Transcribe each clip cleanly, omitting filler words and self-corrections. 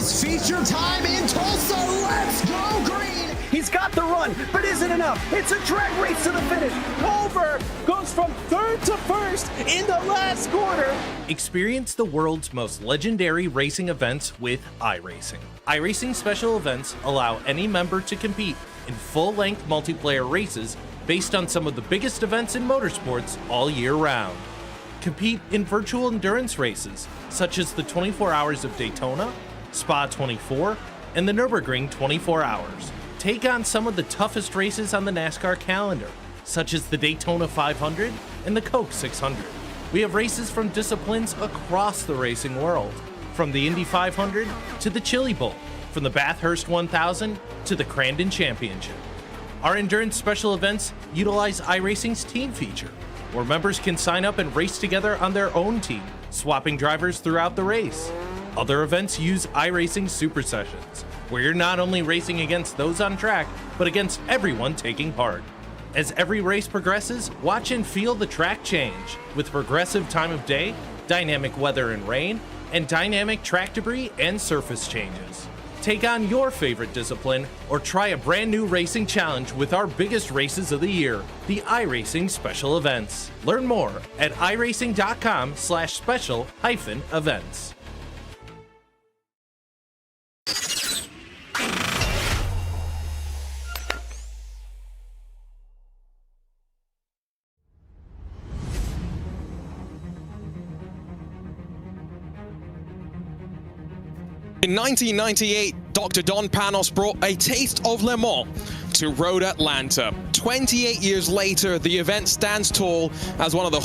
It's feature time in Tulsa. Let's go green. He's got the run, but isn't enough. It's a drag race to the finish. Culver goes from third to first in the last quarter. Experience the world's most legendary racing events with iRacing. iRacing special events allow any member to compete in full-length multiplayer races based on some of the biggest events in motorsports all year round. Compete in virtual endurance races, such as the 24 Hours of Daytona, Spa 24, and the Nürburgring 24 Hours. Take on some of the toughest races on the NASCAR calendar, such as the Daytona 500 and the Coke 600. We have races from disciplines across the racing world, from the Indy 500 to the Chili Bowl, from the Bathurst 1000 to the Crandon Championship. Our endurance special events utilize iRacing's team feature, where members can sign up and race together on their own team, swapping drivers throughout the race. Other events use iRacing Super Sessions, where you're not only racing against those on track, but against everyone taking part. As every race progresses, watch and feel the track change with progressive time of day, dynamic weather and rain, and dynamic track debris and surface changes. Take on your favorite discipline or try a brand new racing challenge with our biggest races of the year, the iRacing Special Events. Learn more at iracing.com/special-events. In 1998, Dr. Don Panos brought a taste of Le Mans to Road Atlanta. 28 years later, the event stands tall as one of the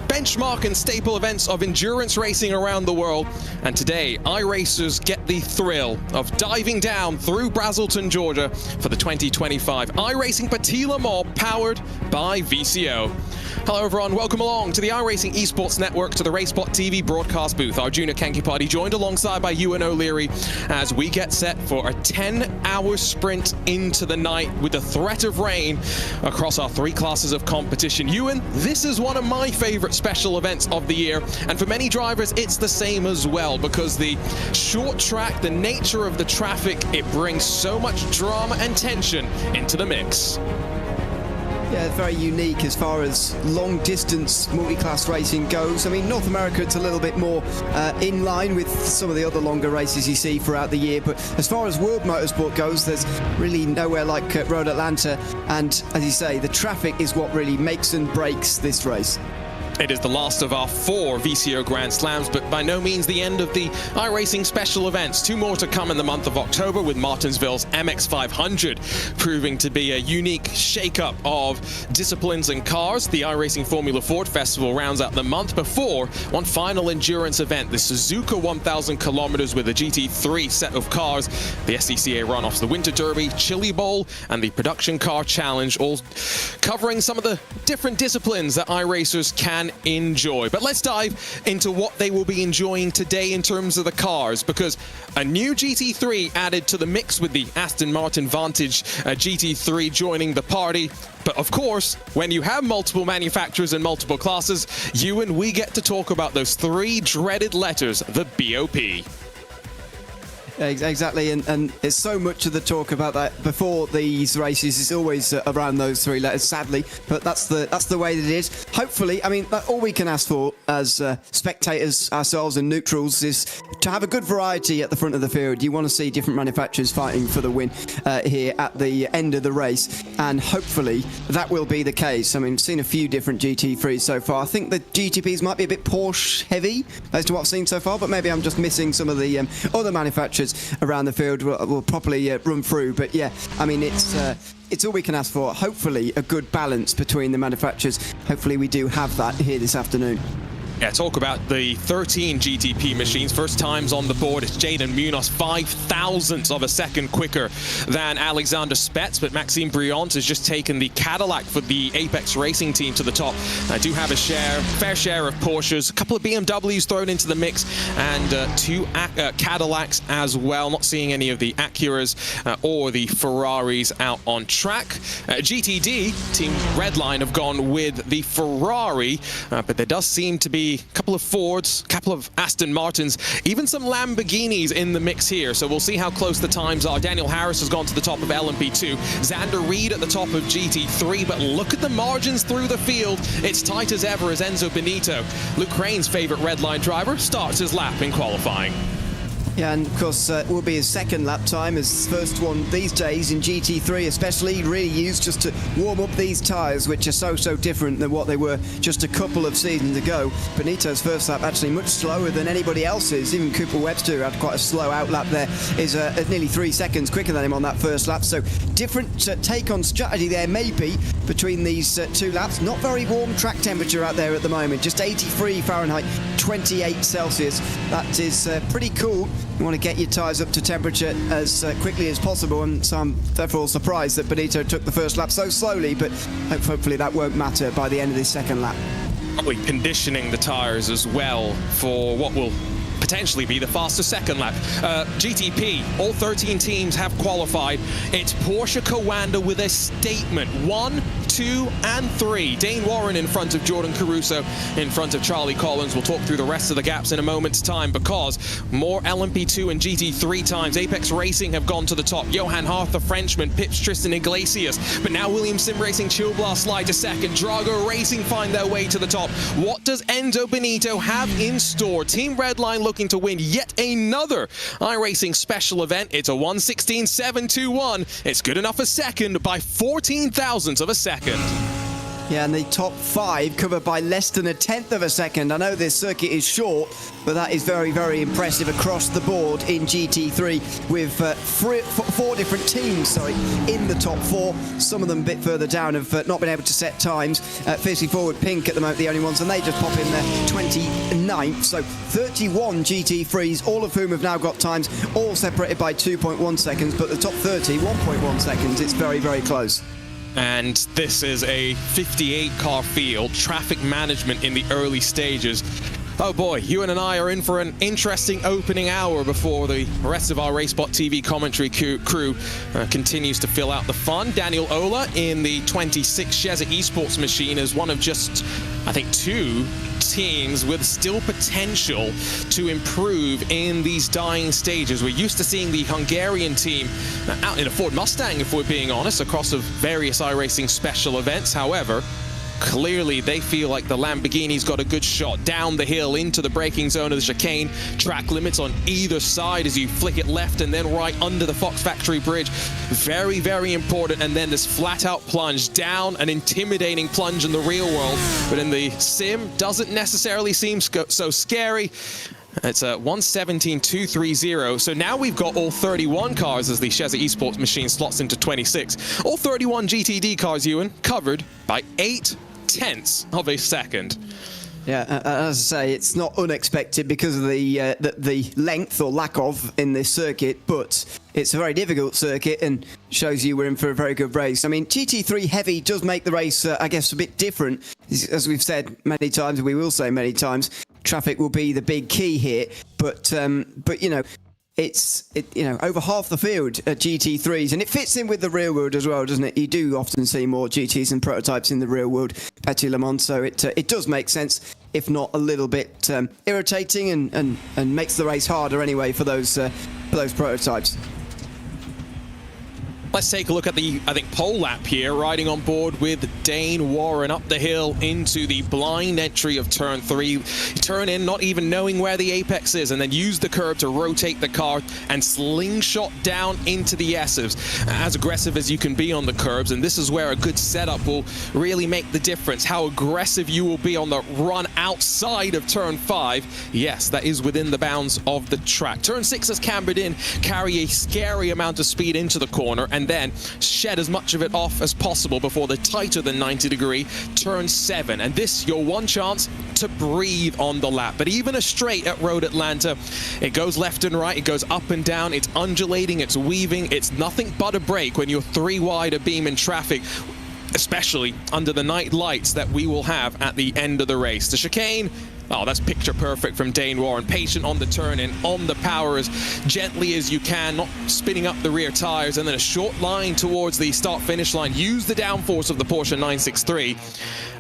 benchmark and staple events of endurance racing around the world. And today, iRacers get the thrill of diving down through Braselton, Georgia for the 2025 iRacing Petit Le Mans, powered by VCO. Hello everyone, welcome along to the iRacing Esports Network, to the RaceSpotTV broadcast booth. Arjuna Kenkipati joined alongside by Ewan O'Leary as we get set for a 10-hour sprint into the night with the threat of rain across our three classes of competition. Ewan, this is one of my favorite special events of the year, and for many drivers it's the same as well, because the short track, the nature of the traffic, it brings so much drama and tension into the mix. Yeah, very unique as far as long-distance multi-class racing goes. I mean, North America, it's a little bit more in line with some of the other longer races you see throughout the year. But as far as world motorsport goes, there's really nowhere like Road Atlanta. And as you say, the traffic is what really makes and breaks this race. It is the last of our 4 VCO Grand Slams, but by no means the end of the iRacing special events. 2 more to come in the month of October, with Martinsville's MX500 proving to be a unique shake-up of disciplines and cars. The iRacing Formula Ford Festival rounds out the month before one final endurance event, the Suzuka 1000 kilometers with a GT3 set of cars, the SCCA runoffs, the Winter Derby, Chili Bowl, and the Production Car Challenge, all covering some of the different disciplines that iRacers can enjoy. But let's dive into what they will be enjoying today in terms of the cars, because a new GT3 added to the mix with the Aston Martin Vantage GT3 joining the party. But of course, when you have multiple manufacturers and multiple classes, you and we get to talk about those 3 dreaded letters, the BOP. Exactly, and there's so much of the talk about that before these races is always around those 3 letters, sadly, but that's the way that it is. Hopefully, I mean, all we can ask for as spectators ourselves and neutrals is to have a good variety at the front of the field. You want to see different manufacturers fighting for the win here at the end of the race, and hopefully that will be the case. I mean, I've seen a few different GT3s so far. I think the GTPs might be a bit Porsche heavy as to what I've seen so far, but maybe I'm just missing some of the other manufacturers around the field we'll properly run through. But yeah, I mean, it's all we can ask for. Hopefully a good balance between the manufacturers. Hopefully we do have that here this afternoon. Yeah, talk about the 13 GTP machines. First times on the board, it's Jaden Munoz, 0.005 of a second quicker than Alexander Spetz, but Maxime Briant has just taken the Cadillac for the Apex Racing team to the top. I do have a fair share of Porsches, a couple of BMWs thrown into the mix, and 2 Cadillacs as well. Not seeing any of the Acuras or the Ferraris out on track. GTD, Team Redline, have gone with the Ferrari, but there does seem to be see a couple of Fords, a couple of Aston Martins, even some Lamborghinis in the mix here. So we'll see how close the times are. Daniel Harris has gone to the top of LMP2. Xander Reed at the top of GT3. But look at the margins through the field. It's tight as ever as Enzo Benito, Luke Crane's favorite red line driver, starts his lap in qualifying. Yeah, and of course will be his second lap time, his first one these days in GT3 especially, really used just to warm up these tyres, which are so different than what they were just a couple of seasons ago. Benito's first lap actually much slower than anybody else's. Even Cooper Webster, who had quite a slow out lap there, is nearly 3 seconds quicker than him on that first lap. So different take on strategy there maybe between these 2 laps. Not very warm track temperature out there at the moment, just 83 Fahrenheit, 28 Celsius. That is pretty cool. You want to get your tyres up to temperature as quickly as possible, and so I'm therefore surprised that Benito took the first lap so slowly, but hopefully that won't matter by the end of this second lap. Probably conditioning the tyres as well for what will potentially be the fastest second lap. GTP, all 13 teams have qualified. It's Porsche Coanda with a statement. 1, 2, and 3. Dane Warren in front of Jordan Caruso, in front of Charlie Collins. We'll talk through the rest of the gaps in a moment's time, because more LMP2 and GT3 times. Apex Racing have gone to the top. Johan Hart, the Frenchman, pips Tristan Iglesias. But now Williams Sim Racing Chill Blast slide to second. Drago Racing find their way to the top. What does Enzo Benito have in store? Team Redline looking to win yet another iRacing special event. It's a 1:16.721. It's good enough for second by 14 thousandths of a second. Yeah, and the top 5 covered by less than a tenth of a second. I know this circuit is short, but that is very impressive across the board in GT3 with 4 different teams, in the top 4. Some of them a bit further down have not been able to set times. Fiercely Forward Pink at the moment, the only ones, and they just pop in their 29th. So 31 GT3s, all of whom have now got times, all separated by 2.1 seconds, but the top 30, 1.1 seconds. It's very close. And this is a 58 car field, traffic management in the early stages. Oh boy, Ewan and I are in for an interesting opening hour before the rest of our RaceSpotTV commentary crew continues to fill out the fun. Daniel Ola in the 26 Sheza Esports machine is one of just, I think, 2 teams with still potential to improve in these dying stages. We're used to seeing the Hungarian team out in a Ford Mustang, if we're being honest, across of various iRacing special events. However, clearly they feel like the Lamborghini's got a good shot down the hill into the braking zone of the chicane. Track limits on either side as you flick it left and then right under the Fox Factory Bridge. Very important. And then this flat out plunge down, an intimidating plunge in the real world, but in the sim doesn't necessarily seem so scary. It's a 1:17.230. So now we've got all 31 cars as the Sheza Esports machine slots into 26. All 31 GTD cars, Ewan, covered by 8/10ths of a second. Yeah, as I say, it's not unexpected because of the length or lack of in this circuit, but it's a very difficult circuit and shows you we're in for a very good race. I mean, GT3 heavy does make the race, I guess, a bit different. As we've said many times, and we will say many times, traffic will be the big key here. But you know, it's over half the field at GT3s, and it fits in with the real world as well, doesn't it? You do often see more GTs and prototypes in the real world, Petit Le Mans, so it does make sense, if not a little bit irritating, and makes the race harder anyway for those prototypes. Let's take a look at the, I think, pole lap here, riding on board with Dane Warren up the hill into the blind entry of turn 3. Turn in, not even knowing where the apex is, and then use the curb to rotate the car and slingshot down into the S's. As aggressive as you can be on the curbs, and this is where a good setup will really make the difference. How aggressive you will be on the run outside of turn 5. Yes, that is within the bounds of the track. Turn 6 has cambered in, carry a scary amount of speed into the corner, and then shed as much of it off as possible before the tighter than 90-degree turn 7. And this, your one chance to breathe on the lap. But even a straight at Road Atlanta, it goes left and right, it goes up and down, it's undulating, it's weaving, it's nothing but a break when you're 3 wide abeam in traffic, especially under the night lights that we will have at the end of the race. The chicane Oh, that's picture perfect from Dane Warren. Patient on the turn and on the power as gently as you can, not spinning up the rear tires, and then a short line towards the start-finish line. Use the downforce of the Porsche 963.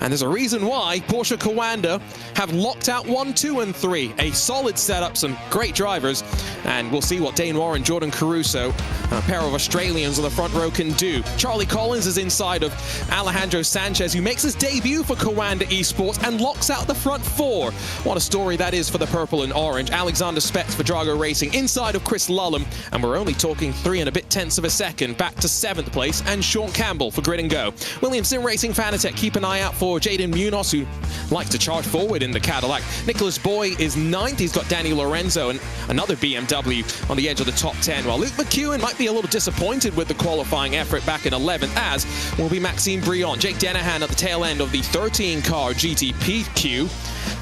And there's a reason why Porsche Coanda have locked out 1, 2, and 3. A solid setup, some great drivers, and we'll see what Dane Warren, Jordan Caruso, a pair of Australians on the front row can do. Charlie Collins is inside of Alejandro Sanchez, who makes his debut for Coanda Esports and locks out the front 4. What a story that is for the purple and orange. Alexander Spetz for Drago Racing inside of Chris Lullum, and we're only talking 3 and a bit tenths of a second back to 7th place, and Sean Campbell for Grid and Go. Williams Sim Racing Fanatec, keep an eye out for Jaden Munoz, who likes to charge forward in the Cadillac. Nicholas Boy is 9th. He's got Danny Lorenzo and another BMW on the edge of the top 10, while Luke McEwen might be a little disappointed with the qualifying effort back in 11th, as will be Maxime Briand. Jake Denahan at the tail end of the 13-car GTP queue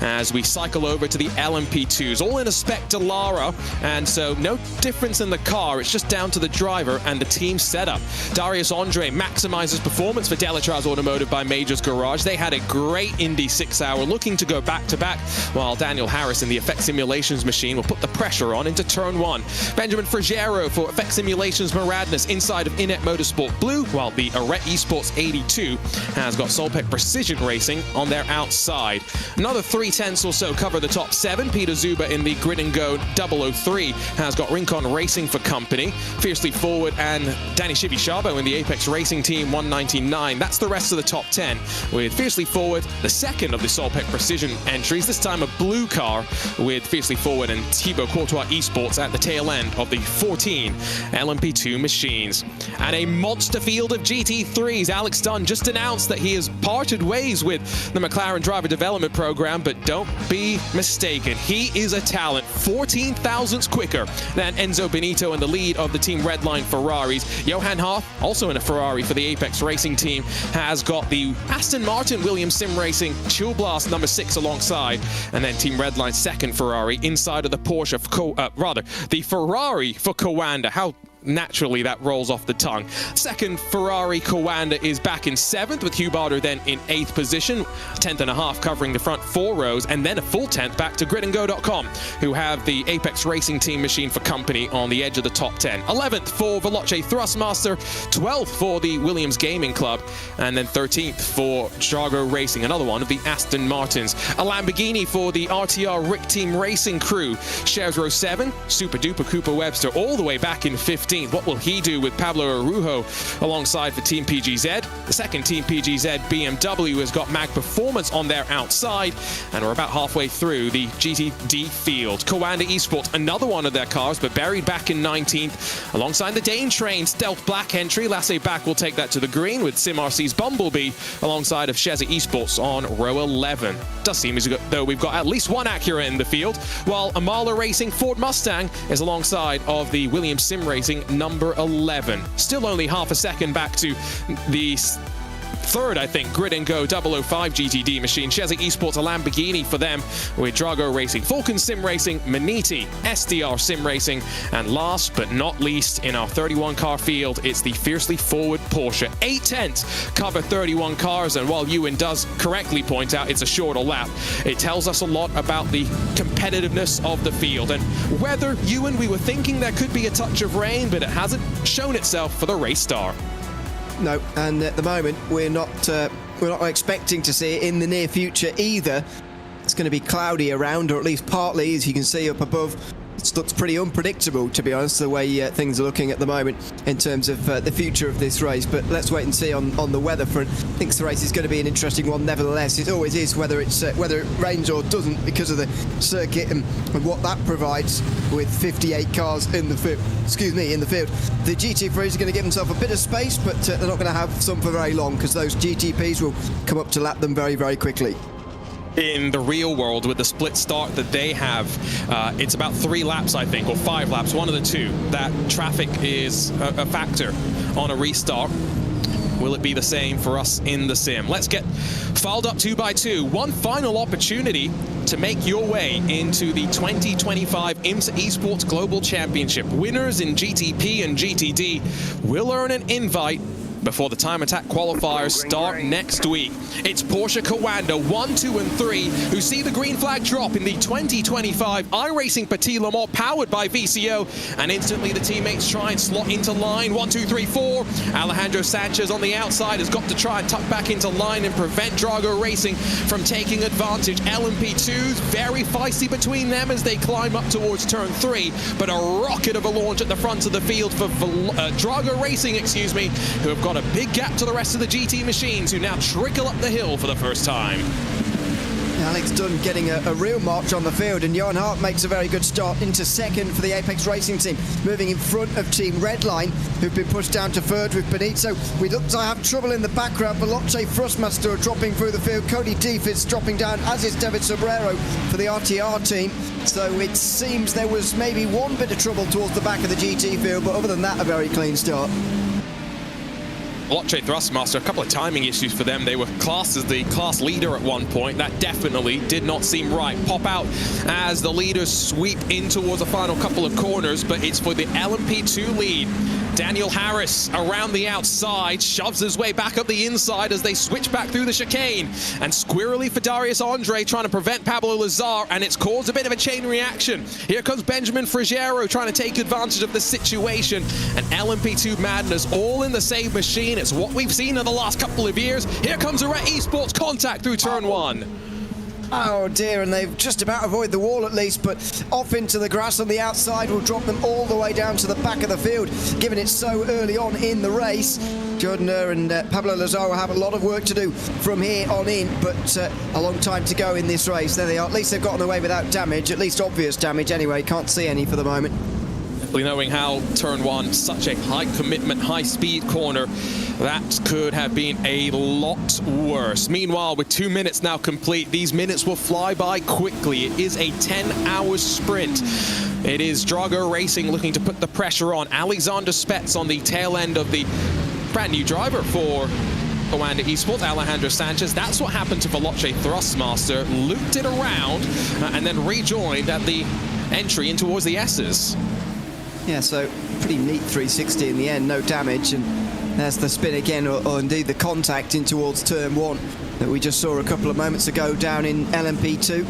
as we cycle over to the LMP2s, all in a Spec Dallara, and so no difference in the car. It's just down to the driver and the team setup. Darius Andre maximizes performance for Delatraz Automotive by Majors Garage. They had a great Indy 6-hour, looking to go back-to-back, while Daniel Harris in the Effect Simulations machine will put the pressure on into turn 1. Benjamin Frigero for Effect Simulations Maradness inside of Inet Motorsport Blue, while the Arret Esports 82 has got Solpec Precision Racing on their outside. Another 3/10 or so cover the top 7. Peter Zuba in the Grid and Go 003 has got Rincon Racing for company. Fiercely Forward and Danny Shivishabo in the Apex Racing Team 199. That's the rest of the top 10, with Fiercely Forward, the second of the Solpec Precision entries, this time a blue car with Fiercely Forward and Thibaut Courtois Esports at the tail end of the 14 LMP2 machines. And a monster field of GT3s. Alex Dunn just announced that he has parted ways with the McLaren Driver Development Program, but don't be mistaken, he is a talent 14 thousandths quicker than Enzo Benito in the lead of the Team Redline Ferraris. Johan Hoff, also in a Ferrari for the Apex Racing Team, has got the Aston Martin Williams Sim Racing Chill Blast number 6 alongside, and then Team Redline's second Ferrari inside of the Porsche, the Ferrari for Coanda. How naturally that rolls off the tongue. Second Ferrari Coanda is back in 7th, with Hugh Barter then in 8th position, 10th and a half covering the front 4 rows, and then a full 10th back to gridandgo.com, who have the Apex Racing Team machine for company on the edge of the top 10. 11th for Veloce Thrustmaster, 12th for the Williams Gaming Club, and then 13th for Drago Racing, another one of the Aston Martins. A Lamborghini for the RTR Rick Team Racing crew shares row 7. Super Duper Cooper Webster all the way back in 15th. What will he do with Pablo Arujo alongside for Team PGZ? The second Team PGZ BMW has got Mag Performance on their outside, and we're about halfway through the GTD field. Coanda Esports, another one of their cars, but buried back in 19th, alongside the Dane Train Stealth Black entry. Lasse Back will take that to the green with SimRC's Bumblebee alongside of Sheza Esports on row 11. Does seem as though we've got at least one Acura in the field, while Amala Racing Ford Mustang is alongside of the Williams Sim Racing number 11. Still only half a second back to the third, I think, Grid and Go 005 GTD machine. Sheza Esports, a Lamborghini for them, with Drago Racing, Falcon Sim Racing, Maniti, SDR Sim Racing, and last but not least in our 31 car field, it's the Fiercely Forward Porsche. 8/10 cover 31 cars, and while Ewan does correctly point out it's a shorter lap, it tells us a lot about the competitiveness of the field. And weather, Ewan, we were thinking there could be a touch of rain, but it hasn't shown itself for the race star. No, and at the moment we're not expecting to see it in the near future either. It's going to be cloudy around, or at least partly, as you can see up above. It looks pretty unpredictable, to be honest, the way things are looking at the moment in terms of the future of this race. But let's wait and see on the weather front. I think the race is going to be an interesting one nevertheless. It always is, whether it rains or doesn't, because of the circuit and what that provides with 58 cars in the field. The GT3s are going to give themselves a bit of space, but they're not going to have some for very long, because those GTPs will come up to lap them very, very quickly. In the real world, with the split start that they have, it's about 3 laps, I think, or 5 laps, one of the two, that traffic is a factor on a restart. Will it be the same for us in the sim? Let's get filed up 2x2. One final opportunity to make your way into the 2025 IMSA Esports Global Championship. Winners in GTP and GTD will earn an invite before the time attack qualifiers start next week. It's Porsche Coanda 1, 2, and 3 who see the green flag drop in the 2025 iRacing Petit Le Mans powered by VCO, and instantly the teammates try and slot into line. 1, 2, 3, 4. Alejandro Sanchez on the outside has got to try and tuck back into line and prevent Drago Racing from taking advantage. LMP2's very feisty between them as they climb up towards turn 3, but a rocket of a launch at the front of the field for Drago Racing, who have got a big gap to the rest of the GT machines, who now trickle up the hill for the first time. Alex Dunn getting a real march on the field, and Johan Hart makes a very good start into second for the Apex Racing team, moving in front of Team Redline, who've been pushed down to third with Benito. We look to have trouble in the background. Veloce Thrustmaster dropping through the field. Cody Deef is dropping down, as is David Sobrero for the RTR team. So it seems there was maybe one bit of trouble towards the back of the GT field, but other than that, a very clean start. Veloce Thrustmaster, a couple of timing issues for them. They were classed as the class leader at one point. That definitely did not seem right. Pop out as the leaders sweep in towards the final couple of corners, but it's for the LMP2 lead. Daniel Harris around the outside, shoves his way back up the inside as they switch back through the chicane. And squirrely for Darius Andre trying to prevent Pablo Lazar, and it's caused a bit of a chain reaction. Here comes Benjamin Frigiero trying to take advantage of the situation. And LMP2 madness all in the same machine. It's what we've seen in the last couple of years. Here comes Arete Esports contact through turn 1. Oh dear, and they've just about avoided the wall at least, but off into the grass on the outside will drop them all the way down to the back of the field, given it's so early on in the race. Jordan and Pablo Lazar will have a lot of work to do from here on in, but a long time to go in this race. There they are. At least they've gotten away without damage, at least obvious damage anyway. Can't see any for the moment. Knowing how turn 1, such a high commitment, high speed corner, that could have been a lot worse. Meanwhile, with 2 minutes now complete, these minutes will fly by quickly. It is a 10-hour sprint. It is Drago Racing looking to put the pressure on. Alexander Spets on the tail end of the brand new driver for Coanda Esports, Alejandro Sanchez. That's what happened to Veloce Thrustmaster. Looped it around and then rejoined at the entry in towards the S's. Yeah, so pretty neat 360 in the end, no damage, and there's the spin again, or indeed the contact in towards turn 1 that we just saw a couple of moments ago down in LMP2.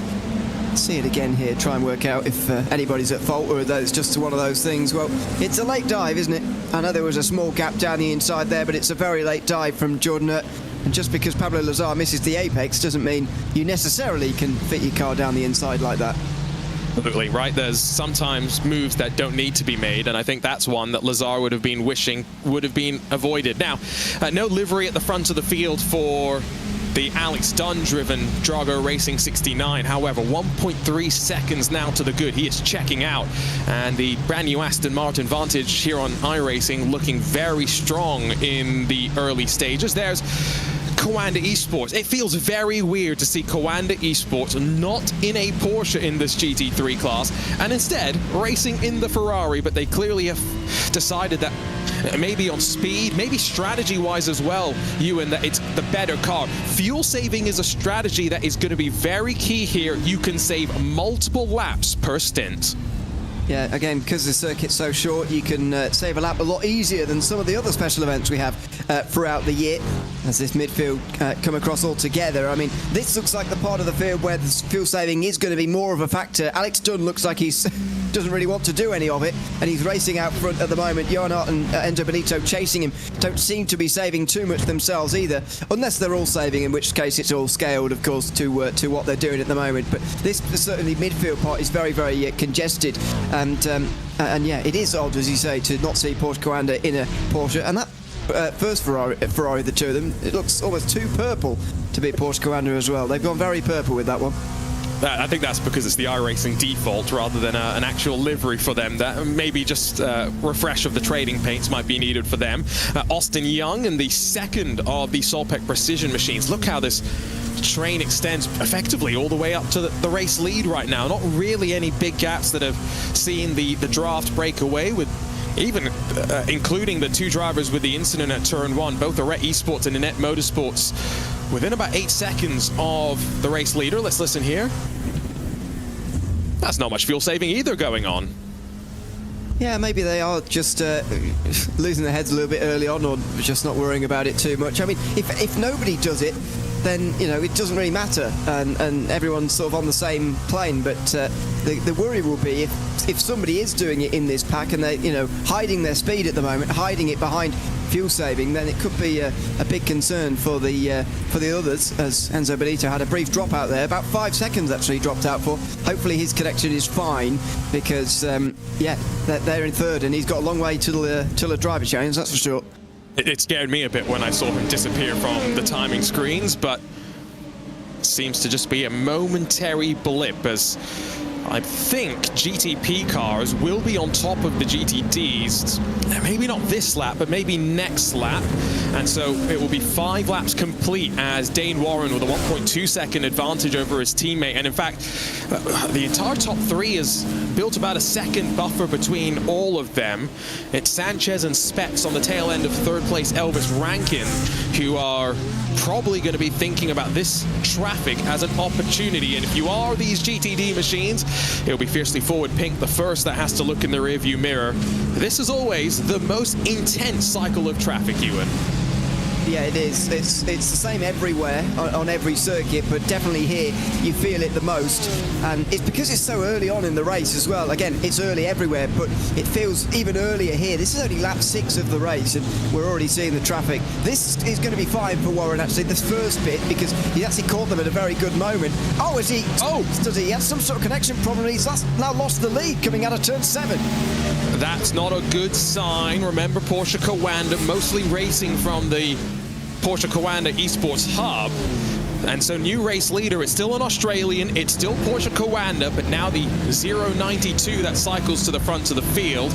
See it again here, try and work out if anybody's at fault or whether it's just one of those things. Well, it's a late dive, isn't it? I know there was a small gap down the inside there, but it's a very late dive from Jordan. And just because Pablo Lazar misses the apex doesn't mean you necessarily can fit your car down the inside like that. Absolutely right. There's sometimes moves that don't need to be made, and I think that's one that Lazar would have been wishing would have been avoided. Now, no livery at the front of the field for the Alex Dunn-driven Drago Racing 69. However, 1.3 seconds now to the good. He is checking out, and the brand new Aston Martin Vantage here on iRacing looking very strong in the early stages. There's Coanda Esports. It feels very weird to see Coanda Esports not in a Porsche in this GT3 class, and instead racing in the Ferrari, but they clearly have decided that maybe on speed, maybe strategy-wise as well, Ewan, that it's the better car. Fuel saving is a strategy that is going to be very key here. You can save multiple laps per stint. Yeah, again, because the circuit's so short, you can save a lap a lot easier than some of the other special events we have throughout the year. As this midfield come across all together, I mean, this looks like the part of the field where the fuel saving is going to be more of a factor. Alex Dunn looks like he's doesn't really want to do any of it, and he's racing out front at the moment. Johan Hart and Enzo Benito chasing him don't seem to be saving too much themselves either, unless they're all saving, in which case it's all scaled, of course, to what they're doing at the moment. But this certainly midfield part is very, very congested, and yeah, it is odd, as you say, to not see Porsche Coanda in a Porsche, and that first Ferrari, the two of them, it looks almost too purple to be Porsche Coanda as well. They've gone very purple with that one. I think that's because it's the iRacing default rather than an actual livery for them. That maybe just refresh of the trading paints might be needed for them. Austin Young in the second of the Solpec Precision machines. Look how this train extends effectively all the way up to the race lead right now. Not really any big gaps that have seen the draft break away, with even including the two drivers with the incident at turn 1, both Arete Esports and Inet Motorsports, within about 8 seconds of the race leader. Let's listen here. That's not much fuel saving either going on. Yeah, maybe they are just losing their heads a little bit early on, or just not worrying about it too much. I mean, if nobody does it, then it doesn't really matter, and everyone's sort of on the same plane. But the worry will be if somebody is doing it in this pack and they hiding their speed at the moment, hiding it behind fuel saving, then it could be a big concern for the others, as Enzo Benito had a brief drop out there, about 5 seconds actually dropped out for. Hopefully his connection is fine, because they're in third and he's got a long way till a driver change, that's for sure. It scared me a bit when I saw him disappear from the timing screens, but seems to just be a momentary blip, as I think GTP cars will be on top of the GTDs, maybe not this lap, but maybe next lap. And so it will be 5 laps complete as Dane Warren with a 1.2 second advantage over his teammate. And in fact, the entire top 3 is built about a second buffer between all of them. It's Sanchez and Spets on the tail end of third place Elvis Rankin, who are probably going to be thinking about this traffic as an opportunity. And if you are these GTD machines, it'll be fiercely forward pink, the first that has to look in the rearview mirror. This is always the most intense cycle of traffic, Ewan. Yeah, it is. It's the same everywhere on every circuit, but definitely here you feel it the most. And it's because it's so early on in the race as well. Again, it's early everywhere, but it feels even earlier here. This is only lap 6 of the race, and we're already seeing the traffic. This is going to be fine for Warren, actually, this first bit, because he actually caught them at a very good moment. Oh, is he? Oh, does he? He has some sort of connection problem. He's now lost the lead coming out of turn 7. That's not a good sign. Remember, Porsche Coanda mostly racing from the Porsche Coanda Esports Hub. And so new race leader, it's still an Australian, it's still Porsche Coanda, but now the 092 that cycles to the front of the field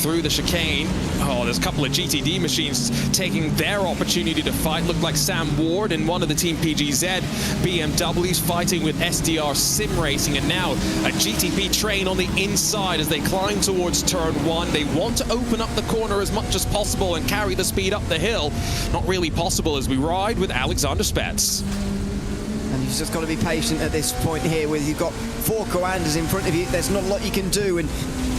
through the chicane. Oh, there's a couple of GTD machines taking their opportunity to fight. Looked like Sam Ward in one of the Team PGZ BMWs fighting with SDR Sim Racing, and now a GTP train on the inside as they climb towards turn 1. They want to open up the corner as much as possible and carry the speed up the hill. Not really possible as we ride with Alexander Spets. And you've just got to be patient at this point here, with you've got 4 Coandas in front of you. There's not a lot you can do, and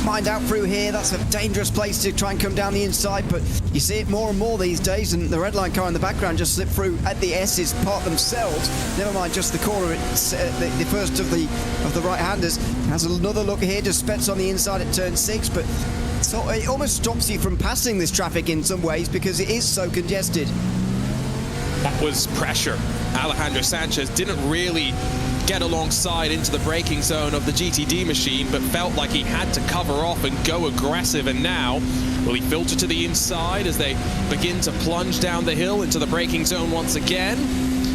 mind out through here, that's a dangerous place to try and come down the inside, but you see it more and more these days, and the red line car in the background just slipped through at the S's part themselves, never mind just the corner. It's the first of the right-handers has another look here, just Spets on the inside at turn 6, but so it almost stops you from passing this traffic in some ways because it is so congested. That was pressure. Alejandro Sanchez didn't really get alongside into the braking zone of the GTD machine, but felt like he had to cover off and go aggressive. And now, will he filter to the inside as they begin to plunge down the hill into the braking zone once again?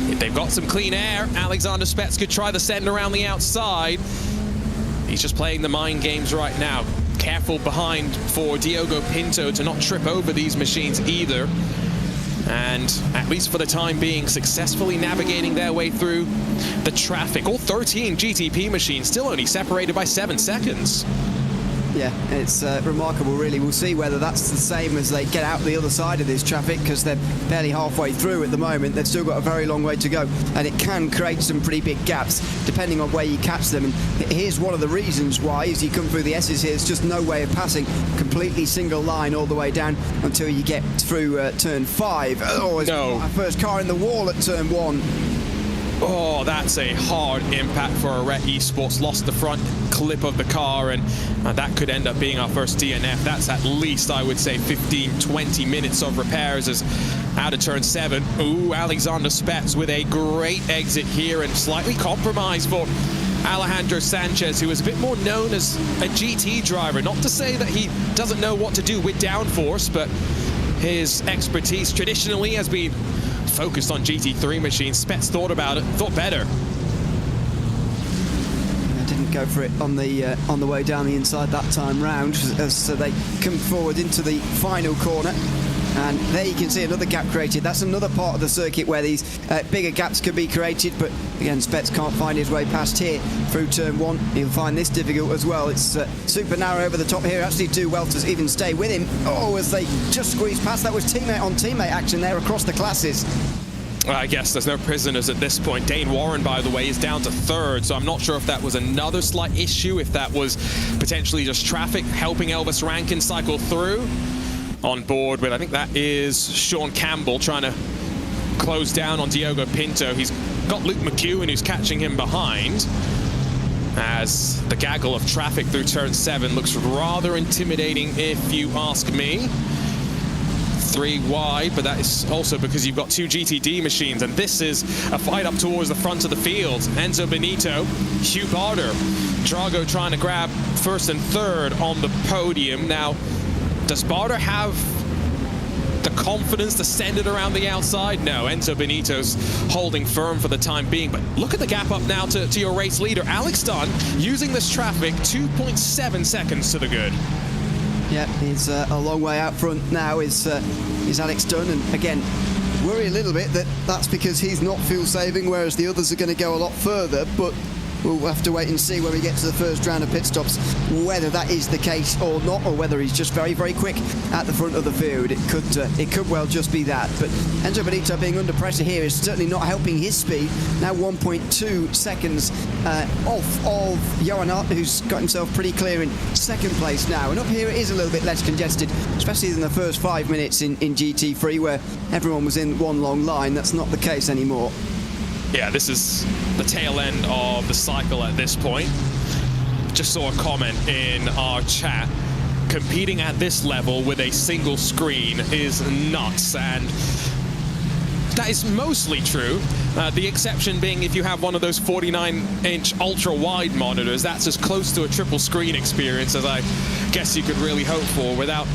If they've got some clean air, Alexander Spets could try the send around the outside. He's just playing the mind games right now. Careful behind for Diogo Pinto to not trip over these machines either. And at least for the time being, successfully navigating their way through the traffic. All 13 GTP machines still only separated by 7 seconds. Yeah, it's remarkable, really. We'll see whether that's the same as they get out the other side of this traffic, because they're barely halfway through at the moment. They've still got a very long way to go, and it can create some pretty big gaps depending on where you catch them. And here's one of the reasons why, as you come through the S's here, there's just no way of passing completely single line all the way down until you get through turn 5. Oh, it's our first car in the wall at turn 1. Oh, that's a hard impact for Arret Esports. Lost the front clip of the car, and that could end up being our first DNF. That's at least, I would say, 15-20 minutes of repairs as out of turn 7. Ooh, Alexander Spets with a great exit here, and slightly compromised for Alejandro Sanchez, who is a bit more known as a GT driver. Not to say that he doesn't know what to do with downforce, but his expertise traditionally has been focused on GT3 machines. Spets thought about it, thought better. Didn't go for it on the way down the inside that time round, so they come forward into the final corner. And there you can see another gap created. That's another part of the circuit where these bigger gaps can be created, but again, Spets can't find his way past here through turn 1. He'll find this difficult as well. It's super narrow over the top here. Actually do well to even stay with him. Oh, as they just squeeze past. That was teammate on teammate action there across the classes. I guess there's no prisoners at this point. Dane Warren, by the way, is down to third, so I'm not sure if that was another slight issue, if that was potentially just traffic helping Elvis Rankin cycle through. On board with, I think that is Sean Campbell trying to close down on Diogo Pinto. He's got Luke McEwen who's catching him behind, as the gaggle of traffic through turn 7 looks rather intimidating if you ask me. 3 wide, but that is also because you've got 2 GTD machines, and this is a fight up towards the front of the field. Enzo Benito, Hugh Barter, Drago trying to grab first and third on the podium. Now, does Barter have the confidence to send it around the outside? No, Enzo Benito's holding firm for the time being, but look at the gap up now to your race leader. Alex Dunn using this traffic, 2.7 seconds to the good. Yeah, he's a long way out front now is Alex Dunn, and again, worry a little bit that that's because he's not fuel saving, whereas the others are going to go a lot further, but we'll have to wait and see when we get to the first round of pit stops whether that is the case or not, or whether he's just very, very quick at the front of the field. It could well just be that. But Enzo Benito being under pressure here is certainly not helping his speed. Now 1.2 seconds off of Johan Hart, who's got himself pretty clear in second place now. And up here it is a little bit less congested, especially in the first 5 minutes in GT3 where everyone was in one long line. That's not the case anymore. Yeah, this is the tail end of the cycle at this point. Just saw a comment in our chat. Competing at this level with a single screen is nuts, and that is mostly true. The exception being if you have one of those 49-inch ultra-wide monitors. That's as close to a triple screen experience as I guess you could really hope for without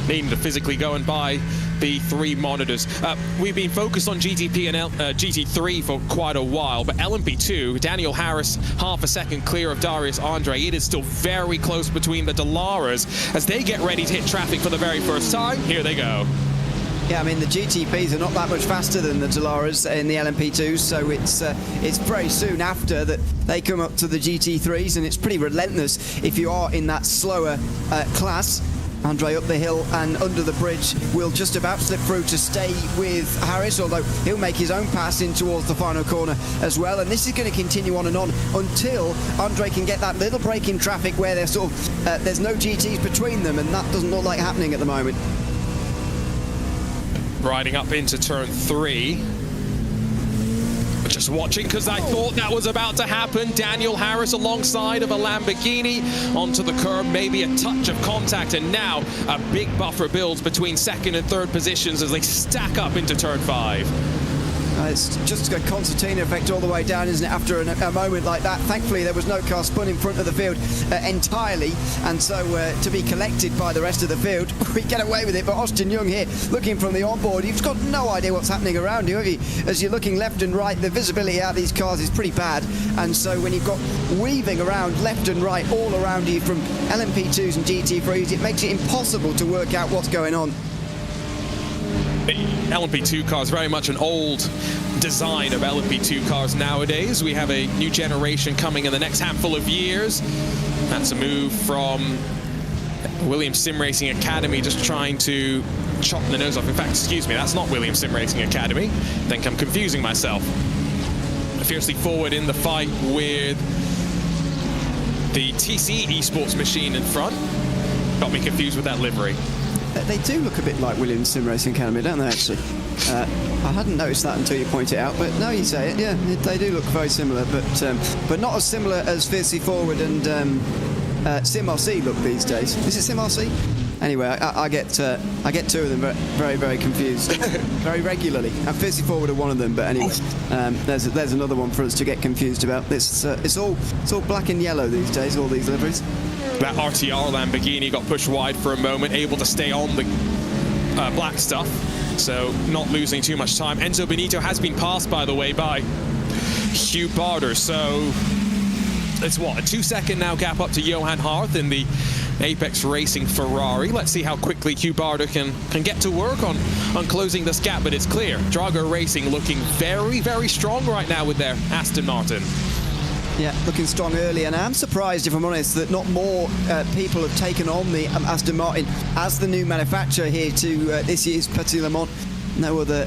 needing to physically go and buy the 3 monitors. We've been focused on GTP and GT3 for quite a while, but LMP2, Daniel Harris half a second clear of Darius Andre. It is still very close between the Dalaras as they get ready to hit traffic for the very first time. Here they go. Yeah, I mean, the GTPs are not that much faster than the Dalaras in the LMP2s, so it's very soon after that they come up to the GT3s, and it's pretty relentless if you are in that slower class. Andre up the hill and under the bridge will just about slip through to stay with Harris, although he'll make his own pass in towards the final corner as well. And this is going to continue on and on until Andre can get that little break in traffic where there's sort of there's no GTs between them, and that doesn't look like happening at the moment. Riding up into turn 3. Just watching because I thought that was about to happen. Daniel Harris alongside of a Lamborghini onto the curb, maybe a touch of contact, and now a big buffer builds between second and third positions as they stack up into turn 5. It's just a concertina effect all the way down, isn't it, after a moment like that. Thankfully, there was no car spun in front of the field entirely, and so to be collected by the rest of the field, we get away with it. But Austin Young here, looking from the onboard, you've got no idea what's happening around you, have you? As you're looking left and right, the visibility out of these cars is pretty bad, and so when you've got weaving around left and right all around you from LMP2s and GT3s, it makes it impossible to work out what's going on. The LMP2 car is very much an old design of LMP2 cars nowadays. We have a new generation coming in the next handful of years. That's a move from Williams Sim Racing Academy, just trying to chop the nose off. In fact, excuse me, that's not Williams Sim Racing Academy. I think I'm confusing myself. Fiercely forward in the fight with the TC Esports machine in front. Got me confused with that livery. They do look a bit like Williams Sim Racing Academy, don't they, actually? I hadn't noticed that until you point it out, but now you say it, yeah, they do look very similar, but not as similar as Fiercely Forward and Sim RC look these days. Is it Sim RC? Anyway, I get 2 of them very, very confused very regularly. And Fiercely Forward are one of them, but anyway, there's another one for us to get confused about. It's all black and yellow these days, all these liveries. That RTR Lamborghini got pushed wide for a moment, able to stay on the black stuff, so not losing too much time. Enzo Benito has been passed, by the way, by Hugh Barter, so it's what, a 2-second now gap up to Johan Hart in the Apex Racing Ferrari. Let's see how quickly Hugh Barter can get to work on closing this gap, but it's clear Drago Racing looking very, very strong right now with their Aston Martin. Yeah, looking strong early, and I'm surprised, if I'm honest, that not more people have taken on the Aston Martin as the new manufacturer here to this year's Petit Le Mans. no other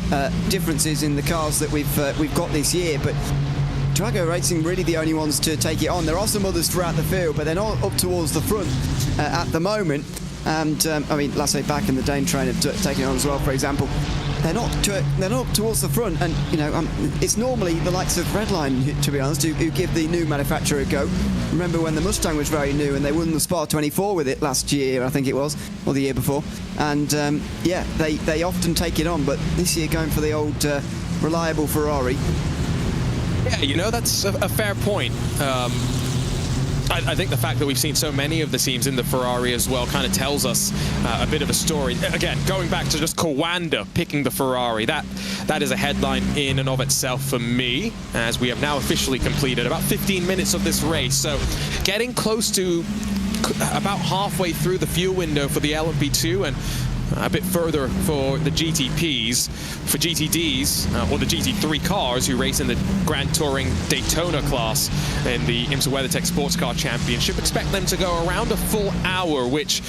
differences in the cars that we've got this year, but Drago Racing really the only ones to take it on. There are some others throughout the field, but they're not up towards the front at the moment. And I mean, Lasse Bach and the Dane train have taken it on as well, for example. They're not up towards the front, and you know, it's normally the likes of Redline, to be honest, who give the new manufacturer a go. Remember when the Mustang was very new and they won the Spa 24 with it last year, I think it was, or the year before. And yeah, they often take it on, but this year going for the old reliable Ferrari. Yeah, you know, that's a fair point. I think the fact that we've seen so many of the teams in the Ferrari as well kind of tells us a bit of a story. Again, going back to just Kawanda picking the Ferrari, that is a headline in and of itself for me, as we have now officially completed about 15 minutes of this race. So getting close to about halfway through the fuel window for the LMP2 and a bit further for the GTPs, for GTDs, or the GT3 cars who race in the Grand Touring Daytona class in the IMSA WeatherTech SportsCar Championship. Expect them to go around a full hour, which,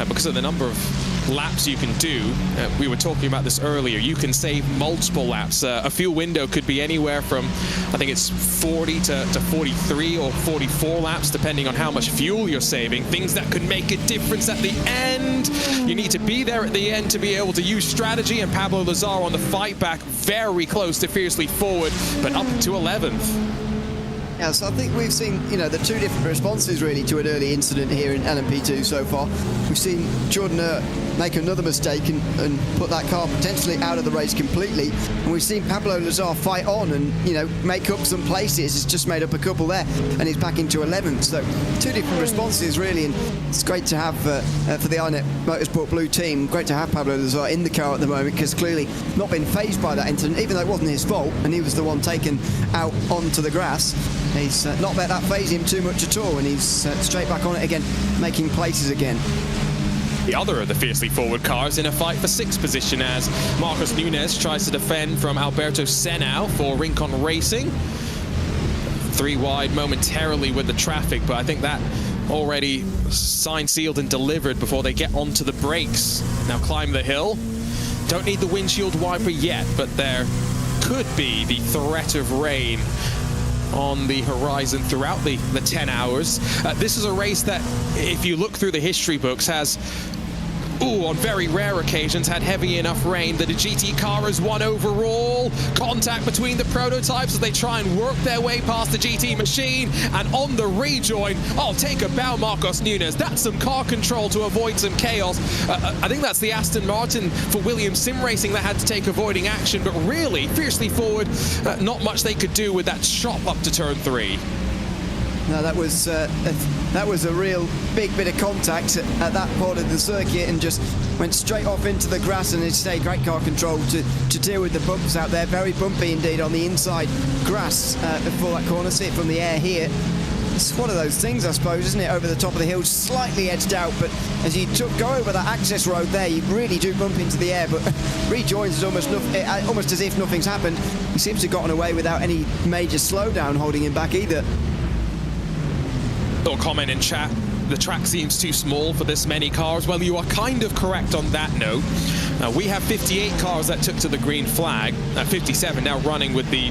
because of the number of laps you can do, we were talking about this earlier, you can save multiple laps. A fuel window could be anywhere from, I think it's 40 to 43 or 44 laps, depending on how much fuel you're saving. Things that could make a difference at the end. You need to be there at the end to be able to use strategy, and Pablo Lazar on the fight back, very close to fiercely forward, but up to 11th. Yeah, so I think we've seen, you know, the two different responses really to an early incident here in LMP2 so far. We've seen Jordan make another mistake and put that car potentially out of the race completely. And we've seen Pablo Lazar fight on and, you know, make up some places. He's just made up a couple there and he's back into 11th. So two different responses really, and it's great to have for the iNet Motorsport Blue team, great to have Pablo Lazar in the car at the moment, because clearly not been fazed by that incident, even though it wasn't his fault and he was the one taken out onto the grass. He's not let that phase him too much at all, and he's straight back on it again, making places again. The other of the fiercely forward cars in a fight for 6th position, as Marcos Nunes tries to defend from Alberto Senau for Rincon Racing. 3 wide momentarily with the traffic, but I think that already signed, sealed and delivered before they get onto the brakes. Now climb the hill. Don't need the windshield wiper yet, but there could be the threat of rain on the horizon throughout the 10 hours. This is a race that, if you look through the history books, has, on very rare occasions, had heavy enough rain that a GT car has won overall. Contact between the prototypes as they try and work their way past the GT machine, and on the rejoin, take a bow, Marcos Nunes. That's some car control to avoid some chaos. I think that's the Aston Martin for Williams Sim Racing that had to take avoiding action, but really, fiercely forward, not much they could do with that chop up to turn 3. No, that was a real big bit of contact at that part of the circuit, and just went straight off into the grass, and it's a great car control to deal with the bumps out there. Very bumpy indeed on the inside grass before that corner. See it from the air here. It's one of those things, I suppose, isn't it? Over the top of the hill, slightly edged out, but as you go over that access road there, you really do bump into the air, but rejoins is almost as if nothing's happened. He seems to have gotten away without any major slowdown holding him back either. Little comment in chat, the track seems too small for this many cars. Well, you are kind of correct on that note. We have 58 cars that took to the green flag, 57 now running with the,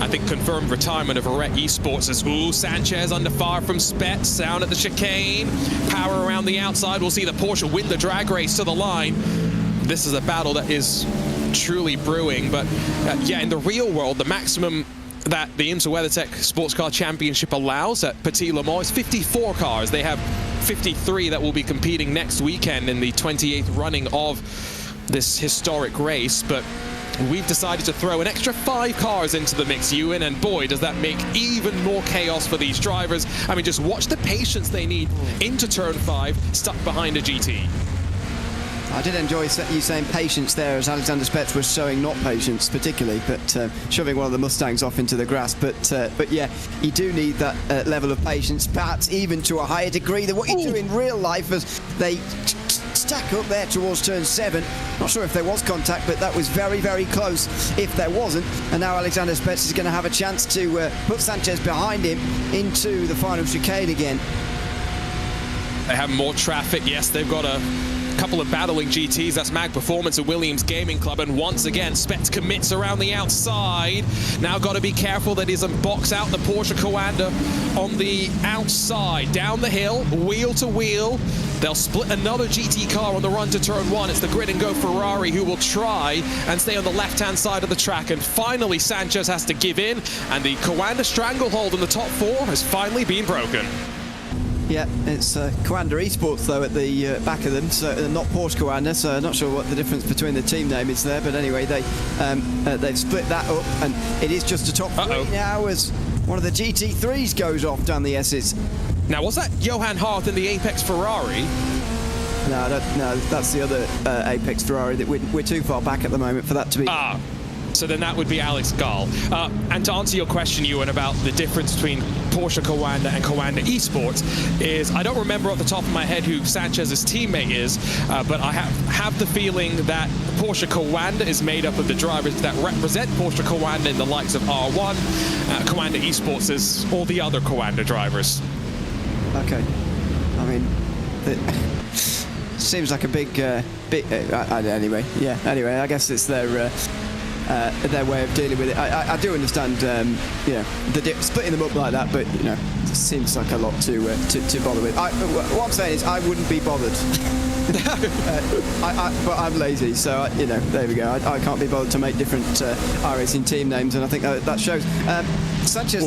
I think, confirmed retirement of Arret Esports, as Sanchez under fire from Spets, down at the chicane, power around the outside. We'll see the Porsche win the drag race to the line. This is a battle that is truly brewing, but yeah, in the real world, the maximum that the IMSA WeatherTech SportsCar Championship allows at Petit Le Mans is 54 cars. They have 53 that will be competing next weekend in the 28th running of this historic race, but we've decided to throw an extra 5 cars into the mix, Ewan, and boy, does that make even more chaos for these drivers. I mean, just watch the patience they need into turn 5, stuck behind a GT. I did enjoy you saying patience there, as Alexander Spets was showing not patience particularly, but shoving one of the Mustangs off into the grass. But yeah, you do need that level of patience, perhaps even to a higher degree than what you do in real life, as they stack up there towards turn 7. Not sure if there was contact, but that was very, very close if there wasn't. And now Alexander Spets is going to have a chance to put Sanchez behind him into the final chicane again. They have more traffic. Yes, they've got a couple of battling GTs. That's Mag Performance and Williams Gaming Club. And once again, Spets commits around the outside. Now got to be careful that he doesn't box out the Porsche Coanda on the outside. Down the hill, wheel to wheel. They'll split another GT car on the run to turn 1. It's the grid and go Ferrari who will try and stay on the left-hand side of the track. And finally, Sanchez has to give in. And the Coanda stranglehold in the top 4 has finally been broken. Yeah, it's Coanda Esports though at the back of them, so not Porsche Coanda. So I'm not sure what the difference between the team name is there, but anyway, they've split that up, and it is just a top 3 now as one of the GT3s goes off down the S's. Now, was that Johan Hart in the Apex Ferrari? No, that's the other Apex Ferrari that we're too far back at the moment for that to be. So then that would be Alex Gall. And to answer your question, Ewan, about the difference between Porsche Coanda and Coanda Esports is, I don't remember off the top of my head who Sanchez's teammate is, but I have the feeling that Porsche Coanda is made up of the drivers that represent Porsche Coanda in the likes of R1. Coanda Esports is all the other Coanda drivers. Okay. I mean, seems like a big anyway. Yeah. Anyway, I guess it's their way of dealing with it. I do understand, splitting them up like that, but it seems like a lot to bother with. What I'm saying is, I wouldn't be bothered. But I'm lazy, so there we go. I can't be bothered to make different iRacing team names, and I think that shows. Sanchez,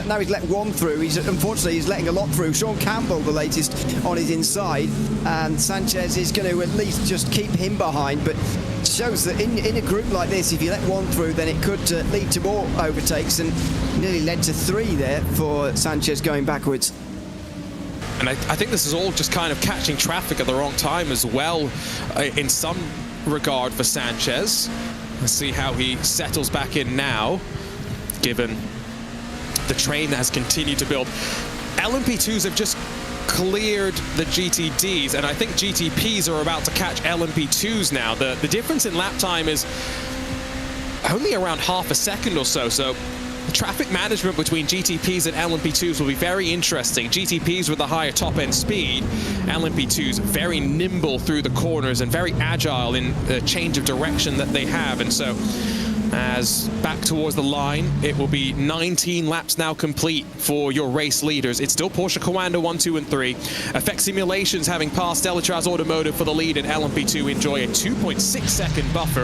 now he's let one through. Unfortunately, he's letting a lot through. Sean Campbell, the latest, on his inside, and Sanchez is going to at least just keep him behind, but shows that in a group like this, if you let one through, then it could lead to more overtakes, and nearly led to 3 there for Sanchez going backwards. And I think this is all just kind of catching traffic at the wrong time as well, in some regard for Sanchez. Let's see how he settles back in now, given the train that has continued to build. LMP2s have just cleared the GTDs, and I think GTPs are about to catch LMP2s now. The difference in lap time is only around half a second or so, so the traffic management between GTPs and LMP2s will be very interesting. GTPs with the higher top-end speed, LMP2s very nimble through the corners and very agile in the change of direction that they have. And so, as back towards the line, it will be 19 laps now complete for your race leaders. It's still Porsche Coanda 1, 2, and 3. Effect Simulations having passed Elitraz Automotive for the lead, and LMP2 enjoy a 2.6-second buffer.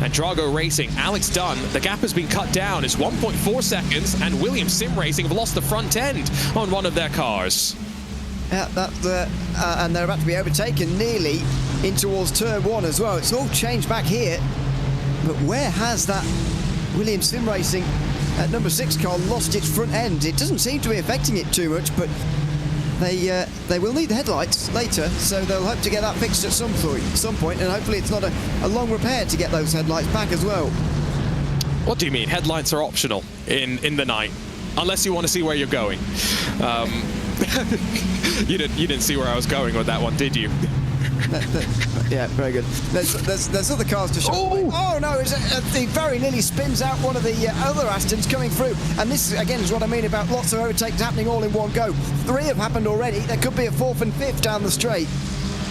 And Drago Racing, Alex Dunn, the gap has been cut down. It's 1.4 seconds, and Williams Sim Racing have lost the front end on one of their cars. Yeah, and they're about to be overtaken nearly in towards turn 1 as well. It's all changed back here. But where has that Williams Sim Racing at number 6 car lost its front end? It doesn't seem to be affecting it too much, but they will need the headlights later, so they'll hope to get that fixed at some point, and hopefully it's not a long repair to get those headlights back as well. What do you mean? Headlights are optional in the night, unless you want to see where you're going. You didn't see where I was going with that one, did you? Yeah, very good. There's other cars to show. Oh no! He very nearly spins out one of the other Astons coming through. And this again is what I mean about lots of overtakes happening all in one go. 3 have happened already. There could be a 4th and 5th down the straight.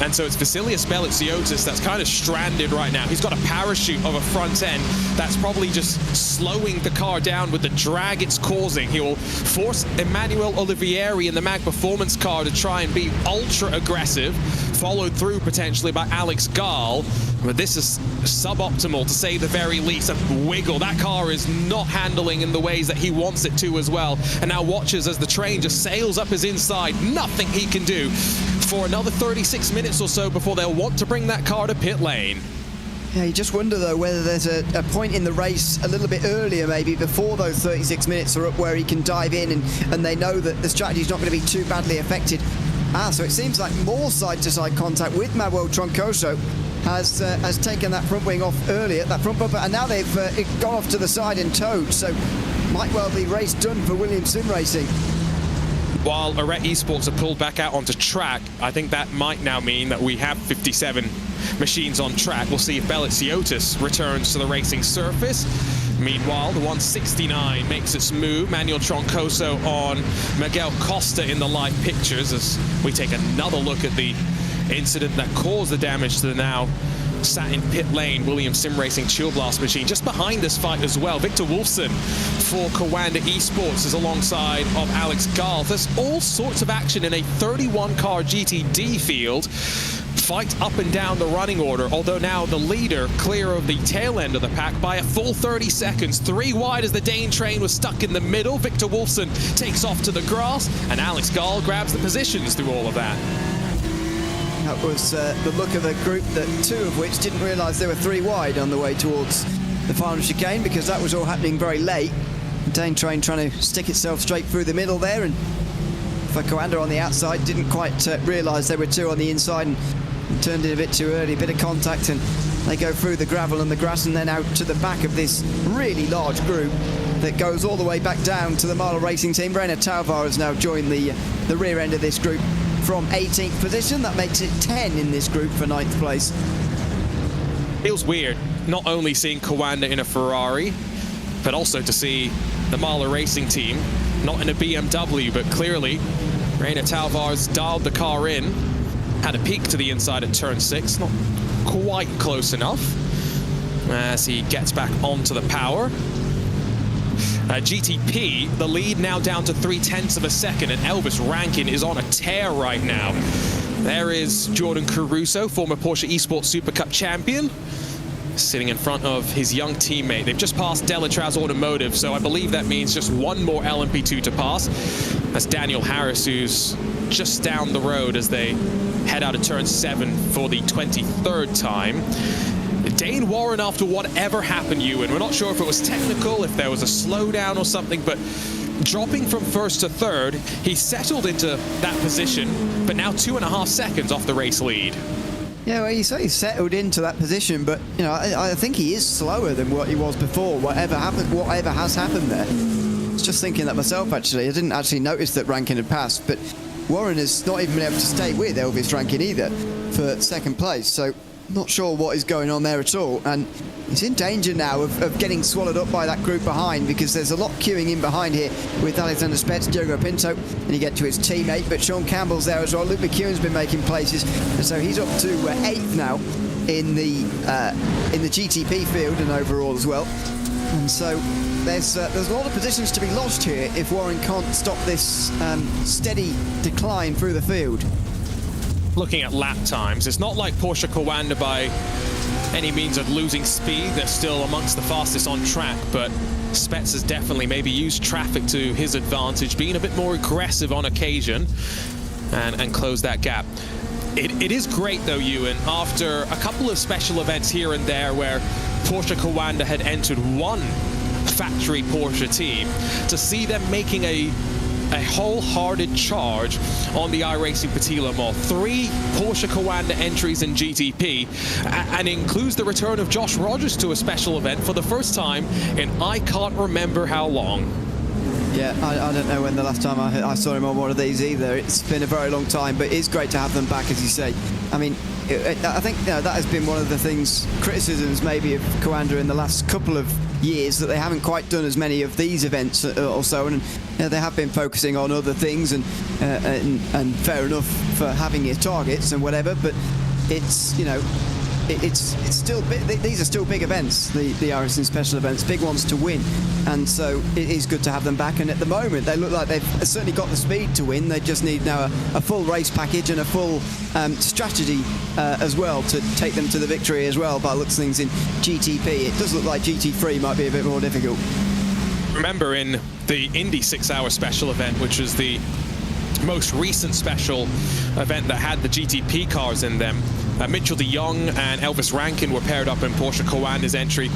And so it's Vasilius Belitsiotis that's kind of stranded right now. He's got a parachute of a front end that's probably just slowing the car down with the drag it's causing. He will force Emmanuel Olivieri in the Mag Performance car to try and be ultra aggressive, followed through potentially by Alex Gall. But this is suboptimal, to say the very least. A wiggle. That car is not handling in the ways that he wants it to as well. And now watches as the train just sails up his inside. Nothing he can do for another 36 minutes or so before they'll want to bring that car to pit lane. Yeah, you just wonder though whether there's a point in the race a little bit earlier, maybe before those 36 minutes are up, where he can dive in and they know that the strategy's not going to be too badly affected. So it seems like more side-to-side contact with Manuel Troncoso has taken that front wing off earlier, that front bumper, and now they've gone off to the side and towed, so might well be race done for Williams Sim Racing. While Arret Esports have pulled back out onto track, I think that might now mean that we have 57 machines on track. We'll see if Belitsiotis returns to the racing surface. Meanwhile, the 169 makes its move. Manuel Troncoso on Miguel Costa in the live pictures as we take another look at the incident that caused the damage to the now sat in pit lane Williams Sim Racing Chill Blast machine. Just behind this fight as well, Victor Wolfson for Coanda Esports is alongside of Alex Gall. There's all sorts of action in a 31-car GTD field. Fight up and down the running order, although now the leader clear of the tail end of the pack by a full 30 seconds. 3 wide as the Dane train was stuck in the middle. Victor Wolfson takes off to the grass, and Alex Gall grabs the positions through all of that. That was the look of a group that 2 of which didn't realise they were 3 wide on the way towards the final chicane, because that was all happening very late. The Dane train trying to stick itself straight through the middle there, and for Coanda on the outside didn't quite realise there were 2 on the inside and turned in a bit too early. A bit of contact, and they go through the gravel and the grass and then out to the back of this really large group that goes all the way back down to the Marla Racing team. Reina Talvar has now joined the rear end of this group from 18th position. That makes it 10 in this group for 9th place. Feels weird not only seeing Coanda in a Ferrari, but also to see the Marla Racing team not in a BMW, but clearly Reina Talvar's dialed the car in, had a peek to the inside at turn 6, not quite close enough as he gets back onto the power. GTP, the lead now down to 0.3 of a second, and Elvis Rankin is on a tear right now. There is Jordan Caruso, former Porsche Esports Super Cup champion, sitting in front of his young teammate. They've just passed Delatraz Automotive, so I believe that means just one more LMP2 to pass. That's Daniel Harris, who's just down the road as they head out of turn 7 for the 23rd time. Dane Warren, after whatever happened, Ewan, we're not sure if it was technical, if there was a slowdown or something, but dropping from 1st to 3rd, he settled into that position, but now 2.5 seconds off the race lead. Yeah, well, you say he's settled into that position, but you know, I think he is slower than what he was before. Whatever has happened there. I was just thinking that myself, actually. I didn't actually notice that Rankin had passed, but Warren has not even been able to stay with Elvis Rankin either for 2nd place. So not sure what is going on there at all, and he's in danger now of getting swallowed up by that group behind, because there's a lot queuing in behind here with Alexander Spetz, Diogo Pinto, and you get to his teammate, but Sean Campbell's there as well. Luke McEwen's been making places, and so he's up to 8th now in the GTP field and overall as well. And so there's a lot of positions to be lost here if Warren can't stop this steady decline through the field. Looking at lap times, it's not like Porsche Coanda by any means of losing speed. They're still amongst the fastest on track, but Spetz has definitely maybe used traffic to his advantage, being a bit more aggressive on occasion and close that gap. It is great though, Ewan, after a couple of special events here and there where Porsche Coanda had entered one factory Porsche team, to see them making a wholehearted charge on the iRacing Petit Le Mans. 3 Porsche Coanda entries in GTP, and includes the return of Josh Rogers to a special event for the first time in I can't remember how long. Yeah, I don't know when the last time I saw him on one of these either. It's been a very long time, but it's great to have them back, as you say. I mean, I think that has been one of the criticisms maybe of Coanda in the last couple of years, that they haven't quite done as many of these events or so, and they have been focusing on other things, and fair enough for having your targets and whatever, but it's, you know, it's still these are still big events, the iRacing special events, big ones to win, and so it is good to have them back. And at the moment they look like they've certainly got the speed to win. They just need now a full race package and a full strategy as well to take them to the victory as well, by looks of things in GTP. It does look like GT3 might be a bit more difficult. Remember in the Indy 6-hour special event, which was the most recent special event that had the GTP cars in them, Mitchell de Jong and Elvis Rankin were paired up in Porsche Coanda's entry.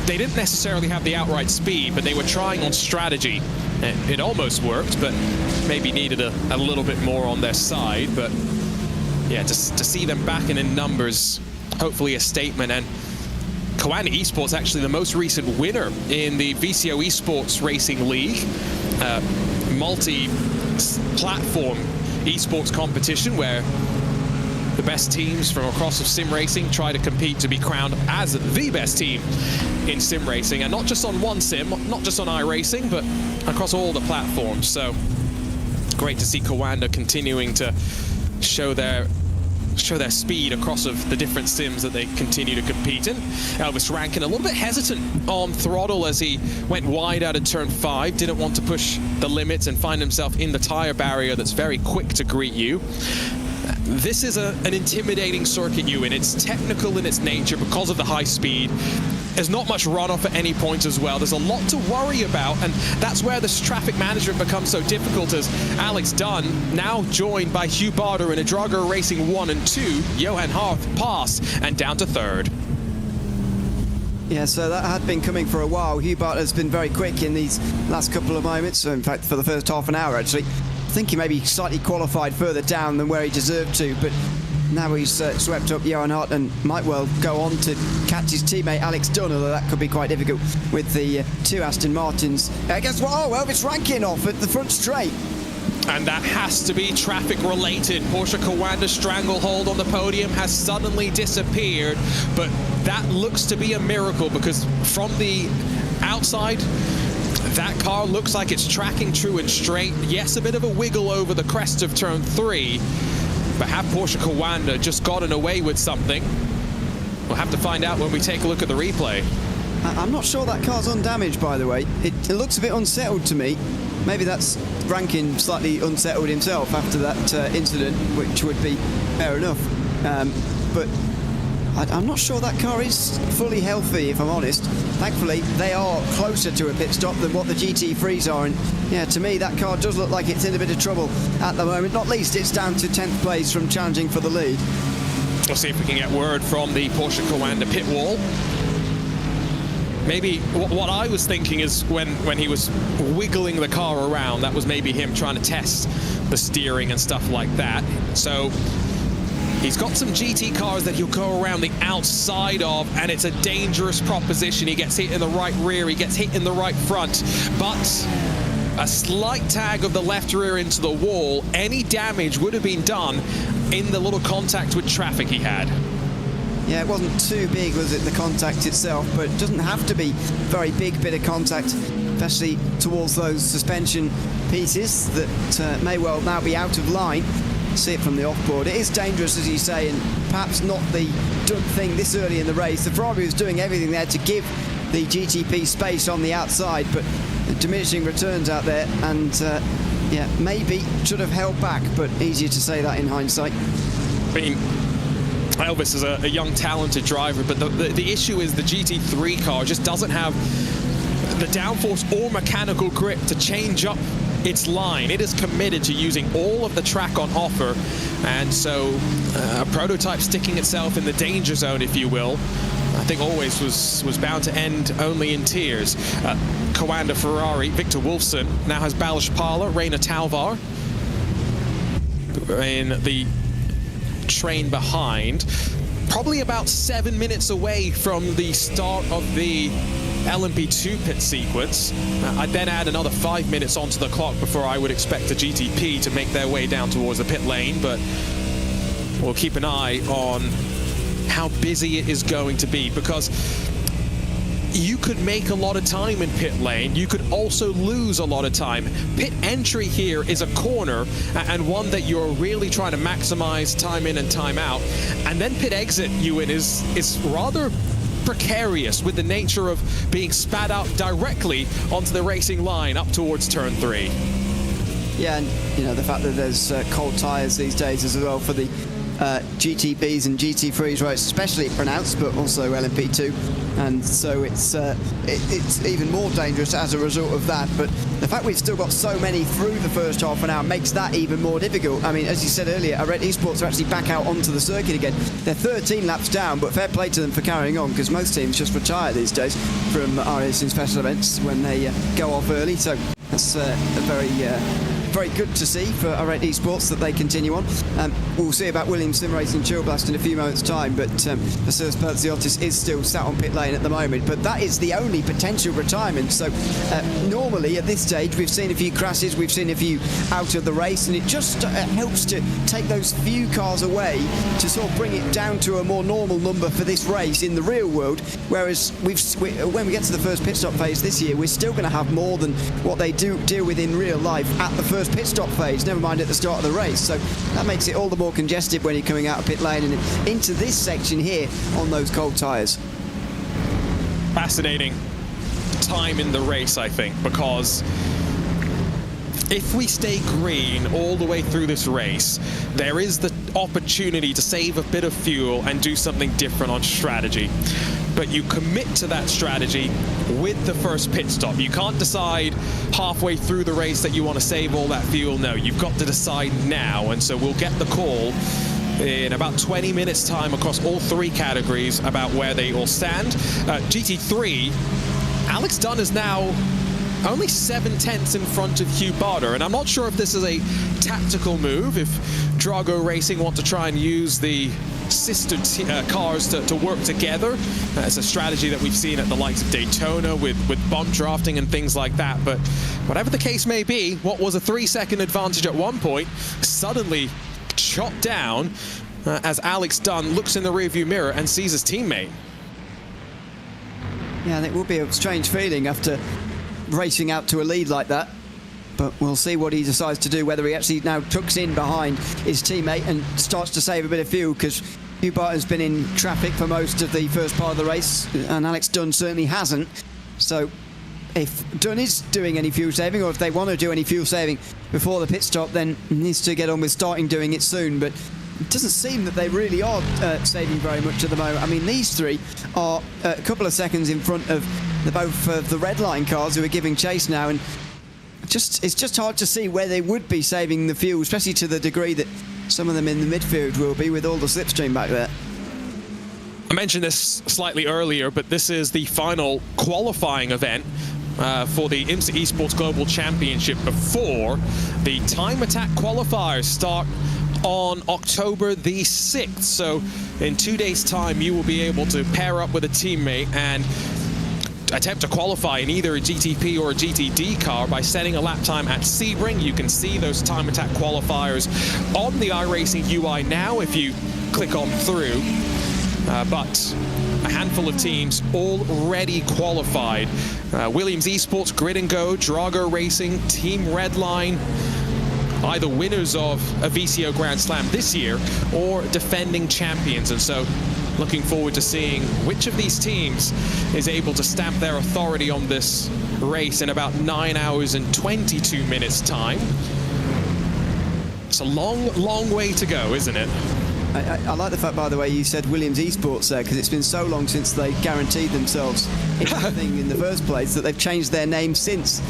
They didn't necessarily have the outright speed, but they were trying on strategy. It almost worked, but maybe needed a little bit more on their side. But yeah, to see them back and in numbers, hopefully a statement. And Coanda Esports actually the most recent winner in the VCO Esports Racing League, multi-platform esports competition where the best teams from across of sim racing try to compete to be crowned as the best team in sim racing, and not just on one sim, not just on iRacing, but across all the platforms. So great to see Coanda continuing to show their show their speed across of the different sims that they continue to compete in. Elvis Rankin a little bit hesitant on throttle as he went wide out of turn 5, didn't want to push the limits and find himself in the tire barrier that's very quick to greet you. This is an intimidating circuit, Ewan. It's technical in its nature because of the high speed. There's not much runoff at any point as well. There's a lot to worry about, and that's where this traffic management becomes so difficult, as Alex Dunn, now joined by Hugh Barter in a Drago Racing 1 and 2, Johan Harth pass and down to 3rd. Yeah, so that had been coming for a while. Hugh Barter has been very quick in these last couple of moments, in fact for the first half an hour actually. I think he maybe slightly qualified further down than where he deserved to, but now he's swept up Johan Hart and might well go on to catch his teammate Alex Dunn, although that could be quite difficult with the 2 Aston Martins. Guess what? Oh, Elvis Rankin off at the front straight. And that has to be traffic related. Porsche Cowander's stranglehold on the podium has suddenly disappeared, but that looks to be a miracle because from the outside, that car looks like it's tracking true and straight. Yes, a bit of a wiggle over the crest of turn 3, but have Porsche Cowander just gotten away with something? We'll have to find out when we take a look at the replay. I'm not sure that car's undamaged, by the way. It looks a bit unsettled to me. Maybe that's Rankin slightly unsettled himself after that incident, which would be fair enough. But I'm not sure that car is fully healthy, if I'm honest. Thankfully, they are closer to a pit stop than what the GT3s are. And yeah, to me, that car does look like it's in a bit of trouble at the moment. Not least, it's down to 10th place from challenging for the lead. We'll see if we can get word from the Porsche Cowander pit wall. Maybe what I was thinking is when he was wiggling the car around, that was maybe him trying to test the steering and stuff like that. So he's got some GT cars that he'll go around the outside of, and it's a dangerous proposition. He gets hit in the right rear, he gets hit in the right front, but a slight tag of the left rear into the wall, any damage would have been done in the little contact with traffic he had. Yeah, it wasn't too big, was it, the contact itself, but it doesn't have to be very big bit of contact, especially towards those suspension pieces that may well now be out of line. See it from the off-board. It is dangerous, as you say, and perhaps not the done thing this early in the race. The Ferrari was doing everything there to give the GTP space on the outside, but diminishing returns out there, and yeah, maybe should have held back, but easier to say that in hindsight. I mean, Elvis is a young, talented driver, but the issue is the GT3 car just doesn't have the downforce or mechanical grip to change up its line. It is committed to using all of the track on offer, and so a prototype sticking itself in the danger zone, if you will, I think always was bound to end only in tears. Cowander Ferrari, Victor Wolfson now has Balazs Parla, Rainer Talvar in the train behind, probably about 7 minutes away from the start of the LMP2 pit sequence. I'd then add another 5 minutes onto the clock before I would expect the GTP to make their way down towards the pit lane, but we'll keep an eye on how busy it is going to be, because you could make a lot of time in pit lane, you could also lose a lot of time. Pit entry here is a corner, and one that you're really trying to maximize time in and time out, and then pit exit, Ewan, is rather precarious with the nature of being spat out directly onto the racing line up towards turn 3. Yeah, and you know, the fact that there's cold tyres these days as well for the GTBs and GT3s, right, especially pronounced, but also LMP2, and so it's even more dangerous as a result of that. But the fact we've still got so many through the first half an hour makes that even more difficult. I mean, as you said earlier, iRacing Esports are actually back out onto the circuit again. They're 13 laps down, but fair play to them for carrying on, because most teams just retire these days from iRacing special events when they go off early. So that's very good to see for iRacing Esports that they continue on. We'll see about Williams Sim Racing Chillblast in a few moments' time, but Mercedes Bertziotis is still sat on pit lane at the moment, but that is the only potential retirement. So normally at this stage we've seen a few crashes, we've seen a few out of the race, and it just helps to take those few cars away to sort of bring it down to a more normal number for this race in the real world, whereas when we get to the first pit stop phase this year, we're still going to have more than what they do deal with in real life at the first first pit stop phase, never mind at the start of the race. So that makes it all the more congested when you're coming out of pit lane and into this section here on those cold tyres. Fascinating time in the race, I think, because if we stay green all the way through this race, there is the opportunity to save a bit of fuel and do something different on strategy. But you commit to that strategy with the first pit stop. You can't decide halfway through the race that you want to save all that fuel. No, you've got to decide now. And so we'll get the call in about 20 minutes time across all three categories about where they all stand. GT3, Alex Dunn is now only 7/10 in front of Hugh Barter, and I'm not sure if this is a tactical move, if Drago Racing want to try and use the sister cars to work together. It's a strategy that we've seen at the likes of Daytona with bump drafting and things like that. But whatever the case may be, what was a 3-second advantage at one point suddenly chopped down as Alex Dunn looks in the rearview mirror and sees his teammate. Yeah, and it will be a strange feeling after racing out to a lead like that, but we'll see what he decides to do, whether he actually now tucks in behind his teammate and starts to save a bit of fuel, because Hugh Barton's been in traffic for most of the first part of the race and Alex Dunn certainly hasn't. So if Dunn is doing any fuel saving, or if they want to do any fuel saving before the pit stop, then he needs to get on with starting doing it soon. But it doesn't seem that they really are saving very much at the moment. I mean, these three are a couple of seconds in front of both of the red line cars who are giving chase now, and it's just hard to see where they would be saving the fuel, especially to the degree that some of them in the midfield will be with all the slipstream back there. I mentioned this slightly earlier, but this is the final qualifying event for the IMSA Esports Global Championship before the time attack qualifiers start on October the 6th. So in 2 days' time, you will be able to pair up with a teammate and attempt to qualify in either a GTP or a GTD car by setting a lap time at Sebring. You can see those time attack qualifiers on the iRacing UI now if you click on through. But a handful of teams already qualified. Williams Esports, Grid & Go, Drago Racing, Team Redline, either winners of a VCO Grand Slam this year or defending champions. And so looking forward to seeing which of these teams is able to stamp their authority on this race in about 9 hours and 22 minutes time. It's a long way to go, isn't it? I like the fact, by the way, you said Williams Esports there, because it's been so long since they guaranteed themselves anything in the first place that they've changed their name since.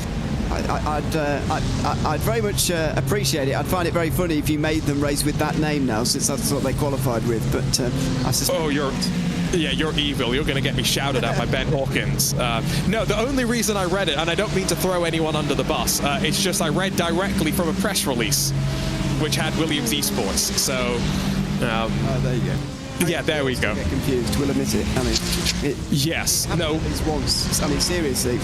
I'd very much appreciate it. I'd find it very funny if you made them race with that name now, since that's what they qualified with. But I suspect... Oh, you're evil. You're going to get me shouted at by Ben Hawkins. No, the only reason I read it, and I don't mean to throw anyone under the bus, it's just I read directly from a press release which had Williams Esports. So... there you go. Yeah, there we go. Get confused, we'll admit it. I mean, yes, no. At least once. I mean, seriously,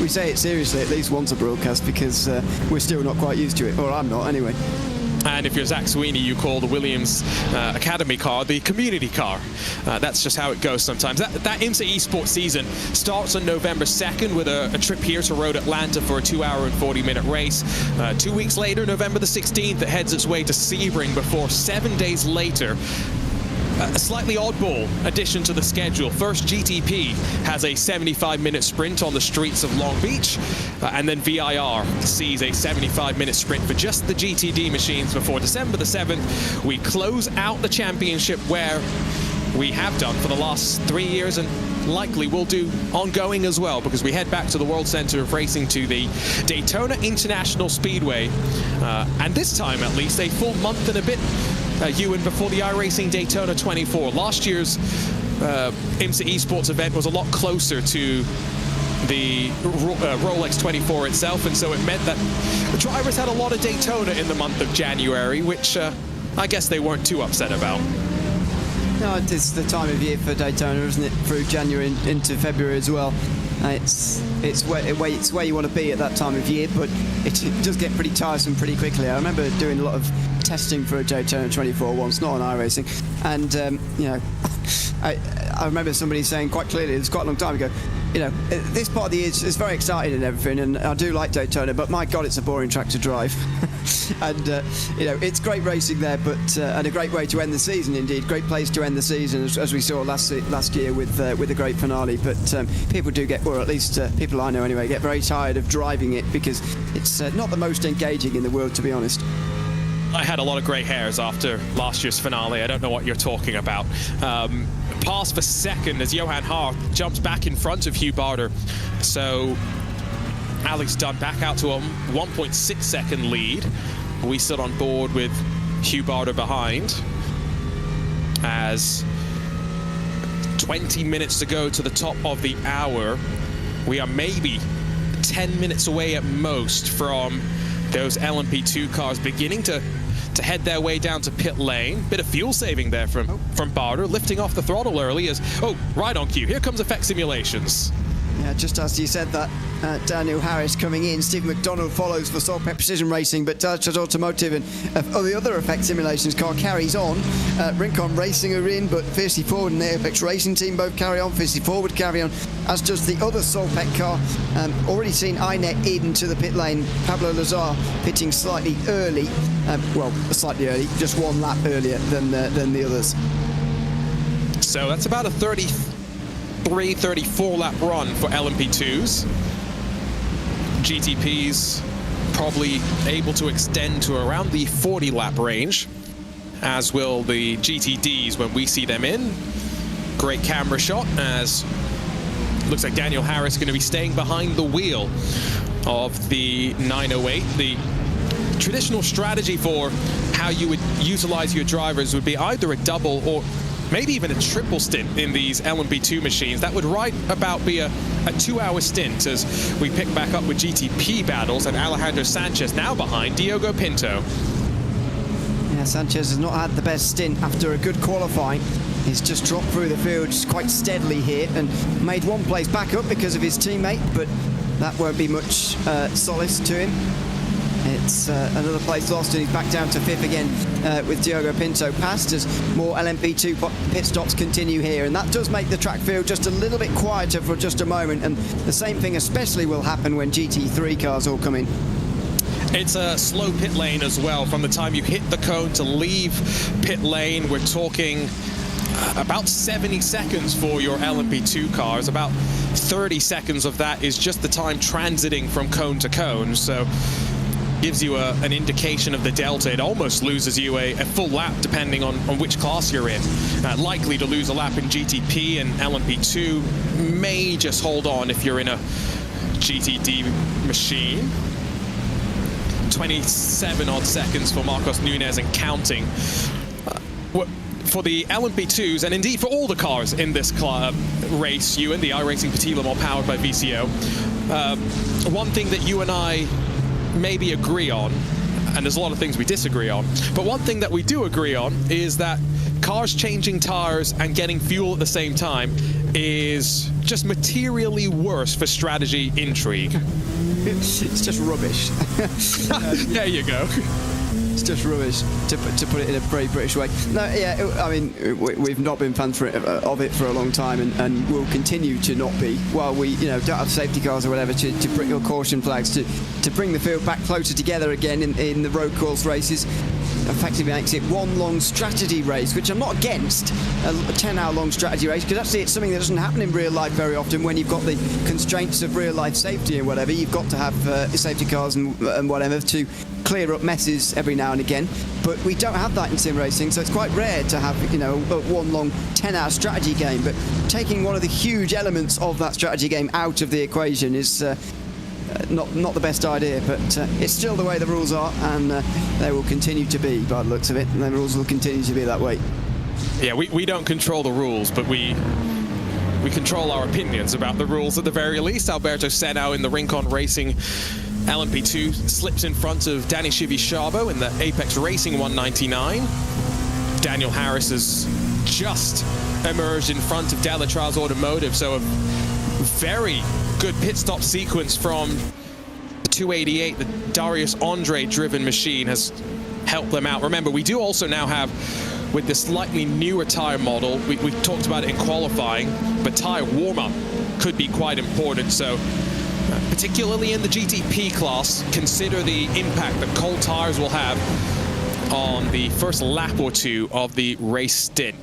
we say it seriously at least once a broadcast, because we're still not quite used to it, or I'm not anyway. And if you're Zach Sweeney, you call the Williams Academy car the community car. That's just how it goes sometimes. That IMSA Esports season starts on November 2nd with a trip here to Road Atlanta for a 2-hour and 40-minute race. 2 weeks later, November the 16th, it heads its way to Sebring before 7 days later, a slightly oddball addition to the schedule. First, GTP has a 75-minute sprint on the streets of Long Beach, and then VIR sees a 75-minute sprint for just the GTD machines before December the 7th. We close out the championship where we have done for the last 3 years, and likely will do ongoing as well, because we head back to the World Center of Racing to the Daytona International Speedway, and this time at least a full month and a bit, Ewan, before the iRacing Daytona 24. Last year's IMSA Esports event was a lot closer to the Rolex 24 itself, and so it meant that the drivers had a lot of Daytona in the month of January, which I guess they weren't too upset about. No, it's the time of year for Daytona, isn't it? Through January into February as well. It's where you want to be at that time of year, but it does get pretty tiresome pretty quickly. I remember doing a lot of testing for a Daytona 24 once, not on iRacing, and you know, I remember somebody saying quite clearly, it's quite a long time ago, you know, this part of the year is very exciting and everything, and I do like Daytona, but my God, it's a boring track to drive. And, you know, it's great racing there, but and a great way to end the season, indeed. Great place to end the season, as we saw last year with a great finale. But people do get, or at least people I know anyway, get very tired of driving it because it's not the most engaging in the world, to be honest. I had a lot of grey hairs after last year's finale. I don't know what you're talking about. Pass for second as Johan Hart jumps back in front of Hugh Barter. So Alex Dunn back out to a 1.6 second lead. We still on board with Hugh Barter behind. As 20 minutes to go to the top of the hour, we are maybe 10 minutes away at most from those LMP2 cars beginning to head their way down to pit lane. Bit of fuel saving there from Barter, lifting off the throttle early as, right on cue, here comes Effect Simulations. Yeah, just as you said that, Daniel Harris coming in. Steve McDonald follows for Saltpeck Precision Racing, but Dutch Automotive and the other Effect Simulations car carries on. Rincon Racing are in, but Fiercely Forward and the Apex Racing team both carry on. Fiercely Forward carry on, as does the other Saltpeck car. Already seen INET into the pit lane. Pablo Lazar pitting slightly early. Well, slightly early, just one lap earlier than the others. So that's about a 34 lap run for LMP2s. GTPs probably able to extend to around the 40 lap range, as will the GTDs when we see them in. Great camera shot as looks like Daniel Harris going to be staying behind the wheel of the 908. The traditional strategy for how you would utilize your drivers would be either a double or maybe even a triple stint in these LMP2 machines. That would right about be a 2-hour stint as we pick back up with GTP battles, and Alejandro Sanchez now behind Diogo Pinto. Yeah, Sanchez has not had the best stint after a good qualifying. He's just dropped through the field quite steadily here and made one place back up because of his teammate, but that won't be much solace to him. It's another place lost, and he's back down to 5th again with Diogo Pinto passed as more LMP2 pit stops continue here, and that does make the track feel just a little bit quieter for just a moment, and the same thing especially will happen when GT3 cars all come in. It's a slow pit lane as well. From the time you hit the cone to leave pit lane, we're talking about 70 seconds for your LMP2 cars. About 30 seconds of that is just the time transiting from cone to cone, so gives you an indication of the delta. It almost loses you a full lap depending on which class you're in. Likely to lose a lap in GTP, and LMP2 may just hold on if you're in a GTD machine. 27 odd seconds for Marcos Nunez and counting. For the LMP2s, and indeed for all the cars in this race, you and the iRacing Petit Le Mans powered by VCO, one thing that you and I maybe agree on, and there's a lot of things we disagree on, but one thing that we do agree on is that cars changing tires and getting fuel at the same time is just materially worse for strategy intrigue. It's just rubbish. There you go. It's just rubbish, to put it in a very British way. No, yeah, I mean, we've not been fans of it for a long time, and will continue to not be while we, don't have safety cars or whatever to bring your caution flags to bring the field back closer together again in the road course races. Effectively makes it one long strategy race, which I'm not against, a 10-hour long strategy race, because actually it's something that doesn't happen in real life very often. When you've got the constraints of real life safety and whatever, you've got to have safety cars and whatever to clear up messes every now and again, but we don't have that in sim racing, so it's quite rare to have one long 10-hour strategy game. But taking one of the huge elements of that strategy game out of the equation is not the best idea, but it's still the way the rules are, and they will continue to be, by the looks of it, and the rules will continue to be that way. Yeah, we don't control the rules, but we control our opinions about the rules at the very least. Alberto Senao in the Rincon Racing LMP2 slips in front of Danny Chivichabo in the Apex Racing 199. Daniel Harris has just emerged in front of Delatra's Automotive, so a very good pit stop sequence from the 288. The Darius Andre driven machine has helped them out. Remember, we do also now have, with this slightly newer tire model, we talked about it in qualifying, but tire warm-up could be quite important. So particularly in the GTP class, consider the impact that cold tires will have on the first lap or two of the race stint.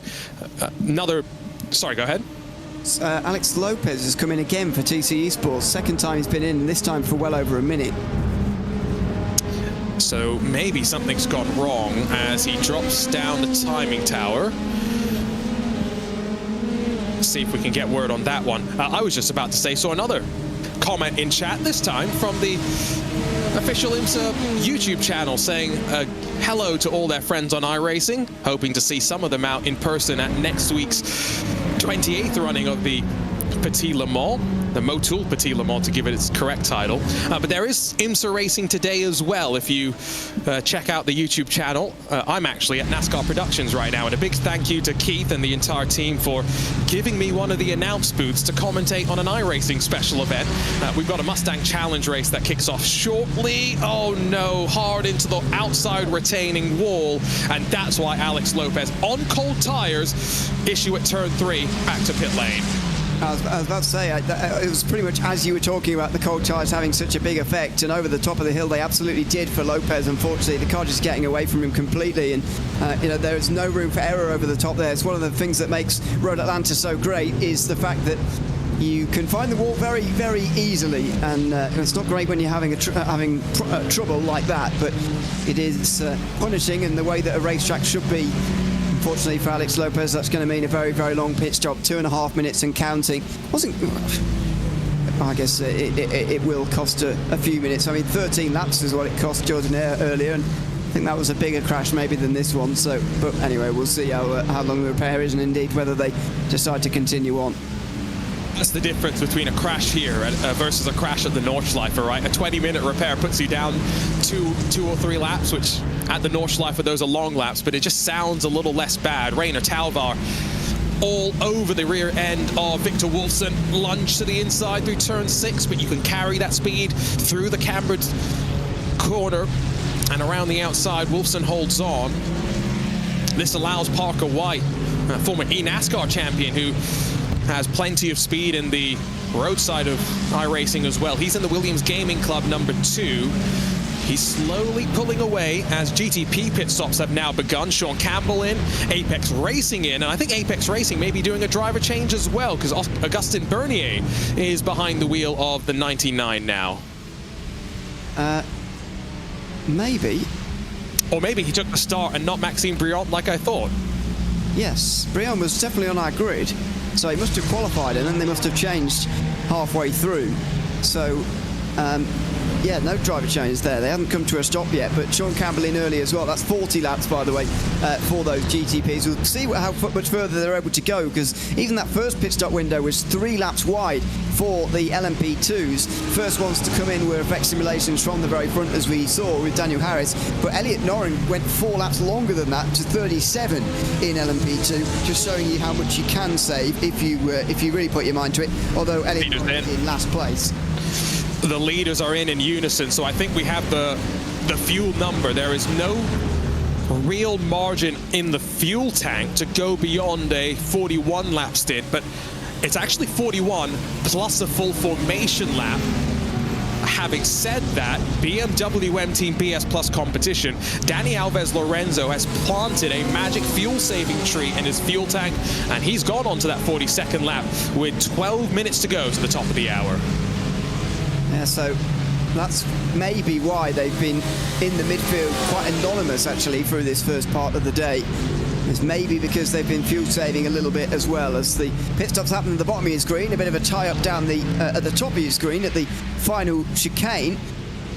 Sorry, go ahead. Alex Lopez has come in again for TC Esports. Second time he's been in, this time for well over a minute. So maybe something's gone wrong as he drops down the timing tower. See if we can get word on that one. I was just about to say, so another comment in chat, this time from the official IMSA YouTube channel, saying hello to all their friends on iRacing, hoping to see some of them out in person at next week's 28th running of the Petit Le Mans, the Motul Petit Le Mans to give it its correct title. But there is IMSA racing today as well. If you check out the YouTube channel, I'm actually at NASCAR Productions right now, and a big thank you to Keith and the entire team for giving me one of the announce booths to commentate on an iRacing special event. We've got a Mustang Challenge race that kicks off shortly. Oh no, hard into the outside retaining wall, and that's why Alex Lopez on cold tires issue at turn 3 back to pit lane. I was about to say, it was pretty much as you were talking about the cold tires having such a big effect, and over the top of the hill they absolutely did for Lopez. Unfortunately, the car just getting away from him completely, and there is no room for error over the top there. It's one of the things that makes Road Atlanta so great, is the fact that you can find the wall very, very easily, and it's not great when you're having trouble like that, but it is punishing in the way that a racetrack should be. Unfortunately for Alex Lopez, that's going to mean a very, very long pit stop, 2.5 minutes and counting. I guess it will cost a few minutes. I mean, 13 laps is what it cost Jordan earlier, and I think that was a bigger crash maybe than this one. So, but anyway, we'll see how long the repair is, and indeed whether they decide to continue on. That's the difference between a crash here versus a crash at the Nordschleife, right? A 20-minute repair puts you down two or three laps, which at the Nordschleife, those are long laps, but it just sounds a little less bad. Rainer Talvar all over the rear end of Victor Wolfson, lunge to the inside through turn 6, but you can carry that speed through the cambered corner and around the outside. Wolfson holds on. This allows Parker White, a former eNASCAR champion who has plenty of speed in the road side of iRacing as well. He's in the Williams Gaming Club number 2. He's slowly pulling away as GTP pit stops have now begun. Sean Campbell in, Apex Racing in, and I think Apex Racing may be doing a driver change as well, because Augustin Bernier is behind the wheel of the 99 now. Maybe. Or maybe he took the start and not Maxime Briand like I thought. Yes, Briand was definitely on our grid, so he must have qualified, and then they must have changed halfway through. So, yeah, no driver changes there. They haven't come to a stop yet, but Sean Campbell in early as well. That's 40 laps, by the way, for those GTPs. We'll see how much further they're able to go, because even that first pit stop window was 3 laps wide for the LMP2s. First ones to come in were effect simulations from the very front, as we saw with Daniel Harris, but Elliot Norrin went 4 laps longer than that to 37 in LMP2, just showing you how much you can save if you really put your mind to it, although Elliot Norrin in last place. The leaders are in unison, so I think we have the fuel number. There is no real margin in the fuel tank to go beyond a 41 lap stint, but it's actually 41 plus a full formation lap. Having said that, BMW M Team BS Plus competition, Danny Alves Lorenzo has planted a magic fuel-saving tree in his fuel tank, and he's gone on to that 42nd lap with 12 minutes to go to the top of the hour. Yeah, so that's maybe why they've been in the midfield quite anonymous, actually, through this first part of the day. It's maybe because they've been fuel saving a little bit as well, as the pit stops happen at the bottom of your screen, a bit of a tie-up down at the top of your screen at the final chicane.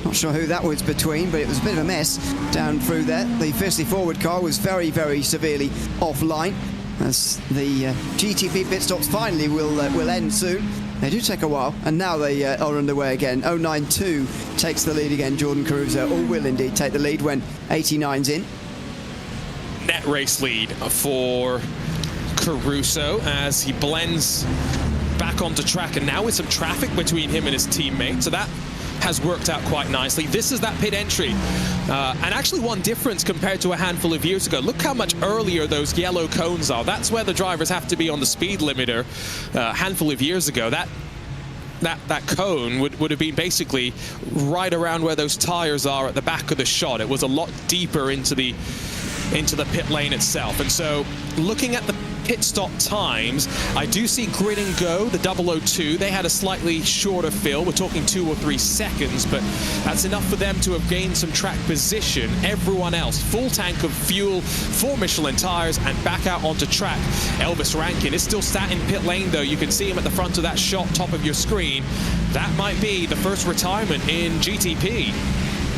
Not sure who that was between, but it was a bit of a mess down through there. The fiercely forward car was very, very severely offline, as the GTP pit stops finally will end soon. They do take a while, and now they are underway again. 092 takes the lead again, Jordan Caruso, or will indeed take the lead when 89's in. Net race lead for Caruso as he blends back onto track, and now with some traffic between him and his teammate, so that has worked out quite nicely. This is that pit entry, and actually one difference compared to a handful of years ago. Look how much earlier those yellow cones are. That's where the drivers have to be on the speed limiter. A handful of years ago, that that cone would have been basically right around where those tires are at the back of the shot. It was a lot deeper into the pit lane itself. And so looking at the pit stop times, I do see Grid and Go, the 002, they had a slightly shorter fill. We're talking 2 or 3 seconds, but that's enough for them to have gained some track position. Everyone else, full tank of fuel, 4 Michelin tires, and back out onto track. Elvis Rankin is still sat in pit lane, though. You can see him at the front of that shot, top of your screen. That might be the first retirement in GTP.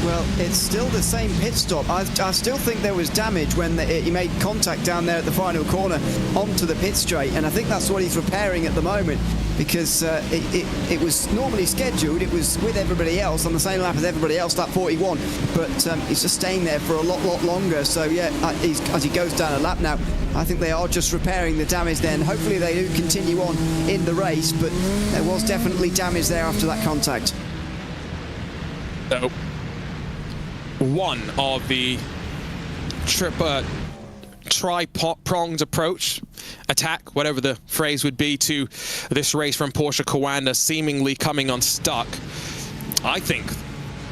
Well, it's still the same pit stop. I still think there was damage when he made contact down there at the final corner onto the pit straight, and I think that's what he's repairing at the moment, because it was normally scheduled. It was with everybody else on the same lap as everybody else, lap 41, but he's just staying there for a lot longer. So yeah, as he goes down a lap now, I think they are just repairing the damage then. Hopefully they do continue on in the race, but there was definitely damage there after that contact. So one of the tri-pronged approach, attack, whatever the phrase would be, to this race from Porsche Coanda seemingly coming unstuck. I think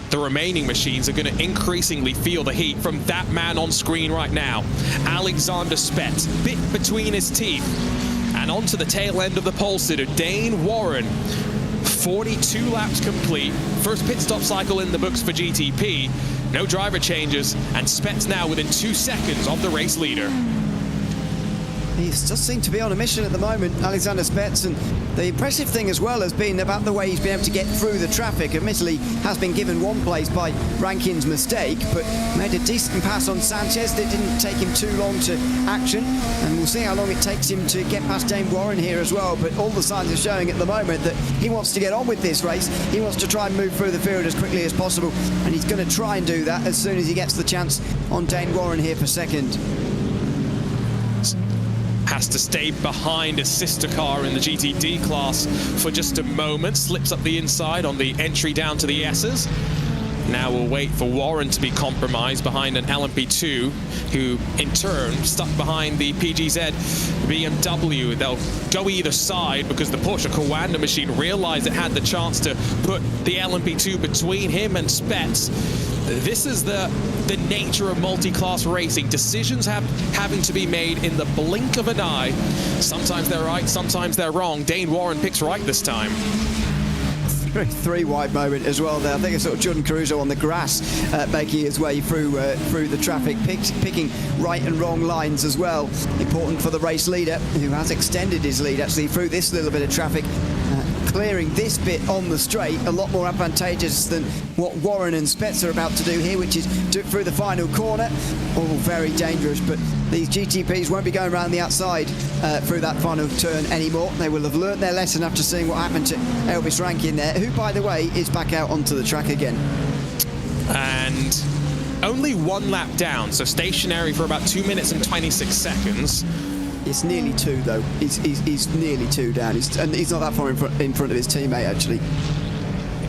the remaining machines are going to increasingly feel the heat from that man on screen right now. Alexander Spetz, bit between his teeth. And onto the tail end of the pole sitter, Dane Warren. 42 laps complete. First pit stop cycle in the books for GTP. No driver changes, and Spetz now within 2 seconds of the race leader. He does seem to be on a mission at the moment, Alexander Spetz, and the impressive thing as well has been about the way he's been able to get through the traffic. Admittedly, has been given one place by Rankin's mistake, but made a decent pass on Sanchez that didn't take him too long to action, and we'll see how long it takes him to get past Dane Warren here as well. But all the signs are showing at the moment that he wants to get on with this race. He wants to try and move through the field as quickly as possible, and he's going to try and do that as soon as he gets the chance on Dane Warren here for second. Has to stay behind a sister car in the GTD class for just a moment. Slips up the inside on the entry down to the S's. Now we'll wait for Warren to be compromised behind an LMP2, who in turn stuck behind the PGZ BMW. They'll go either side because the Porsche Coanda machine realized it had the chance to put the LMP2 between him and Spetz. This is the nature of multi-class racing. Decisions having to be made in the blink of an eye. Sometimes they're right, sometimes they're wrong. Dane Warren picks right this time. Three wide moment as well there. I think it's sort of Jordan Caruso on the grass making his way through the traffic, picking right and wrong lines as well. Important for the race leader, who has extended his lead actually through this little bit of traffic. Clearing this bit on the straight, a lot more advantageous than what Warren and Spetz are about to do here, which is through the final corner. All very dangerous, but these GTPs won't be going around the outside through that final turn anymore. They will have learnt their lesson after seeing what happened to Elvis Rankin there, who, by the way, is back out onto the track again. And only 1 lap down, so stationary for about 2 minutes and 26 seconds. It's nearly 2 though. He's nearly 2 down. And he's not that far in front of his teammate actually.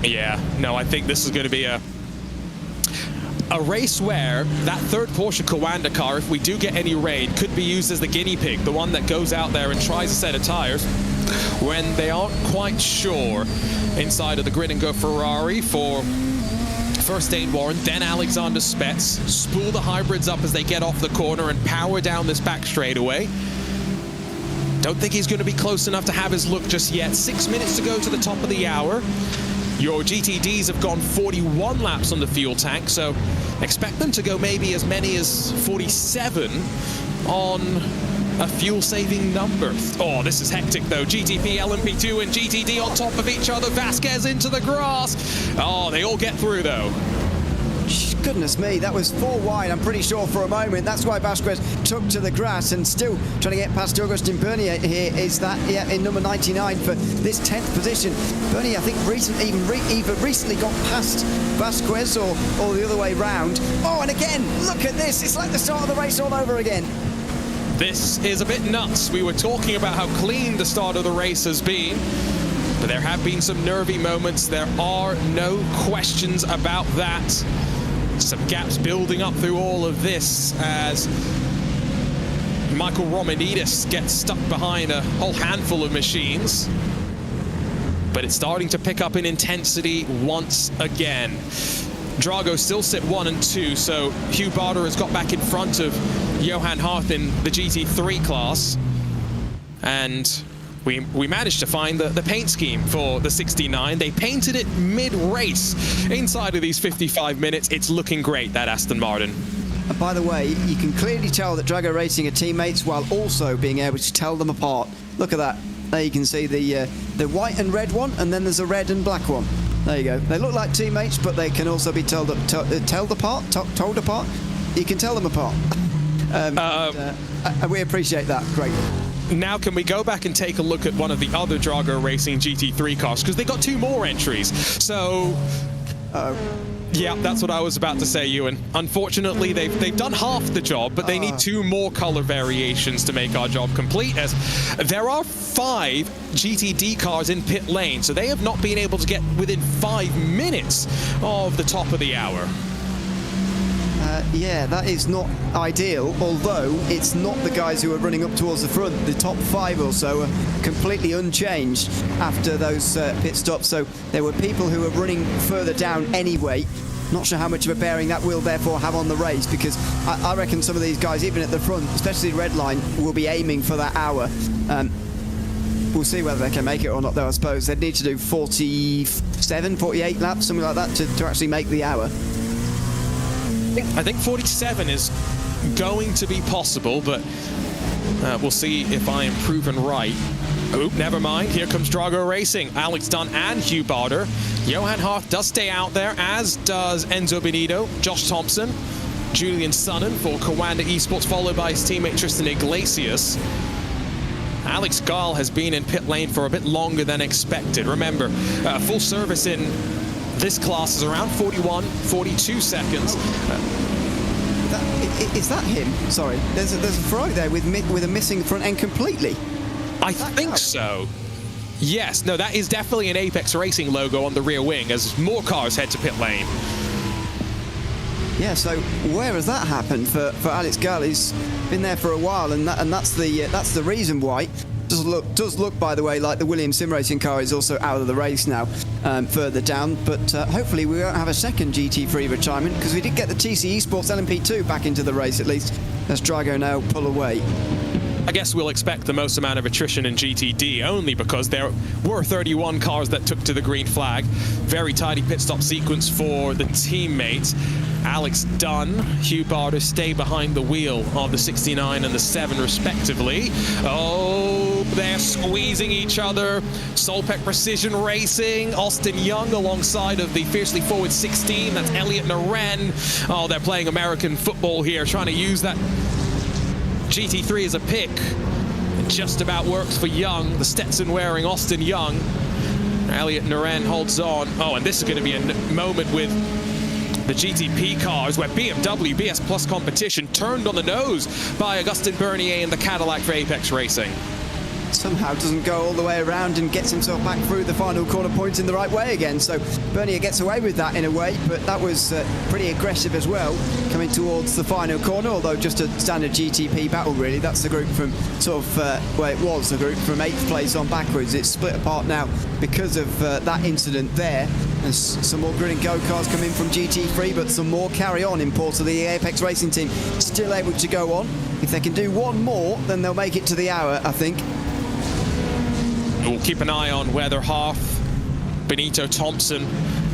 Yeah, no, I think this is going to be a race where that third Porsche Coanda car, if we do get any rain, could be used as the guinea pig, the one that goes out there and tries a set of tires when they aren't quite sure. Inside of the Grid and Go Ferrari for first Dane Warren, then Alexander Spetz. Spool the hybrids up as they get off the corner and power down this back straightaway. Don't think he's going to be close enough to have his look just yet. 6 minutes to go to the top of the hour. Your GTDs have gone 41 laps on the fuel tank, so expect them to go maybe as many as 47 on a fuel-saving number. Oh, this is hectic, though. GTP, LMP2, and GTD on top of each other. Vasquez into the grass. Oh, they all get through, though. Goodness me, that was 4 wide, I'm pretty sure, for a moment. That's why Vasquez took to the grass, and still trying to get past Augustin Bernier here is that, yeah, in number 99 for this 10th position. Bernier, I think, recently got past Vasquez or the other way round. Oh, and again, look at this. It's like the start of the race all over again. This is a bit nuts. We were talking about how clean the start of the race has been, but there have been some nervy moments. There are no questions about that. Some gaps building up through all of this as Michael Romanidis gets stuck behind a whole handful of machines. but it's starting to pick up in intensity once again. Drago still sit 1 and 2, so Hugh Barter has got back in front of Johan Harth in the GT3 class. And we managed to find the paint scheme for the 69. They painted it mid-race. Inside of these 55 minutes, it's looking great, that Aston Martin. And by the way, you can clearly tell that Drago Racing are teammates while also being able to tell them apart. Look at that. There you can see the white and red one, and then there's a red and black one. There you go. They look like teammates, but they can also be told apart. You can tell them apart. We appreciate that greatly. Now can we go back and take a look at one of the other Drago Racing GT3 cars, because they got 2 more entries. So yeah, that's what I was about to say, Ewan. Unfortunately, they've done half the job, but they need 2 more color variations to make our job complete, as there are 5 GTD cars in pit lane, so they have not been able to get within 5 minutes of the top of the hour. Yeah, that is not ideal, although it's not the guys who are running up towards the front. The top 5 or so are completely unchanged after those pit stops, so there were people who were running further down anyway. Not sure how much of a bearing that will therefore have on the race, because I reckon some of these guys, even at the front, especially red line, will be aiming for that hour. We'll see whether they can make it or not, though. I suppose they'd need to do 47, 48 laps, something like that, to actually make the hour. I think 47 is going to be possible, but we'll see if I am proven right. Oh, never mind. Here comes Drago Racing. Alex Dunn and Hugh Barter. Johan Harth does stay out there, as does Enzo Benito, Josh Thompson, Julian Sunnan for Kawanda Esports, followed by his teammate Tristan Iglesias. Alex Gall has been in pit lane for a bit longer than expected. Remember, full service in this class is around 41, 42 seconds. Is that him? Sorry, there's a Ferrari there with a missing front end completely. I think so. Yes, no, that is definitely an Apex Racing logo on the rear wing as more cars head to pit lane. Yeah, so where has that happened for Alex Gall? He's been there for a while, and that's the reason why. Does look, by the way, like the Williams Sim Racing car is also out of the race now, further down. But hopefully we won't have a second GT3 retirement, because we did get the TC Esports LMP2 back into the race, at least, as Drago now pull away. I guess we'll expect the most amount of attrition in GTD, only because there were 31 cars that took to the green flag. Very tidy pit stop sequence for the teammates. Alex Dunn, Hugh Barter stay behind the wheel of the 69 and the 7 respectively. Oh, they're squeezing each other. Solpec Precision Racing, Austin Young alongside of the fiercely forward 16. That's Elliot Naren. Oh, they're playing American football here, trying to use that GT3 as a pick. It just about works for Young, the Stetson wearing Austin Young. Elliot Naren holds on. Oh, and this is going to be a moment with the GTP cars where BMW BS Plus competition turned on the nose by Augustin Bernier and the Cadillac for Apex Racing. Somehow doesn't go all the way around and gets himself back through the final corner point in the right way again. So Bernier gets away with that in a way, but that was pretty aggressive as well, coming towards the final corner, although just a standard GTP battle really. That's the group from sort of, well, it was the group from 8th place on backwards. It's split apart now because of that incident there. There's some more grid and go cars come in from GT3, but some more carry on in port of the Apex Racing team. Still able to go on. If they can do one more, then they'll make it to the hour, I think. We'll keep an eye on whether Harth, Benito, Thompson,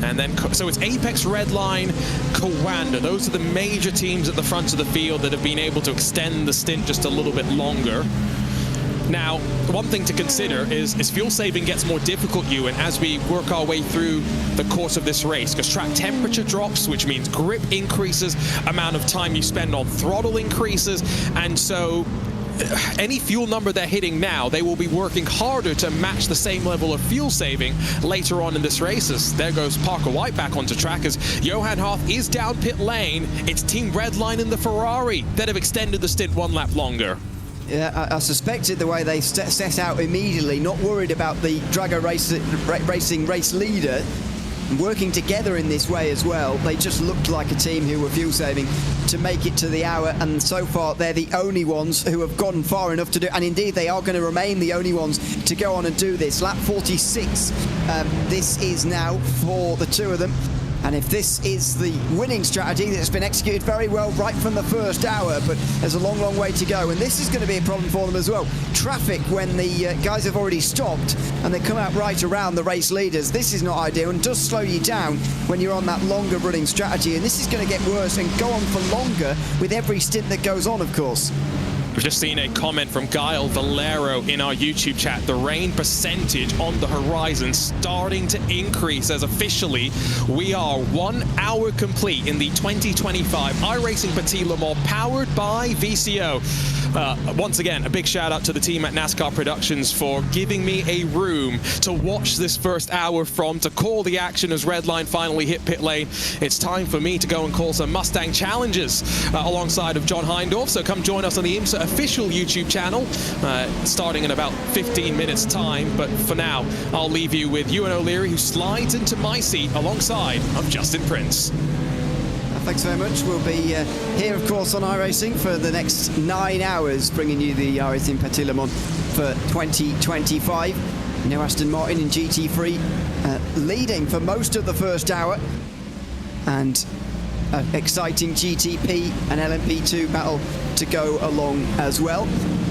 and then so it's Apex, Redline, Kawanda. Those are the major teams at the front of the field that have been able to extend the stint just a little bit longer. Now, one thing to consider is as fuel saving gets more difficult, Ewan, as we work our way through the course of this race, because track temperature drops, which means grip increases, amount of time you spend on throttle increases, and so any fuel number they're hitting now, they will be working harder to match the same level of fuel saving later on in this race. As there goes Parker White back onto track as Johan Harth is down pit lane. It's Team Redline and the Ferrari that have extended the stint 1 lap longer. Yeah, I suspected the way they set out immediately, not worried about the Drago Racing race leader, working together in this way as well. They just looked like a team who were fuel saving to make it to the hour, and so far they're the only ones who have gone far enough to do, and indeed they are going to remain the only ones to go on and do this. Lap 46, this is now for the two of them. And if this is the winning strategy that's been executed very well right from the first hour, but there's a long, long way to go. And this is going to be a problem for them as well. Traffic when the guys have already stopped and they come out right around the race leaders. This is not ideal and does slow you down when you're on that longer running strategy. And this is going to get worse and go on for longer with every stint that goes on, of course. We've just seen a comment from Gael Valero in our YouTube chat. The rain percentage on the horizon starting to increase as officially we are 1 hour complete in the 2025 iRacing Petit Le Mans powered by VCO. Once again, a big shout out to the team at NASCAR Productions for giving me a room to watch this first hour from, to call the action as Redline finally hit pit lane. It's time for me to go and call some Mustang challenges alongside of John Hindorf. So come join us on the IMSA official YouTube channel, starting in about 15 minutes time. But for now, I'll leave you with Ewan O'Leary, who slides into my seat alongside of Justin Prince. Thanks very much. We'll be here, of course, on iRacing for the next 9 hours, bringing you the iRacing Petit Le Mans for 2025. Now Aston Martin in GT3 leading for most of the first hour, and exciting GTP and LMP2 battle to go along as well.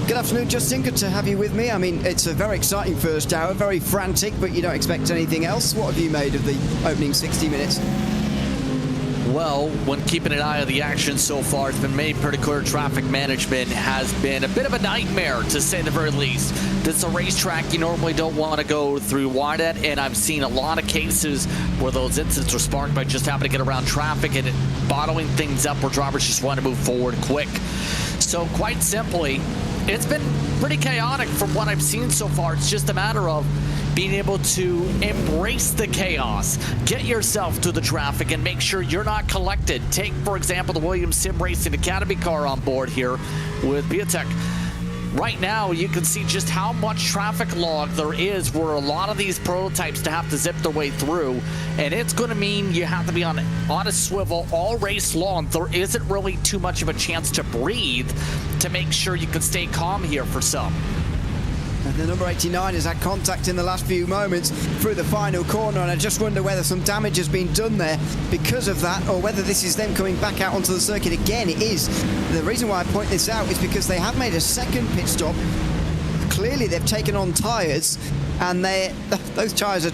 Good afternoon, Justin. Good to have you with me. I mean, it's a very exciting first hour, very frantic, but you don't expect anything else. What have you made of the opening 60 minutes? Well, when keeping an eye on the action so far, it's been made pretty clear traffic management has been a bit of a nightmare, to say the very least. This is a racetrack you normally don't want to go through wide at, and I've seen a lot of cases where those incidents were sparked by just having to get around traffic and bottling things up where drivers just want to move forward quick. So quite simply, it's been pretty chaotic from what I've seen so far. It's just a matter of being able to embrace the chaos, get yourself to the traffic, and make sure you're not collected. Take, for example, the Williams Sim Racing Academy car on board here with WeatherTech. Right now, you can see just how much traffic log there is where a lot of these prototypes to have to zip their way through, and it's going to mean you have to be on a swivel all race long. There isn't really too much of a chance to breathe to make sure you can stay calm here for some. And the number 89 has had contact in the last few moments through the final corner, and I just wonder whether some damage has been done there because of that, or whether this is them coming back out onto the circuit again. It is. The reason why I point this out is because they have made a second pit stop. Clearly they've taken on tyres, and those tyres are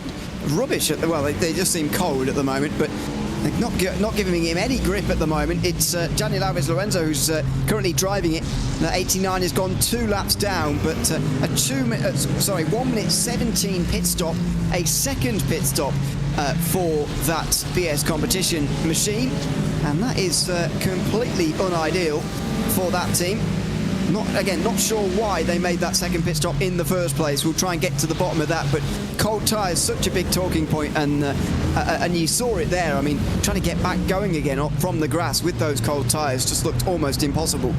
rubbish. Well, they just seem cold at the moment, but they're not giving him any grip at the moment. It's Daniel Alves Lorenzo who's currently driving it. The 89 has gone 2 laps down, but a 1 minute 17 pit stop, a second pit stop for that BS competition machine, and that is completely unideal for that team. Not sure why they made that second pit stop in the first place. We'll try and get to the bottom of that, but cold tyres, such a big talking point, and you saw it there. I mean, trying to get back going again up from the grass with those cold tyres just looked almost impossible.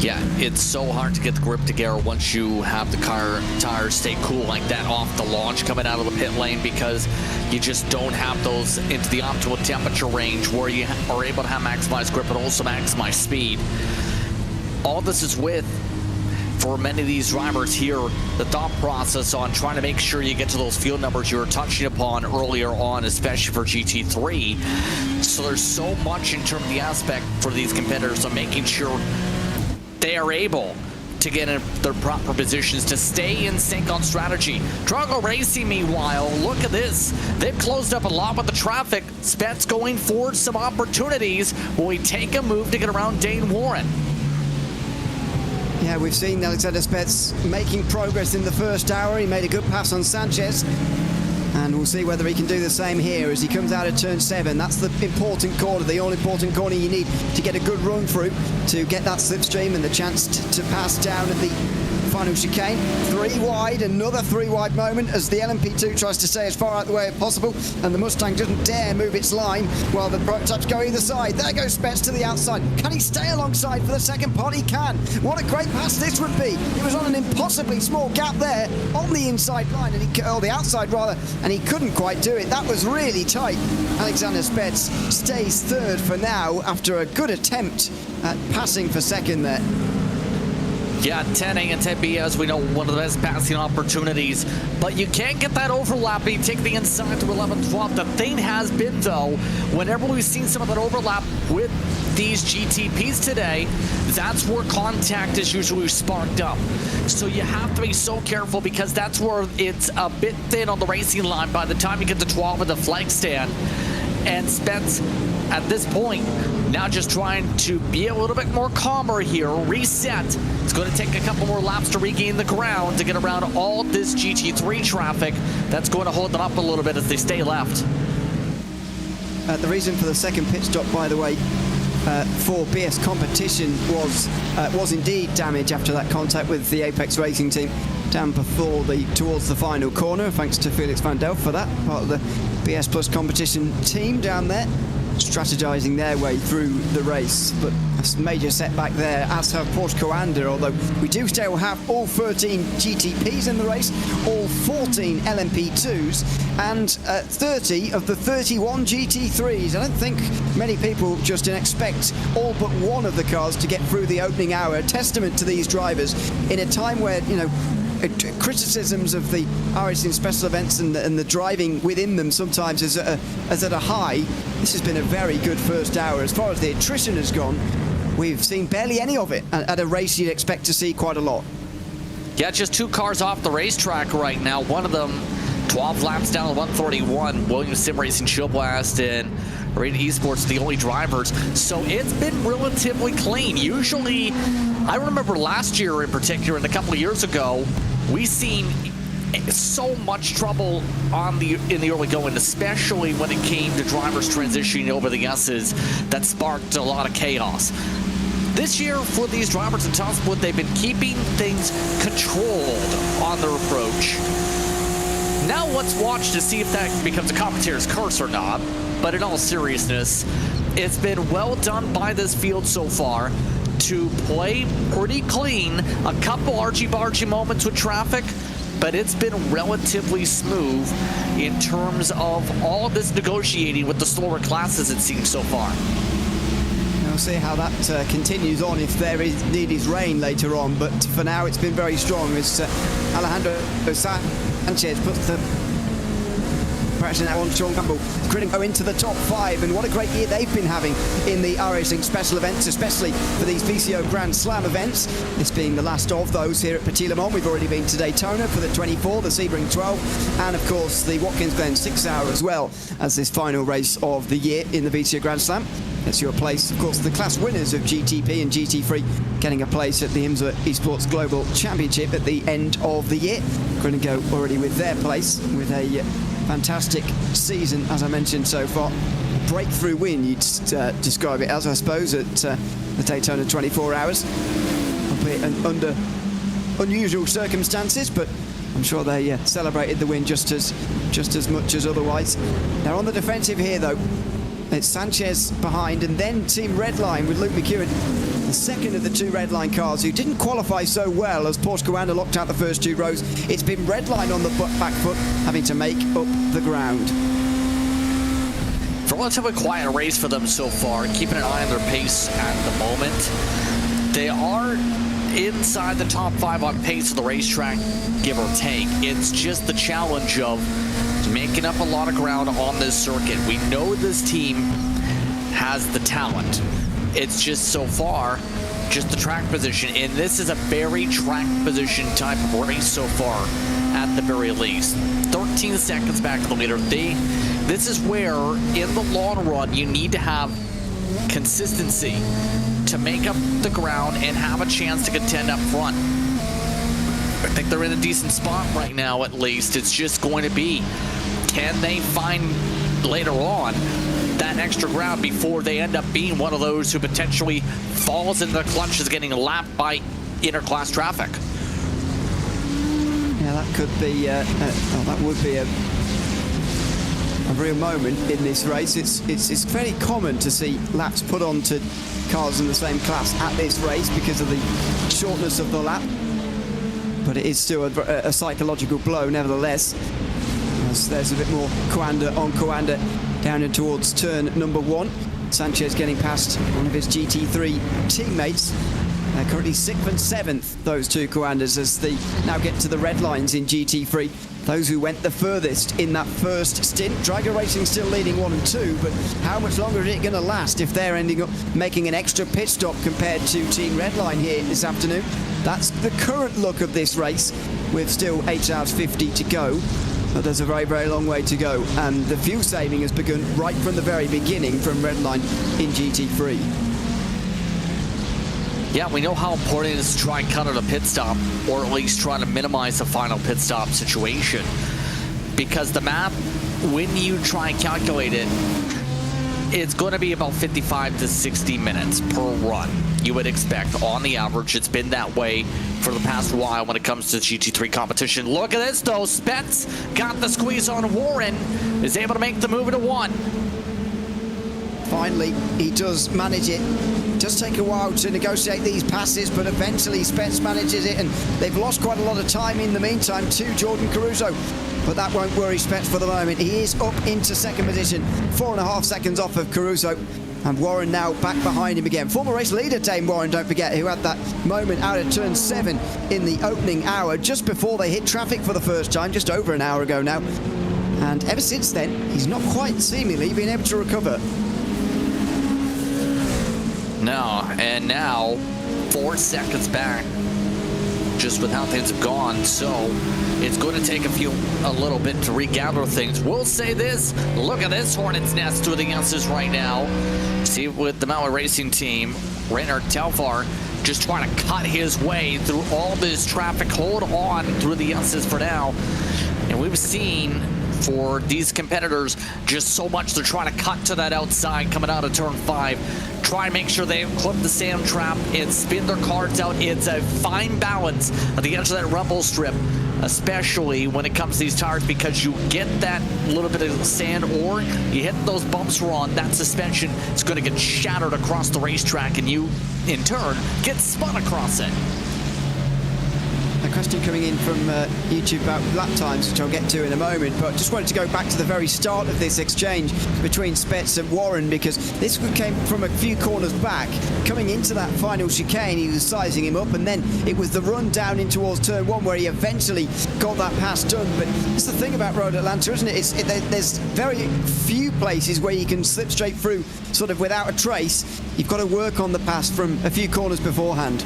Yeah, it's so hard to get the grip together once you have the car tires stay cool like that off the launch coming out of the pit lane, because you just don't have those into the optimal temperature range where you are able to have maximized grip but also maximize speed. All this is with, for many of these drivers here, the thought process on trying to make sure you get to those field numbers you were touching upon earlier on, especially for GT3. So there's so much in terms of the aspect for these competitors of making sure they are able to get in their proper positions to stay in sync on strategy. Drago Racing, meanwhile, look at this. They've closed up a lot with the traffic. Spets going forward some opportunities. Will we take a move to get around Dane Warren? Yeah, we've seen Alexander Spets making progress in the first hour. He made a good pass on Sanchez, and we'll see whether he can do the same here as he comes out of turn 7. That's the important corner, the all-important corner you need to get a good run through to get that slipstream and the chance to pass down at the final chicane. 3 wide, another 3 wide moment as the LMP2 tries to stay as far out the way as possible, and the Mustang doesn't dare move its line while the prototypes go either side. There goes Spets to the outside. Can he stay alongside for the second part? He can. What a great pass this would be. It was on an impossibly small gap there on the inside line, and or the outside rather, and he couldn't quite do it. That was really tight. Alexander Spets stays third for now after a good attempt at passing for second there. Yeah, 10A and 10B, as we know, one of the best passing opportunities. But you can't get that overlap. You take the inside to 11-12. The thing has been, though, whenever we've seen some of that overlap with these GTPs today, that's where contact is usually sparked up. So you have to be so careful, because that's where it's a bit thin on the racing line by the time you get to 12 with the flag stand. And Spence, at this point, now just trying to be a little bit more calmer here, reset. It's going to take a couple more laps to regain the ground to get around all this GT3 traffic. That's going to hold them up a little bit as they stay left. The reason for the second pit stop, by the way, for BS Competition was indeed damage after that contact with the Apex Racing team down before towards the final corner. Thanks to Felix van Delft for that, part of the BS Plus Competition team down there, strategizing their way through the race. But a major setback there, as have Porsche Coanda, although we do still have all 13 GTPs in the race, all 14 LMP2s, and 30 of the 31 GT3s. I don't think many people just expect all but one of the cars to get through the opening hour. A testament to these drivers in a time where, you know, criticisms of the iRacing special events and the driving within them sometimes is at a high. This has been a very good first hour. As far as the attrition has gone, we've seen barely any of it. At a race you'd expect to see quite a lot. Yeah, just 2 cars off the racetrack right now. One of them 12 laps down to 131. Williams Sim Racing, Shield Blast, and Rated Esports, the only drivers. So it's been relatively clean. Usually, I remember last year in particular, and a couple of years ago, we seen so much trouble in the early going, especially when it came to drivers transitioning over the S's. That sparked a lot of chaos. This year, for these drivers in Top Split, they've been keeping things controlled on their approach. Now let's watch to see if that becomes a commentator's curse or not. But in all seriousness, it's been well done by this field so far to play pretty clean. A couple argy-bargy moments with traffic, but it's been relatively smooth in terms of all of this negotiating with the slower classes, it seems, so far. We'll see how that continues on if there is indeed is rain later on, but for now it's been very strong as Alejandro Sanchez puts the pressure now on Sean Campbell. Couldn't go into the top 5, and what a great year they've been having in the iRacing special events, especially for these VCO Grand Slam events. This being the last of those here at Petit Le Mans. We've already been to Daytona for the 24, the Sebring 12, and of course the Watkins Glen 6 hour as well as this final race of the year in the VCO Grand Slam. Gets you a place, of course, the class winners of GTP and GT3 getting a place at the IMSA Esports Global Championship at the end of the year. Going to go already with their place with a fantastic season, as I mentioned so far. A breakthrough win, you'd describe it as, I suppose, at the Daytona 24 hours. Albeit under unusual circumstances, but I'm sure they celebrated the win just as much as otherwise. They're on the defensive here, though. It's Sanchez behind, and then Team Redline with Luke McEwen, the second of the 2 Redline cars who didn't qualify so well as Porsche Coanda locked out the first 2 rows. It's been Redline on the back foot, having to make up the ground. It's a relatively quiet race for them so far, keeping an eye on their pace at the moment. They are inside the top 5 on pace of the racetrack, give or take. It's just the challenge of making up a lot of ground on this circuit. We know this team has the talent. It's just so far, just the track position. And this is a very track position type of race so far, at the very least. 13 seconds back to the leader. This is where, in the long run, you need to have consistency to make up the ground and have a chance to contend up front. I think they're in a decent spot right now, at least. It's just going to be, can they find later on that extra ground before they end up being one of those who potentially falls in the clutches getting lapped by interclass traffic? Yeah, that could be, that would be a real moment in this race. It's very common to see laps put onto cars in the same class at this race because of the shortness of the lap. But it is still a psychological blow nevertheless. As there's a bit more Coanda on Coanda down in towards turn number 1. Sanchez getting past one of his GT3 teammates. Currently 6th and 7th, those two Coandas, as they now get to the red lines in GT3. Those who went the furthest in that first stint. Dragon Racing still leading 1 and 2, but how much longer is it going to last if they're ending up making an extra pit stop compared to Team Redline here this afternoon? That's the current look of this race, with still 8 hours 50 to go. But there's a very, very long way to go, and the fuel saving has begun right from the very beginning from Redline in GT3. Yeah, we know how important it is to try and cut out a pit stop, or at least try to minimize the final pit stop situation. Because the math, when you try and calculate it, it's going to be about 55 to 60 minutes per run. You would expect on the average. It's been that way for the past while when it comes to GT3 competition. Look at this though, Spets got the squeeze on Warren, is able to make the move to 1. Finally, he does manage it. Does take a while to negotiate these passes, but eventually Spence manages it, and they've lost quite a lot of time in the meantime to Jordan Caruso. But that won't worry Spence for the moment. He is up into second position, 4.5 seconds off of Caruso. And Warren now back behind him again. Former race leader Dane Warren, don't forget, who had that moment out of turn 7 in the opening hour, just before they hit traffic for the first time, just over an hour ago now. And ever since then, he's not quite seemingly been able to recover. No, and now 4 seconds back, just with how things have gone. So it's going to take a little bit to regather things. We'll say this, look at this Hornet's Nest through the Youngsters right now. See, with the Maui Racing team, Reinhard Telfar just trying to cut his way through all this traffic. Hold on through the Youngsters for now. And we've seen for these competitors just so much they're trying to cut to that outside coming out of turn 5. Try and make sure they clip the sand trap and spin their cards out. It's a fine balance at the edge of that rumble strip, especially when it comes to these tires, because you get that little bit of sand or you hit those bumps wrong, that suspension is going to get shattered across the racetrack and you in turn get spun across it. A question coming in from YouTube about lap times, which I'll get to in a moment, but just wanted to go back to the very start of this exchange between Spets and Warren, because this came from a few corners back. Coming into that final chicane, he was sizing him up, and then it was the run down in towards turn 1 where he eventually got that pass done. But it's the thing about Road Atlanta, isn't it? There's very few places where you can slip straight through sort of without a trace. You've got to work on the pass from a few corners beforehand.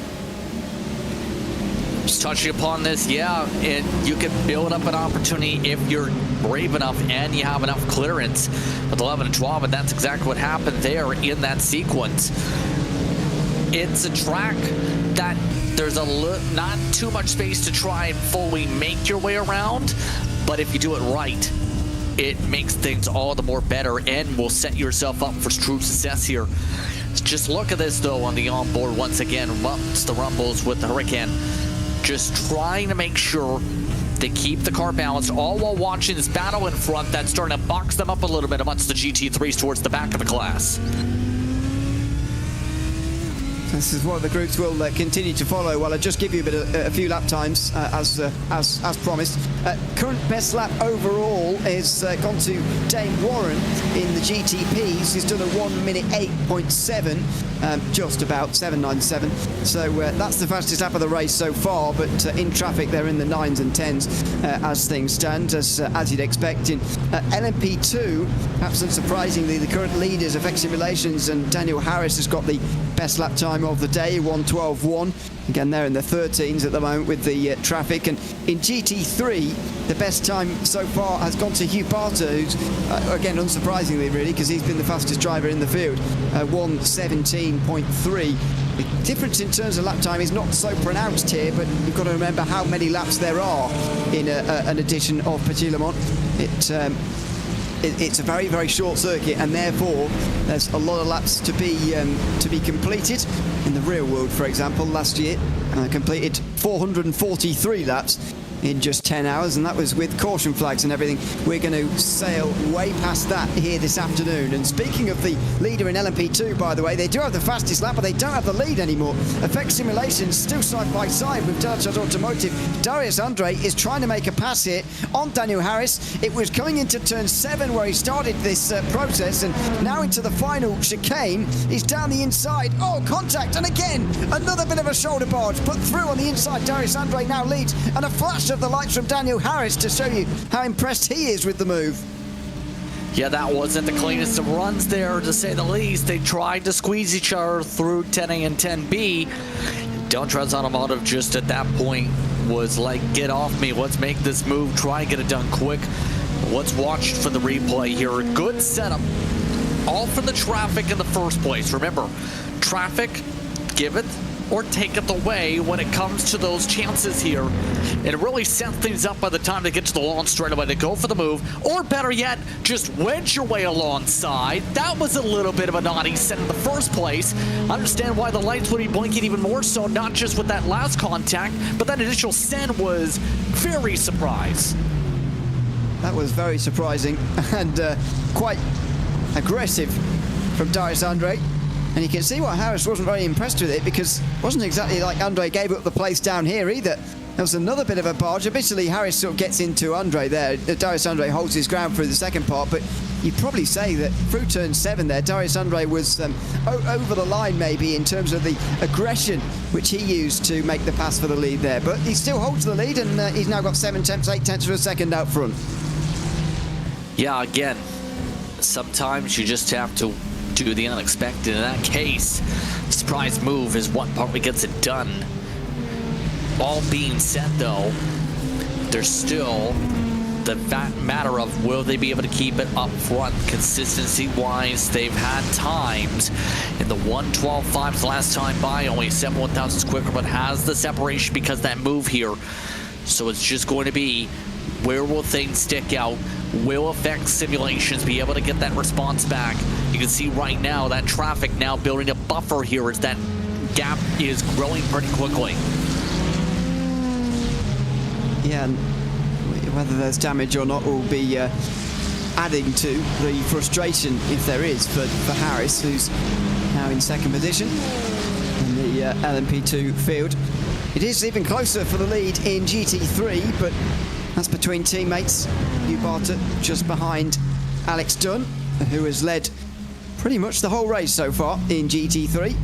Just touching upon this, yeah, and you can build up an opportunity if you're brave enough and you have enough clearance with 11 and 12, and that's exactly what happened there in that sequence. It's a track that there's not too much space to try and fully make your way around, but if you do it right, it makes things all the more better and will set yourself up for true success here. Just look at this though on the onboard once again, amongst the rumbles with the Hurricane. Just trying to make sure they keep the car balanced, all while watching this battle in front that's starting to box them up a little bit amongst the GT3s towards the back of the class. This is what the groups will continue to follow. Well, I'll just give you a few lap times as promised. Current best lap overall is gone to Dane Warren in the GTPs. He's done a 1 minute 8.7, just about 7.97. So that's the fastest lap of the race so far. But in traffic, they're in the 9s and 10s as things stand, as you'd expect. In LMP2, perhaps unsurprisingly, the current leaders, FX Simulations, and Daniel Harris has got the best lap time of the day, 1:12.1. Again, they're in the 13s at the moment with the traffic. And in GT3, the best time so far has gone to Hugh Parter, who's, again, unsurprisingly, really, because he's been the fastest driver in the field, 1:17.3. The difference in terms of lap time is not so pronounced here, but you've got to remember how many laps there are in an edition of Petit Le Mans. It's a very, very short circuit, and therefore there's a lot of laps to be completed. In the real world, for example, last year completed 443 laps in just 10 hours, and that was with caution flags and everything. We're going to sail way past that here this afternoon. And speaking of the leader in LMP2, by the way, they do have the fastest lap, but they don't have the lead anymore. Effect Simulations still side by side with Delta Automotive. Darius Andre is trying to make a pass here on Daniel Harris. It was going into turn 7 where he started this process, and now into the final chicane. He's down the inside. Oh, contact, and again, another bit of a shoulder barge put through on the inside. Darius Andre now leads, and a flash of the lights from Daniel Harris to show you how impressed he is with the move. Yeah, that wasn't the cleanest of runs there, to say the least. They tried to squeeze each other through 10A and 10B. Deltraz Automotive just at that point was like, get off me, let's make this move, try and get it done quick. Let's watch for the replay here. A good setup, all for the traffic in the first place. Remember, traffic, give it or take it away when it comes to those chances here. It really sets things up by the time they get to the lawn straightaway to go for the move, or better yet, just wedge your way alongside. That was a little bit of a naughty set in the first place. Understand why the lights would be blinking even more so, not just with that last contact, but that initial send was very surprised. That was very surprising and quite aggressive from Darius Andre. And you can see why Harris wasn't very impressed with it, because it wasn't exactly like Andre gave up the place down here either. There was another bit of a barge. Admittedly, Harris sort of gets into Andre there. Darius Andre holds his ground through the second part, but you'd probably say that through turn 7 there, Darius Andre was over the line maybe in terms of the aggression which he used to make the pass for the lead there. But he still holds the lead, and he's now got 7 tenths, 8 tenths of a second out front. Yeah, again, sometimes you just have to do the unexpected. In that case, surprise move is what probably gets it done. All being said, though, there's still the matter of will they be able to keep it up front consistency-wise. They've had times in the 1:12.5s last time by, only 7 1,000ths quicker, but has the separation because that move here. So it's just going to be, where will things stick out? Will Effect Simulations be able to get that response back? You can see right now that traffic now building a buffer here as that gap is growing pretty quickly. Yeah, and whether there's damage or not will be adding to the frustration, if there is, for Harris, who's now in second position in the LMP2 field. It is even closer for the lead in GT3, but that's between teammates. Hugh Bartlett just behind Alex Dunn, who has led pretty much the whole race so far in GT3.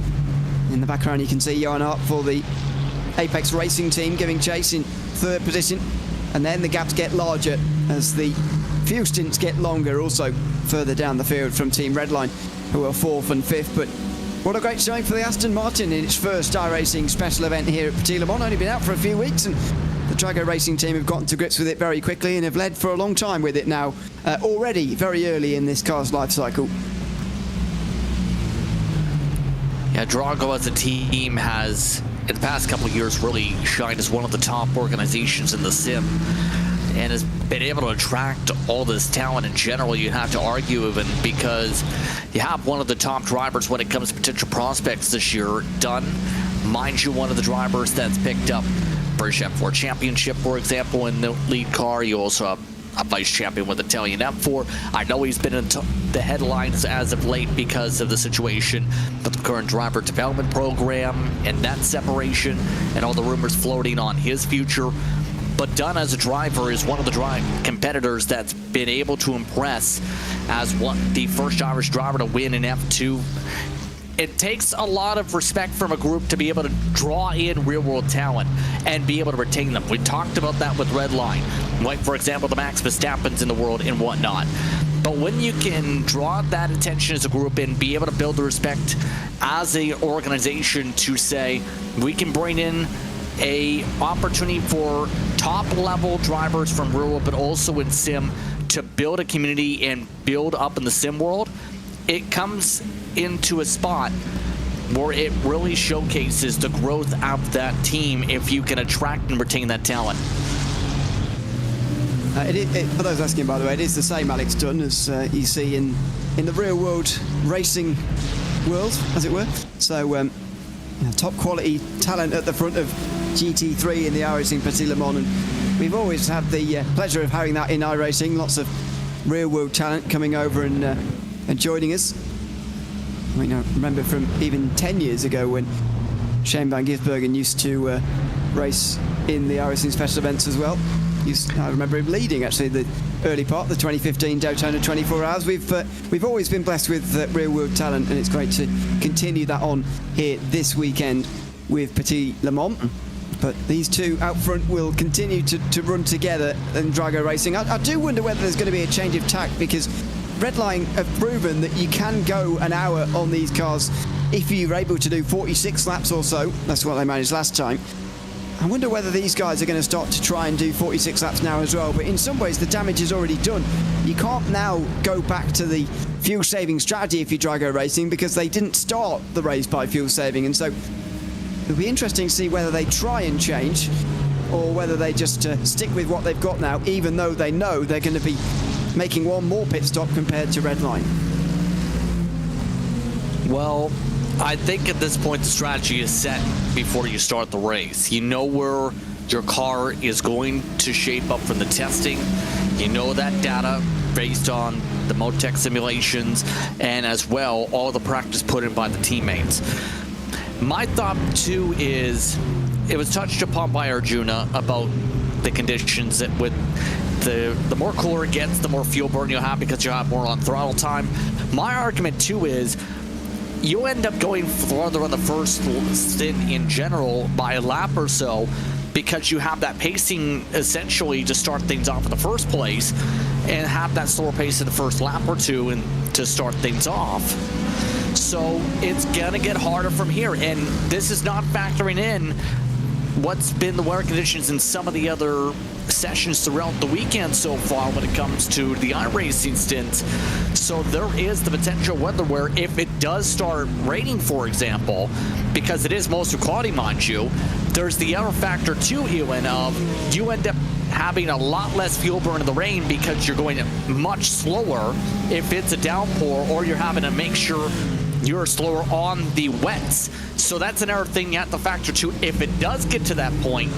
In the background you can see Johan Hart for the Apex Racing team giving chase in third position. And then the gaps get larger as the few stints get longer, also further down the field from Team Redline, who are 4th and 5th. But what a great showing for the Aston Martin in its first iRacing special event here at Petit Le Mans. Only been out for a few weeks, and the Drago Racing team have gotten to grips with it very quickly and have led for a long time with it now, already very early in this car's life cycle. Yeah, Drago as a team has, in the past couple of years, really shined as one of the top organizations in the sim, and has been able to attract all this talent in general. You have to argue even, because you have one of the top drivers when it comes to potential prospects this year. Dunn, mind you, one of the drivers that's picked up British F4 Championship, for example, in the lead car. You also have a vice champion with Italian F4. I know he's been in the headlines as of late because of the situation with the current driver development program and that separation and all the rumors floating on his future. But Dunn as a driver is one of the competitors that's been able to impress as the first Irish driver to win in F2. It takes a lot of respect from a group to be able to draw in real-world talent and be able to retain them. We talked about that with Redline, like, for example, the Max Verstappens in the world and whatnot. But when you can draw that attention as a group and be able to build the respect as an organization to say, we can bring in a opportunity for top-level drivers from real world, but also in sim, to build a community and build up in the sim world, it comes into a spot where it really showcases the growth of that team if you can attract and retain that talent. For those asking, by the way, it is the same Alex Dunn as you see in the real-world racing world, as it were. So, top quality talent at the front of GT3 in the iRacing Petit Le Mans, and we've always had the pleasure of having that in iRacing. Lots of real-world talent coming over and joining us. I mean, I remember from even 10 years ago when Shane van Gisbergen used to race in the iRacing special events as well. I remember him leading actually the early part, the 2015 Daytona 24 Hours. We've always been blessed with real world talent, and it's great to continue that on here this weekend with Petit Le Mans. But these two out front will continue to run together in Drago Racing. I do wonder whether there's going to be a change of tack, because Redline have proven that you can go an hour on these cars if you're able to do 46 laps or so. That's what they managed last time. I wonder whether these guys are going to start to try and do 46 laps now as well, but in some ways the damage is already done. You can't now go back to the fuel saving strategy if you're Drago Racing, because they didn't start the race by fuel saving, and so it'll be interesting to see whether they try and change or whether they just stick with what they've got now, even though they know they're going to be making one more pit stop compared to Redline. Well, I think at this point the strategy is set before you start the race. You know where your car is going to shape up from the testing. You know that data based on the Motec simulations, and as well all the practice put in by the teammates. My thought too is, it was touched upon by Arjuna about the conditions that with the more cooler it gets, the more fuel burn you'll have because you'll have more on throttle time. My argument too is, you end up going farther on the first stint in general by a lap or so, because you have that pacing essentially to start things off in the first place, and have that slower pace in the first lap or two and to start things off. So it's gonna get harder from here, and this is not factoring in what's been the weather conditions in some of the other sessions throughout the weekend so far when it comes to the iRacing stints. So there is the potential weather where if it does start raining, for example, because it is mostly cloudy, mind you, there's the other factor too, Ewan, of you end up having a lot less fuel burn in the rain because you're going much slower if it's a downpour, or you're having to make sure you're slower on the wets. So that's another thing you have to factor too. If it does get to that point,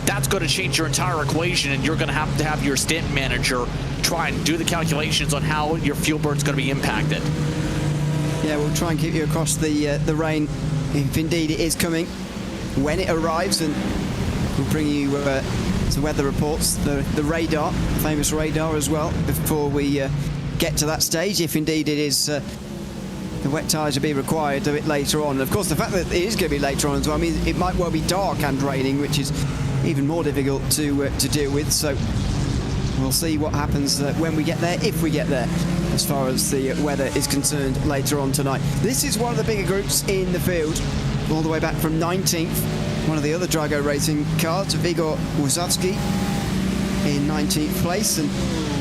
that's going to change your entire equation, and you're going to have your stint manager try and do the calculations on how your fuel burn is going to be impacted. Yeah, we'll try and keep you across the rain if indeed it is coming when it arrives, and we'll bring you some weather reports, the radar, famous radar as well, before we get to that stage, if indeed it is the wet tyres will be required a bit later on. And of course, the fact that it is going to be later on as well, I mean, it might well be dark and raining, which is even more difficult to deal with. So we'll see what happens when we get there, if we get there, as far as the weather is concerned later on tonight. This is one of the bigger groups in the field, all the way back from 19th. One of the other Drago Racing cars, Vigor Wazowski, in 19th place, and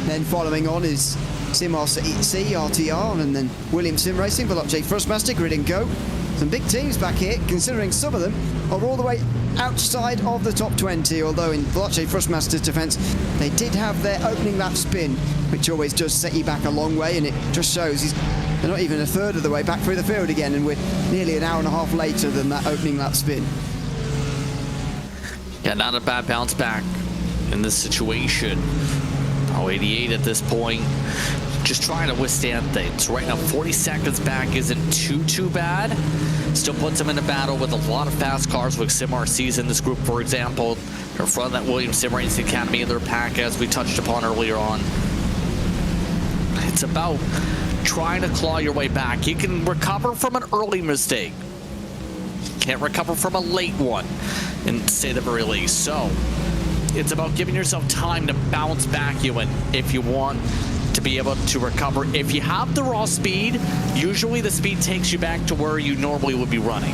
then following on is Simar C, RTR, and then Williams Sim Racing, Veloce Thrustmaster, Grid and Go. Some big teams back here, considering some of them are all the way outside of the top 20, although in Veloce Thrustmaster's defence, they did have their opening lap spin, which always does set you back a long way, and it just shows they're not even a third of the way back through the field again, and we're nearly an hour and a half later than that opening lap spin. Yeah, not a bad bounce back in this situation. 88 at this point, just trying to withstand things. Right now, 40 seconds back isn't too bad. Still puts them in a battle with a lot of fast cars, with Sim RCs in this group, for example. They're in front of that Williams Sim Racing Academy in their pack, as we touched upon earlier on. It's about trying to claw your way back. You can recover from an early mistake. Can't recover from a late one, and say the very least. So it's about giving yourself time to bounce back, Ewan, if you want to be able to recover. If you have the raw speed, usually the speed takes you back to where you normally would be running.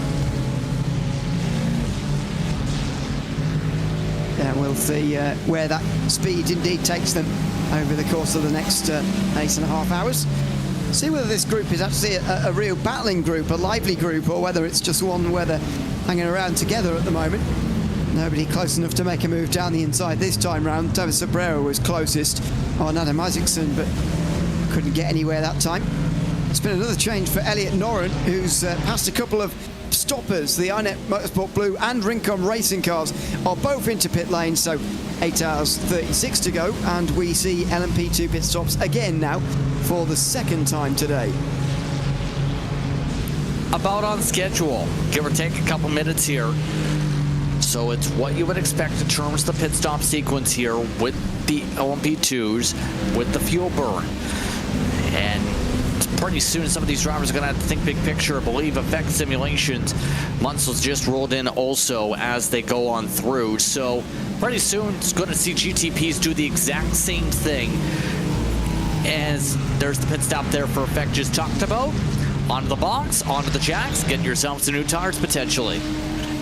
Yeah, we'll see where that speed indeed takes them over the course of the next 8.5 hours. See whether this group is actually a real battling group, a lively group, or whether it's just one where they're hanging around together at the moment. Nobody close enough to make a move down the inside this time round. David Sobrero was closest on Adam Isaacson, but couldn't get anywhere that time. It's been another change for Elliot Noren, who's passed a couple of stoppers. The iNet Motorsport Blue and Rincon racing cars are both into pit lane, so 8 hours 36 to go, and we see LMP2 pit stops again now for the second time today. About on schedule, give or take a couple minutes here. So it's what you would expect in terms of the pit stop sequence here with the LMP2s, with the fuel burn. And pretty soon some of these drivers are going to have to think big picture. I believe effect simulations. Munsel's just rolled in also as they go on through. So pretty soon it's going to see GTPs do the exact same thing as there's the pit stop there for effect just talked about. Onto the box, onto the jacks, get yourself some new tires potentially.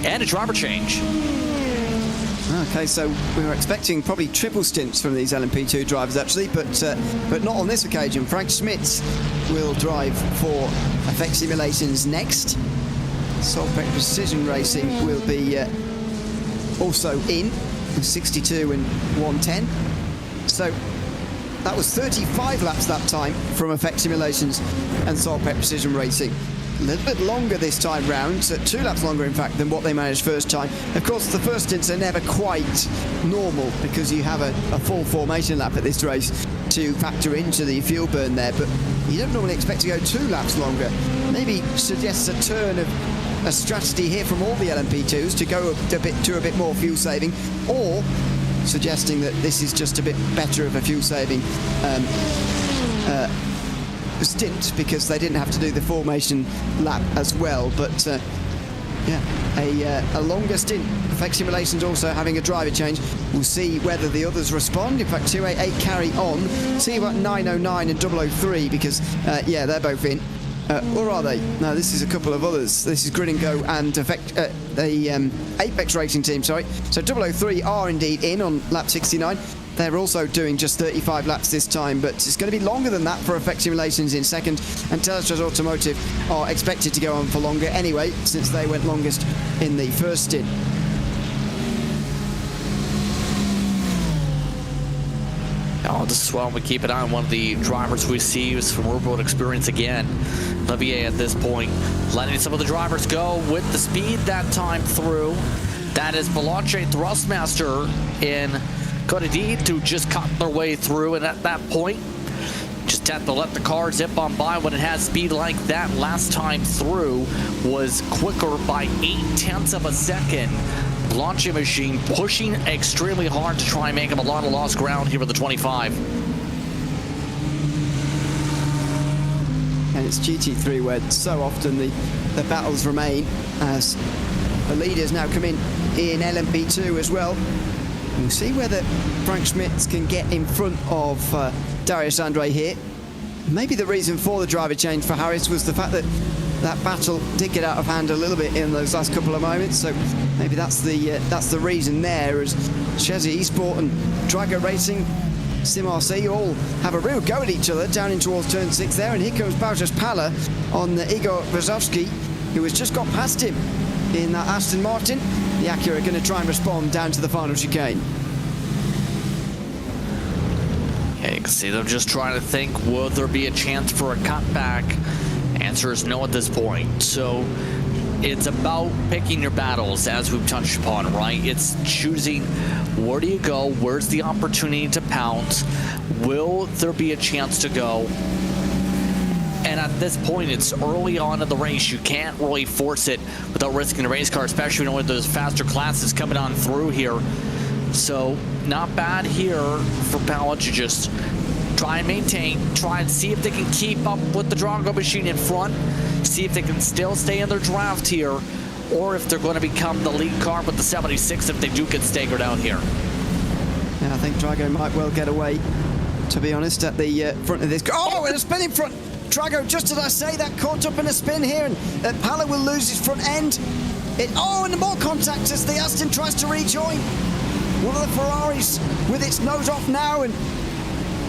And a driver change. Okay, so we were expecting probably triple stints from these LMP2 drivers actually, but not on this occasion. Frank Schmitz will drive for effect simulations next. Solpec Precision Racing will be also in 62 and 110. So that was 35 laps that time from effect simulations and Solpec Precision Racing. A little bit longer this time round, so 2 laps longer in fact than what they managed first time. Of course the first stints are never quite normal because you have a full formation lap at this race to factor into the fuel burn there, but you don't normally expect to go 2 laps longer. Maybe suggests a turn of a strategy here from all the LMP2s to go a bit more fuel saving, or suggesting that this is just a bit better of a fuel saving stint because they didn't have to do the formation lap as well. But a longer stint. Effect simulations also having a driver change. We'll see whether the others respond. In fact, 288 carry on. See about 909 and 003 because they're both in. Or are they? No, this is a couple of others. This is Grid and Go and the Apex Racing team, sorry. So 003 are indeed in on lap 69. They're also doing just 35 laps this time, but it's going to be longer than that for effect simulations in second. And Telestras Automotive are expected to go on for longer anyway, since they went longest in the first stint. Oh, this is why we keep an eye on one of the drivers we see is from Real World Experience again. Levier at this point, letting some of the drivers go with the speed that time through. That is Belache Thrustmaster in Codedid to just cut their way through, and at that point, just have to let the car zip on by when it has speed like that. Last time through was quicker by 0.8 of a second. Launching machine pushing extremely hard to try and make up a lot of lost ground here with the 25. And it's GT3 where so often the battles remain as the leaders now come in LMP2 as well. We'll see whether Frank Schmitz can get in front of Darius Andre here. Maybe the reason for the driver change for Harris was the fact that that battle did get out of hand a little bit in those last couple of moments, so maybe that's the reason there, as Chesney Esport and Drago Racing, Sim RC all have a real go at each other down in towards turn 6 there, and here comes Bautas Pala on Igor Brzezowski, who has just got past him in that Aston Martin. The Acura are going to try and respond down to the final chicane. Yeah, you can see them just trying to think, will there be a chance for a cutback? Answer is no at this point. So it's about picking your battles, as we've touched upon, right? It's choosing where do you go, where's the opportunity to pounce, will there be a chance to go? And at this point, it's early on in the race. You can't really force it without risking a race car, especially when those faster classes coming on through here. So not bad here for Pala to just try and maintain, try and see if they can keep up with the Drago machine in front, see if they can still stay in their draft here, or if they're going to become the lead car with the 76 if they do get staggered out here. Yeah, I think Drago might well get away, to be honest, at the front of this. Oh, and a spin in front! Drago, just as I say that, caught up in a spin here, and Pala will lose his front end. And more contact as the Aston tries to rejoin. One of the Ferraris with its nose off now, and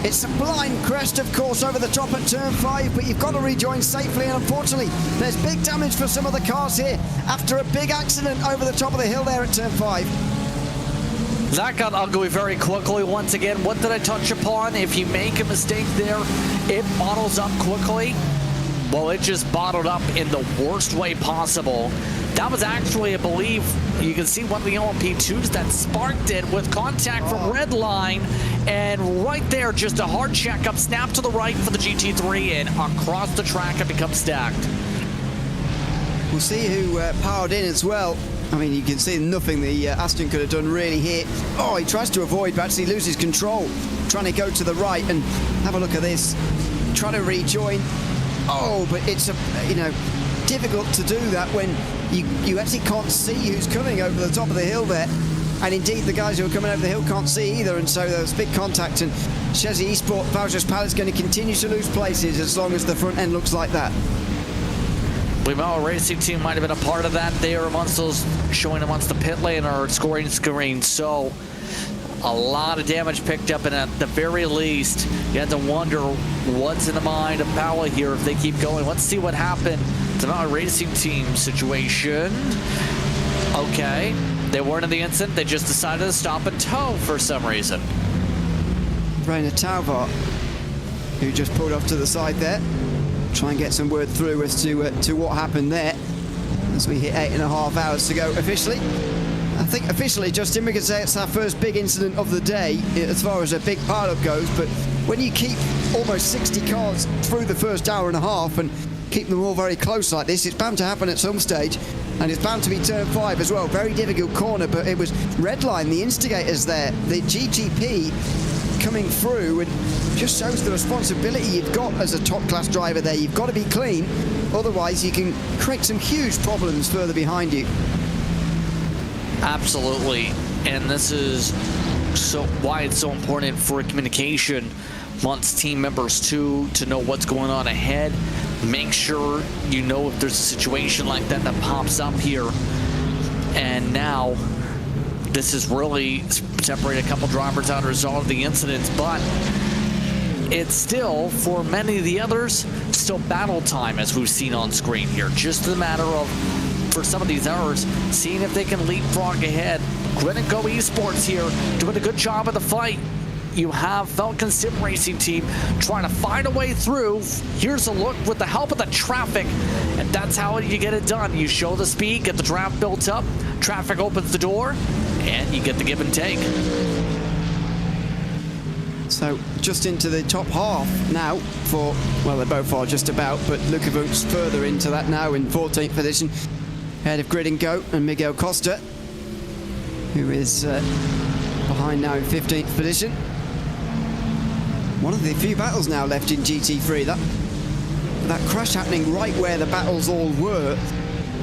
it's a blind crest, of course, over the top at turn 5, but you've got to rejoin safely, and unfortunately, there's big damage for some of the cars here after a big accident over the top of the hill there at turn 5. That got ugly very quickly. Once again, what did I touch upon? If you make a mistake there, it bottles up quickly. well, it just bottled up in the worst way possible. That was actually, I believe, you can see one of the LMP2s that sparked it with contact from red line, and right there, just a hard checkup, snap to the right for the GT3, and across the track it becomes stacked. We'll see who powered in as well. I mean, you can see nothing the Aston could have done really here. Oh, he tries to avoid, but actually loses control. Trying to go to the right, and have a look at this. Trying to rejoin. Oh, but it's, difficult to do that when you actually can't see who's coming over the top of the hill there. And indeed, the guys who are coming over the hill can't see either, and so there's big contact, and Chesney Esport, Voucher's Palace going to continue to lose places as long as the front end looks like that. We know a racing team might have been a part of that there amongst those, showing amongst the pit lane or scoring screen. So a lot of damage picked up, and at the very least, you had to wonder what's in the mind of Powell here if they keep going. Let's see what happened. It's not a racing team situation. Okay, they weren't in the incident. They just decided to stop and tow for some reason. Rainer Tauber, who just pulled off to the side there. Try and get some word through as to what happened there as we hit 8.5 hours to go officially. I think officially, Justin, we could say it's our first big incident of the day as far as a big pileup goes, but when you keep almost 60 cars through the first hour and a half and keep them all very close like this, it's bound to happen at some stage, and it's bound to be turn 5 as well. Very difficult corner, but it was Redline, the instigators there, the GTP coming through, and just shows the responsibility you've got as a top-class driver there. You've got to be clean, otherwise you can create some huge problems further behind you. Absolutely, and this is why it's so important for communication amongst team members too, to know what's going on ahead. Make sure you know if there's a situation like that pops up here. And now this has really separated a couple drivers out of resolve the incidents, but it's still, for many of the others, still battle time, as we've seen on screen here. Just a matter of, for some of these errors, seeing if they can leapfrog ahead. Grid and Go Esports here, doing a good job of the fight. You have Falcon Sim Racing Team trying to find a way through. Here's a look with the help of the traffic, and that's how you get it done. You show the speed, get the draft built up, traffic opens the door, and you get the give and take. So just into the top half now for, well, they both are just about, but Lukavuk's further into that now in 14th position, ahead of Grid and Go and Miguel Costa, who is behind now in 15th position. One of the few battles now left in GT3. That crash happening right where the battles all were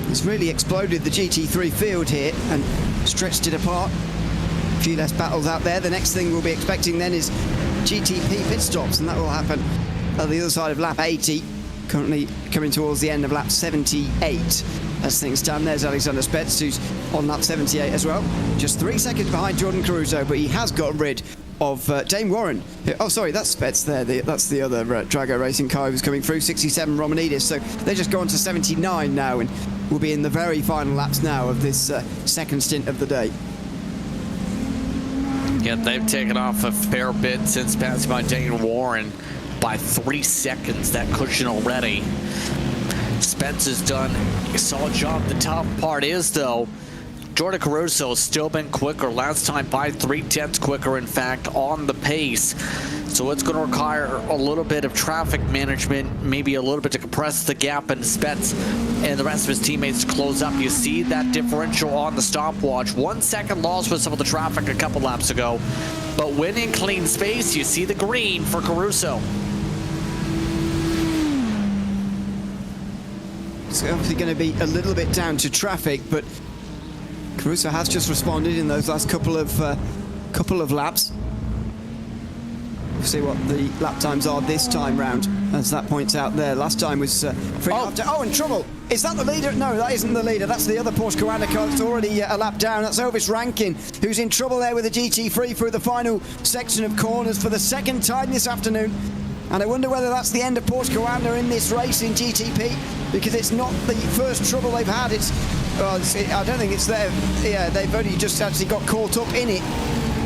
has really exploded the GT3 field here and stretched it apart. A few less battles out there. The next thing we'll be expecting then is GTP pit stops, and that will happen at the other side of lap 80, currently coming towards the end of lap 78 as things stand. There's Alexander Spetz, who's on lap 78 as well, just 3 seconds behind Jordan Caruso, but he has got rid of Dane Warren. Oh, sorry, that's Spetz there. That's the other Drago Racing car who's coming through, 67 Romanidis. So they just go on to 79 now, and we'll be in the very final laps now of this second stint of the day. Yeah, they've taken off a fair bit since passing by Dane Warren by 3 seconds, that cushion already. Spence has done a solid job. The top part is, though, Jordan Caruso has still been quicker. Last time by 3/10 quicker, in fact, on the pace. So it's going to require a little bit of traffic management, maybe a little bit to compress the gap, and Spence and the rest of his teammates to close up. You see that differential on the stopwatch. 1 second loss with some of the traffic a couple laps ago. But when in clean space, you see the green for Caruso. It's obviously going to be a little bit down to traffic, but Caruso has just responded in those last couple of laps. We'll see what the lap times are this time round, as that points out there. Last time was 3.5. Oh, and trouble! Is that the leader? No, that isn't the leader. That's the other Porsche Carrera car that's already a lap down. That's Elvis Rankin, who's in trouble there with the GT3 through the final section of corners for the second time this afternoon. And I wonder whether that's the end of Porsche Carrera in this race in GTP, because it's not the first trouble they've had. I don't think it's there. Yeah, they've only just actually got caught up in it.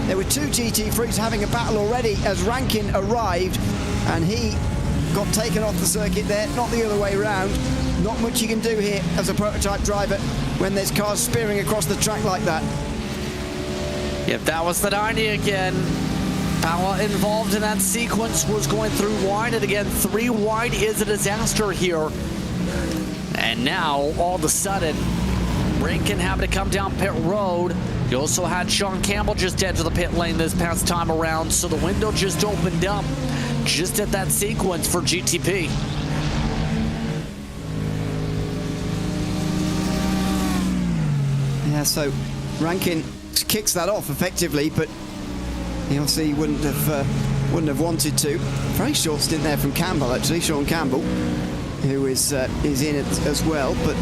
There were two GT3s having a battle already as Rankin arrived, and he got taken off the circuit there, not the other way around. Not much you can do here as a prototype driver when there's cars spearing across the track like that. Yep, that was the 90 again. Power involved in that sequence was going through wide, and again, 3 wide is a disaster here. And now, all of a sudden, Rankin having to come down pit road. You also had Sean Campbell just head to the pit lane this past time around, so the window just opened up just at that sequence for GTP. Yeah, so Rankin kicks that off effectively, but he obviously wouldn't have wanted to. Very short stint there from Campbell, actually, Sean Campbell, who is in it as well, but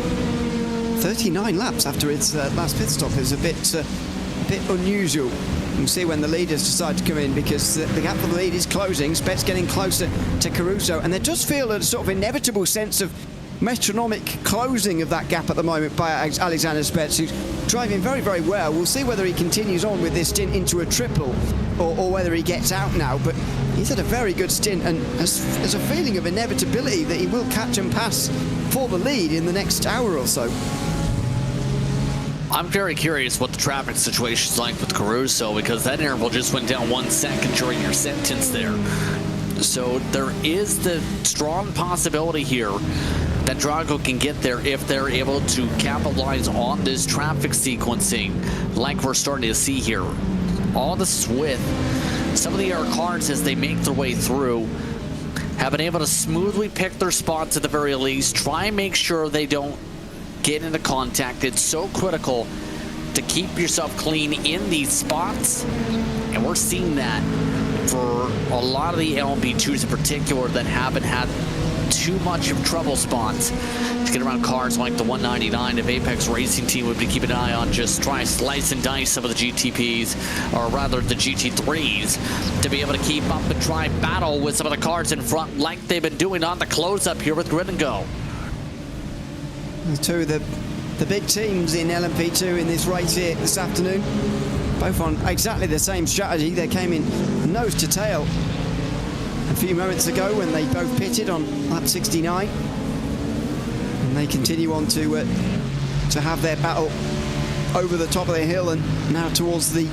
39 laps after its last pit stop is a bit unusual. We'll see when the leaders decide to come in, because the gap for the lead is closing. Spett's getting closer to Caruso, and there does feel a sort of inevitable sense of metronomic closing of that gap at the moment by Alexander Spets, who's driving very, very well. We'll see whether he continues on with this stint into a triple or whether he gets out now, but he's had a very good stint and has a feeling of inevitability that he will catch and pass for the lead in the next hour or so. I'm very curious what the traffic situation is like with Caruso, because that interval just went down 1 second during your sentence there. So there is the strong possibility here that Drago can get there if they're able to capitalize on this traffic sequencing like we're starting to see here. All this with some of the air cars, as they make their way through, have been able to smoothly pick their spots at the very least, try and make sure they don't get into contact. It's so critical to keep yourself clean in these spots, and we're seeing that for a lot of the LMP2s in particular that haven't had too much of trouble spots to get around cars like the 199. If Apex Racing Team would be keeping an eye on, just try and slice and dice some of the GTPs, or rather the GT3s, to be able to keep up and try and battle with some of the cars in front like they've been doing on the close-up here with Grid and Go. Two of the big teams in LMP2 in this race here this afternoon, both on exactly the same strategy. They came in nose to tail a few moments ago when they both pitted on lap 69, and they continue on to have their battle over the top of the hill and now towards the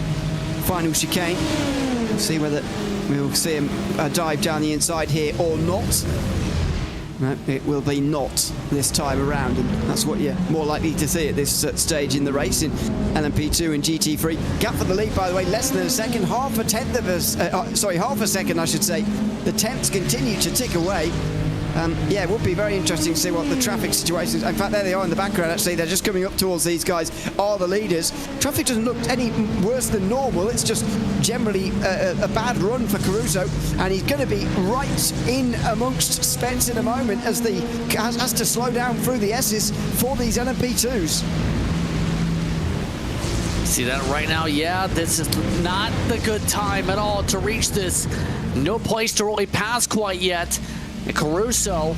final chicane. We'll see whether we'll see him dive down the inside here or not. No, it will be not this time around, and that's what you're more likely to see at this stage in the race in LMP2 and GT3. Gap for the lead, by the way, less than a second, half a second, I should say. The temps continue to tick away. Yeah, it would be very interesting to see what the traffic situation is. In fact, there they are in the background, actually. They're just coming up towards these guys, are the leaders. Traffic doesn't look any worse than normal. It's just generally a bad run for Caruso, and he's going to be right in amongst Spence in a moment as the has to slow down through the S's for these LMP2s. See that right now? Yeah, this is not the good time at all to reach this. No place to really pass quite yet. And Caruso,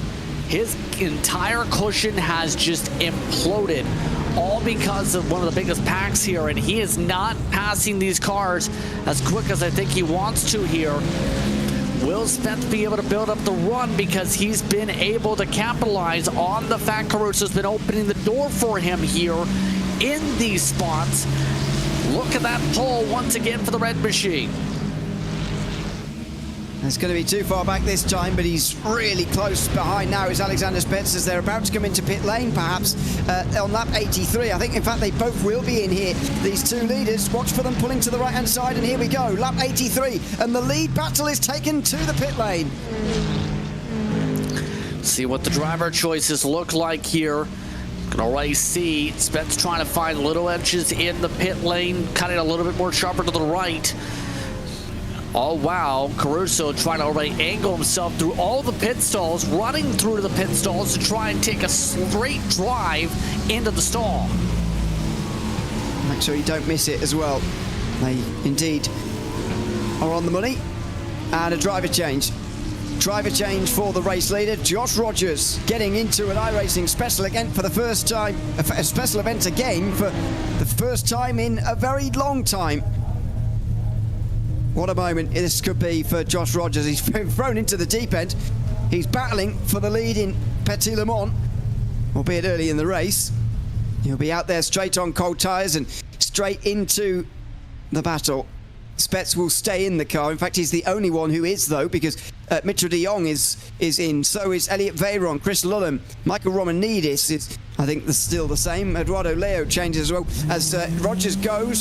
his entire cushion has just imploded, all because of one of the biggest packs here, and he is not passing these cars as quick as I think he wants to here. Will Spence be able to build up the run, because he's been able to capitalize on the fact Caruso's been opening the door for him here in these spots. Look at that pole once again for the red machine. It's going to be too far back this time, but he's really close behind now is Alexander Spets, as they're about to come into pit lane, perhaps, on lap 83. I think, in fact, they both will be in here, these two leaders. Watch for them pulling to the right-hand side, and here we go, lap 83, and the lead battle is taken to the pit lane. See what the driver choices look like here. Can already see Spence trying to find little edges in the pit lane, cutting a little bit more sharper to the right. Oh, wow. Caruso trying to already angle himself through all the pit stalls, running through to the pit stalls to try and take a straight drive into the stall. Make sure you don't miss it as well. They indeed are on the money. And a driver change. Driver change for the race leader, Josh Rogers, getting into an iRacing special event for the first time. A special event again for the first time in a very long time. What a moment this could be for Josh Rogers. He's been thrown into the deep end. He's battling for the lead in Petit Le Mans, albeit early in the race. He'll be out there straight on cold tyres and straight into the battle. Spets will stay in the car. In fact, he's the only one who is, though, because Mitchell de Jong is in. So is Elliot Veyron, Chris Lulham, Michael Romanidis is, I think, still the same. Eduardo Leo changes as well as Rogers goes.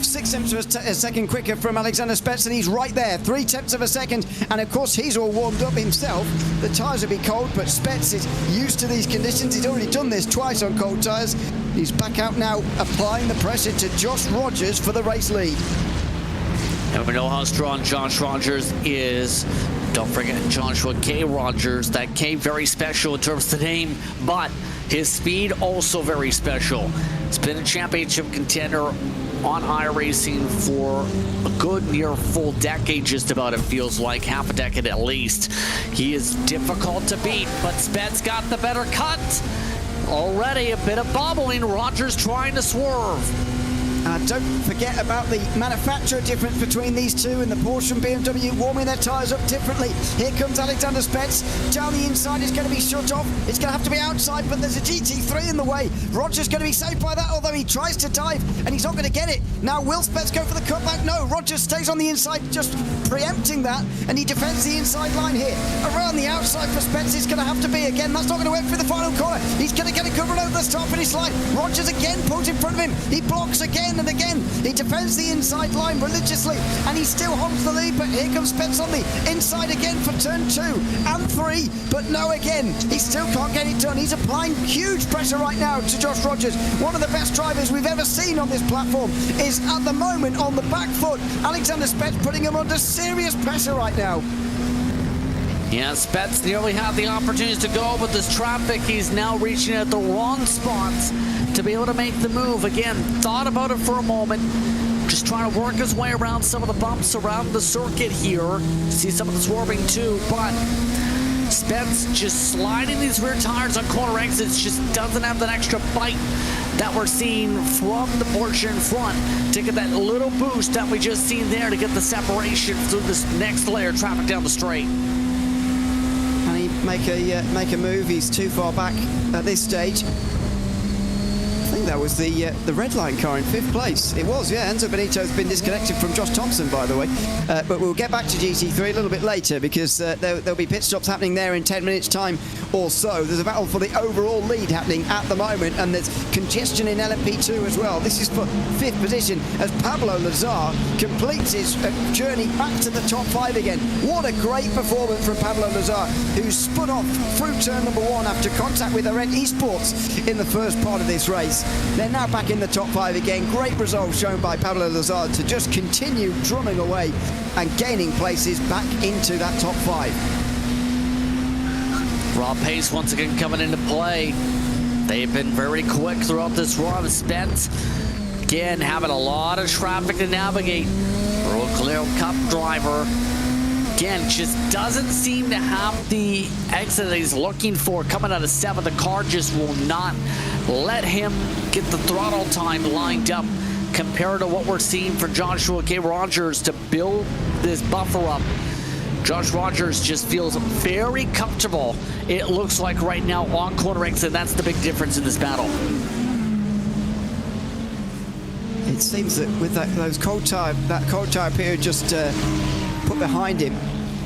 6 tenths of a second quicker from Alexander Spets, and he's right there. 3 tenths of a second, and of course he's all warmed up himself. The tyres will be cold, but Spets is used to these conditions. He's already done this twice on cold tyres. He's back out now, applying the pressure to Josh Rogers for the race lead. And we know how strong Josh Rogers is. Don't forget Joshua K. Rogers. That K very special in terms of the name, but his speed also very special. He's been a championship contender on iRacing for a good near full decade, just about, it feels like. Half a decade at least. He is difficult to beat, but Spets got the better cut. Already a bit of bobbling. Rogers trying to swerve. Don't forget about the manufacturer difference between these two, and the Porsche and BMW warming their tyres up differently. Here comes Alexander Spets. Down the inside is going to be shut off. It's going to have to be outside, but there's a GT3 in the way. Rogers going to be saved by that, although he tries to dive, and he's not going to get it. Now, will Spets go for the cutback? No, Rogers stays on the inside, just preempting that, and he defends the inside line here. Around the outside for Spets is going to have to be again. That's not going to work for the final corner. He's going to get a good run over the start finish line. Rogers again pulls in front of him. He blocks again and again. He defends the inside line religiously, and he still holds the lead, but here comes Spets on the inside again for turn 2 and 3, but no, again, he still can't get it done. He's applying huge pressure right now to Josh Rogers. One of the best drivers we've ever seen on this platform is at the moment on the back foot. Alexander Spets putting him under serious pressure right now. Yeah, Spets nearly had the opportunities to go, but this traffic, he's now reaching at the wrong spots to be able to make the move. Again, thought about it for a moment, just trying to work his way around some of the bumps around the circuit here. See some of the swerving too, but Spets just sliding these rear tires on corner exits, just doesn't have that extra bite that we're seeing from the Porsche in front to get that little boost that we just seen there to get the separation through this next layer of traffic down the straight. And he make a move. He's too far back at this stage. I think that was the red line car in 5th place. It was, yeah. Enzo Benito's been disconnected from Josh Thompson, by the way. But we'll get back to GT3 a little bit later, because there'll be pit stops happening there in 10 minutes' time or so. There's a battle for the overall lead happening at the moment, and there's congestion in LMP2 as well. This is for 5th position as Pablo Lazar completes his journey back to the top 5 again. What a great performance from Pablo Lazar, who spun off through turn number 1 after contact with Arent Esports in the first part of this race. They're now back in the top 5 again. Great resolve shown by Pablo Lazar to just continue drumming away and gaining places back into that top 5. Raw pace once again coming into play. They've been very quick throughout this run. Spence, again, having a lot of traffic to navigate. Road clear Cup driver. Again, just doesn't seem to have the exit that he's looking for coming out of 7th. The car just will not let him get the throttle time lined up compared to what we're seeing for Joshua K. Rogers to build this buffer up. Josh Rogers just feels very comfortable, it looks like right now, on corner exit. That's the big difference in this battle. It seems that with that cold tire period just put behind him,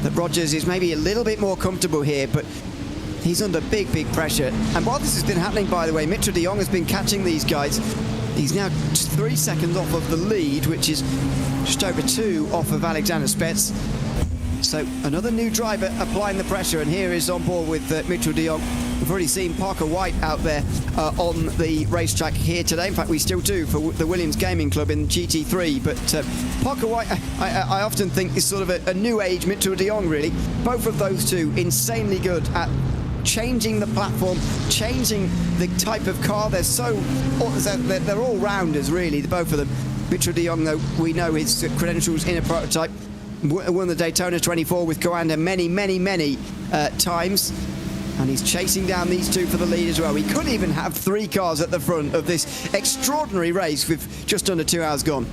that Rogers is maybe a little bit more comfortable here, but he's under big pressure. And while this has been happening, by the way, Mitchell de Jong has been catching these guys. He's now just 3 seconds off of the lead, which is just over 2 off of Alexander Spets. So another new driver applying the pressure, and here is on board with Mitchell de Jong. We've already seen Parker White out there on the racetrack here today. In fact, we still do for the Williams Gaming Club in GT3. But Parker White, I often think, is sort of a new age Mitchell de Jong, really. Both of those two insanely good at changing the platform, changing the type of car. They're all rounders, really, both of them. Mitchell de Jong, though, we know his credentials in a prototype. Won the Daytona 24 with Coanda many times, and he's chasing down these two for the lead as well. We could even have 3 cars at the front of this extraordinary race with just under 2 hours gone.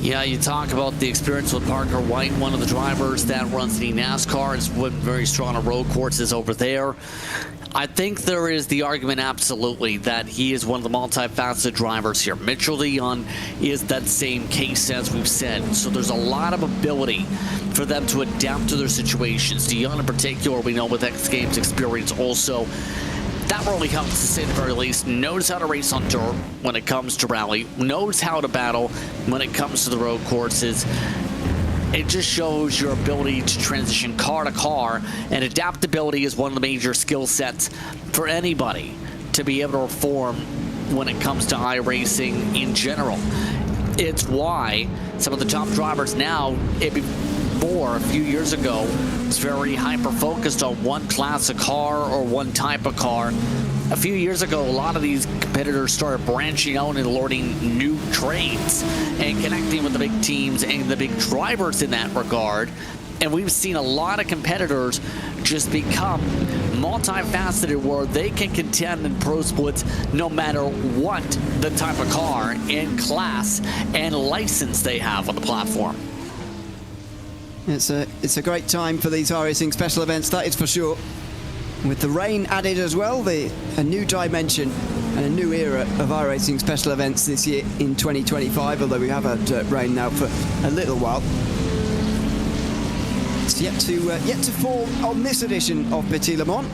Yeah, you talk about the experience with Parker White, one of the drivers that runs the NASCAR, has been very strong on road courses over there. I think there is the argument, absolutely, that he is one of the multifaceted drivers here. Mitchell DeYoung is that same case, as we've said. So there's a lot of ability for them to adapt to their situations. DeYoung in particular, we know with X Games experience also, that really helps, to say the very least. Knows how to race on dirt when it comes to rally, knows how to battle when it comes to the road courses. It just shows your ability to transition car to car, and adaptability is one of the major skill sets for anybody to be able to perform when it comes to iRacing in general. It's why some of the top drivers now, before a few years ago, was very hyper-focused on one class of car or one type of car. A few years ago, a lot of these competitors started branching out and learning new trades and connecting with the big teams and the big drivers in that regard. And we've seen a lot of competitors just become multifaceted, where they can contend in pro splits no matter what the type of car and class and license they have on the platform. It's a great time for these iRacing special events, that is for sure. With the rain added as well, a new dimension and a new era of iRacing special events this year in 2025, although we have had rain now for a little while. It's yet to fall on this edition of Petit Le Mans.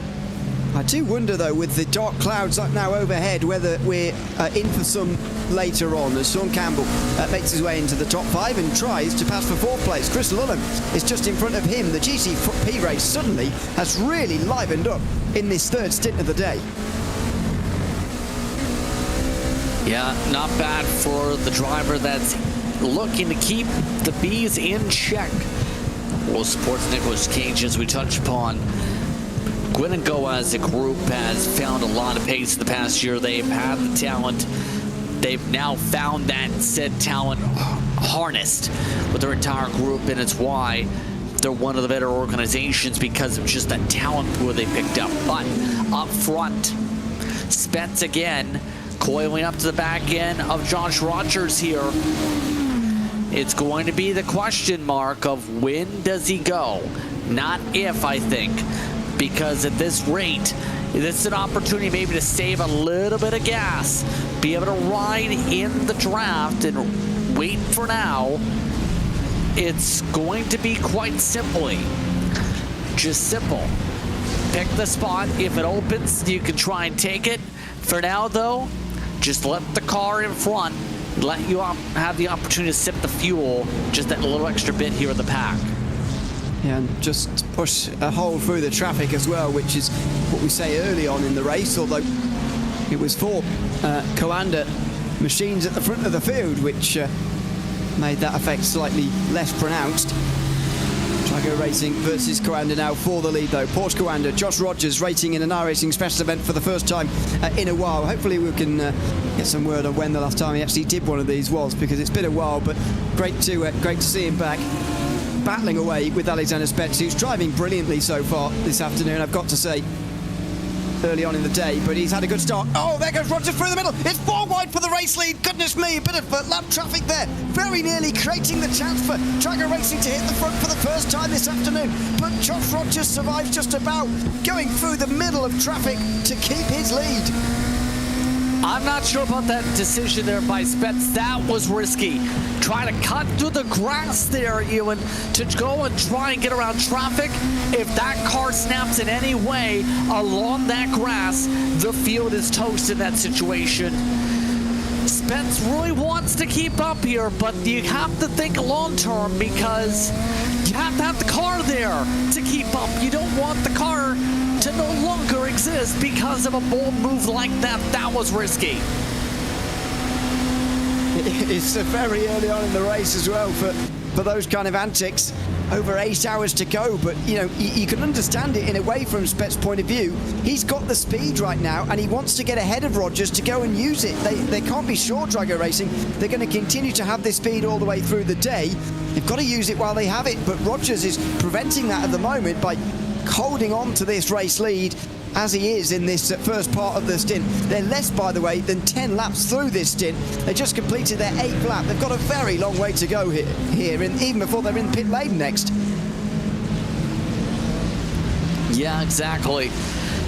I do wonder, though, with the dark clouds up now overhead, whether we're in for some later on, as Sean Campbell makes his way into the top 5 and tries to pass for 4th place. Chris Lulham is just in front of him. The GTP race suddenly has really livened up in this 3rd stint of the day. Yeah, not bad for the driver that's looking to keep the bees in check. Well, supports Nicolas Cage, as we touched upon. Gwyn and Go as a group has found a lot of pace in the past year. They've had the talent. They've now found that said talent harnessed with their entire group, and it's why they're one of the better organizations, because of just that talent pool they picked up. But up front, Spets again, coiling up to the back end of Josh Rogers here. It's going to be the question mark of when does he go, not if, I think. Because at this rate, this is an opportunity maybe to save a little bit of gas, be able to ride in the draft and wait for now. It's going to be quite simply just simple. Pick the spot. If it opens, you can try and take it. For now, though, just let the car in front, let you have the opportunity to sip the fuel, just that little extra bit here in the pack. Yeah, and just push a hole through the traffic as well, which is what we say early on in the race, although it was for Coanda machines at the front of the field, which made that effect slightly less pronounced. Trago Racing versus Coanda now for the lead, though. Porsche Coanda, Josh Rogers racing in an iRacing special event for the first time in a while. Hopefully we can get some word on when the last time he actually did one of these was, because it's been a while, but great to see him back. Battling away with Alexander Spets, who's driving brilliantly so far this afternoon, I've got to say, early on in the day, but he's had a good start. Oh, there goes Rogers through the middle. It's 4 wide for the race lead. Goodness me, a bit of lap traffic there. Very nearly creating the chance for Trago Racing to hit the front for the first time this afternoon. But Josh Rogers survives just about, going through the middle of traffic to keep his lead. I'm not sure about that decision there by Spets. That was risky. Trying to cut through the grass there, Ewan, to go and try and get around traffic. If that car snaps in any way along that grass, the field is toast in that situation. Spets really wants to keep up here, but you have to think long term, because you have to have the car there to keep up. You don't want the car to no longer exist because of a bold move like that. That was risky. It's very early on in the race as well for those kind of antics. Over 8 hours to go, but you know, you can understand it in a way from Spets' point of view. He's got the speed right now, and he wants to get ahead of Rogers to go and use it. They can't be sure, Trago Racing. They're going to continue to have this speed all the way through the day. They've got to use it while they have it, but Rogers is preventing that at the moment by holding on to this race lead. as he is in this first part of the stint. They're less, by the way, than 10 laps through this stint. They just completed their 8th lap. They've got a very long way to go here even before they're in pit lane next. Yeah, exactly.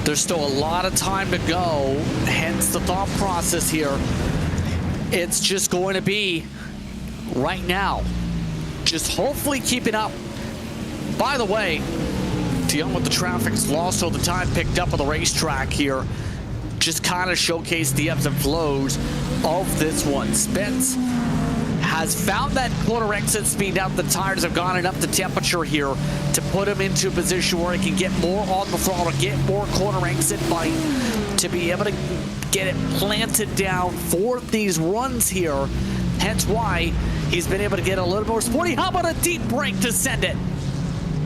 There's still a lot of time to go, hence the thought process here. It's just going to be right now, just hopefully keeping up. By the way, dealing with the traffic's lost all the time picked up on the racetrack here. Just kind of showcase the ebbs and flows of this one. Spence has found that corner exit speed now. The tires have gone enough the temperature here to put him into a position where he can get more on the throttle, get more corner exit bite to be able to get it planted down for these runs here. Hence why he's been able to get a little more sporty. How about a deep brake to send it?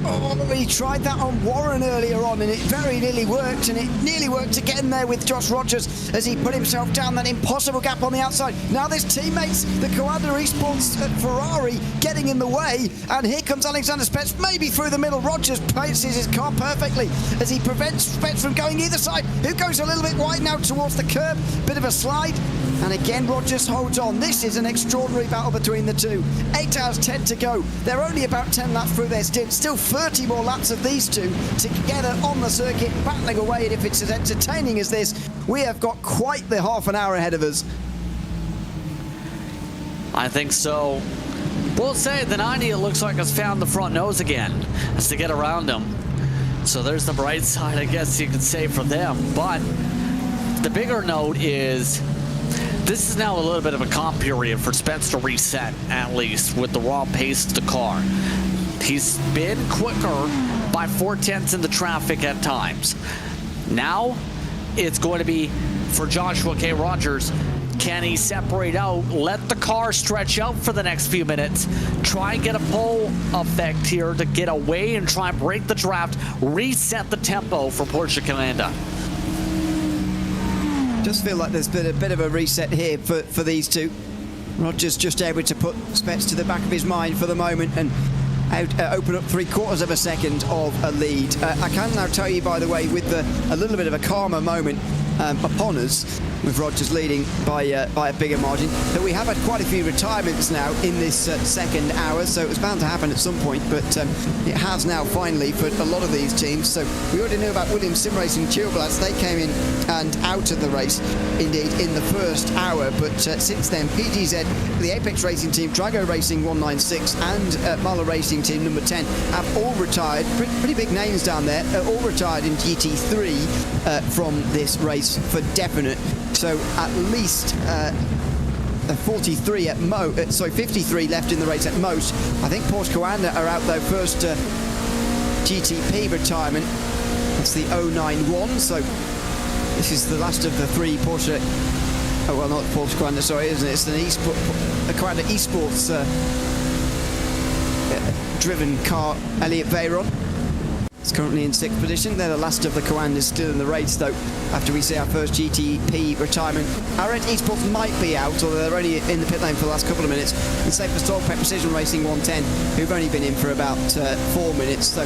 Oh, he tried that on Warren earlier on, and it very nearly worked, and it nearly worked again there with Josh Rogers as he put himself down that impossible gap on the outside. Now there's teammates, the Coanda Esports Ferrari getting in the way, and here comes Alexander Spence, maybe through the middle. Rogers places his car perfectly as he prevents Spence from going either side, who goes a little bit wide now towards the curb, bit of a slide, and again Rogers holds on. This is an extraordinary battle between the two. 8 hours 10 to go. They're only about 10 laps through their stint, still 30 more laps of these two together on the circuit, battling away, and if it's as entertaining as this, we have got quite the half an hour ahead of us. I think so. We'll say the 90, it looks like, has found the front nose again as to get around them. So there's the bright side, I guess you could say, for them. But the bigger note is this is now a little bit of a comp period for Spence to reset, at least with the raw pace of the car. He's been quicker by 4/10 in the traffic at times. Now it's going to be for Joshua K. Rogers. Can he separate out, let the car stretch out for the next few minutes, try and get a pull effect here to get away and try and break the draft, reset the tempo for Porsche Coanda? Just feel like there's been a bit of a reset here for these two. Rogers just able to put Spence to the back of his mind for the moment and open up 3/4 of a second of a lead. I can now tell you, by the way, with a little bit of a calmer moment upon us, with Rogers leading by a bigger margin, that we have had quite a few retirements now in this second hour, so it was bound to happen at some point, but it has now finally for a lot of these teams. So we already knew about Williams Sim Racing and Chilblads. They came in and out of the race indeed in the first hour, but since then PGZ, the Apex Racing team, Drago Racing 196 and Marla Racing team number 10 have all retired. Pretty big names down there, all retired in GT3 from this race for definite. So at least 43 at 53 left in the race at most. I think Porsche Coanda are out their first GTP retirement. That's the 091. So this is the last of the 3 Porsche. Oh well, not Porsche Coanda, sorry, isn't it? It's a Coanda Esports driven car. Elliot Veyron is currently in 6th position. They're the last of the Coandas still in the race, though, after we see our first GTP retirement. Our Esports might be out, although they're only in the pit lane for the last couple of minutes. And same for Stormpet Precision Racing 110, who've only been in for about 4 minutes, so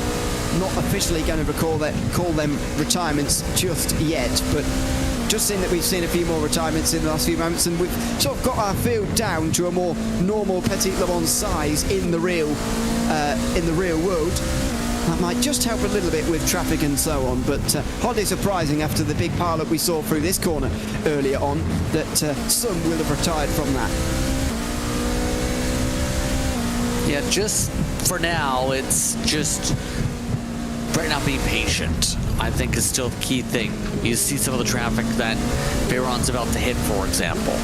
not officially going to call them retirements just yet, but just seen that we've seen a few more retirements in the last few moments, and we've sort of got our field down to a more normal Petit Le Mans size in the real world. That might just help a little bit with traffic and so on, but hardly surprising after the big pile-up we saw through this corner earlier on that some will have retired from that. Yeah, just for now, it's just right now being patient, I think, is still the key thing. You see some of the traffic that Veyron's about to hit, for example.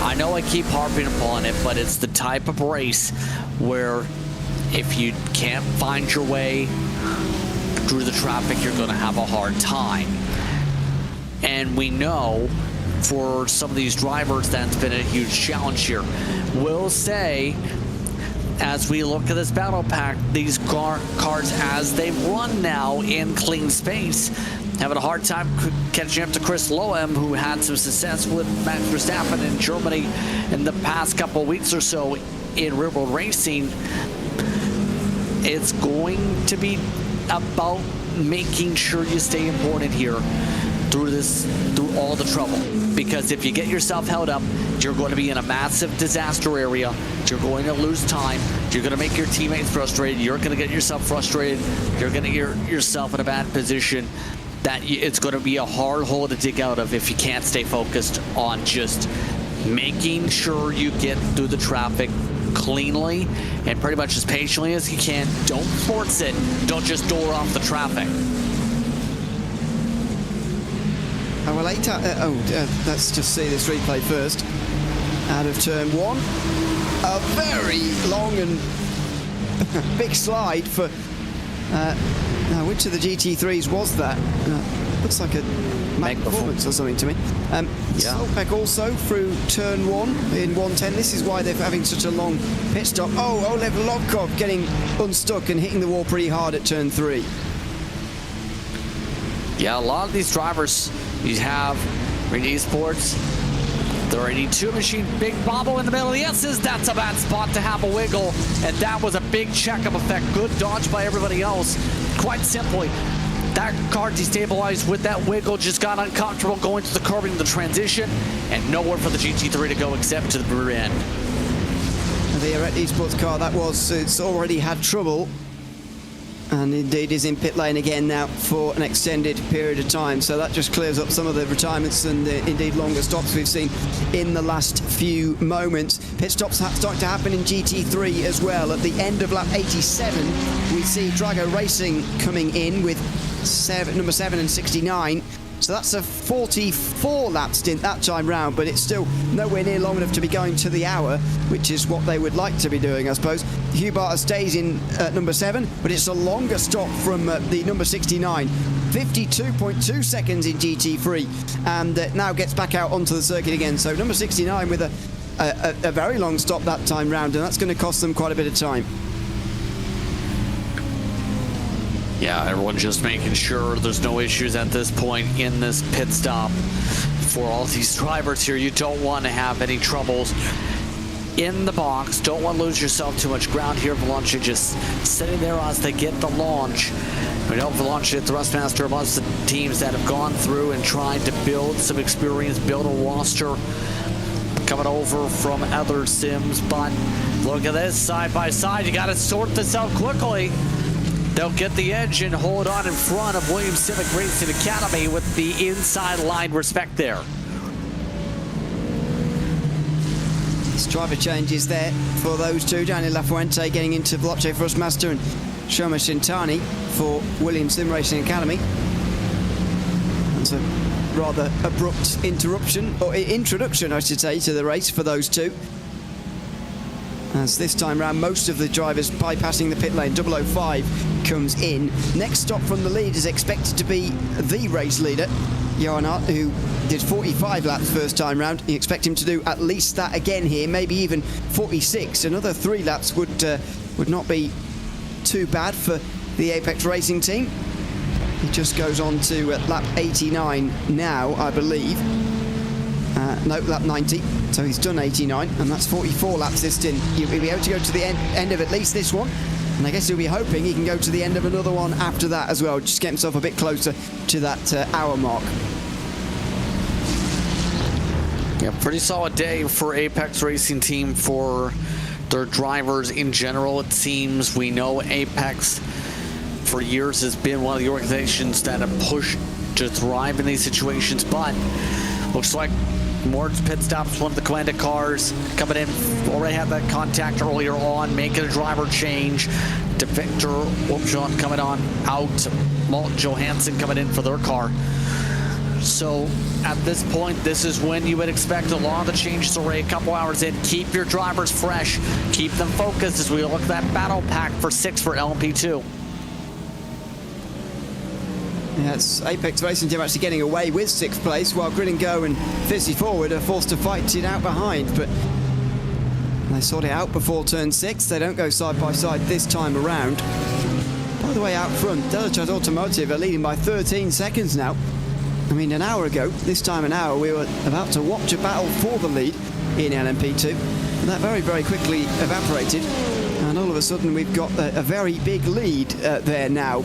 I know I keep harping upon it, but it's the type of race where if you can't find your way through the traffic, you're going to have a hard time. And we know for some of these drivers that's been a huge challenge here. We'll say, as we look at this battle pack, these cars as they run now in clean space, having a hard time catching up to Chris Lohem, who had some success with Max Verstappen in Germany in the past couple of weeks or so in real world racing. It's going to be about making sure you stay important here through all the trouble. Because if you get yourself held up, you're going to be in a massive disaster area. You're going to lose time. You're going to make your teammates frustrated. You're going to get yourself frustrated. You're going to get yourself in a bad position that it's going to be a hard hole to dig out of if you can't stay focused on just making sure you get through the traffic cleanly and pretty much as patiently as you can. Don't force it. Don't just door off the traffic. Well, let's just see this replay first. Out of turn one, a very long and big slide for. Now, which of the GT3s was that? Looks like a Mac Performance or something to me. Solpec also through turn one in 110. This is why they're having such a long pit stop. Oh, Oleg Lobkov getting unstuck and hitting the wall pretty hard at turn 3. Yeah, a lot of these drivers you have in esports, they're already two machine. Big Bobbo in the middle. Yes, that's a bad spot to have a wiggle, and that was a big check-up effect. Good dodge by everybody else. Quite simply, that car destabilized with that wiggle, just got uncomfortable going to the curb into the transition, and nowhere for the GT3 to go except to the rear end. The esports car it's already had trouble, and indeed is in pit lane again now for an extended period of time. So that just clears up some of the retirements and indeed longer stops we've seen in the last few moments. Pit stops starting to happen in GT3 as well. At the end of lap 87, we see Drago Racing coming in with number 7 and 69. So that's a 44 lap stint that time round, but it's still nowhere near long enough to be going to the hour, which is what they would like to be doing, I suppose. Hugh Barter stays in number 7, but it's a longer stop from the number 69. 52.2 seconds in GT3, and now gets back out onto the circuit again. So number 69 with a very long stop that time round, and that's going to cost them quite a bit of time. Yeah, everyone's just making sure there's no issues at this point in this pit stop. For all these drivers here, you don't want to have any troubles in the box. Don't want to lose yourself too much ground here. Valanche just sitting there as they get the launch. We know Valanche is the Thrustmaster amongst the teams that have gone through and tried to build some experience, build a roster coming over from other sims. But look at this, side by side. You got to sort this out quickly. They'll get the edge and hold on in front of Williams Civic Racing Academy with the inside line respect there. Driver changes there for those two. Daniel Lafuente getting into Veloce Thrustmaster and Shoma Shintani for Williams Sim Racing Academy. That's a rather abrupt interruption, or introduction I should say, to the race for those two. As this time round, most of the drivers bypassing the pit lane. 005 comes in. Next stop from the lead is expected to be the race leader, Johan Hart, who did 45 laps first time round. You expect him to do at least that again here, maybe even 46. Another 3 laps would not be too bad for the Apex Racing team. He just goes on to lap 89 now, I believe. No, lap 90. So he's done 89, and that's 44 laps this stint. He'll be able to go to the end of at least this one, and I guess he'll be hoping he can go to the end of another one after that as well, just get himself a bit closer to that hour mark. Yeah, pretty solid day for Apex Racing Team, for their drivers in general. It seems we know Apex for years has been one of the organizations that have pushed to thrive in these situations, but looks like more pit stops. One of the Commanda cars coming in, already had that contact earlier on, making a driver change to Victor Upjohn coming on out, Malt Johansson coming in for their car. So at this point, this is when you would expect a lot of the changes already a couple hours in. Keep your drivers fresh, keep them focused as we look at that battle pack for 6 for LMP2. Yeah, it's Apex Racing Team actually getting away with 6th place, while Grid and Go and Fizzy Forward are forced to fight it out behind. But they sort it out before turn 6. They don't go side by side this time around. By the way, out front, Delachaz Automotive are leading by 13 seconds now. I mean, an hour ago, this time an hour, we were about to watch a battle for the lead in LMP2. And that very, very quickly evaporated. And all of a sudden, we've got a very big lead there now.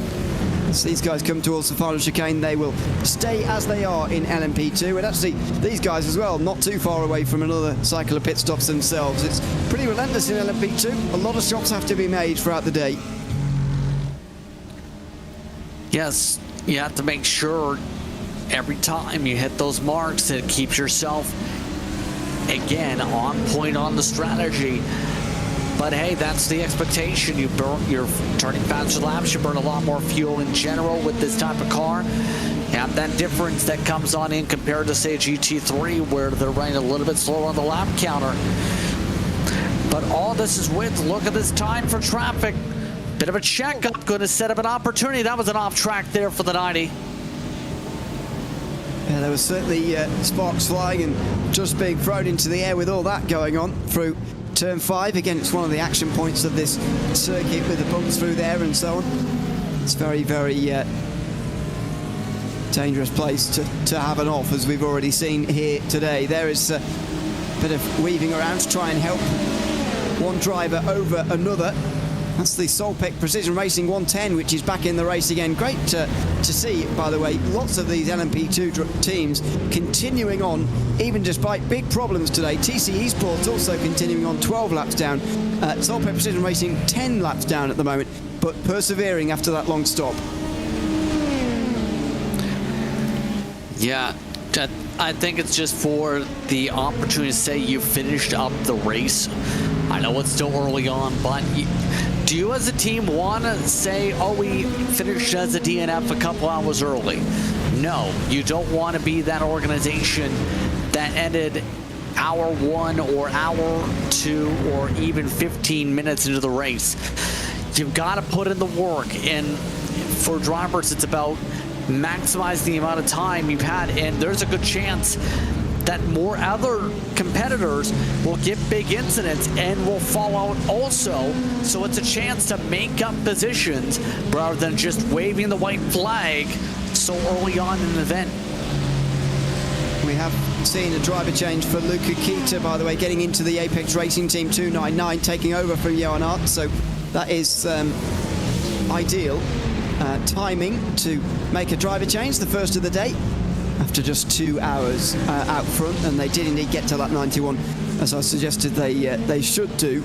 As these guys come towards the final chicane, they will stay as they are in LMP2. And actually, these guys as well, not too far away from another cycle of pit stops themselves. It's pretty relentless in LMP2. A lot of stops have to be made throughout the day. Yes, you have to make sure every time you hit those marks, it keeps yourself, again, on point on the strategy. But hey, that's the expectation. You're turning faster laps, you burn a lot more fuel in general with this type of car. You have that difference that comes on in compared to, say, GT3, where they're running a little bit slower on the lap counter. But all this is with, look at this time for traffic. Bit of a checkup, going to set up an opportunity. That was an off track there for the 90. Yeah, there was certainly sparks flying and just being thrown into the air with all that going on through turn 5. Again, it's one of the action points of this circuit with the bumps through there and so on. It's very, very dangerous place to have an off, as we've already seen here today. There is a bit of weaving around to try and help one driver over another. That's the Solpec Precision Racing 110, which is back in the race again. Great to see, by the way, lots of these LMP2 teams continuing on, even despite big problems today. TC Esports also continuing on 12 laps down. Solpec Precision Racing 10 laps down at the moment, but persevering after that long stop. Yeah, I think it's just for the opportunity to say you finished up the race. I know it's still early on, but do you as a team want to say, oh, we finished as a DNF a couple hours early? No, you don't want to be that organization that ended hour 1 or hour 2 or even 15 minutes into the race. You've got to put in the work, and for drivers, it's about maximize the amount of time you've had, and there's a good chance that more other competitors will get big incidents and will fall out also. So it's a chance to make up positions rather than just waving the white flag so early on in the event. We have seen a driver change for Luca Kita, by the way, getting into the Apex Racing Team 299, taking over from Johan Hart. So that is ideal timing to make a driver change, the first of the day, after just 2 hours out front, and they did indeed get to lap 91, as I suggested they should do.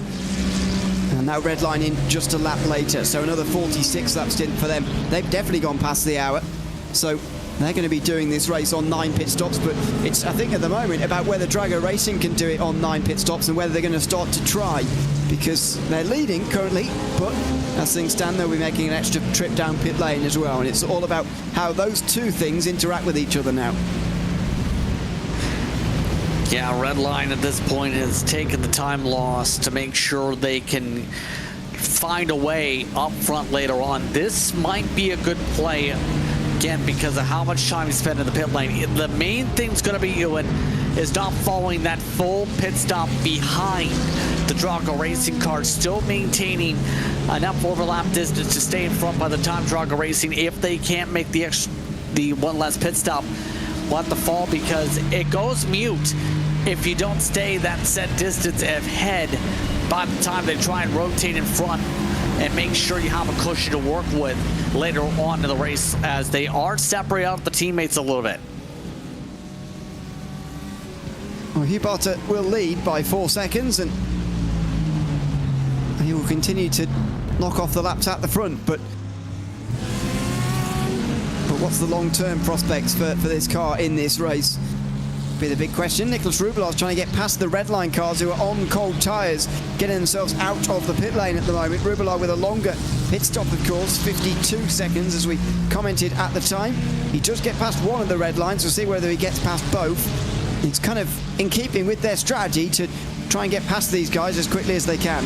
And now redlining just a lap later, so another 46 laps in for them. They've definitely gone past the hour, so they're going to be doing this race on 9 pit stops, but it's, I think, at the moment about whether Drago Racing can do it on 9 pit stops and whether they're going to start to try, because they're leading currently, but as things stand, they'll be making an extra trip down pit lane as well, and it's all about how those two things interact with each other now. Yeah, Redline at this point has taken the time loss to make sure they can find a way up front later on. This might be a good play, again, because of how much time you spend in the pit lane. The main thing's going to be, Ewan, is not following that full pit stop behind the Drago Racing car, still maintaining enough overlap distance to stay in front by the time Drago Racing, if they can't make the one last pit stop, will have to fall, because it goes mute if you don't stay that set distance ahead by the time they try and rotate in front and make sure you have a cushion to work with later on in the race, as they are separated out the teammates a little bit. Well, Hugh Barter will lead by 4 seconds, and he will continue to knock off the laps at the front, but what's the long-term prospects for this car in this race? Be the big question. Nicholas Rubelar's trying to get past the red line cars who are on cold tyres, getting themselves out of the pit lane at the moment. Rubelar with a longer pit stop, of course, 52 seconds, as we commented at the time. He does get past one of the red lines. We'll see whether he gets past both. It's kind of in keeping with their strategy to try and get past these guys as quickly as they can.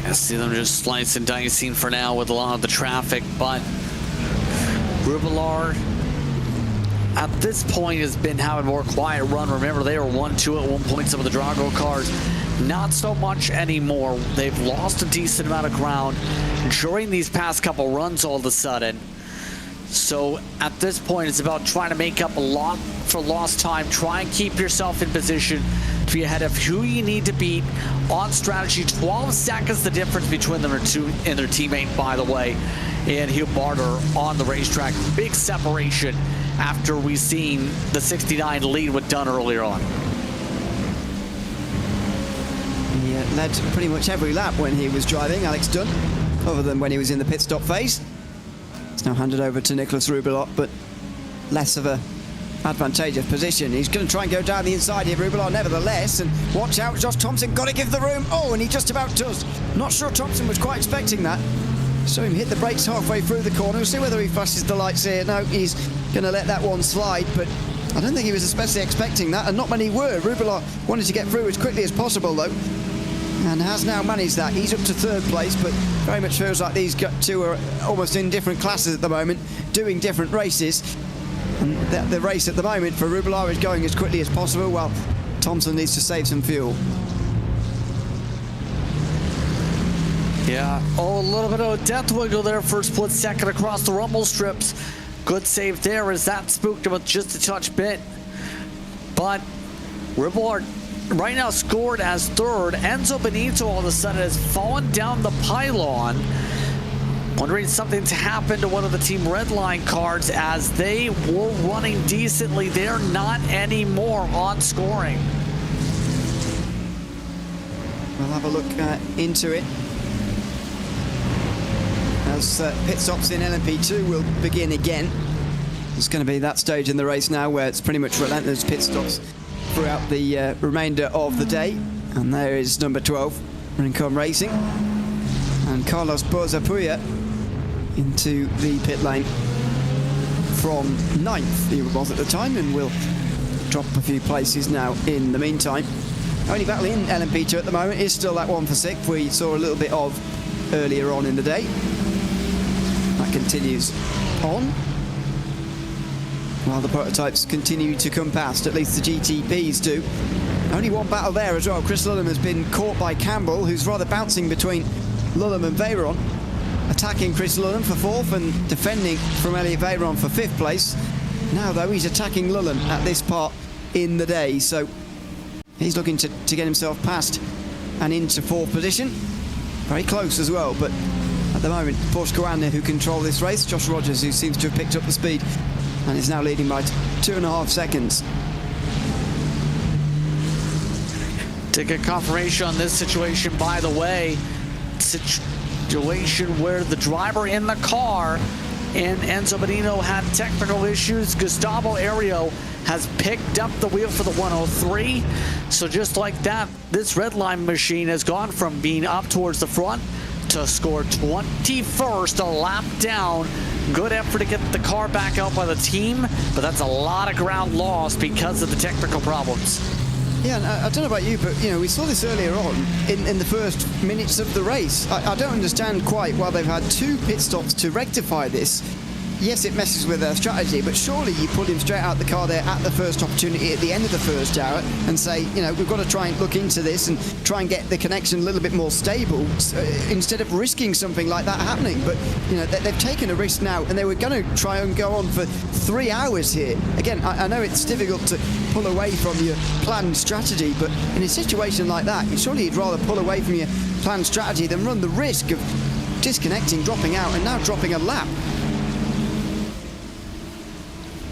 I see them just slicing and dicing for now with a lot of the traffic, but Rubelar at this point has been having a more quiet run. Remember, they were 1-2 at one point, some of the Drago cars. Not so much anymore. They've lost a decent amount of ground during these past couple runs all of a sudden. So at this point, it's about trying to make up a lot for lost time. Try and keep yourself in position be ahead of who you need to beat on strategy. 12 seconds the difference between them and their teammate, by the way, and Hugh Barter on the racetrack. Big separation after we've seen the 69 lead with Dunn earlier on. He led pretty much every lap when he was driving, Alex Dunn, other than when he was in the pit stop phase. It's now handed over to Nicholas Rubilot, but less of a advantageous position. He's going to try and go down the inside here, Rubilot, nevertheless, and watch out, Josh Thompson, got to give the room. Oh, and he just about does. Not sure Thompson was quite expecting that. Saw him hit the brakes halfway through the corner. We'll see whether he flashes the lights here. No, he's going to let that one slide, but I don't think he was especially expecting that, and not many were. Rubilot wanted to get through as quickly as possible, though, and has now managed that. He's up to third place, but very much feels like these two are almost in different classes at the moment, doing different races. And the race at the moment for Rubilot is going as quickly as possible, while Thompson needs to save some fuel. Yeah, a little bit of a death wiggle there for a split second across the rumble strips. Good save there as that spooked him with just a touch bit. But Rubilot right now scored as third. Enzo Benito all of a sudden has fallen down the pylon. Wondering something's happened to one of the Team Redline cars as they were running decently. They're not anymore on scoring. We'll have a look into it. As pit stops in LMP2 will begin again. It's going to be that stage in the race now where it's pretty much relentless pit stops throughout the remainder of the day. And there is number 12, Rincon Racing. And Carlos Bozapuya into the pit lane from 9th he was at the time, and will drop a few places now in the meantime. Only battle in LMP2 at the moment is still that one for 6th we saw a little bit of earlier on in the day. That continues on while the prototypes continue to come past, at least the GTPs do. Only one battle there as well. Chris Lullum has been caught by Campbell, who's rather bouncing between Lullum and Veyron. Attacking Chris Lullum for 4th and defending from Elliot Veyron for 5th place. Now, though, he's attacking Lullum at this part in the day, so he's looking to get himself past and into 4th position. Very close as well, but at the moment, Porsche Coanda who control this race. Josh Rogers, who seems to have picked up the speed and is now leading by 2.5 seconds. To get confirmation on this situation, by the way, situation where the driver in the car and Enzo Benito had technical issues. Gustavo Ario has picked up the wheel for the 103. So just like that, this red line machine has gone from being up towards the front to score 21st, a lap down. Good effort to get the car back out by the team, but that's a lot of ground lost because of the technical problems. Yeah, and I don't know about you, but we saw this earlier on in the first minutes of the race. I don't understand quite why they've had 2 pit stops to rectify this. Yes, it messes with their strategy, but surely you pull him straight out the car there at the first opportunity at the end of the first hour and say, we've got to try and look into this and try and get the connection a little bit more stable instead of risking something like that happening. But, they've taken a risk now, and they were going to try and go on for 3 hours here. Again, I know it's difficult to pull away from your planned strategy, but in a situation like that, surely you'd rather pull away from your planned strategy than run the risk of disconnecting, dropping out, and now dropping a lap.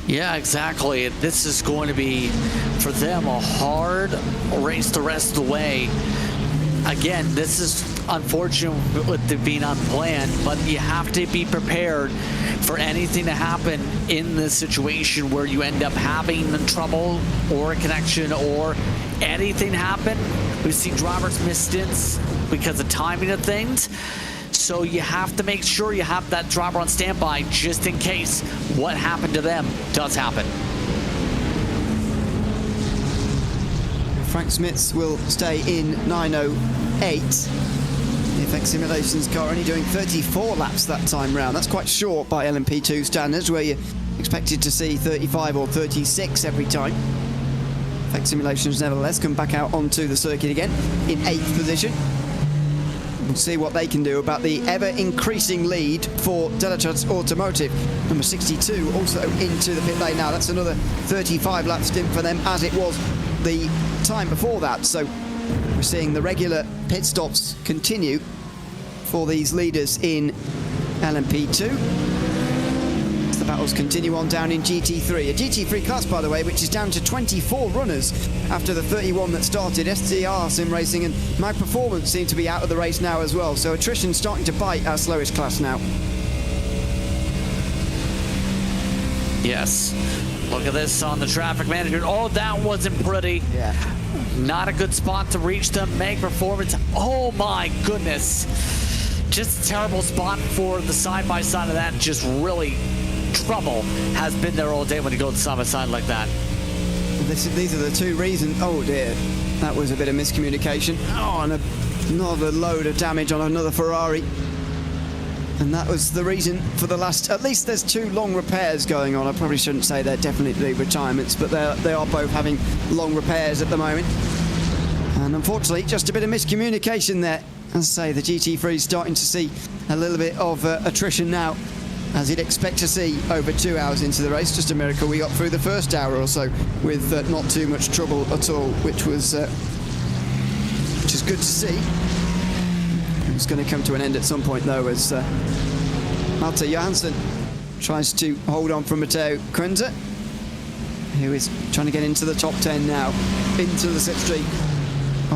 Yeah, exactly. This is going to be, for them, a hard race the rest of the way. Again, this is unfortunate with it being unplanned, but you have to be prepared for anything to happen in this situation where you end up having trouble or a connection or anything happen. We've seen drivers miss stints because of timing of things. So you have to make sure you have that driver on standby just in case what happened to them does happen. Frank Smits will stay in 9:08. The Effect Simulations car only doing 34 laps that time round. That's quite short by LMP2 standards, where you're expected to see 35 or 36 every time. Effect Simulations nevertheless come back out onto the circuit again in 8th position. We'll see what they can do about the ever-increasing lead for Delatrans Automotive. Number 62 also into the pit lane now. That's another 35 lap stint for them, as it was the time before that. So we're seeing the regular pit stops continue for these leaders in LMP2. The battles continue on down in GT3. A GT3 class, by the way, which is down to 24 runners after the 31 that started. STR Sim Racing and My Performance seem to be out of the race now as well. So attrition starting to bite our slowest class now. Yes. Look at this on the traffic management. Oh, that wasn't pretty. Yeah. Not a good spot to reach the Meg Performance. Oh my goodness. Just a terrible spot for the side-by-side of that. Just really trouble has been there all day when you go side-by-side like that. These are the two reasons. Oh dear, that was a bit of miscommunication. Oh, and another load of damage on another Ferrari. And that was the reason for the last, at least there's 2 long repairs going on. I probably shouldn't say they're definitely retirements, but they are both having long repairs at the moment. And unfortunately, just a bit of miscommunication there. As I say, the GT3 is starting to see a little bit of attrition now, as you'd expect to see over 2 hours into the race. Just a miracle we got through the first hour or so with not too much trouble at all, which is good to see. It's going to come to an end at some point though, as Malte Johansson tries to hold on from Matteo Quinza, who is trying to get into the top 10 now, into the slipstream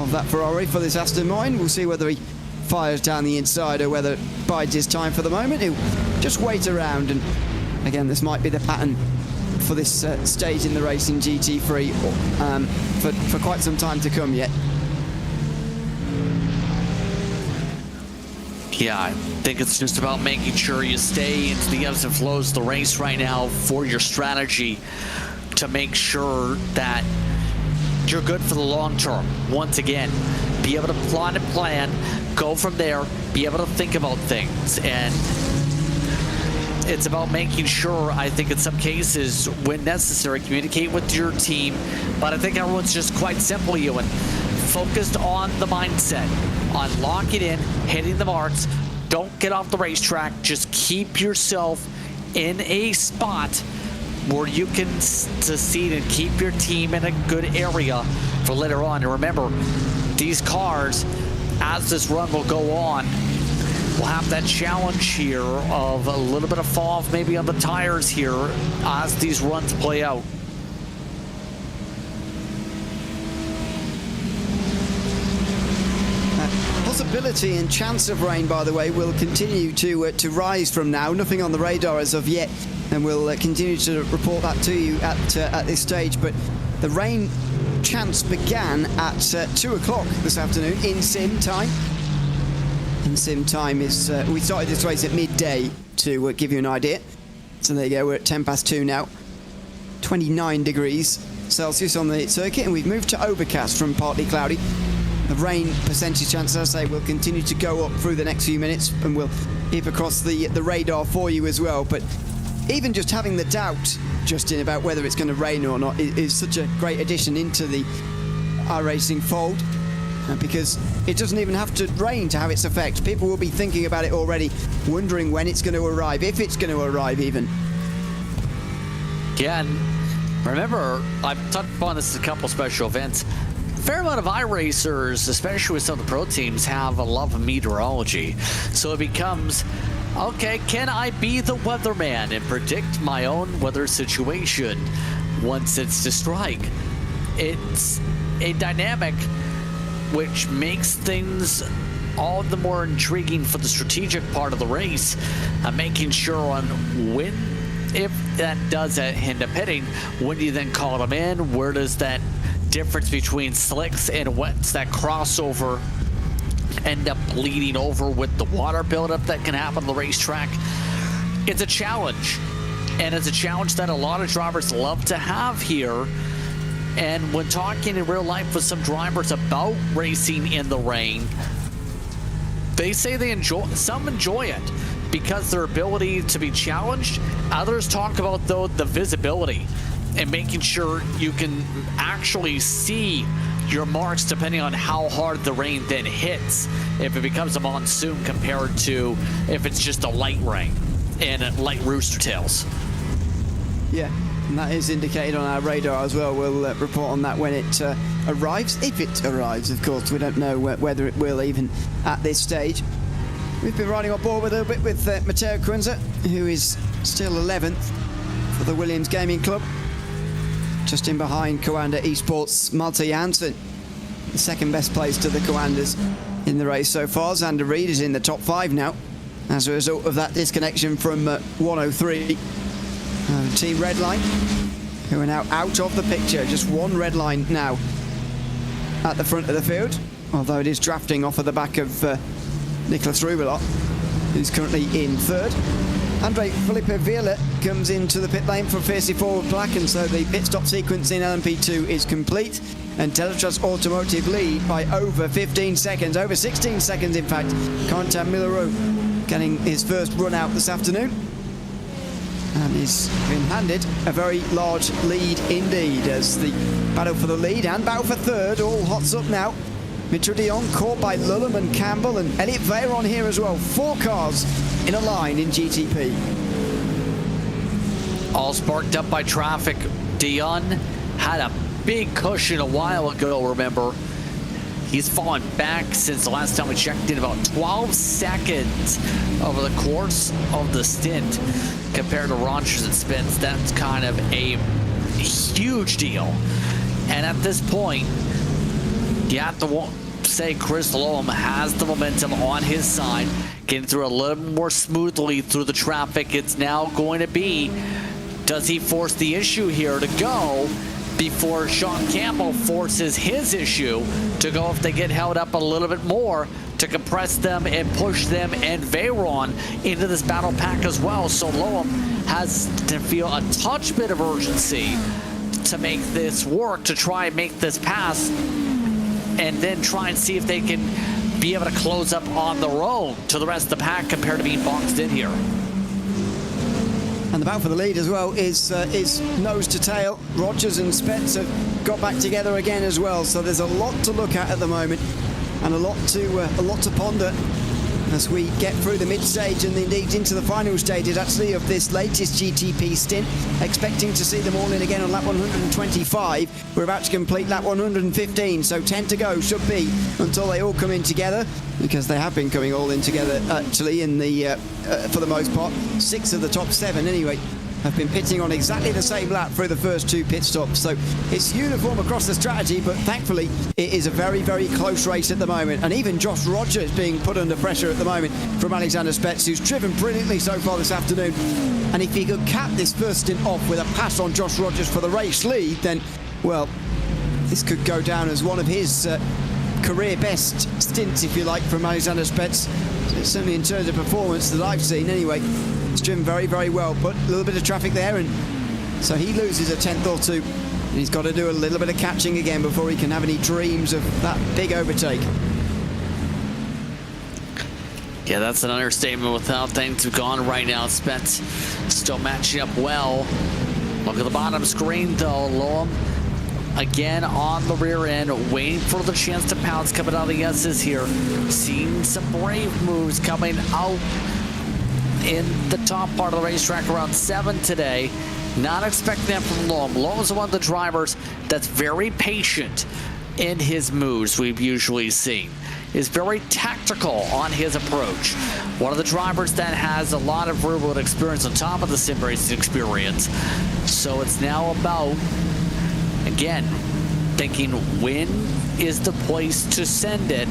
of that Ferrari for this Aston Martin. We'll see whether he fires down the inside or whether it bides his time for the moment. He'll just wait around, and again, this might be the pattern for this stage in the race in GT3 for quite some time to come yet. Yeah, I think it's just about making sure you stay into the ebbs and flows of the race right now for your strategy to make sure that you're good for the long term. Once again, be able to plot and plan, go from there, be able to think about things. And it's about making sure, I think in some cases, when necessary, communicate with your team. But I think everyone's just quite simple, Ewan. Focused on the mindset, on locking in, hitting the marks. Don't get off the racetrack. Just keep yourself in a spot where you can succeed and keep your team in a good area for later on. And remember, these cars, as this run will go on, will have that challenge here of a little bit of fall off maybe on the tires here as these runs play out. Possibility and chance of rain, by the way, will continue to rise from now. Nothing on the radar as of yet, and we'll continue to report that to you at this stage. But the rain chance began at 2 o'clock this afternoon in sim time. In sim time is we started this race at midday to give you an idea. So there you go. We're at 2:10 now. 29 degrees Celsius on the circuit, and we've moved to overcast from partly cloudy. The rain percentage chance, as I say, will continue to go up through the next few minutes, and we'll keep across the radar for you as well. But even just having the doubt, Justin, about whether it's going to rain or not is such a great addition into the iRacing fold, because it doesn't even have to rain to have its effect. People will be thinking about it already, wondering when it's going to arrive, if it's going to arrive even. Yeah, and remember, I've touched upon this at a couple special events. Fair amount of iRacers, especially with some of the pro teams, have a love of meteorology. So it becomes, okay, can I be the weatherman and predict my own weather situation once it's to strike? It's a dynamic which makes things all the more intriguing for the strategic part of the race, making sure on when, if that does end up hitting, when do you then call them in? Where does that difference between slicks and wets, that crossover, end up bleeding over with the water buildup that can happen on the racetrack? It's a challenge, and it's a challenge that a lot of drivers love to have here. And when talking in real life with some drivers about racing in the rain, they say some enjoy it because their ability to be challenged. Others talk about, though, the visibility and making sure you can actually see your marks depending on how hard the rain then hits, if it becomes a monsoon compared to if it's just a light rain and light rooster tails. Yeah, And that is indicated on our radar as well. We'll report on that when it arrives, if it arrives, of course. We don't know whether it will even at this stage. We've been riding on board a little bit with Matteo Kunze, who is still 11th for the Williams Gaming Club. Just in behind Coanda Esports' Malte Jansen, the second best place to the Coanders in the race so far. Xander Reed is in the top 5 now as a result of that disconnection from 103. Team Redline, who are now out of the picture. Just one red line now at the front of the field, although it is drafting off of the back of Nicolas Rubelot, who's currently in 3rd. Andre Felipe Viola comes into the pit lane for Fiercely Forward Black, and so the pit stop sequence in LMP2 is complete. And Teletrust Automotive lead by over 15 seconds, over 16 seconds in fact. Quentin Millereau getting his first run out this afternoon. And he's been handed a very large lead indeed, as the battle for the lead and battle for 3rd all hots up now. Mitchell de Jong caught by Lulham and Campbell, and Elliot Veyron here as well. 4 cars in a line in GTP. All sparked up by traffic. De Jong had a big cushion a while ago, remember. He's fallen back since the last time we checked in, about 12 seconds over the course of the stint compared to Rogers and Spence. That's kind of a huge deal. And at this point, you have to say Chris Loam has the momentum on his side, getting through a little more smoothly through the traffic. It's now going to be, does he force the issue here to go before Sean Campbell forces his issue to go if they get held up a little bit more, to compress them and push them and Veyron into this battle pack as well. So Loam has to feel a touch bit of urgency to make this work, to try and make this pass, and then try and see if they can be able to close up on their own to the rest of the pack compared to being boxed in here. And the battle for the lead as well is nose to tail. Rogers and Spence have got back together again as well. So there's a lot to look at the moment, and a lot to ponder as we get through the mid-stage and indeed into the final stages actually of this latest GTP stint. Expecting to see them all in again on lap 125. We're about to complete lap 115, so 10 to go should be until they all come in together, because they have been coming all in together actually in the for the most part. 6 of the top 7 anyway have been pitting on exactly the same lap through the first 2 pit stops. So it's uniform across the strategy, but thankfully it is a very, very close race at the moment. And even Josh Rogers being put under pressure at the moment from Alexander Spetz, who's driven brilliantly so far this afternoon. And if he could cap this first stint off with a pass on Josh Rogers for the race lead, then, well, this could go down as one of his career best stints, if you like, from Alexander Spetz. Certainly in terms of performance that I've seen anyway. It's driven very, very well, but a little bit of traffic there, and so he loses a 10th or 2. And he's got to do a little bit of catching again before he can have any dreams of that big overtake. Yeah, that's an understatement with how things have gone right now. Spence still matching up well. Look at the bottom screen, though. Loam again on the rear end, waiting for the chance to pounce coming out of the S's here. Seeing some brave moves coming out in the top part of the racetrack around 7 today. Not expecting that from Loam. Loam is one of the drivers that's very patient in his moves we've usually seen. Is very tactical on his approach. One of the drivers that has a lot of real-world experience on top of the sim racing experience. So it's now about, again, thinking when is the place to send it.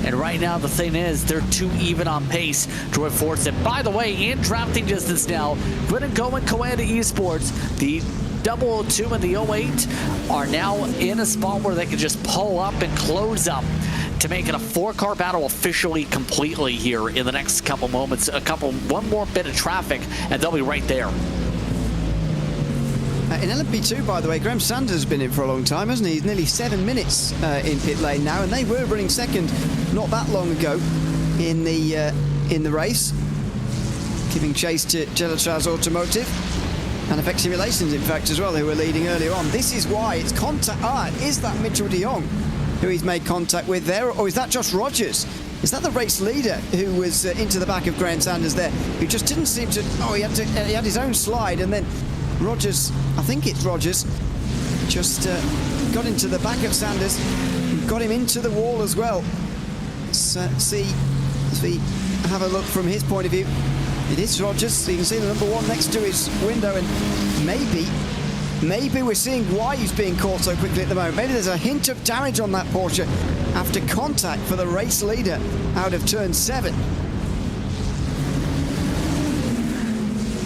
And right now the thing is, they're too even on pace to enforce it. By the way, in drafting distance now, Brennan Cohen, Coanda Esports, the 002 and the 08 are now in a spot where they can just pull up and close up to make it a 4-car battle officially completely here in the next couple moments. One more bit of traffic, and they'll be right there. In LMP2, by the way, Graham Sanders has been in for a long time, hasn't he? He's nearly 7 minutes in pit lane now, and they were running second not that long ago in the race, giving chase to Gelatraz Automotive and Effect Simulations, in fact, as well, who were leading earlier on. This is why it's contact. Is that Mitchell de Jong who he's made contact with there, or is that Josh Rogers? Is that the race leader who was into the back of Graham Sanders there, who just didn't seem to... Oh, he had his own slide, and then Rogers, I think it's Rogers, just got into the back of Sanders and got him into the wall as well. Let's see if we have a look from his point of view. It is Rogers, so you can see the number 1 next to his window, and maybe we're seeing why he's being caught so quickly at the moment. Maybe there's a hint of damage on that Porsche after contact for the race leader out of turn 7.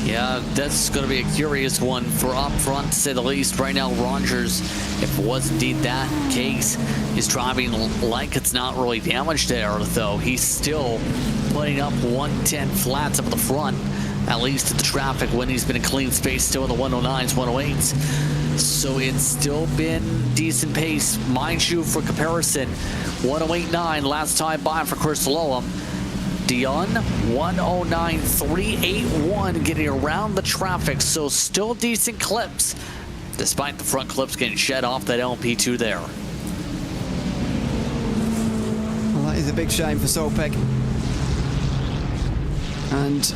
Yeah, that's going to be a curious one for up front, to say the least. Right now, Rogers, if it was indeed that case, is driving like it's not really damaged there, though. He's still putting up 110 flats up at the front, at least at the traffic, when he's been in clean space, still in the 109s, 108s. So it's still been decent pace. Mind you, for comparison, 108.9 last time by for Chris Loam. Dion, 109.381, getting around the traffic, so still decent clips, despite the front clips getting shed off that LMP2 there. Well, that is a big shame for Solpeig. And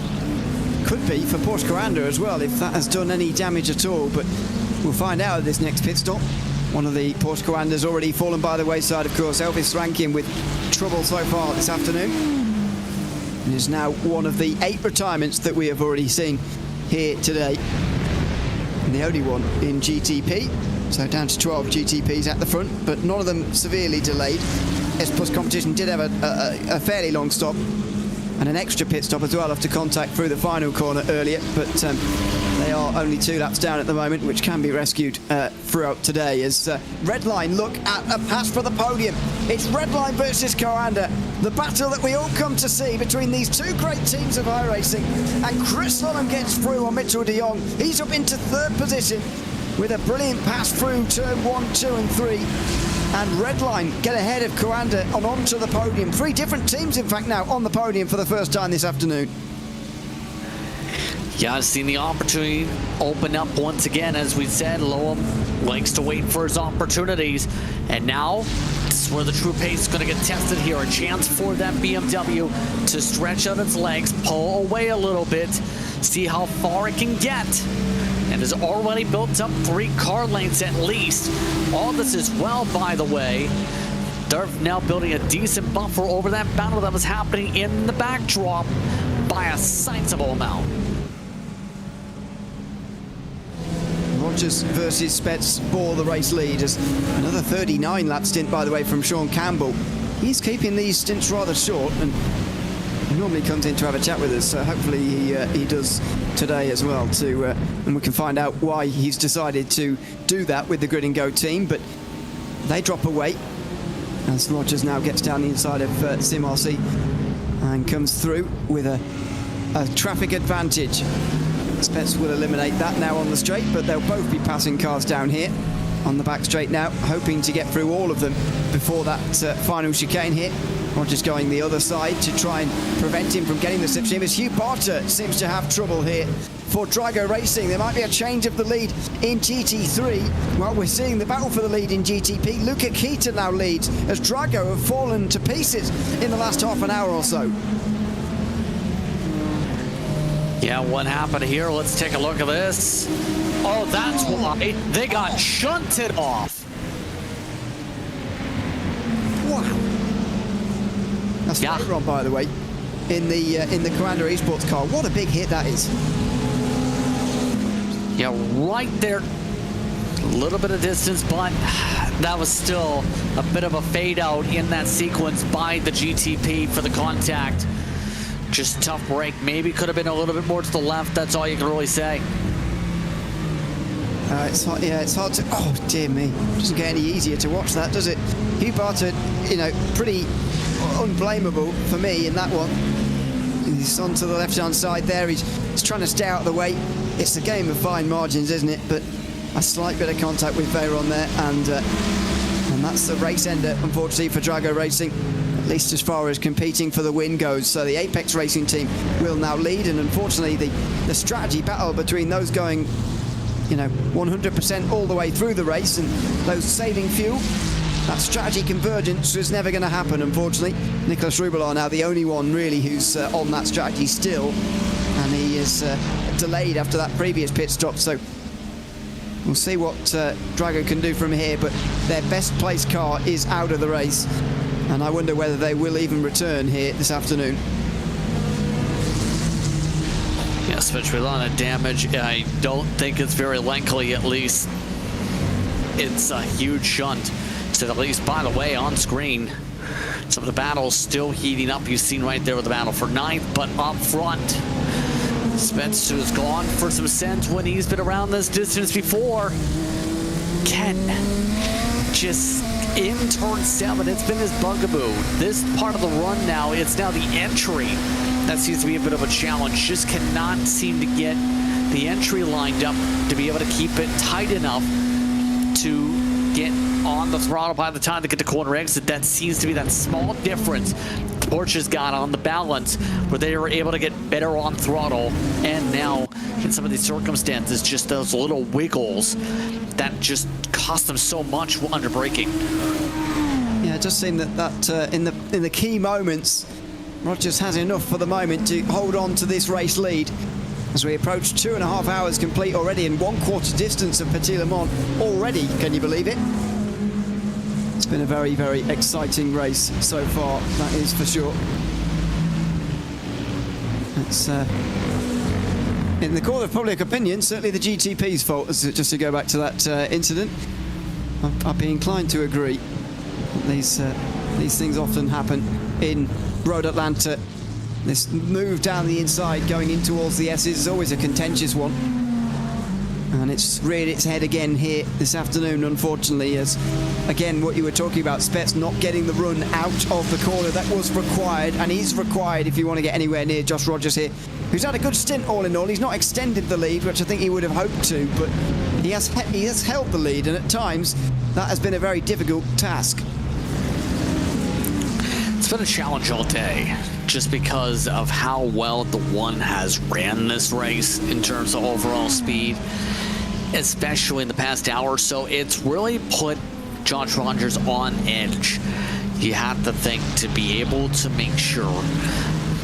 could be for Porsche Caranda as well, if that has done any damage at all, but we'll find out at this next pit stop. One of the Porsche Carandas already fallen by the wayside, of course. Elvis Rankin with trouble so far this afternoon. And is now one of the 8 retirements that we have already seen here today. And the only one in GTP. So down to 12 GTPs at the front, but none of them severely delayed. S Plus competition did have a fairly long stop and an extra pit stop as well after contact through the final corner earlier, but they are only 2 laps down at the moment, which can be rescued throughout today. As Redline look at a pass for the podium. It's Redline versus Caranda, the battle that we all come to see between these 2 great teams of iRacing, and Chris Loam gets through on Mitchell de Jong. He's up into 3rd position with a brilliant pass through turn 1, 2 and 3. And Redline get ahead of Caranda and onto the podium. 3 different teams, in fact, now on the podium for the first time this afternoon. Yeah, I've seen the opportunity open up once again. As we said, Loam likes to wait for his opportunities. And now, this is where the true pace is going to get tested here. A chance for that BMW to stretch out its legs, pull away a little bit, see how far it can get. And has already built up 3 car lengths at least. All this is well, by the way. They're now building a decent buffer over that battle that was happening in the backdrop by a sizable amount. Rogers versus Spets bore the race lead as another 39 lap stint, by the way, from Sean Campbell. He's keeping these stints rather short, and he normally comes in to have a chat with us, so hopefully he does today as well, and we can find out why he's decided to do that with the Grid and Go team. But they drop away as Rogers now gets down the inside of Sim RC and comes through with a traffic advantage. Spets will eliminate that now on the straight, but they'll both be passing cars down here on the back straight now, hoping to get through all of them before that final chicane hit. Rogers going the other side to try and prevent him from getting the slipstream, as Hugh Barter seems to have trouble here for Drago Racing. There might be a change of the lead in GT3 while we're seeing the battle for the lead in GTP. Luca Keita now leads as Drago have fallen to pieces in the last half an hour or so. Yeah, what happened here? Let's take a look at this. Oh, that's why they got shunted off. Wow. That's later on, by the way, in the Caranda Esports car. What a big hit that is. Yeah, right there. A little bit of distance, but that was still a bit of a fade out in that sequence by the GTP for the contact. Just tough break. Maybe could have been a little bit more to the left. That's all you can really say. It's hard to. Oh dear me! Doesn't get any easier to watch that, does it? Hugh Barter, pretty unblameable for me in that one. He's on to the left-hand side there. He's trying to stay out of the way. It's a game of fine margins, isn't it? But a slight bit of contact with Veyron there, and that's the race ender, unfortunately, for Drago Racing, at least as far as competing for the win goes. So the Apex Racing team will now lead, and unfortunately the strategy battle between those going 100% all the way through the race and those saving fuel, that strategy convergence was never going to happen, unfortunately. Nicholas Rubelar now the only one really who's on that strategy still, and he is delayed after that previous pit stop, so We'll see what Drago can do from here, but their best placed car is out of the race, and I wonder whether they will even return here this afternoon. Yeah, especially a lot of damage. I don't think it's very likely, at least. It's a huge shunt. So at least, by the way, on screen, some of the battles still heating up. You've seen right there with the battle for 9th, but up front, Spence has gone for some sense when he's been around this distance before. Ken, just in turn 7, it's been his bugaboo. This part of the run now, it's now the entry that seems to be a bit of a challenge. Just cannot seem to get the entry lined up to be able to keep it tight enough to get on the throttle by the time they get to corner exit. That seems to be that small difference Porsche's got on the balance, where they were able to get better on throttle, and now in some of these circumstances, just those little wiggles that just cost them so much under braking. Yeah, it does seem that in the key moments, Rogers has enough for the moment to hold on to this race lead. As we approach 2.5 hours complete already, and 1/4 distance of Petit Le Mans already, can you believe it? It's been a very, very exciting race so far, that is for sure. It's, in the court of public opinion, certainly the GTP's fault, just to go back to that incident. I'd be inclined to agree. These things often happen in Road Atlanta. This move down the inside going in towards the S's is always a contentious one. And it's reared its head again here this afternoon, unfortunately, as, again, what you were talking about, Spets not getting the run out of the corner that was required, and is required if you want to get anywhere near Josh Rogers here, who's had a good stint all in all. He's not extended the lead, which I think he would have hoped to, but he has held the lead, and at times that has been a very difficult task. It's been a challenge all day, just because of how well the one has ran this race in terms of overall speed, especially in the past hour or so. It's really put Josh Rogers on edge. You have to think to be able to make sure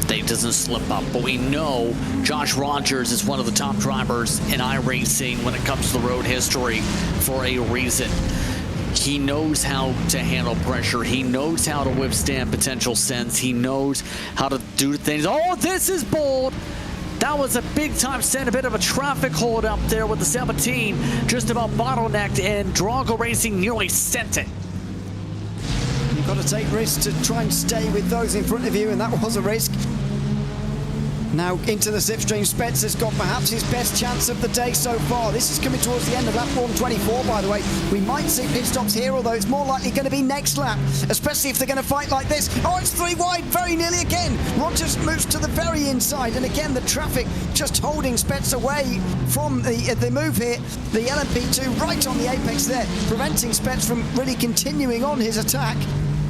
that he doesn't slip up. But we know Josh Rogers is one of the top drivers in iRacing when it comes to the road history for a reason. He knows how to handle pressure. He knows how to withstand potential sends. He knows how to do things. Oh, this is bold. That was a big-time send, a bit of a traffic hold up there with the 17. Just about bottlenecked, and Drago Racing nearly sent it. You've got to take risks to try and stay with those in front of you, and that was a risk. Now into the slipstream, Spence has got perhaps his best chance of the day so far. This is coming towards the end of lap 124, by the way. We might see pit stops here, although it's more likely going to be next lap, especially if they're going to fight like this. Oh, it's 3 wide, very nearly again. Rogers moves to the very inside, and again the traffic just holding Spence away from the move here. The LMP2 right on the apex there, preventing Spence from really continuing on his attack.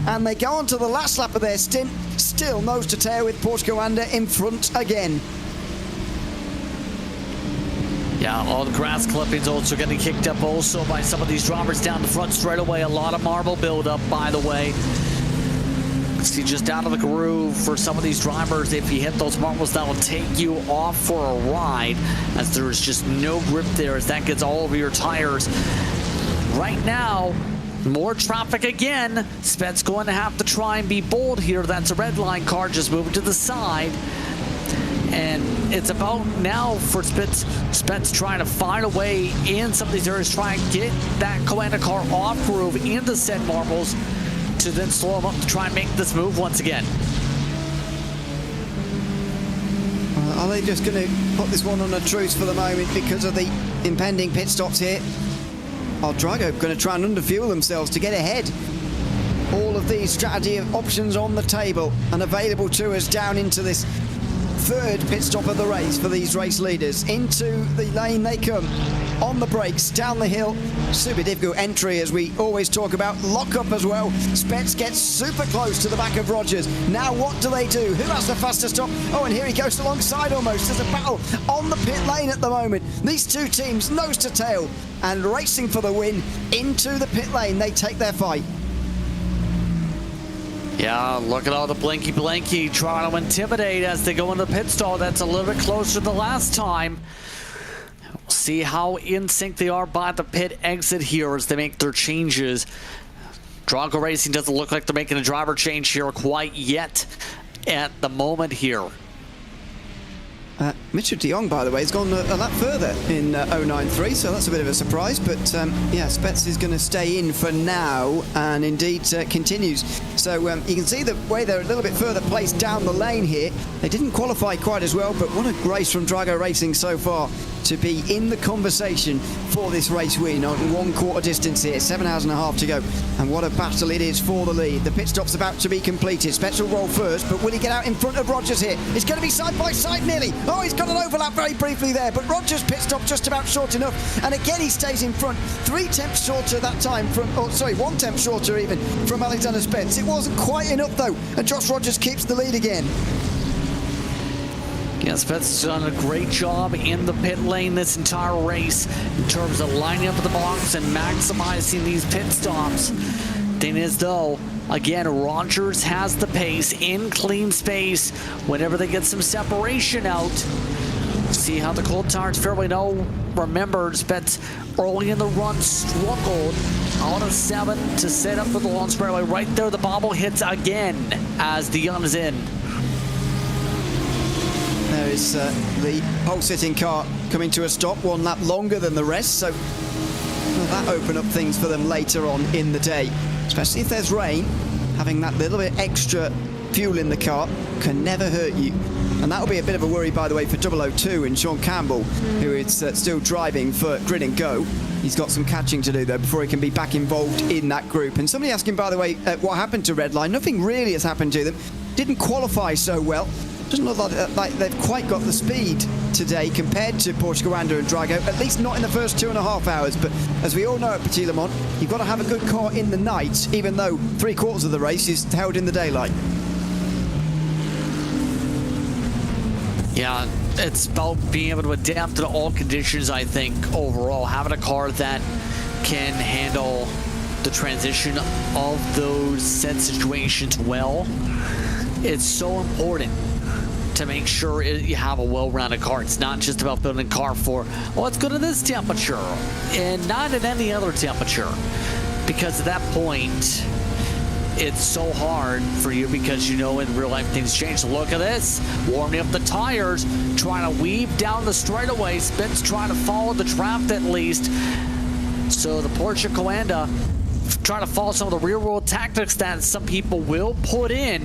And they go on to the last lap of their stint, still nose to tail with Porsche Commander in front again. Yeah, all the grass clippings also getting kicked up also by some of these drivers down the front straight away. A lot of marble buildup, by the way. See, just out of the groove for some of these drivers. If you hit those marbles, that will take you off for a ride, as there's just no grip there as that gets all over your tires. Right now, more traffic again. Spence going to have to try and be bold here. That's a red line car just moving to the side. And it's about now for Spence trying to find a way in some of these areas, try and get that Commander car off groove into said marbles to then slow him up to try and make this move once again. Are they just going to put this one on a truce for the moment because of the impending pit stops here? Are Drago going to try and underfuel themselves to get ahead? All of these strategy options on the table and available to us down into this third pit stop of the race for these race leaders. Into the lane they come, on the brakes, down the hill. Super difficult entry, as we always talk about. Lock up as well. Spence gets super close to the back of Rogers. Now what do they do? Who has the fastest stop? Oh, and here he goes alongside almost. There's a battle on the pit lane at the moment. These two teams nose to tail and racing for the win into the pit lane. They take their fight. Yeah, look at all the blinky trying to intimidate as they go into the pit stall. That's a little bit closer than the last time. We'll See how in sync they are by the pit exit here as they make their changes. Drago Racing doesn't look like they're making a driver change here quite yet at the moment here. Mitchell de Jong, by the way, has gone a lot further in 093, so that's a bit of a surprise. But yeah, Spets is going to stay in for now, and indeed continues. So you can see the way they're a little bit further placed down the lane here. They didn't qualify quite as well, but what a grace from Drago Racing so far to be in the conversation for this race win on 1/4 distance here, 7 hours and a half to go. And what a battle it is for the lead. The pit stop's about to be completed. Spets will roll first, but will he get out in front of Rogers here? It's going to be side by side nearly. Oh, he's got an overlap very briefly there, but Rogers' pit stop just about short enough. And again, he stays in front. 3 tenths shorter that time from, oh, sorry, 1 tenth shorter even from Alexander Spence. It wasn't quite enough though, and Josh Rogers keeps the lead again. Yeah, Spence has done a great job in the pit lane this entire race in terms of lining up the box and maximizing these pit stops. Thing is, though, again, Rogers has the pace in clean space whenever they get some separation out. See how the cold tires fairly know. Remember, Spence early in the run struggled out of 7 to set up for the long straightaway. Right there, the bobble hits again as de Jong is in. There is the pole-sitting car coming to a stop, 1 lap longer than the rest, so will that open up things for them later on in the day. Especially if there's rain, having that little bit extra fuel in the car can never hurt you. And that'll be a bit of a worry, by the way, for 002 and Sean Campbell, who is still driving for Grid and Go. He's got some catching to do, though, before he can be back involved in that group. And somebody asking, by the way, what happened to Redline. Nothing really has happened to them. Didn't qualify so well. Doesn't look like they've quite got the speed today compared to Porsche Coanda and Drago, at least not in the first 2.5 hours. But as we all know at Petit Le Mans, you've got to have a good car in the night, even though 3/4 of the race is held in the daylight. Yeah, it's about being able to adapt to all conditions, I think, overall. Having a car that can handle the transition of those set situations well, it's so important to make sure you have a well-rounded car. It's not just about building a car for, well, it's good at this temperature and not at any other temperature. Because at that point, it's so hard for you because you know in real life things change. Look at this, warming up the tires, trying to weave down the straightaway. Spence trying to follow the draft at least. So the Porsche Coanda trying to follow some of the real-world tactics that some people will put in,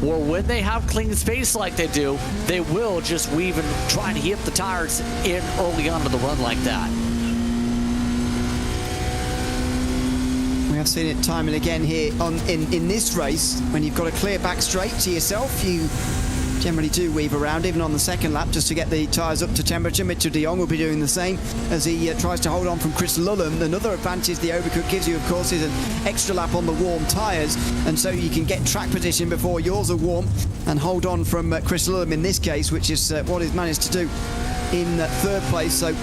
where when they have clean space like they do, they will just weave and try and heat up the tires in early on in the run like that. We have seen it time and again here in this race. When you've got a clear back straight to yourself, you generally do weave around, even on the second lap, just to get the tyres up to temperature. Mitchell de Jong will be doing the same as he tries to hold on from Chris Lulham. Another advantage the overcut gives you, of course, is an extra lap on the warm tyres, and so you can get track position before yours are warm and hold on from Chris Lulham in this case, which is what he's managed to do in 3rd place. So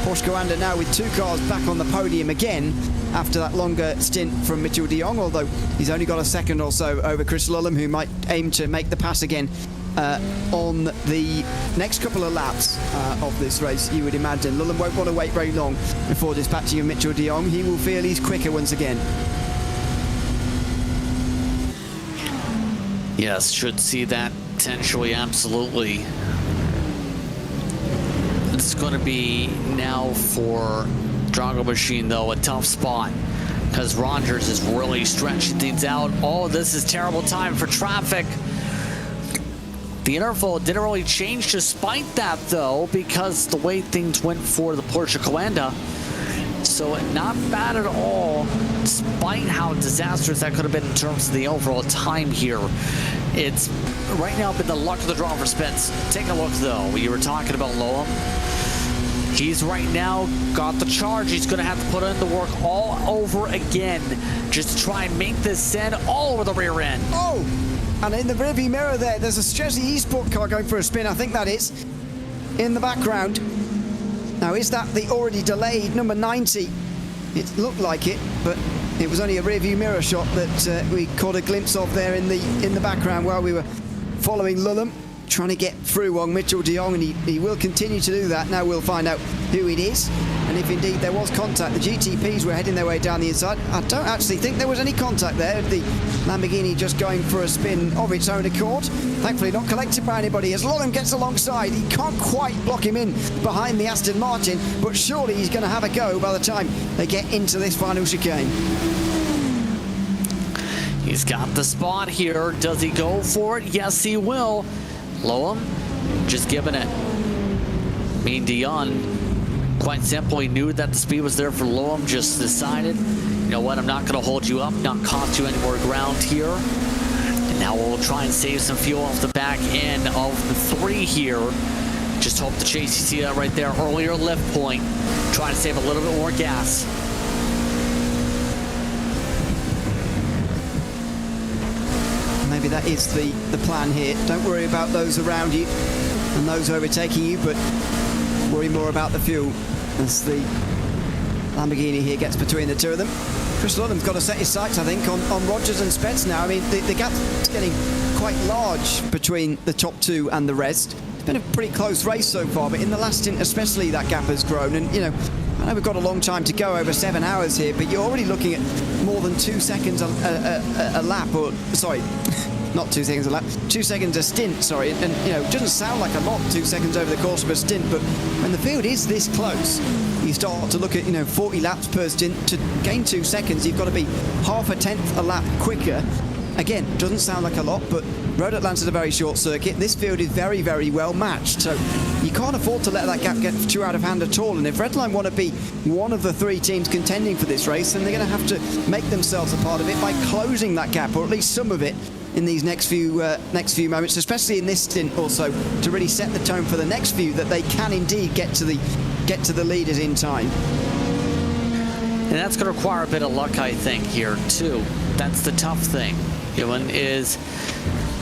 Porsche Coanda now with 2 cars back on the podium again after that longer stint from Mitchell de Jong, although he's only got a second or so over Chris Lulham, who might aim to make the pass again on the next couple of laps of this race, you would imagine. Lulham won't want to wait very long before dispatching of Mitchell de Jong. He will feel he's quicker once again. Yes, should see that potentially, absolutely. It's going to be now for Drago Machine, though, a tough spot because Rogers is really stretching things out. Oh, this is terrible time for traffic. The interval didn't really change despite that, though, because the way things went for the Porsche Coanda. So not bad at all, despite how disastrous that could have been in terms of the overall time here. It's right now been the luck of the draw for Spence. Take a look, though. You were talking about Lowham. He's right now got the charge. He's going to have to put in the work all over again just to try and make this send all over the rear end. Oh! And in the rearview mirror there's a Strezzi eSport car going for a spin, I think that is, in the background. Now, is that the already delayed number 90? It looked like it, but it was only a rearview mirror shot that we caught a glimpse of there in the background while we were following Lulham. trying to get through on Mitchell de Jong, and he will continue to do that. Now we'll find out who it is, and if indeed there was contact. The GTPs were heading their way down the inside. I don't actually think there was any contact there. The Lamborghini just going for a spin of its own accord. Thankfully not collected by anybody. As Lolland gets alongside, he can't quite block him in behind the Aston Martin, but surely he's going to have a go by the time they get into this final chicane. He's got the spot here. Does he go for it? Yes, he will. Loam just giving it. Dion, quite simply, knew that the speed was there for Loam, just decided, you know what, I'm not going to hold you up, not cost you any more ground here. And now we'll try and save some fuel off the back end of the 3 here. Just hope to chase. You see that right there, earlier lift point. Try to save a little bit more gas. Maybe that is the plan here. Don't worry about those around you and those overtaking you, but worry more about the fuel as the Lamborghini here gets between the two of them. Chris Lulham's got to set his sights, I think, on Rogers and Spence now. I mean, the gap's getting quite large between the top 2 and the rest. It's been a pretty close race so far, but in the last stint especially, that gap has grown. And, you know, I know we've got a long time to go, over 7 hours here, but you're already looking at more than 2 seconds a lap, or, sorry, not 2 seconds a lap, 2 seconds a stint, sorry. And, you know, it doesn't sound like a lot, 2 seconds over the course of a stint, but when the field is this close, you start to look at, you know, 40 laps per stint. To gain 2 seconds, you've got to be half a tenth a lap quicker. Again, doesn't sound like a lot, but Road Atlanta's a very short circuit. This field is very, very well matched, so you can't afford to let that gap get too out of hand at all. And if Redline want to be one of the 3 teams contending for this race, then they're going to have to make themselves a part of it by closing that gap, or at least some of it, in these next few moments, especially in this stint also, to really set the tone for the next few, that they can indeed get to the leaders in time. And that's going to require a bit of luck, I think, here too. That's the tough thing, Ewan, is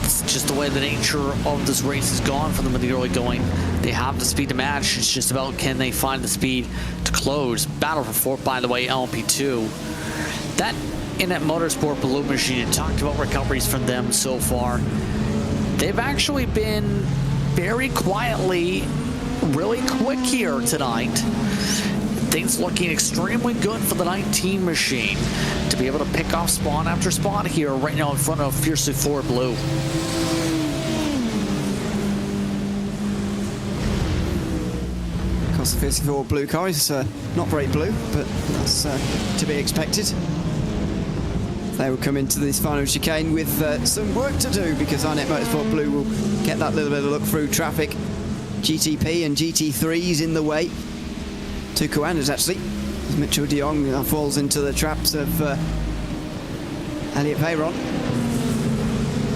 it's just the way the nature of this race has gone for them in the early going. They have the speed to match. It's just about, can they find the speed to close. Battle for 4th, by the way, LMP2. That in that Motorsport Blue Machine, you talked about recoveries from them so far. They've actually been very quietly really quick here tonight. Things looking extremely good for the 19 machine to be able to pick off spot after spot here right now in front of Fiercely Forward Blue. Of course, the Fiercely Forward Blue car is not very blue, but that's to be expected. They will come into this final chicane with some work to do, because iNet Motorsport Blue will get that little bit of look through traffic. GTP and GT3s in the way. 2 Coanders actually. Mitchell de Jong falls into the traps of Elliot Peyron,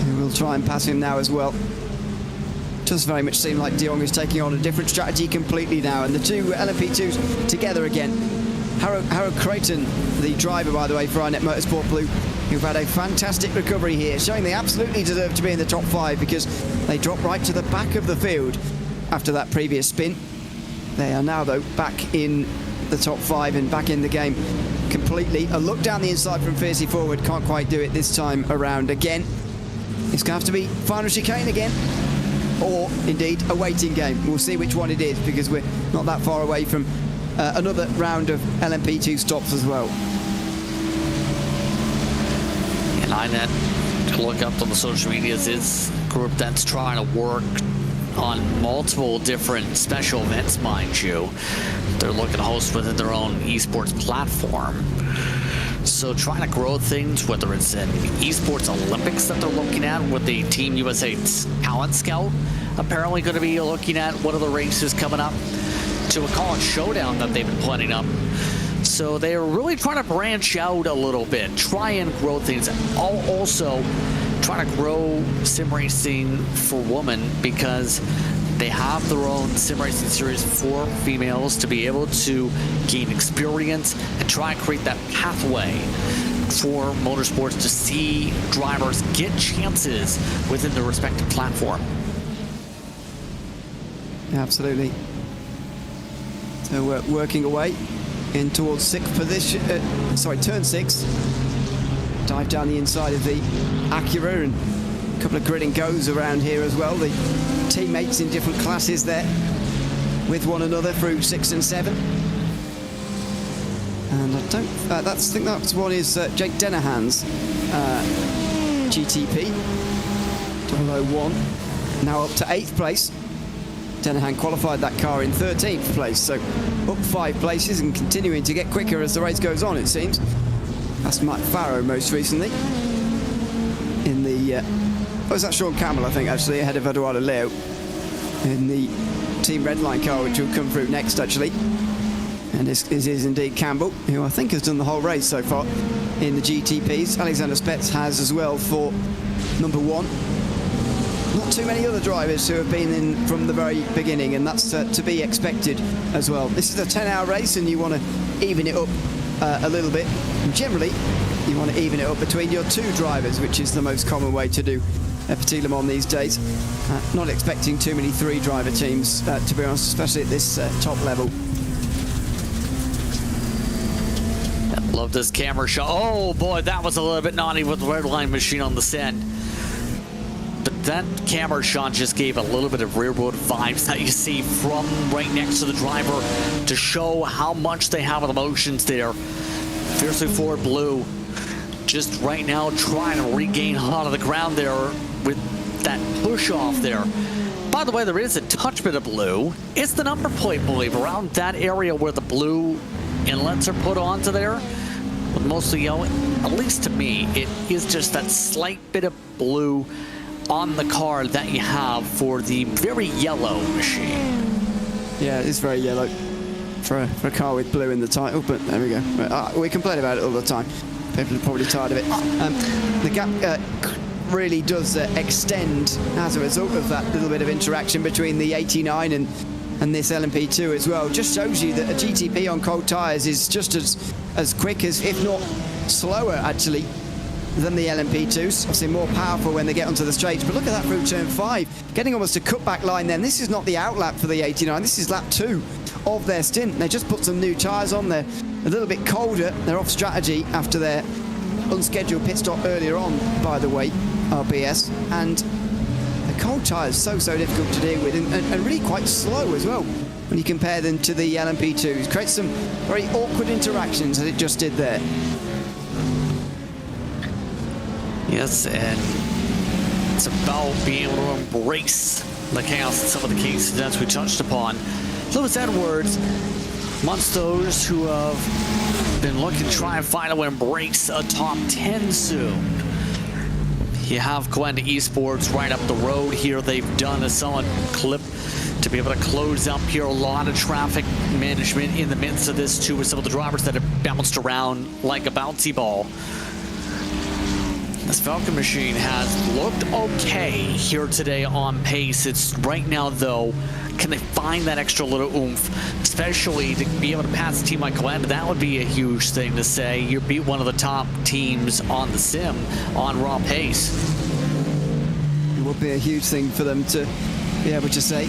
who will try and pass him now as well. Does very much seem like de Jong is taking on a different strategy completely now, and the 2 LMP2s together again. Harold Creighton, the driver, by the way, for iNet Motorsport Blue, who've had a fantastic recovery here, showing they absolutely deserve to be in the top 5, because they dropped right to the back of the field after that previous spin. They are now, though, back in the top 5 and back in the game completely. A look down the inside from Fiercely Forward, can't quite do it this time around again. It's going to have to be final chicane again, or indeed a waiting game. We'll see which one it is, because we're not that far away from another round of LMP2 stops as well. And iNet, to look up on the social medias, is a group that's trying to work on multiple different special events, mind you. They're looking to host within their own esports platform. So trying to grow things, whether it's an esports Olympics that they're looking at with the Team USA Talent Scout, apparently going to be looking at one of the races coming up, to a college showdown that they've been planning up. So they are really trying to branch out a little bit, try and grow things. Also trying to grow sim racing for women, because they have their own sim racing series for females to be able to gain experience and try and create that pathway for motorsports to see drivers get chances within their respective platform. Absolutely. So we're working away in towards 6th position, turn 6. Dive down the inside of the Acura, and A couple of grid and goes around here as well. The teammates in different classes there with one another through 6 and 7. And I think that's one is Jake Dennehan's GTP 001, now up to 8th place. Dennehan qualified that car in 13th place, so up 5 places and continuing to get quicker as the race goes on, it seems. That's Mike Farrow most recently in the was that Sean Campbell, I think, actually, ahead of Eduardo Leo in the Team Redline car, which will come through next, actually. And this is indeed Campbell, who I think has done the whole race so far in the GTPs. Alexander Spetz has as well for number 1. Not too many other drivers who have been in from the very beginning, and that's to be expected as well. This is a 10-hour race, and you want to even it up a little bit. And generally, you want to even it up between your 2 drivers, which is the most common way to do Petit Le Mans these days. Not expecting too many 3-driver teams, to be honest, especially at this top level. Love this camera shot. Oh boy, that was a little bit naughty with the red line machine on this end. But that camera shot just gave a little bit of rearward vibes that you see from right next to the driver to show how much they have of emotions there. Fiercely Forward Blue just right now trying to regain a lot of the ground there with that push off there. By the way, there is a touch bit of blue. It's the number plate, believe, around that area where the blue inlets are put onto there. With mostly yellow, at least to me, it is just that slight bit of blue on the car that you have for the very yellow machine. Yeah, it is very yellow for a car with blue in the title, but there we go. We complain about it all the time. People are probably tired of it. The gap really does extend as a result of that little bit of interaction between the 89 and this LMP2 as well. Just shows you that a GTP on cold tyres is just as quick as, if not slower actually, than the LMP2s. Obviously more powerful when they get onto the straights, but look at that through turn 5, getting almost a cutback line then. This is not the outlap for the 89, this is lap 2 of their stint. They just put some new tyres on there, a little bit colder. They're off strategy after their unscheduled pit stop earlier on, by the way, RBS, and the cold tyres so difficult to deal with, and really quite slow as well when you compare them to the LMP2s. Creates some very awkward interactions as it just did there. Yes, and it's about being able to embrace the chaos and some of the key incidents we touched upon. Lewis Edwards, amongst those who have been looking to try and finally embrace a top 10 soon. You have Coanda Esports right up the road here. They've done a solid clip to be able to close up here. A lot of traffic management in the midst of this too, with some of the drivers that have bounced around like a bouncy ball. This Falcon machine has looked okay here today on pace. It's right now, though, can they find that extra little oomph, especially to be able to pass a team like Coanda? That would be a huge thing to say. You beat one of the top teams on the sim on raw pace. It would be a huge thing for them to be able to say.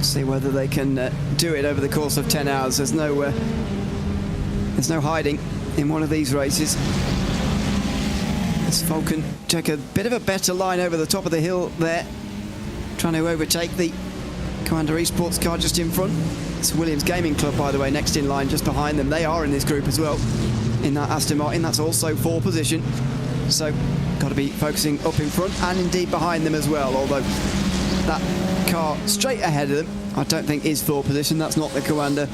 See whether they can do it over the course of 10 hours. There's no hiding in one of these races. As Falcon take a bit of a better line over the top of the hill there, trying to overtake the Coanda Esports car just in front. It's Williams Gaming Club, by the way, next in line just behind them. They are in this group as well in that Aston Martin. That's also 4th position, so got to be focusing up in front and indeed behind them as well, although that car straight ahead of them I don't think is 4th position. That's not the Coanda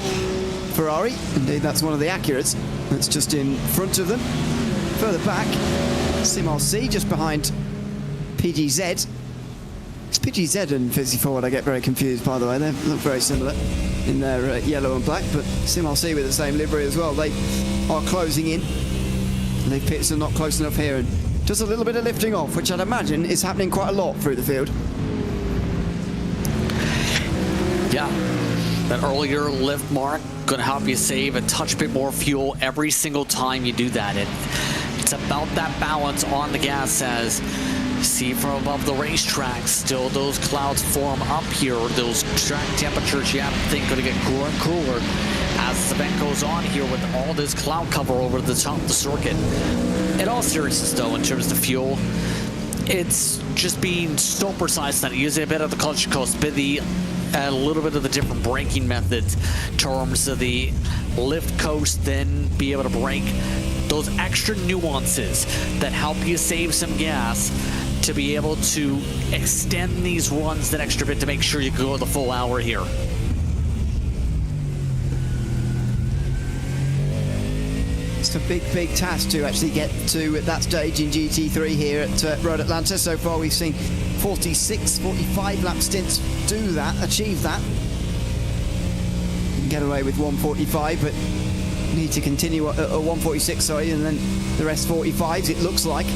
Ferrari. Indeed, that's one of the Acura's that's just in front of them. Further back, Sim RC just behind PGZ. It's PGZ and Fizzy Forward I get very confused, by the way. They look very similar in their yellow and black, but Sim RC with the same livery as well. They are closing in. The pits are not close enough here, and just a little bit of lifting off, which I'd imagine is happening quite a lot through the field. Yeah, that earlier lift mark going to help you save a touch bit more fuel every single time you do that. It's about that balance on the gas. As you see from above the racetrack, still those clouds form up here. Those track temperatures you have to think going to get cooler and cooler as the event goes on here with all this cloud cover over the top of the circuit. In all seriousness though, in terms of fuel, it's just being so precise that using a bit of the clutch coast, a little bit of the different braking methods in terms of the lift coast, then be able to brake. Those extra nuances that help you save some gas to be able to extend these runs that extra bit to make sure you go the full hour here. It's a big task to actually get to that stage in GT3 here at Road Atlanta. So far we've seen 46, 45 lap stints do that, achieve that. You can get away with 145, but need to continue at 146, sorry, and then the rest 45s, it looks like.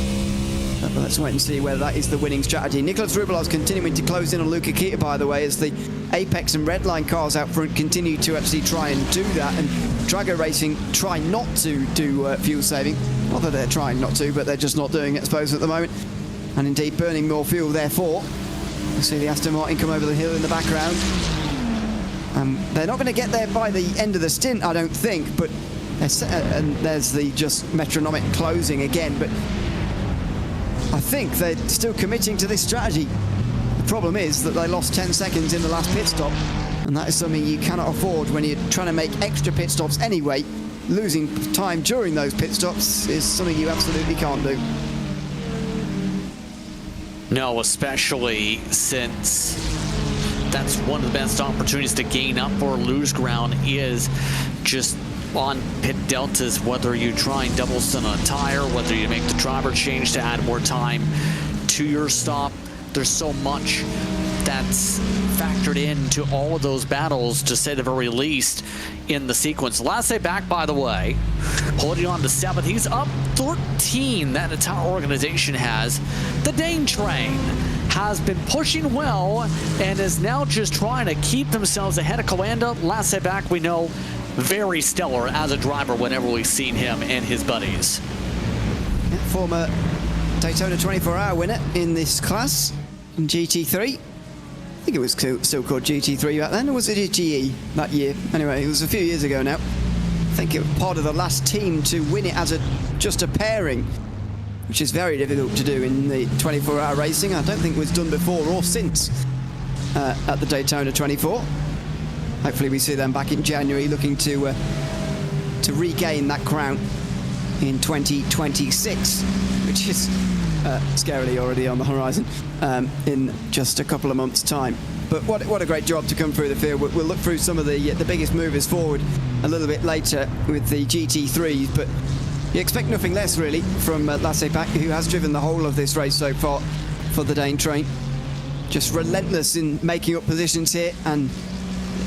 But let's wait and see whether that is the winning strategy. Nicholas Rubelov's continuing to close in on Luca Kita, by the way, as the Apex and Redline cars out front continue to actually try and do that, and Drago Racing try not to do fuel saving. Not that they're trying not to, but they're just not doing it, I suppose, at the moment. And indeed burning more fuel, therefore. You see the Aston Martin come over the hill in the background. They're not going to get there by the end of the stint, I don't think, but and there's the just metronomic closing again, but I think they're still committing to this strategy. The problem is that they lost 10 seconds in the last pit stop, and that is something you cannot afford when you're trying to make extra pit stops anyway. Losing time during those pit stops is something you absolutely can't do. No, especially since that's one of the best opportunities to gain up or lose ground is just on pit deltas, whether you try and double stint on a tire, whether you make the driver change to add more time to your stop. There's so much that's factored into all of those battles, to say the very least, in the sequence. Lasse back, by the way, holding on to 7th. He's up 13. That entire organization has. The Dane train has been pushing well and is now just trying to keep themselves ahead of Coanda. Lasse back, we know, very stellar as a driver whenever we've seen him and his buddies. Yeah, former Daytona 24-hour winner in this class in GT3. I think it was still called GT3 back then, or was it GE that year? Anyway, it was a few years ago now. I think it was part of the last team to win it as just a pairing, which is very difficult to do in the 24-hour racing. I don't think it was done before or since at the Daytona 24. Hopefully we see them back in January, looking to regain that crown in 2026, which is scarily already on the horizon in just a couple of months' time. But what a great job to come through the field. We'll look through some of the biggest movers forward a little bit later with the GT3s, but you expect nothing less really from Lasse Pack, who has driven the whole of this race so far for the Dane train. Just relentless in making up positions here, and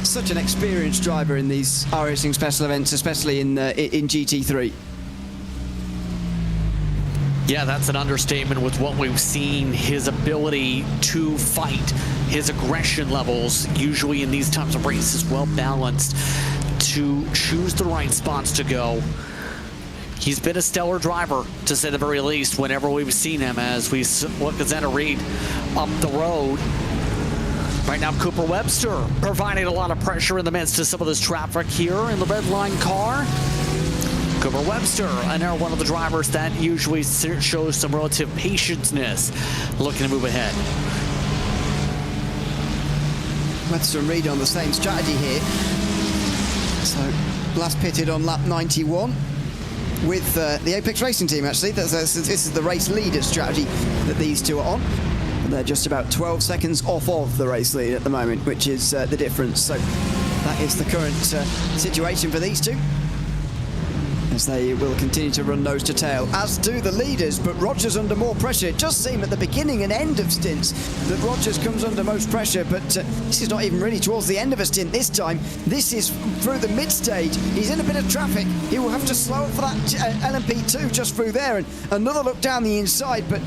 such an experienced driver in these iRacing special events, especially in GT3. Yeah, that's an understatement with what we've seen. His ability to fight, his aggression levels, usually in these types of races, well balanced, to choose the right spots to go. He's been a stellar driver, to say the very least, whenever we've seen him, as we look at Zenna Reed up the road. Right now, Cooper Webster providing a lot of pressure in the midst of some of this traffic here in the red line car. Cooper Webster, one of the drivers that usually shows some relative patience-ness, looking to move ahead. Webster and Reed on the same strategy here. So, last pitted on lap 91 with the Apex Racing team, actually. This is the race leader strategy that these two are on. And they're just about 12 seconds off of the race lead at the moment, which is the difference. So that is the current situation for these two, as they will continue to run nose to tail, as do the leaders. But Rogers under more pressure. It does seem at the beginning and end of stints that Rogers comes under most pressure, but this is not even really towards the end of a stint this time. This is through the mid-stage. He's in a bit of traffic. He will have to slow up for that LMP2 just through there, and another look down the inside, but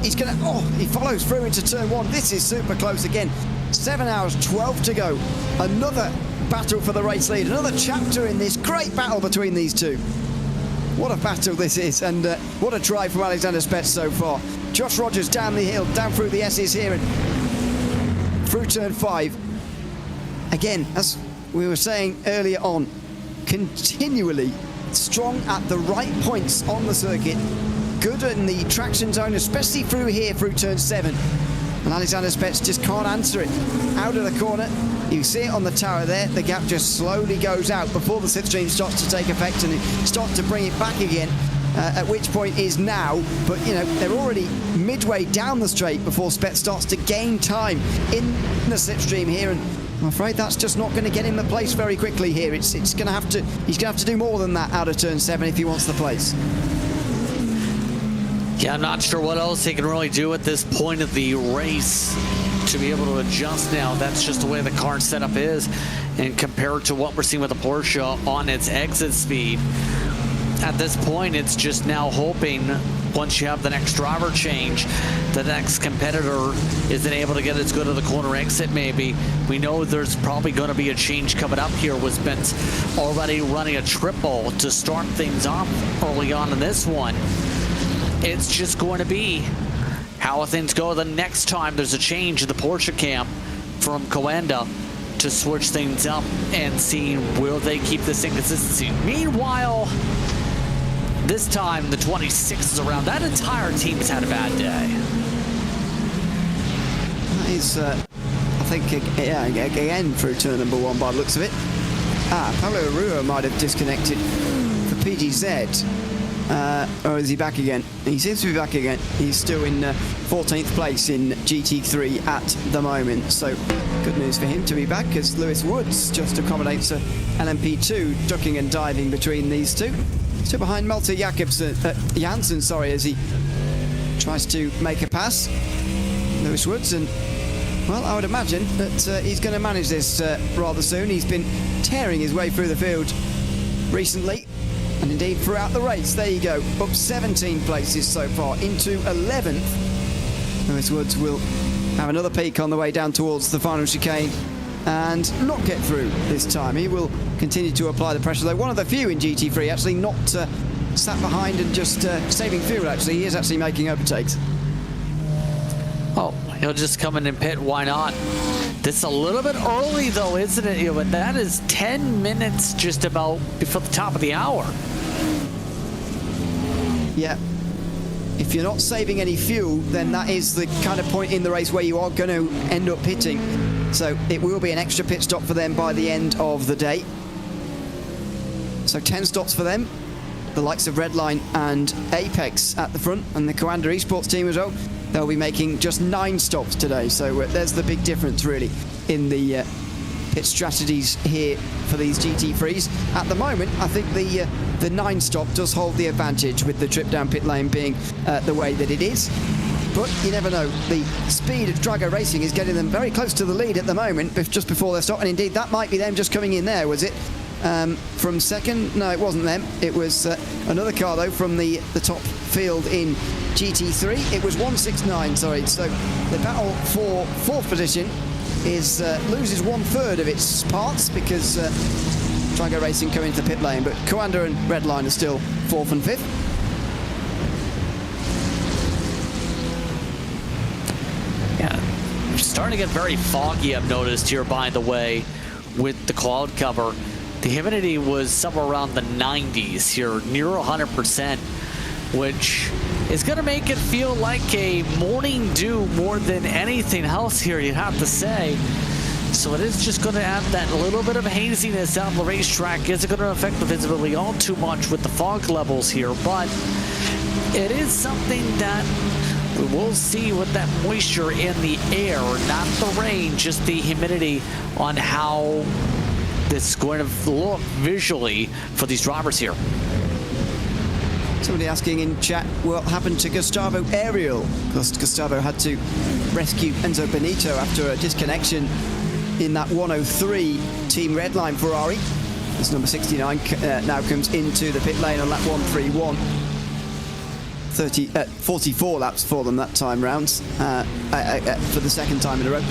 he's going to, he follows through into turn 1. This is super close again. 7 hours, 12 to go. Another battle for the race lead. Another chapter in this great battle between these two. What a battle this is, and what a drive from Alexander Spetz so far. Josh Rogers down the hill, down through the S's here, and through turn 5. Again, as we were saying earlier on, continually strong at the right points on the circuit. good in the traction zone, especially through here, through turn 7. And Alexander Spets just can't answer it. Out of the corner, you see it on the tower there, the gap just slowly goes out before the slipstream starts to take effect and it starts to bring it back again. At which point is now, but you know, they're already midway down the straight before Spets starts to gain time in the slipstream here, and I'm afraid that's just not going to get him the place very quickly here. It's going to have to, he's going to have to do more than that out of turn 7 if he wants the place. Yeah, I'm not sure what else he can really do at this point of the race to be able to adjust now. That's just the way the car setup is, and compared to what we're seeing with the Porsche on its exit speed. At this point, it's just now hoping once you have the next driver change, the next competitor isn't able to get as good of the corner exit maybe. We know there's probably going to be a change coming up here with Spence already running a triple to start things off early on in this one. It's just going to be how things go the next time there's a change in the Porsche camp from Coanda to switch things up and see will they keep this inconsistency. Meanwhile, this time the 26 is around. That entire team has had a bad day. That is, I think, yeah, again through turn number 1 by the looks of it. Pablo Arua might have disconnected for PGZ. Or is he back again? He seems to be back again. He's still in 14th place in GT3 at the moment. So good news for him to be back, as Lewis Woods just accommodates LMP2, ducking and diving between these two. Still behind Malte Janssen, sorry, as he tries to make a pass. Lewis Woods, and well, I would imagine that he's going to manage this rather soon. He's been tearing his way through the field recently, and indeed throughout the race. There you go, up 17 places so far into 11th. Lewis Woods will have another peak on the way down towards the final chicane and not get through this time. He will continue to apply the pressure, though one of the few in GT3 actually not sat behind and just saving fuel. Actually, he is actually making overtakes. Oh, he'll just come in and pit, why not? This is a little bit early though, isn't it? You know, but that is 10 minutes just about before the top of the hour. Yeah. If you're not saving any fuel, then that is the kind of point in the race where you are going to end up pitting. So it will be an extra pit stop for them by the end of the day. So 10 stops for them. The likes of Redline and Apex at the front, and the Coanda Esports team as well. They'll be making just 9 stops today. So there's the big difference really in the pit strategies here for these GT3s. At the moment, I think the 9 stop does hold the advantage, with the trip down pit lane being the way that it is. But you never know. The speed of Drago Racing is getting them very close to the lead at the moment, just before their stop. And indeed, that might be them just coming in there, was it? From second? No, it wasn't them. It was another car, though, from the top field in GT3. It was 169, sorry. So the battle for 4th position is loses 1/3 of its parts, because Drago Racing come into the pit lane. But Coanda and Redline are still 4th and 5th. Starting to get very foggy, I've noticed here, by the way, with the cloud cover. The humidity was somewhere around the 90s here, near 100%, which is going to make it feel like a morning dew more than anything else here, you'd have to say. So it is just going to add that little bit of haziness down the racetrack. Isn't going to affect the visibility all too much with the fog levels here, but it is something that we will see with that moisture in the air, not the rain, just the humidity, on how this is going to look visually for these drivers here. Somebody asking in chat what happened to Gustavo Ariel, because Gustavo had to rescue Enzo Benito after a disconnection in that 103 Team Redline Ferrari. This number 69 now comes into the pit lane on lap 131. 44 laps for them that time round, for the second time in a row.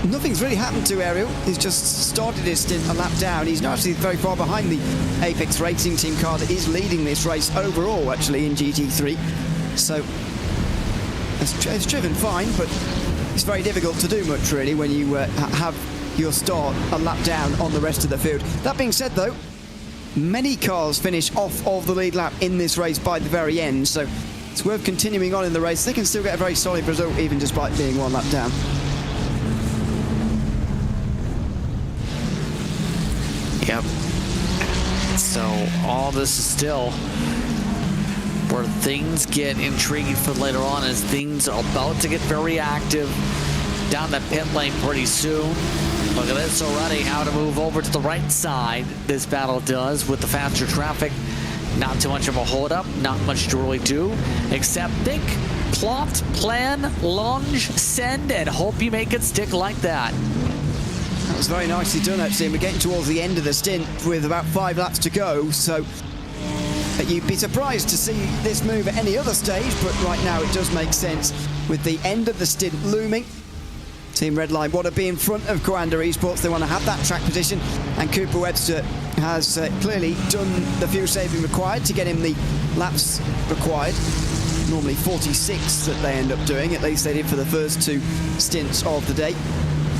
Nothing's really happened to Ariel. He's just started his stint a lap down. He's now actually very far behind the Apex Racing Team car that is leading this race overall, actually, in GT3. So it's driven fine, but it's very difficult to do much, really, when you have your start a lap down on the rest of the field. That being said, though, many cars finish off of the lead lap in this race by the very end, so it's worth continuing on in the race. They can still get a very solid result even despite being one lap down. Yep. So all this is still where things get intriguing for later on, as things are about to get very active down that pit lane pretty soon. Look at this already, how to move over to the right side. This battle does with the faster traffic. Not too much of a hold up, not much to really do, except think, plot, plan, lunge, send, and hope you make it stick like that. That was very nicely done, actually. And we're getting towards the end of the stint with about 5 laps to go, so you'd be surprised to see this move at any other stage, but right now it does make sense with the end of the stint looming. Team Redline want to be in front of Coanda Esports. They want to have that track position, and Cooper Webster has clearly done the fuel saving required to get him the laps required. Normally 46 that they end up doing, at least they did for the first 2 stints of the day.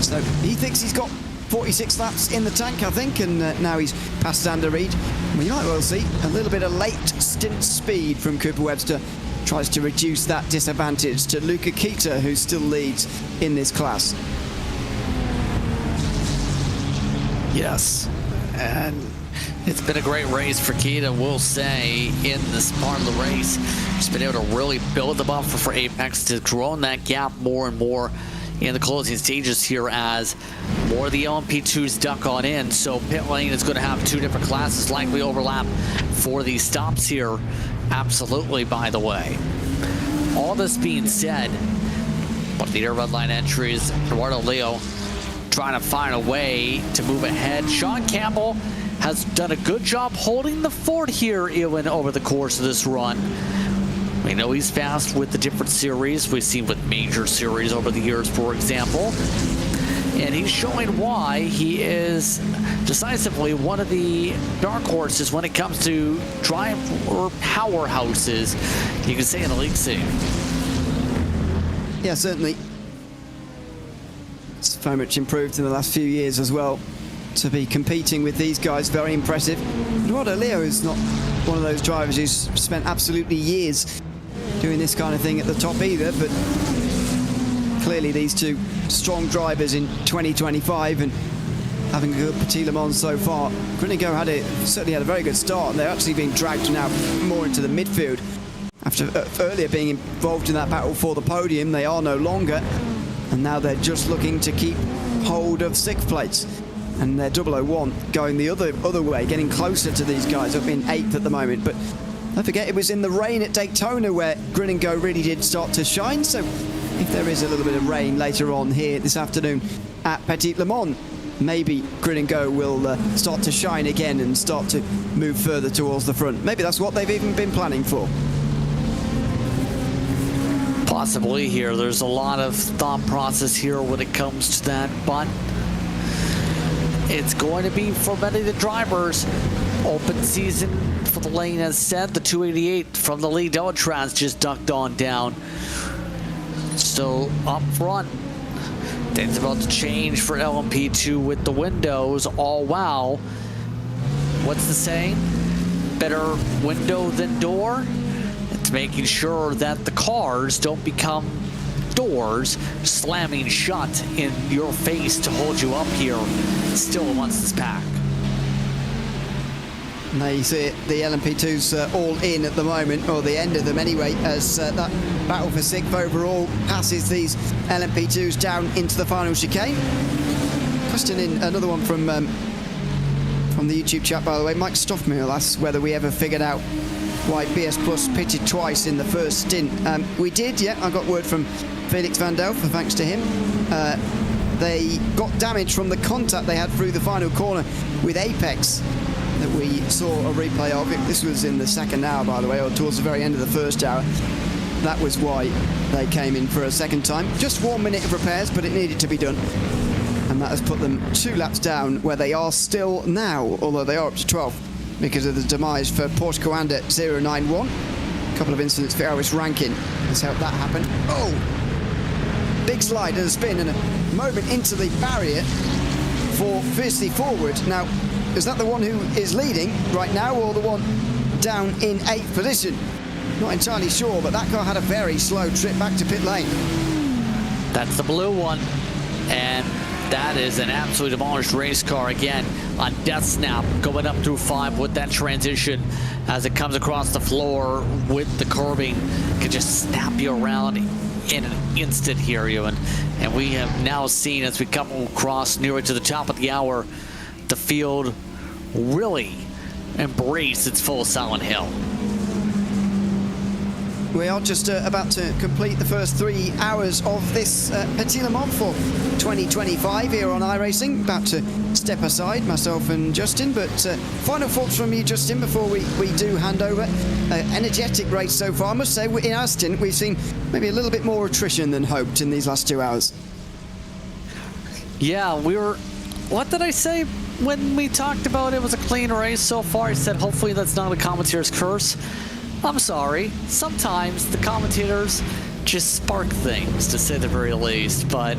So he thinks he's got 46 laps in the tank, I think, and now he's past Xander Reed. We might well see a little bit of late stint speed from Cooper Webster. Tries to reduce that disadvantage to Luca Kita, who still leads in this class. Yes, and it's been a great race for Kita, we'll say, in this part of the race. He's been able to really build the buffer for Apex to grow that gap more and more in the closing stages here as more of the LMP2s duck on in. So pit lane is going to have 2 different classes likely overlap for these stops here. Absolutely, by the way. All this being said, but the red line entries, Eduardo Leo trying to find a way to move ahead. Sean Campbell has done a good job holding the fort here, Ewan, over the course of this run. We know he's fast with the different series. We've seen with major series over the years, for example. And he's showing why he is decisively one of the dark horses when it comes to drive or powerhouses, you can say, in the league scene. Yeah, certainly. It's very much improved in the last few years as well. To be competing with these guys, very impressive. Eduardo Leo is not one of those drivers who's spent absolutely years doing this kind of thing at the top either, but clearly these 2 strong drivers in 2025 and having a good Petit Le Mans so far. Grinningo certainly had a very good start, and they're actually being dragged now more into the midfield. After earlier being involved in that battle for the podium, they are no longer, and now they're just looking to keep hold of 6th place. And they're 001 going the other way, getting closer to these guys, up in 8th at the moment. But don't forget, it was in the rain at Daytona where Grinningo really did start to shine, so if there is a little bit of rain later on here this afternoon at Petit Le Mans, maybe Grinningo will start to shine again and start to move further towards the front. Maybe that's what they've even been planning for. Possibly here. There's a lot of thought process here when it comes to that, but it's going to be, for many of the drivers, open season for the lane. As said, the 288 from the lead Deltraz just ducked on down. So up front, things about to change for LMP2 with the windows. All wow. What's the saying? Better window than door? It's making sure that the cars don't become doors slamming shut in your face to hold you up here still amongst this pack. And there you see it, the LMP2's all in at the moment, or the end of them anyway, as that battle for 6th overall passes these LMP2s down into the final chicane. Question in, another one from the YouTube chat, by the way. Mike Stoffmill asks whether we ever figured out why BS Plus pitted twice in the first stint. We did, yeah. I got word from Felix van Delft, thanks to him. They got damage from the contact they had through the final corner with Apex that we saw a replay of. This was in the 2nd hour, by the way, or towards the very end of the 1st hour. That was why they came in for a 2nd time. Just 1 minute of repairs, but it needed to be done. And that has put them 2 laps down where they are still now, although they are up to 12th because of the demise for Porsche Coanda 091. A couple of incidents for Elvis Rankin has helped that happen. Oh! Big slide and a spin and a moment into the barrier for Fiercely Forward. Now, is that the one who is leading right now, or the one down in 8th position? Not entirely sure, but that car had a very slow trip back to pit lane. That's the blue one. And that is an absolutely demolished race car again on death snap, going up through 5 with that transition as it comes across the floor with the curbing. Can just snap you around in an instant here, Ewan. And we have now seen, as we come across nearly to the top of the hour, the field really embrace its full silent hill. We are just about to complete the first 3 hours of this Petit Le Mans for 2025 here on iRacing. About to step aside, myself and Justin, but final thoughts from you, Justin, before we do hand over. Energetic race so far. I must say, in our stint, we've seen maybe a little bit more attrition than hoped in these last 2 hours. Yeah, we were... What did I say when we talked about it was a clean race so far? I said, hopefully that's not a commentator's curse. I'm sorry. Sometimes the commentators just spark things, to say the very least. But,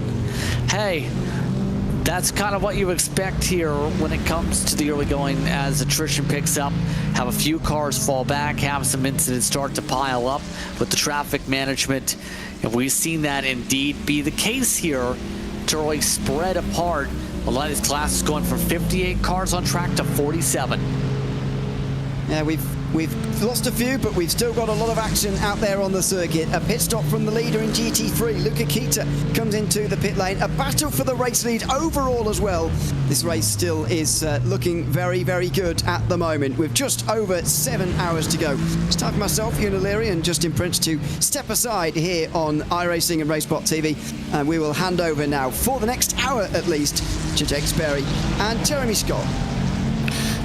hey, that's kind of what you expect here when it comes to the early going as attrition picks up. Have a few cars fall back, have some incidents start to pile up with the traffic management. And we've seen that indeed be the case here to really spread apart. A lot of these classes going from 58 cars on track to 47. Yeah, we've lost a few, but we've still got a lot of action out there on the circuit. A pit stop from the leader in GT3. Luca Kita comes into the pit lane. A battle for the race lead overall as well. This race still is looking very, very good at the moment, with just over 7 hours to go. It's time for myself, Ewan O'Leary, and Justin Prince to step aside here on iRacing and RaceSpotTV. And we will hand over now, for the next hour at least, to Jake Sperry and Jeremy Scott.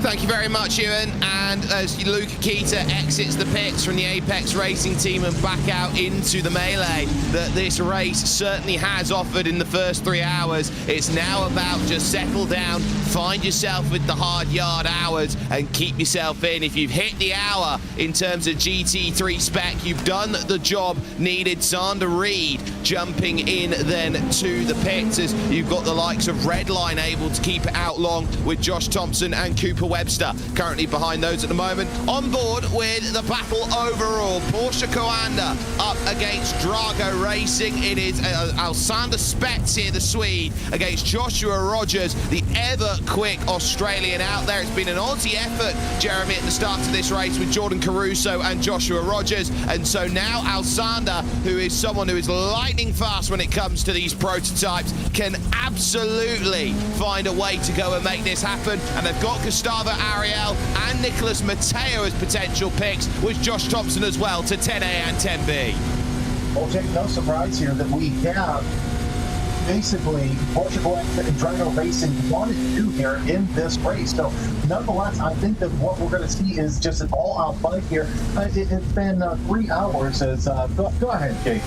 Thank you very much, Ewan. And as Luca Kita exits the pits from the Apex Racing team and back out into the melee that this race certainly has offered in the first 3 hours, it's now about just settle down, find yourself with the hard yard hours and keep yourself in. If you've hit the hour in terms of GT3 spec, you've done the job needed. Sander Reed jumping in then to the pits as you've got the likes of Redline able to keep it out long with Josh Thompson and Cooper Webster currently behind those at the moment. On board with the battle overall, Porsche Coanda up against Drago Racing. It is Alexander Spets here, the Swede, against Joshua Rogers, the ever-quick Australian out there. It's been an Aussie effort, Jeremy, at the start of this race with Jordan Caruso and Joshua Rogers, and so now Alexander, who is someone who is lightning fast when it comes to these prototypes, can absolutely find a way to go and make this happen. And they've got Gustavo Ariel and Nicholas Mateo as potential picks, with Josh Thompson as well to 10A and 10B. Well, Jake, no surprise here that we have basically Porsche and Drago Racing wanted to do here in this race. So nonetheless, I think that what we're going to see is just an all-out fight here. It's been 3 hours. Go ahead, Jake.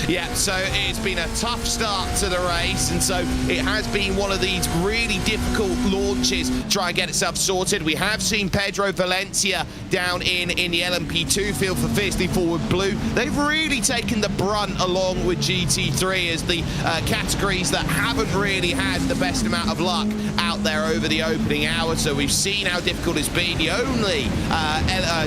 Yeah, so it's been a tough start to the race, and so it has been one of these really difficult launches to try and get itself sorted. We have seen Pedro Valencia down in the LMP2 field for Fiercely Forward Blue. They've really taken the brunt along with GT3 as the categories that haven't really had the best amount of luck out there over the opening hour. So we've seen how difficult it's been. The only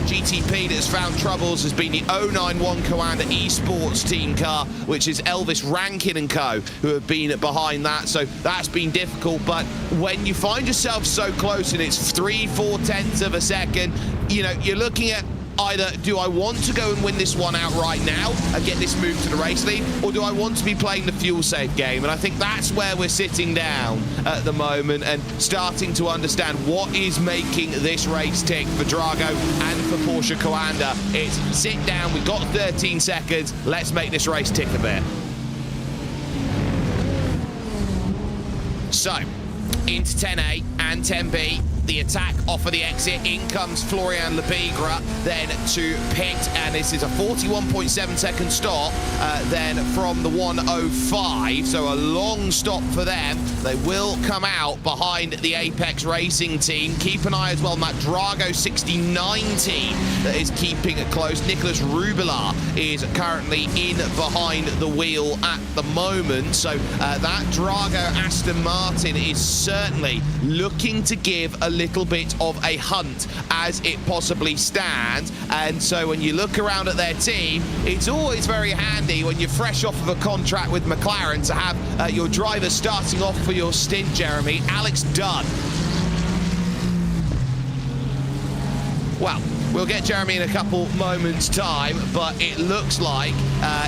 GTP that has found troubles has been the 091 Coanda Esports team car, which is Elvis Rankin and co, who have been behind that. So that's been difficult. But when you find yourself so close and it's 3/4 tenths of a second, you know, you're looking at either, do I want to go and win this one out right now and get this move to the race lead, or do I want to be playing the fuel save game? And I think that's where we're sitting down at the moment and starting to understand what is making this race tick for Drago and for Porsche Coanda. It's sit down, we've got 13 seconds, let's make this race tick a bit. So, into 10A and 10B. The attack off of the exit. In comes Florian Lebigre then to pit, and this is a 41.7 second stop then from the 105, so a long stop for them. They will come out behind the Apex Racing team. Keep an eye as well on that Drago 69 team that is keeping it close. Nicholas Rubilar is currently in behind the wheel at the moment, so that Drago Aston Martin is certainly looking to give a little bit of a hunt as it possibly stands. And so when you look around at their team, it's always very handy when you're fresh off of a contract with McLaren to have your driver starting off for your stint, Jeremy. Alex Dunn. Well, we'll get Jeremy in a couple moments' time, but it looks like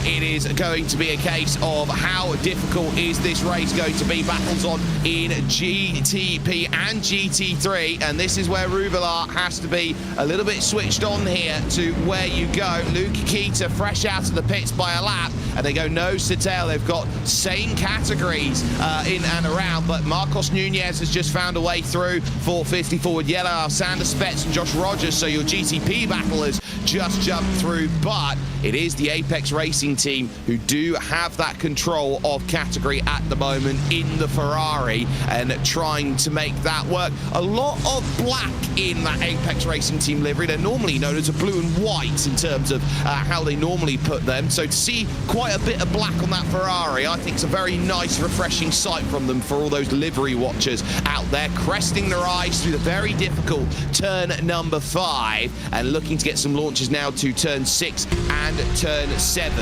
it is going to be a case of how difficult is this race going to be. Battles on in GTP and GT3, and this is where Rubilar has to be a little bit switched on here to where you go. Luke Keita fresh out of the pits by a lap, and they go nose to tail. They've got same categories in and around, but Marcos Nunez has just found a way through for 50 forward yellow. Sander Spetz and Josh Rogers, so your GTP battlers just jumped through, but it is the Apex Racing team who do have that control of category at the moment in the Ferrari and trying to make that work. A lot of black in that Apex Racing team livery. They're normally known as a blue and white in terms of how they normally put them. So to see quite a bit of black on that Ferrari, I think it's a very nice, refreshing sight from them for all those livery watchers out there, cresting their eyes through the very difficult turn number 5 and looking to get some launches now to turn 6 and turn 7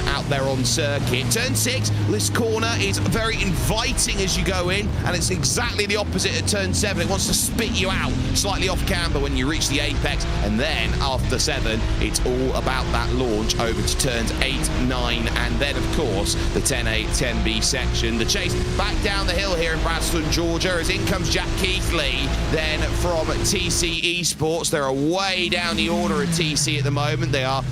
out there on circuit. Turn 6, this corner is very inviting as you go in, and it's exactly the opposite of turn 7. It wants to spit you out slightly off camber when you reach the apex, and then after 7, it's all about that launch over to turns 8, 9, and then of course the 10A, 10B section. The chase back down the hill here in Braselton, Georgia, as in comes Jack Keithley then from TC Esports. They're way down the order of TC at the moment. They are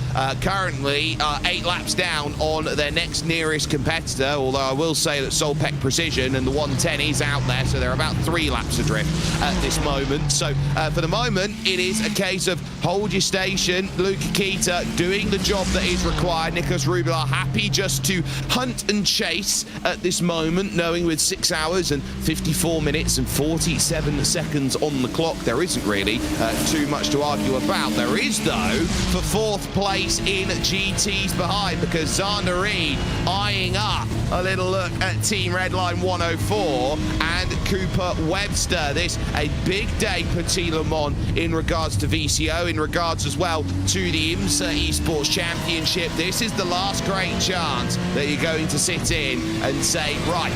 currently 8 laps down on their next nearest competitor, although I will say that Solpec Precision and the 110 is out there, so they're about 3 laps adrift at this moment. So for the moment, it is a case of hold your station. Luke Keita doing the job that is required. Nicholas Rubilar happy just to hunt and chase at this moment, knowing with 6 hours and 54 minutes and 47 seconds on the clock, there isn't really too much to argue about. There is, though, for 4th place in GT's behind, because Xander Reed eyeing up a little look at Team Redline 104 and Cooper Webster. This a big day Petit Le Mans in regards to VCO, in regards as well to the IMSA Esports Championship. This is the last great chance that you're going to sit in and say, right,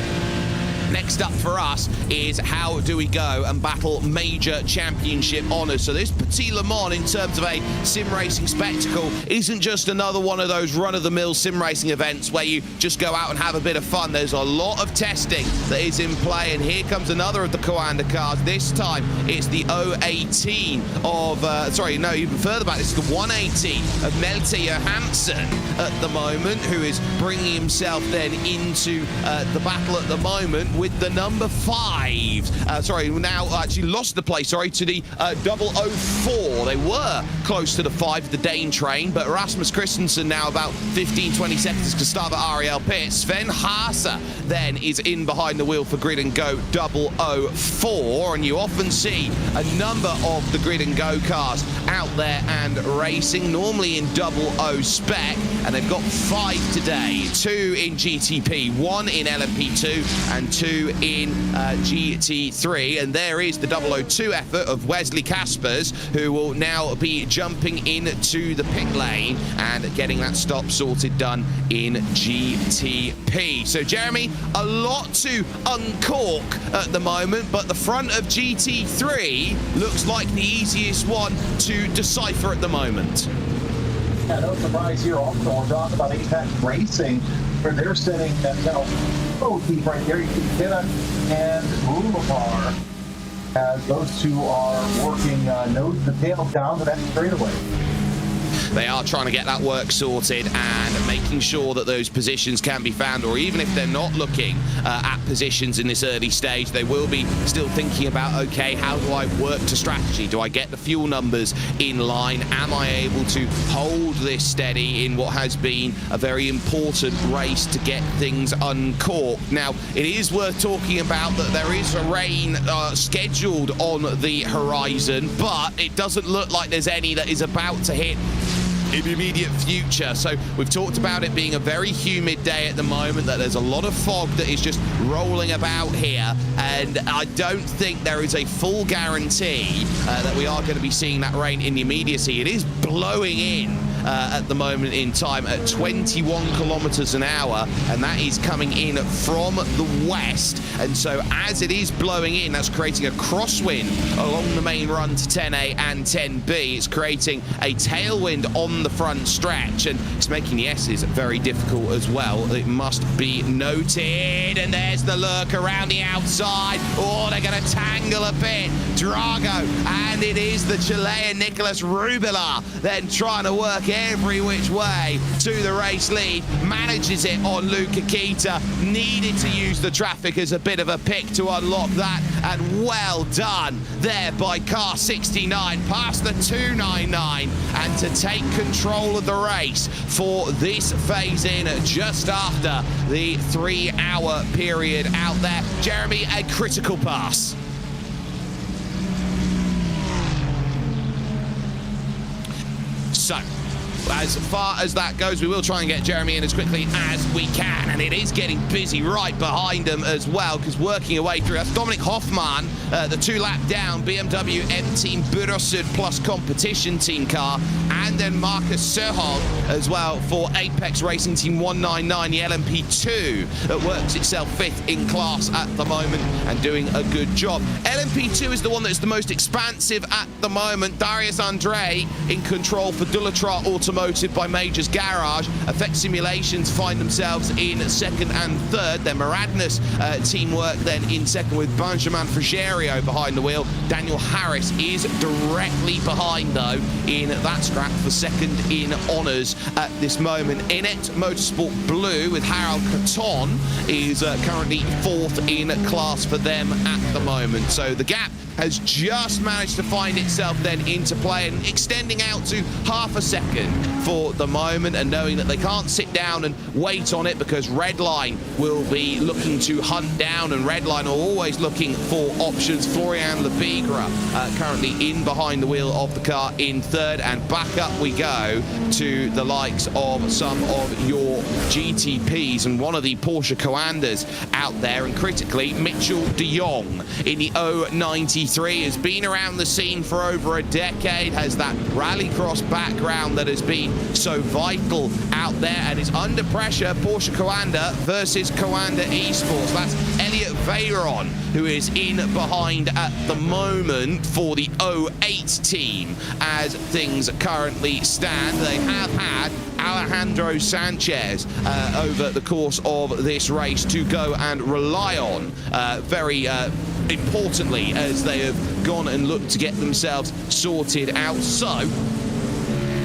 next up for us is how do we go and battle major championship honours. So this Petit Le Mans, in terms of a sim racing spectacle, isn't just another one of those run-of-the-mill sim racing events where you just go out and have a bit of fun. There's a lot of testing that is in play, and here comes another of the Coanda cars. This time it's the 018 of, sorry, no, even further back, this is the 118 of Melte Johansson at the moment, who is bringing himself then into the battle at the moment with the number 5. Sorry, now actually lost the place, sorry, to the 004. They were close to the 5, the Dane train, but Rasmus Christensen now about 15-20 seconds to start at Ariel Pitts. Sven Haase then is in behind the wheel for Grid and Go 004, and you often see a number of the Grid and Go cars out there and racing, normally in 00 spec, and they've got 5 today, 2 in GTP, 1 in LMP2, and 2 in GT3, and there is the 002 effort of Wesley Caspers, who will now be jumping into the pit lane and getting that stop sorted done in GTP. So Jeremy, a lot to uncork at the moment, but the front of GT3 looks like the easiest one to decipher at the moment. Yeah, no surprise here. Also, we're talking about Apex Racing, where they're sitting at, deep right there. You see Kitta and Rubilar, as those two are working nose to tail down to that straightaway. They are trying to get that work sorted and making sure that those positions can be found, or even if they're not looking at positions in this early stage, they will be still thinking about, okay, how do I work to strategy? Do I get the fuel numbers in line? Am I able to hold this steady in what has been a very important race to get things uncorked? Now, it is worth talking about that there is a rain scheduled on the horizon, but it doesn't look like there's any that is about to hit in the immediate future. So we've talked about it being a very humid day at the moment, that there's a lot of fog that is just rolling about here, and I don't think there is a full guarantee that we are going to be seeing that rain in the immediacy. It is blowing in at the moment in time at 21 kilometers an hour, and that is coming in from the west. And so as it is blowing in, that's creating a crosswind along the main run to 10A and 10B. It's creating a tailwind on the front stretch, and it's making the S's very difficult as well, it must be noted. And there's the look around the outside. Oh, they're going to tangle a bit. Drago, and it is the Chilean Nicolas Rubila then trying to work every which way to the race lead, manages it on Luca Kita, needed to use the traffic as a bit of a pick to unlock that, and well done there by car 69 past the 299, and to take control of the race for this phase in just after the 3-hour period out there. Jeremy, a critical pass. So, as far as that goes, we will try and get Jeremy in as quickly as we can, and it is getting busy right behind him as well, because working away through, that's Dominic Hoffmann, the 2-lap down BMW M-Team Burosud Plus competition team car, and then Marcus Serhog as well for Apex Racing Team 199, the LMP2, that works itself 5th in class at the moment and doing a good job. LMP2 is the one that's the most expansive at the moment. Darius Andre in control for Dullatra Automotive by Major's Garage. Effect Simulations find themselves in 2nd and 3rd. Then Maradness teamwork then in 2nd with Benjamin Frigerio behind the wheel. Daniel Harris is directly behind though in that scrap for 2nd in honours at this moment. Inet Motorsport Blue with Harold Caton is currently 4th in class for them at the moment. So the gap has just managed to find itself then into play and extending out to half a second for the moment, and knowing that they can't sit down and wait on it because Redline will be looking to hunt down, and Redline are always looking for options. Florian Lebigre currently in behind the wheel of the car in 3rd, and back up we go to the likes of some of your GTPs and one of the Porsche Coanders out there, and critically Mitchell de Jong in the 093 has been around the scene for over a decade, has that rallycross background that has been so vital out there, and is under pressure. Porsche Coander versus Coander Esports. That's Elliot Veyron who is in behind at the moment for the 08 team as things currently stand. They have had Alejandro Sanchez over the course of this race to go and rely on very importantly, as they have gone and looked to get themselves sorted out. So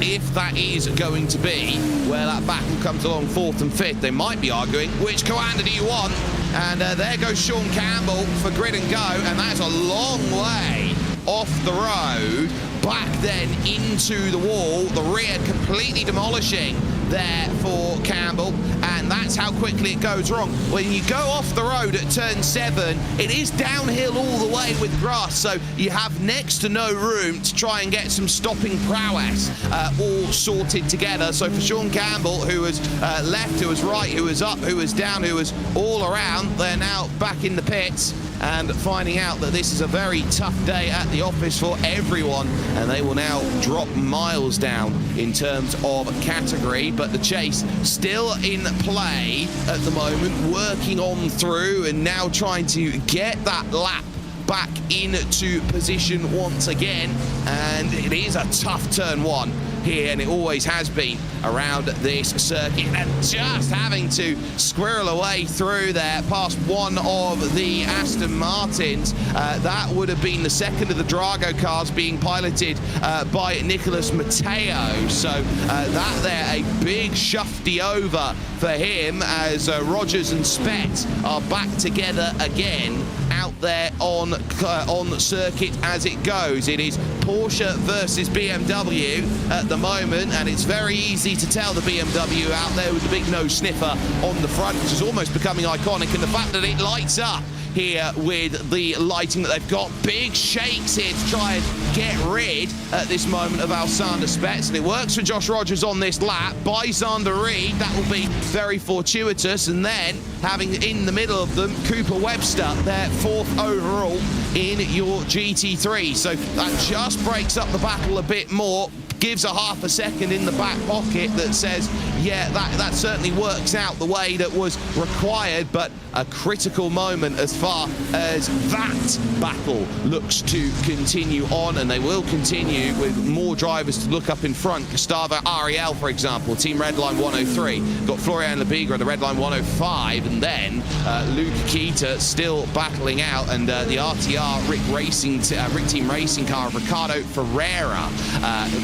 if that is going to be where that battle comes along 4th and 5th, they might be arguing which Coander do you want, and there goes Sean Campbell for grid and go, and that's a long way off the road, back then into the wall, the rear completely demolishing there for Campbell, and that's how quickly it goes wrong. When you go off the road at turn 7, it is downhill all the way with grass, so you have next to no room to try and get some stopping prowess all sorted together. So for Sean Campbell, who was left, who was right, who was up, who was down, who was all around, they're now back in the pits and finding out that this is a very tough day at the office for everyone, and they will now drop miles down in terms of category. But the chase still in play at the moment, working on through and now trying to get that lap back into position once again, and it is a tough turn 1 here, and it always has been around this circuit, and just having to squirrel away through there past one of the Aston Martins. That would have been the second of the Drago cars being piloted by Nicholas Matteo, so that there a big shufty over for him as Rogers and Spett are back together again out there on circuit as it goes. It is Porsche versus BMW at the the moment, and it's very easy to tell the BMW out there with the big nose sniffer on the front, which is almost becoming iconic, and the fact that it lights up here with the lighting that they've got. Big shakes here to try and get rid at this moment of Alexander Spets, and it works for Josh Rogers on this lap. Buys on the read, that will be very fortuitous, and then having in the middle of them Cooper Webster, their 4th overall in your GT3. So that just breaks up the battle a bit more, gives a half a second in the back pocket that says, yeah, that certainly works out the way that was required, but a critical moment as far as that battle looks to continue on, and they will continue with more drivers to look up in front. Gustavo Ariel, for example, Team Redline 103, got Florian Lebigra, the Redline 105, and then Luke Kita still battling out, and the RTR Rick Team Racing car of Ricardo Ferreira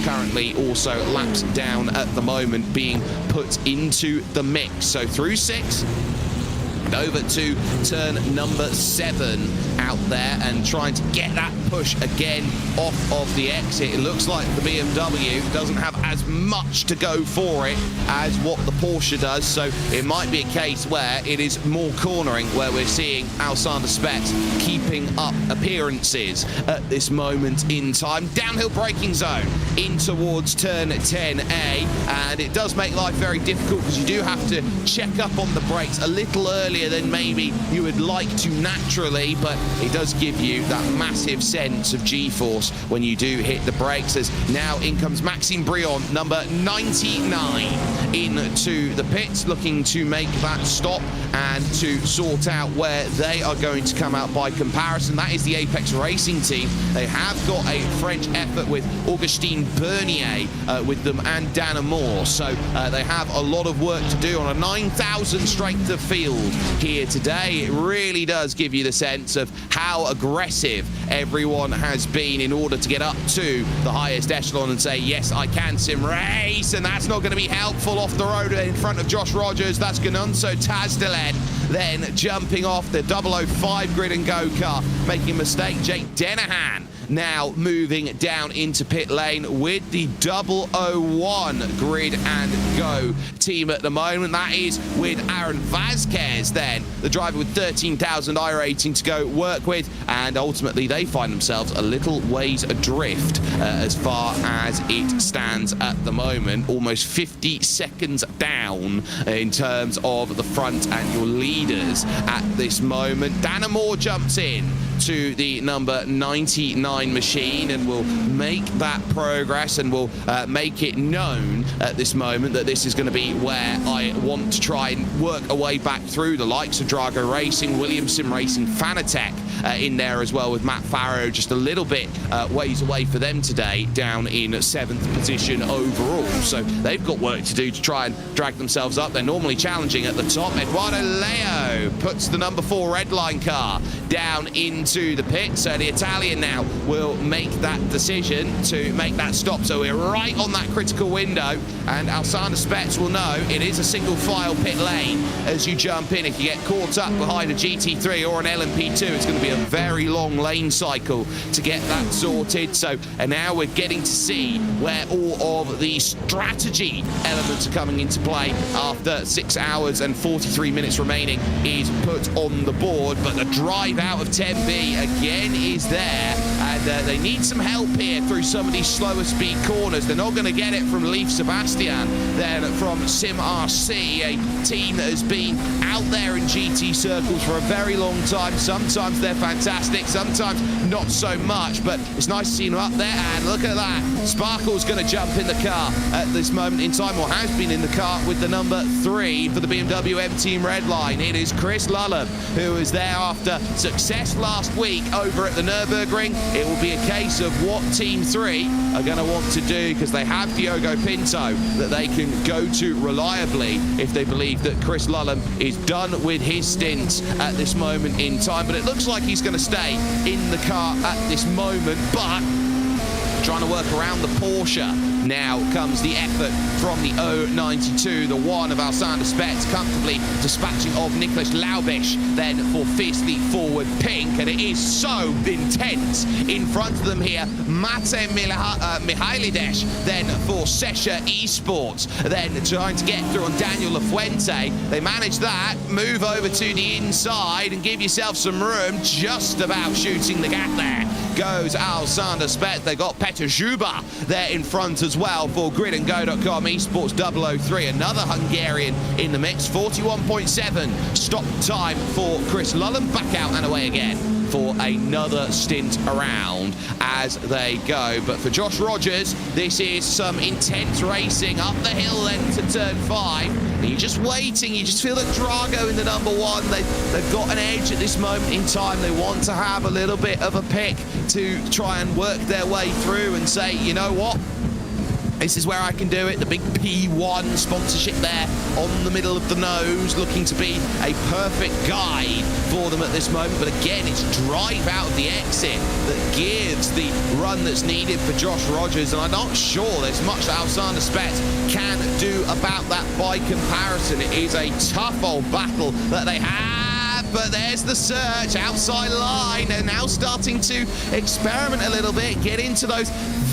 currently also laps down at the moment, being put into the mix. So through 6, over to turn number 7 out there, and trying to get that push again off of the exit. It looks like the BMW doesn't have as much to go for it as what the Porsche does, so it might be a case where it is more cornering, where we're seeing Alexander Spets keeping up appearances at this moment in time. Downhill braking zone in towards turn 10A, and it does make life very difficult because you do have to check up on the brakes a little earlier than maybe you would like to naturally, but it does give you that massive sense of G-force when you do hit the brakes. As now in comes Maxime Brion, number 99, into the pits, looking to make that stop and to sort out where they are going to come out by comparison. That is the Apex Racing team. They have got a French effort with Augustin Bernier with them, and Dana Moore, so they have a lot of work to do on a 9,000 strength of field here today. It really does give you the sense of how aggressive everyone has been in order to get up to the highest echelon and say, yes, I can sim race, and that's not going to be helpful off the road in front of Josh Rogers. That's Ganonso Tazdelet then jumping off the 005 grid and go car, making a mistake. Jake Denahan now moving down into pit lane with the 001 grid and go team at the moment. That is with Aaron Vasquez then, the driver with 13,000 iRating to go work with, and ultimately they find themselves a little ways adrift as far as it stands at the moment. Almost 50 seconds down in terms of the front and your leaders at this moment. Dana Moore jumps in to the number 99 machine and will make that progress, and will make it known at this moment that this is going to be where I want to try and work a way back through. The likes of Drago Racing, Williamson Racing, Fanatec in there as well, with Matt Farrow just a little bit ways away for them today, down in 7th position overall. So they've got work to do to try and drag themselves up. They're normally challenging at the top. Eduardo Leo puts the number 4 Redline car down into the pit, so the Italian now will make that decision to make that stop. So we're right on that critical window, and Alexander Spets will know it is a single file pit lane as you jump in. If you get caught up behind a GT3 or an LMP2, it's going to be a very long lane cycle to get that sorted. So, and now we're getting to see where all of the strategy elements are coming into play after 6 hours and 43 minutes remaining is put on the board. But the drive out of 10B again is there, and they need some help here through some of these slower speed corners. They're not going to get it from Leif Sebastian, then from Sim RC, a team that has been out there in GT circles for a very long time. Sometimes they're fantastic, sometimes not so much, but it's nice to see them up there. And look at that, Sparkle's going to jump in the car at this moment in time, or has been in the car with the number 3 for the BMW M Team Redline. It is Chris Lullum, who is there after success last week over at the Nürburgring. It will be a case of what Team 3 are going to want to do, because they have Diogo Pinto that they can go to reliably if they believe that Chris Lullum is done with his stint at this moment in time. But it looks like he's going to stay in the car at this moment, but trying to work around the Porsche Now comes the effort from the 092, the one of Alexander Spets, comfortably dispatching of Nicholas Laubish, then for fiercely forward Pink, and it is so intense in front of them here. Mate Mihailides, then for Sesha Esports, then trying to get through on Daniel Lafuente. They manage that, move over to the inside and give yourself some room, just about shooting the gap there. Goes Alexander Spets. They got Petr Juba there in front as well for gridandgo.com Esports 003, another Hungarian in the mix. 41.7 stop time for Chris Lullen, back out and away again for another stint around as they go. But for Josh Rogers, this is some intense racing up the hill then to turn 5. And you're just waiting, you just feel that Drago in the number 1, they've got an edge at this moment in time. They want to have a little bit of a pick to try and work their way through and say, you know what? This is where I can do it. The big P1 sponsorship there on the middle of the nose, looking to be a perfect guide for them at this moment. But again, it's drive out of the exit that gives the run that's needed for Josh Rogers. And I'm not sure there's much that Alexander Spets can do about that by comparison. It is a tough old battle that they have. But there's the search outside line. They're now starting to experiment a little bit, get into those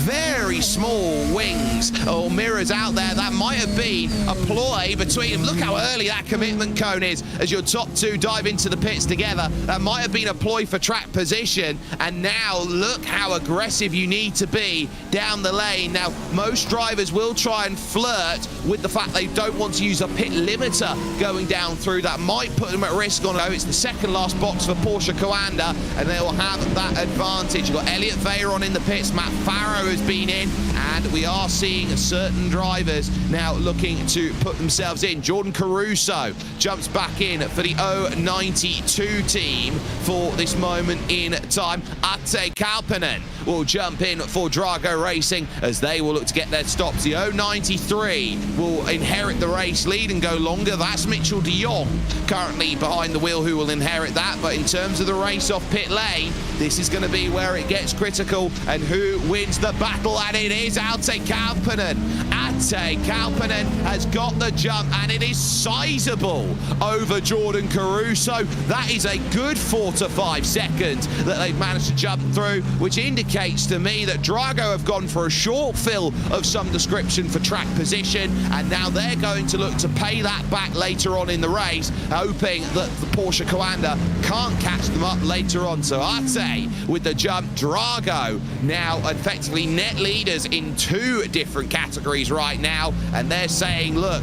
very small wings or mirrors out there. That might have been a ploy between them. Look how early that commitment cone is as your top two dive into the pits together. That might have been a ploy for track position. And now look how aggressive you need to be down the lane. Now, most drivers will try and flirt with the fact they don't want to use a pit limiter going down through. That might put them at risk on it's the second last box for Porsche Coanda, and they will have that advantage. You've got Elliot Veyron in the pits, Matt Farrow has been in, and we are seeing certain drivers now looking to put themselves in. Jordan Caruso jumps back in for the 092 team for this moment in time. Ate Kalpanen will jump in for Drago Racing as they will look to get their stops. The 093 will inherit the race lead and go longer. That's Mitchell de Jong currently behind the wheel who will inherit that. But in terms of the race off pit lane, this is going to be where it gets critical and who wins the battle, and it is Ate Kalpanen. Ate Kalpanen has got the jump, and it is sizable over Jordan Caruso. That is a good 4 to 5 seconds that they've managed to jump through, which indicates to me that Drago have gone for a short fill of some description for track position, and now they're going to look to pay that back later on in the race, hoping that the Porsche Coanda can't catch them up later on. So Ate with the jump. Drago now effectively net leaders in 2 different categories right now, and they're saying, look,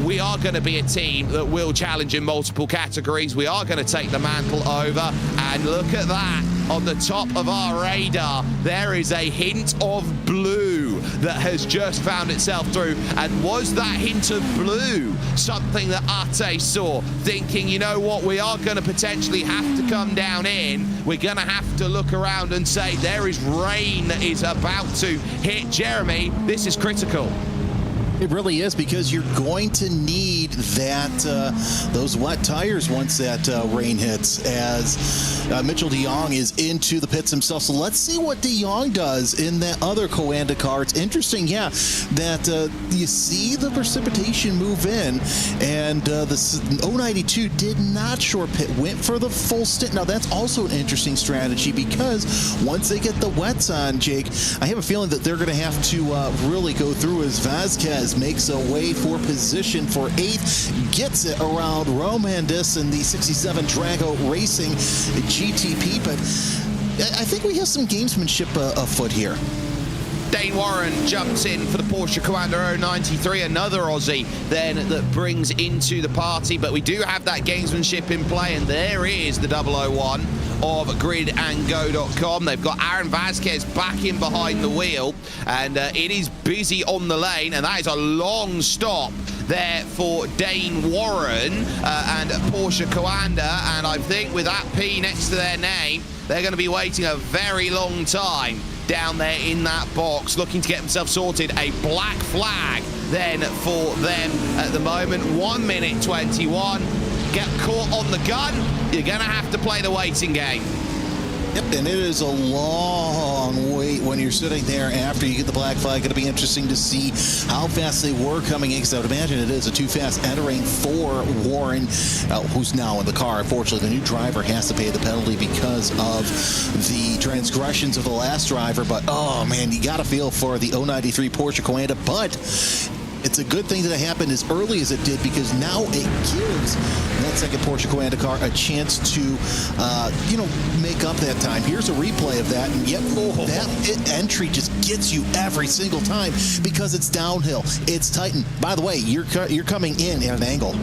we are going to be a team that will challenge in multiple categories. We are going to take the mantle over, and look at that. On the top of our radar, there is a hint of blue that has just found itself through. And was that hint of blue something that Ate saw, thinking, you know what, we are going to potentially have to come down in. We're going to have to look around and say there is rain that is about to hit. Jeremy, this is critical. It really is, because you're going to need that those wet tires once that rain hits, as Mitchell de Jong is into the pits himself. So let's see what de Jong does in that other Coanda car. It's interesting, yeah, that you see the precipitation move in, and the 092 did not short pit, went for the full stint. Now that's also an interesting strategy, because once they get the wets on, Jake, I have a feeling that they're going to have to really go through as Vasquez makes a way for position for 8th, gets it around Romandis and the 67 Drago Racing GTP, but I think we have some gamesmanship afoot here. Dane Warren jumps in for the Porsche Coanda 093, another Aussie then that brings into the party, but we do have that gamesmanship in play, and there is the 001 of gridandgo.com. They've got Aaron Vasquez back in behind the wheel, and it is busy on the lane, and that is a long stop there for Dane Warren and Porsche Coanda, and I think with that P next to their name, they're going to be waiting a very long time down there in that box, looking to get themselves sorted. A black flag then for them at the moment. 1 minute 21. Get caught on the gun, you're going to have to play the waiting game. Yep, and it is a long wait when you're sitting there after you get the black flag. Going to be interesting to see how fast they were coming in, because I would imagine it is a too fast entering for Warren, who's now in the car. Unfortunately, the new driver has to pay the penalty because of the transgressions of the last driver. But, oh, man, you got to feel for the 093 Porsche Coanda. But it's a good thing that it happened as early as it did, because now it gives that second Porsche Coanda car a chance to, make up that time. Here's a replay of that, and yep, that entry just gets you every single time because it's downhill. It's tightened. By the way, you're coming in at an angle.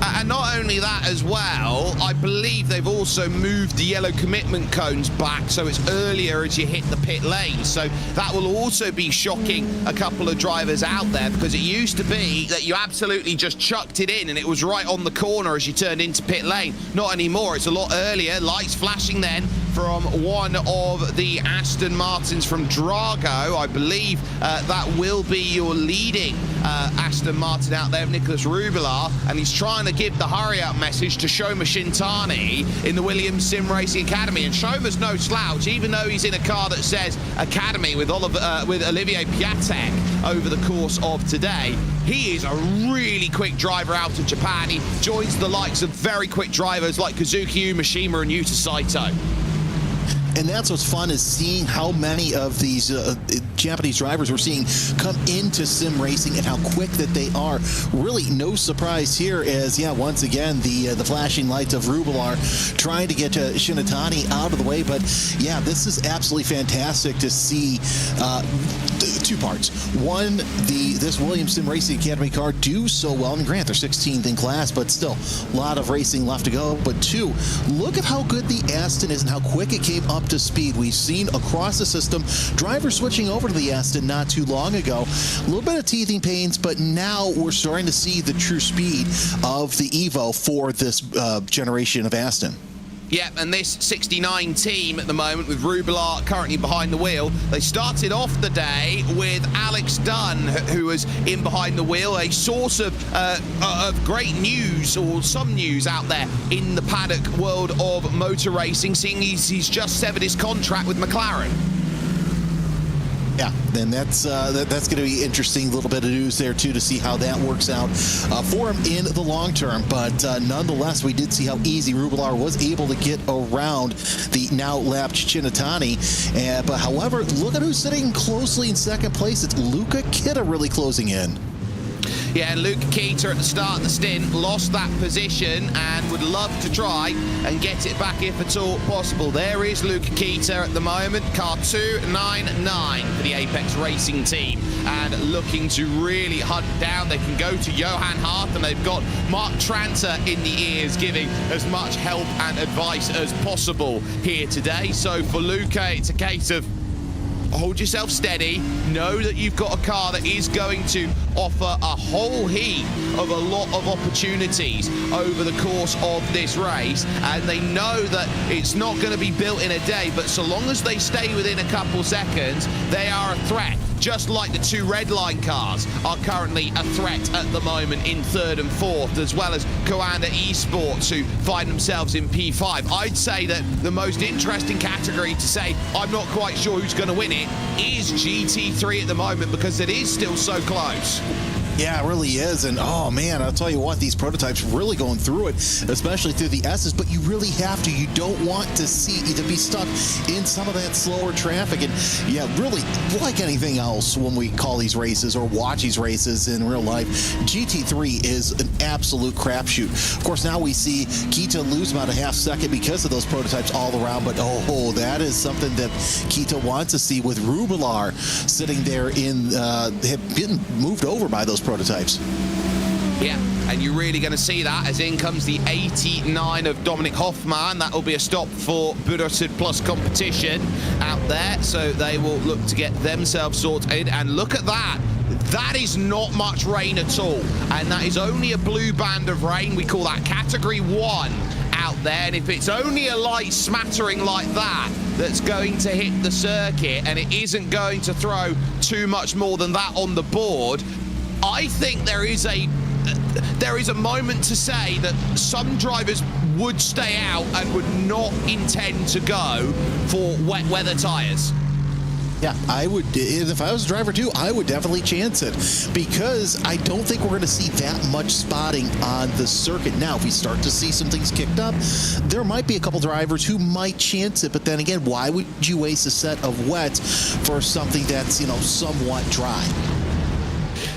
And not only that as well, I believe they've also moved the yellow commitment cones back, so it's earlier as you hit the pit lane. So that will also be shocking a couple of drivers out there, because it used to be that you absolutely just chucked it in and it was right on the corner as you turned into pit lane. Not anymore. It's a lot earlier. Lights flashing then from one of the Aston Martins from Drago. I believe that will be your leading Aston Martin out there, Nicholas Rubilar, and he's trying to give the hurry-up message to Shoma Shintani in the Williams Sim Racing Academy. And Shoma's no slouch, even though he's in a car that says Academy with Olivier Piatek over the course of today. He is a really quick driver out of Japan. He joins the likes of very quick drivers like Kazuki Umeshima and Yuta Saito. And that's what's fun, is seeing how many of these Japanese drivers we're seeing come into sim racing and how quick that they are. Really no surprise here, as once again the flashing lights of Rubilar trying to get Shinatani out of the way. But yeah, this is absolutely fantastic to see. Two parts. One, this Williams Sim Racing Academy car do so well. And grant, they're 16th in class, but still a lot of racing left to go. But two, look at how good the Aston is and how quick it came up to speed. We've seen across the system drivers switching over to the Aston not too long ago. A little bit of teething pains, but now we're starting to see the true speed of the Evo for this generation of Aston. Yeah, and this 69 team at the moment, with Rubilar currently behind the wheel, they started off the day with Alex Dunn, who was in behind the wheel, a source of great news, or some news out there in the paddock world of motor racing, seeing he's just severed his contract with McLaren. Yeah, then that's going to be interesting. A little bit of news there, too, to see how that works out for him in the long term. But nonetheless, we did see how easy Rubilar was able to get around the now lapped Shinatani. But however, look at who's sitting closely in second place. It's Luca Kita really closing in. Yeah, and Luca Kita at the start of the stint lost that position and would love to try and get it back if at all possible. There is Luca Kita at the moment, car 299 for the Apex Racing team, and looking to really hunt down. They can go to Johan Hart, and they've got Mark Tranter in the ears, giving as much help and advice as possible here today. So for Luca, it's a case of hold yourself steady, know that you've got a car that is going to offer a whole heap of a lot of opportunities over the course of this race, and they know that it's not going to be built in a day, but so long as they stay within a couple seconds, they are a threat. Just like the two red line cars are currently a threat at the moment in third and fourth, as well as Coanda Esports, who find themselves in P5. I'd say that the most interesting category to say, I'm not quite sure who's going to win it, is GT3 at the moment, because it is still so close. Yeah, it really is. And oh man, I'll tell you what, these prototypes really going through it, especially through the S's, but you really have to. You don't want to be stuck in some of that slower traffic. And yeah, really, like anything else when we call these races or watch these races in real life, GT3 is an absolute crapshoot. Of course, now we see Kita lose about a half second because of those prototypes all around, but oh, that is something that Kita wants to see, with Rubilar sitting there have been moved over by those prototypes. Yeah, and you're really going to see that, as in comes the 89 of Dominic Hoffman. That will be a stop for Budosud Plus competition out there, so they will look to get themselves sorted. And look at that. That is not much rain at all, and that is only a blue band of rain. We call that category 1 out there, and if it's only a light smattering like that that's going to hit the circuit, and it isn't going to throw too much more than that on the board, I think there is a moment to say that some drivers would stay out and would not intend to go for wet weather tyres. Yeah, I would. If I was a driver too, I would definitely chance it, because I don't think we're going to see that much spotting on the circuit. Now, if we start to see some things kicked up, there might be a couple drivers who might chance it. But then again, why would you waste a set of wets for something that's, somewhat dry?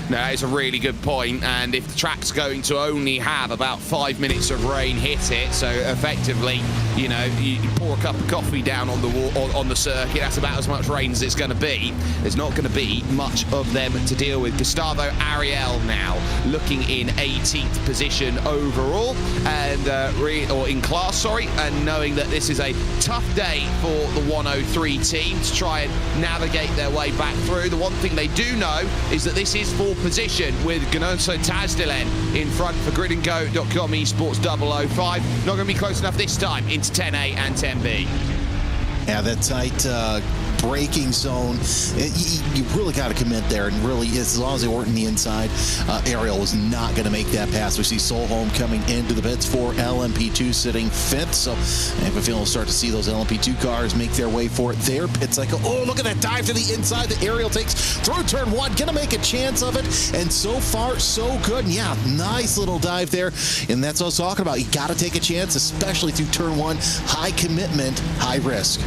No, it's a really good point, and if the track's going to only have about 5 minutes of rain hit it, so effectively, you pour a cup of coffee down on the wall, on the circuit, that's about as much rain as it's going to be. There's not going to be much of them to deal with. Gustavo Ariel now looking in 18th position overall, and or in class, sorry, and knowing that this is a tough day for the 103 team to try and navigate their way back through. The one thing they do know is that this is for position, with Gonzalo Tazdilen in front for gridandgo.com esports 005. Not going to be close enough this time into 10A and 10B. Yeah, that tight braking zone, you really got to commit there, and really, as long as they weren't in the inside, Ariel was not going to make that pass. We see Solholm coming into the pits for LMP2 sitting fifth, so I have a feeling we'll start to see those LMP2 cars make their way for their pit cycle. Oh, look at that dive to the inside that Ariel takes through turn one, going to make a chance of it, and so far, so good. And yeah, nice little dive there, and that's what I was talking about. You got to take a chance, especially through turn one. High commitment, high risk.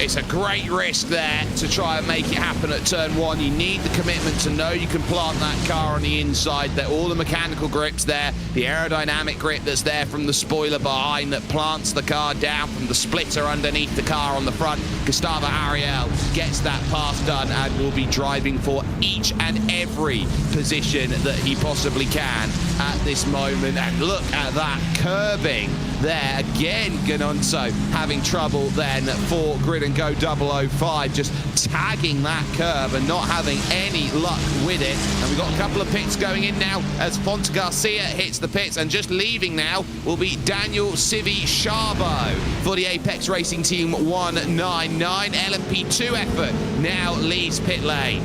It's a great risk there to try and make it happen at turn one. You need the commitment to know you can plant that car on the inside. That all the mechanical grips there, the aerodynamic grip that's there from the spoiler behind that plants the car down from the splitter underneath the car on the front. Gustavo Ariel gets that pass done and will be driving for each and every position that he possibly can at this moment. And look at that curbing there again. Ganonso having trouble then for Grid and Go 005, just tagging that curve and not having any luck with it. And we've got a couple of pits going in now as Fonte Garcia hits the pits, and just leaving now will be Daniel Civi Chabo for the Apex Racing Team 199. LMP2 effort now leaves pit lane.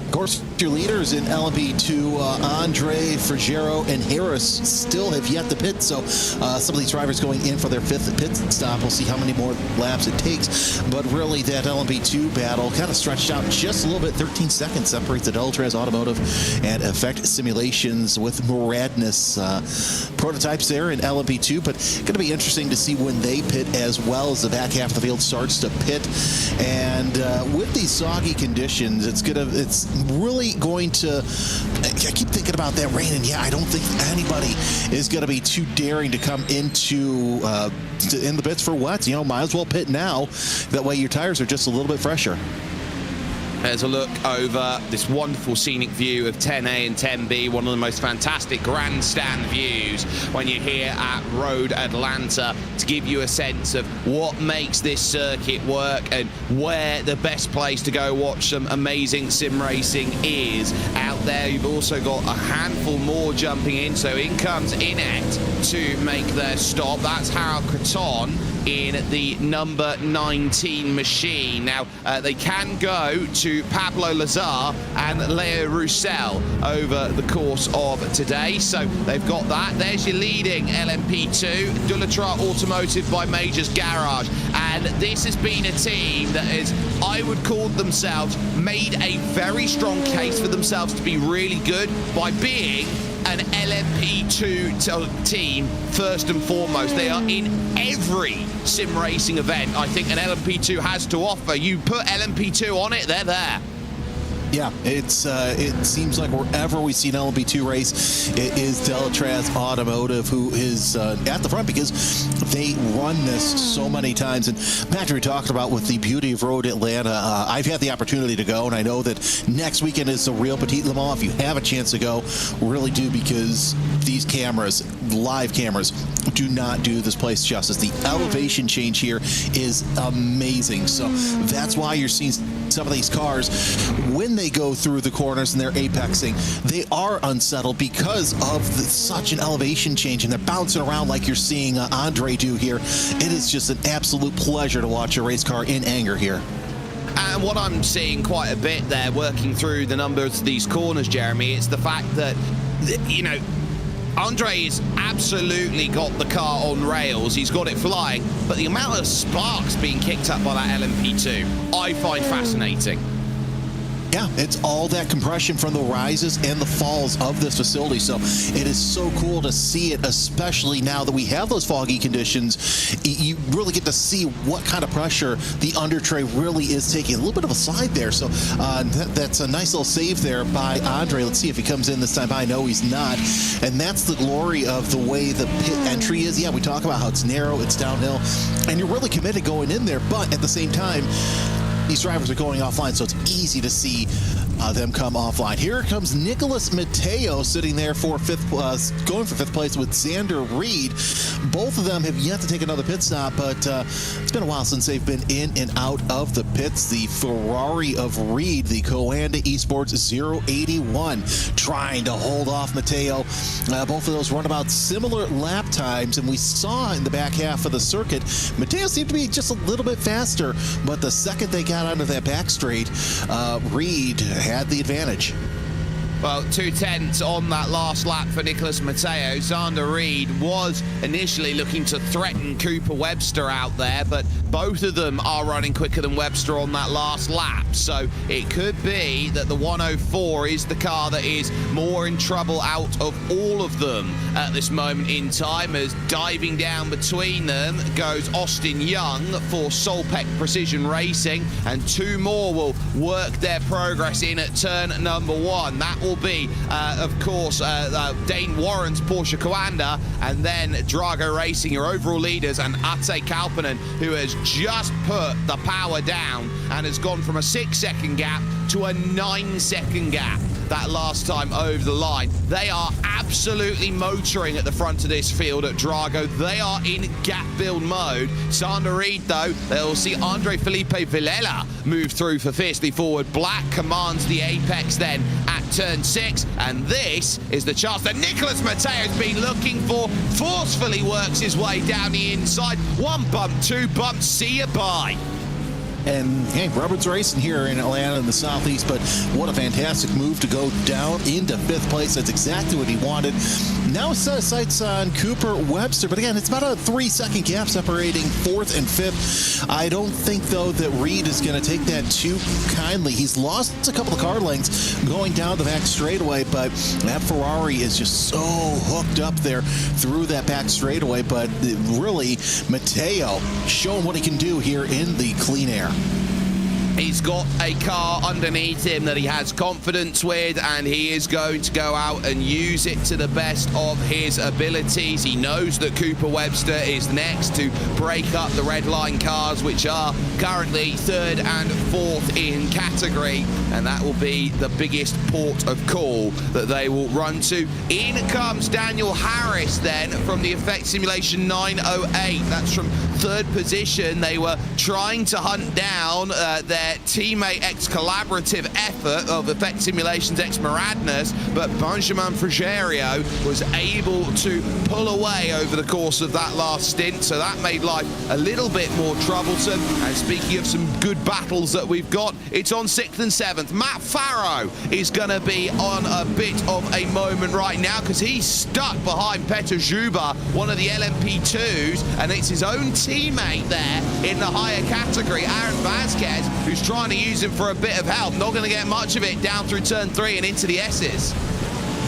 Of course, your leaders in LMP2, Andre, Frigero, and Harris still have yet to pit, so some of these drivers going in for their fifth pit stop. We'll see how many more laps it takes, but really that LMP2 battle kind of stretched out just a little bit. 13 seconds separates the Deltraz Automotive and Effect Simulations with Moradness prototypes there in LMP2, but going to be interesting to see when they pit, as well as the back half of the field starts to pit. And with these soggy conditions, it's really going to, I keep thinking about that rain, and yeah, I don't think anybody is going to be too daring to come into in the pits for wet. Might as well pit now. That way your tires are just a little bit fresher. There's a look over this wonderful scenic view of 10A and 10B, one of the most fantastic grandstand views when you're here at Road Atlanta, to give you a sense of what makes this circuit work and where the best place to go watch some amazing sim racing is. Out there, you've also got a handful more jumping in, so in comes Inet to make their stop. That's Harold Creton in the number 19 machine. Now, they can go to Pablo Lazar and Leo Roussel over the course of today. So they've got that. There's your leading LMP2, Dullatra Automotive by Majors Garage. And this has been a team that is, I would call themselves, made a very strong case for themselves to be really good by being an LMP2 team first and foremost. They are in every sim racing event I think an LMP2 has to offer. You put LMP2 on it, they're there. Yeah, it seems like wherever we see an LMP2 race, it is Deltraz Automotive who is at the front, because they run this so many times. And Patrick talked about with the beauty of Road Atlanta, I've had the opportunity to go, and I know that next weekend is the real Petit Le Mans. If you have a chance to go, really do, because these cameras, live cameras, do not do this place justice. The elevation change here is amazing. So that's why you're seeing some of these cars, when they go through the corners and they're apexing, they are unsettled because of such an elevation change, and they're bouncing around like you're seeing Andre do here. It is just an absolute pleasure to watch a race car in anger here. And what I'm seeing quite a bit there, working through the numbers of these corners, Jeremy, it's the fact that, Andre has absolutely got the car on rails. He's got it flying, but the amount of sparks being kicked up by that LMP2, I find fascinating. Yeah, it's all that compression from the rises and the falls of this facility. So it is so cool to see it, especially now that we have those foggy conditions. You really get to see what kind of pressure the under tray really is taking. A little bit of a slide there. So that's a nice little save there by Andre. Let's see if he comes in this time. I know he's not. And that's the glory of the way the pit entry is. Yeah, we talk about how it's narrow, it's downhill, and you're really committed going in there. But at the same time, these drivers are going offline, so it's easy to see them come offline. Here comes Nicholas Mateo sitting there for going for fifth place with Xander Reed. Both of them have yet to take another pit stop, but it's been a while since they've been in and out of the pits. The Ferrari of Reed, the Coanda Esports 081, trying to hold off Mateo. Both of those run about similar lap times, and we saw in the back half of the circuit, Mateo seemed to be just a little bit faster, but the second they got onto that back straight, Reed had the advantage. Well, 2/10 on that last lap for Nicholas Mateo. Xander Reed was initially looking to threaten Cooper Webster out there, but both of them are running quicker than Webster on that last lap. So it could be that the 104 is the car that is more in trouble out of all of them at this moment in time, as diving down between them goes Austin Young for Solpec Precision Racing, and two more will work their progress in at turn number 1. That will be, of course, Dane Warren's Porsche Coanda, and then Drago Racing, your overall leaders, and Ate Kalpanen, who has just put the power down and has gone from a 6-second gap to a 9-second gap that last time over the line. They are absolutely motoring at the front of this field at Drago. They are in gap build mode. Xander Reed, though, they'll see Andre Felipe Villela move through for fiercely forward. Black commands the apex then at turn 6, and this is the chance that Nicholas Mateo's been looking for. Forcefully works his way down the inside. One bump, two bumps, see you bye. And hey, Robert's racing here in Atlanta in the Southeast, but what a fantastic move to go down into 5th place. That's exactly what he wanted. Now it's set of sights on Cooper Webster, but again, it's about a 3-second gap separating 4th and 5th. I don't think, though, that Reed is going to take that too kindly. He's lost a couple of car lengths going down the back straightaway, but that Ferrari is just so hooked up there through that back straightaway. But really, Mateo showing what he can do here in the clean air. He's got a car underneath him that he has confidence with, and he is going to go out and use it to the best of his abilities. He knows that Cooper Webster is next to break up the red line cars, which are currently 3rd and 4th in category, and that will be the biggest port of call that they will run to. In comes Daniel Harris then from the Effect Simulation 908. That's from 3rd position. They were trying to hunt down their teammate ex-collaborative effort of Effect Simulations ex-Maradness, but Benjamin Frigerio was able to pull away over the course of that last stint, so that made life a little bit more troublesome. And speaking of some good battles that we've got, it's on 6th and 7th. Matt Farrow is going to be on a bit of a moment right now because he's stuck behind Peter Juba, one of the LMP2s, and it's his own teammate there in the higher category, Aaron Vasquez, who's trying to use him for a bit of help. Not going to get much of it down through turn 3 and into the S's.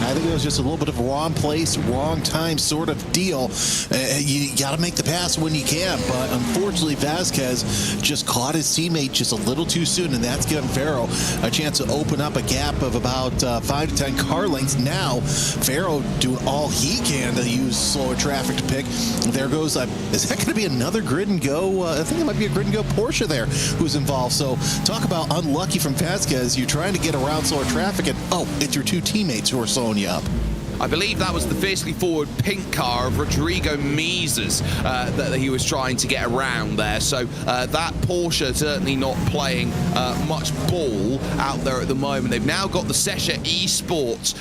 I think it was just a little bit of wrong place, wrong time sort of deal. You got to make the pass when you can, but unfortunately Vasquez just caught his teammate just a little too soon, and that's given Farrow a chance to open up a gap of about 5 to 10 car lengths. Now Farrow doing all he can to use slower traffic to pick. There goes, is that going to be another grid and go? I think it might be a grid and go Porsche there who's involved. So talk about unlucky from Vasquez. You're trying to get around slower traffic, and it's your two teammates who are slowing you up. I believe that was the fiercely forward pink car of Rodrigo Mises that he was trying to get around there. So that Porsche certainly not playing much ball out there at the moment. They've now got the Sesha Esports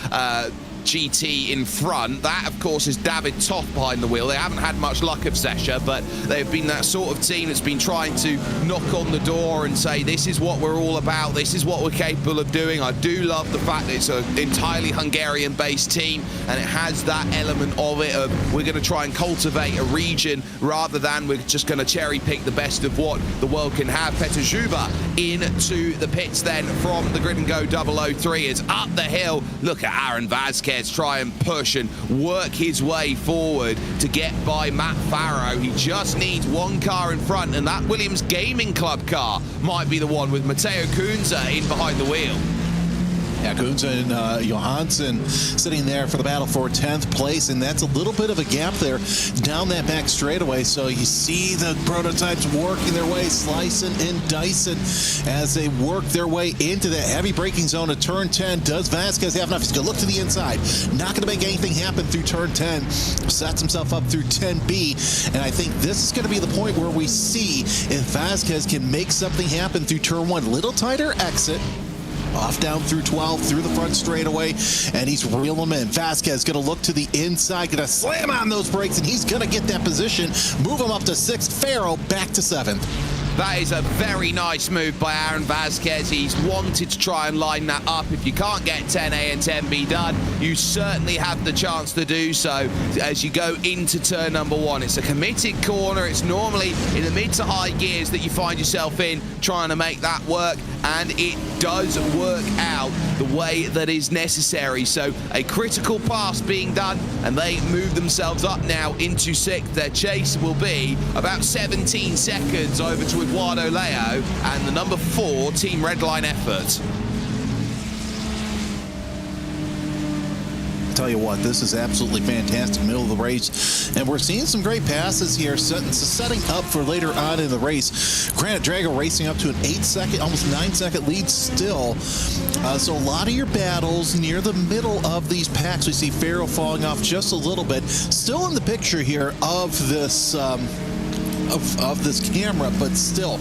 GT in front. That, of course, is David Toth behind the wheel. They haven't had much luck of Sesha, but they've been that sort of team that's been trying to knock on the door and say, this is what we're all about, this is what we're capable of doing. I do love the fact that it's an entirely Hungarian-based team, and it has that element of it of we're going to try and cultivate a region rather than we're just going to cherry-pick the best of what the world can have. Petr Žuba into the pits then from the Grid and Go 003 is up the hill. Look at Aaron Vasquez try and push and work his way forward to get by Matt Farrow. He just needs one car in front, and that Williams Gaming Club car might be the one with Matteo Kunze in behind the wheel. Yeah, Kunze and Johansson sitting there for the battle for 10th place, and that's a little bit of a gap there down that back straightaway. So you see the prototypes working their way, slicing and dicing as they work their way into the heavy braking zone of turn 10. Does Vasquez have enough? He's going to look to the inside. Not going to make anything happen through turn 10. Sets himself up through 10B, and I think this is going to be the point where we see if Vasquez can make something happen through turn 1. Little tighter exit. Off down through 12, through the front straightaway, and he's reeling them in. Vasquez going to look to the inside, going to slam on those brakes, and he's going to get that position, move him up to 6th. Farrow back to 7th. That is a very nice move by Aaron Vasquez. He's wanted to try and line that up. If you can't get 10A and 10B done, you certainly have the chance to do so as you go into turn number 1. It's a committed corner. It's normally in the mid to high gears that you find yourself in trying to make that work, and it does work out the way that is necessary. So a critical pass being done, and they move themselves up now into 6th. Their chase will be about 17 seconds over to Eduardo Leo and the number 4 Team Redline effort. Tell you what, this is absolutely fantastic middle of the race, and we're seeing some great passes here setting up for later on in the race. Granite Drago racing up to an 8-second, almost 9-second lead still, so a lot of your battles near the middle of these packs. We see Farrow falling off just a little bit, still in the picture here of this of this camera, but still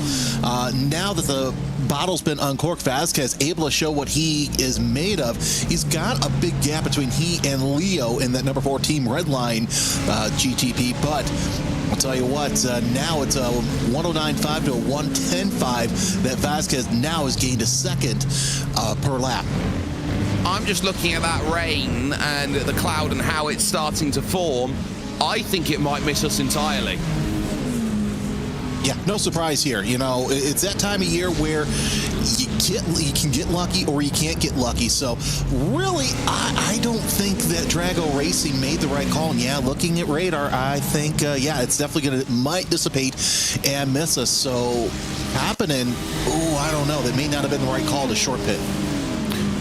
now that the bottle's been uncorked, Vasquez able to show what he is made of. He's got a big gap between he and Leo in that number 4 Team Redline GTP, but I'll tell you what, now it's a 109.5 to a 110.5 that Vasquez now has gained a second per lap. I'm just looking at that rain and the cloud and how it's starting to form. I think it might miss us entirely. Yeah, no surprise here. You know, it's that time of year where you can get lucky or you can't get lucky. So really, I don't think that Drago Racing made the right call. And yeah, looking at radar, I think, yeah, it's definitely might dissipate and miss us. So happening, I don't know. That may not have been the right call to short pit.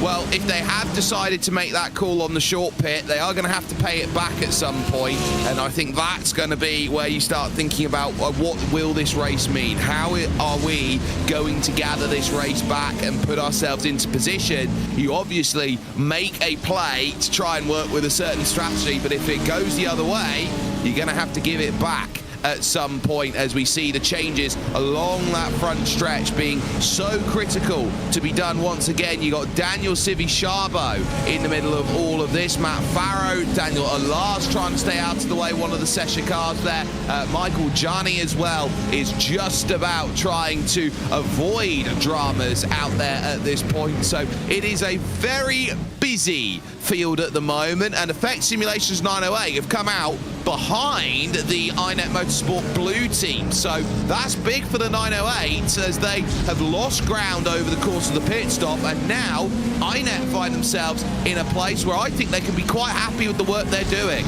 Well, if they have decided to make that call on the short pit, they are going to have to pay it back at some point, and I think that's going to be where you start thinking about what will this race mean? How are we going to gather this race back and put ourselves into position? You obviously make a play to try and work with a certain strategy, but if it goes the other way, you're going to have to give it back at some point, as we see the changes along that front stretch being so critical to be done once again. You got Daniel Sivi-Charbot in the middle of all of this. Matt Farrow, Daniel Alars trying to stay out of the way, one of the Sesha cars there. Michael Gianni as well is just about trying to avoid dramas out there at this point. So it is a very busy field at the moment, and Effect Simulations 908 have come out behind the iNet Motorsport Blue team. So that's big for the 908 as they have lost ground over the course of the pit stop, and now iNet find themselves in a place where I think they can be quite happy with the work they're doing.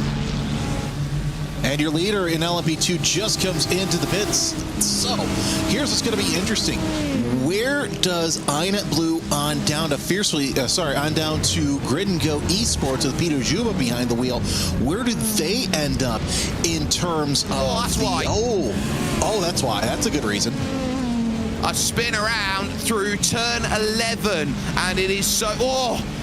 And your leader in LMP2 just comes into the pits. So here's what's going to be interesting. Where does iNet Blue on down to Grid and Go Esports with Peter Juba behind the wheel? Where do they end up in terms of that's why. Oh, that's why. That's a good reason. a spin around through turn 11, and it is so,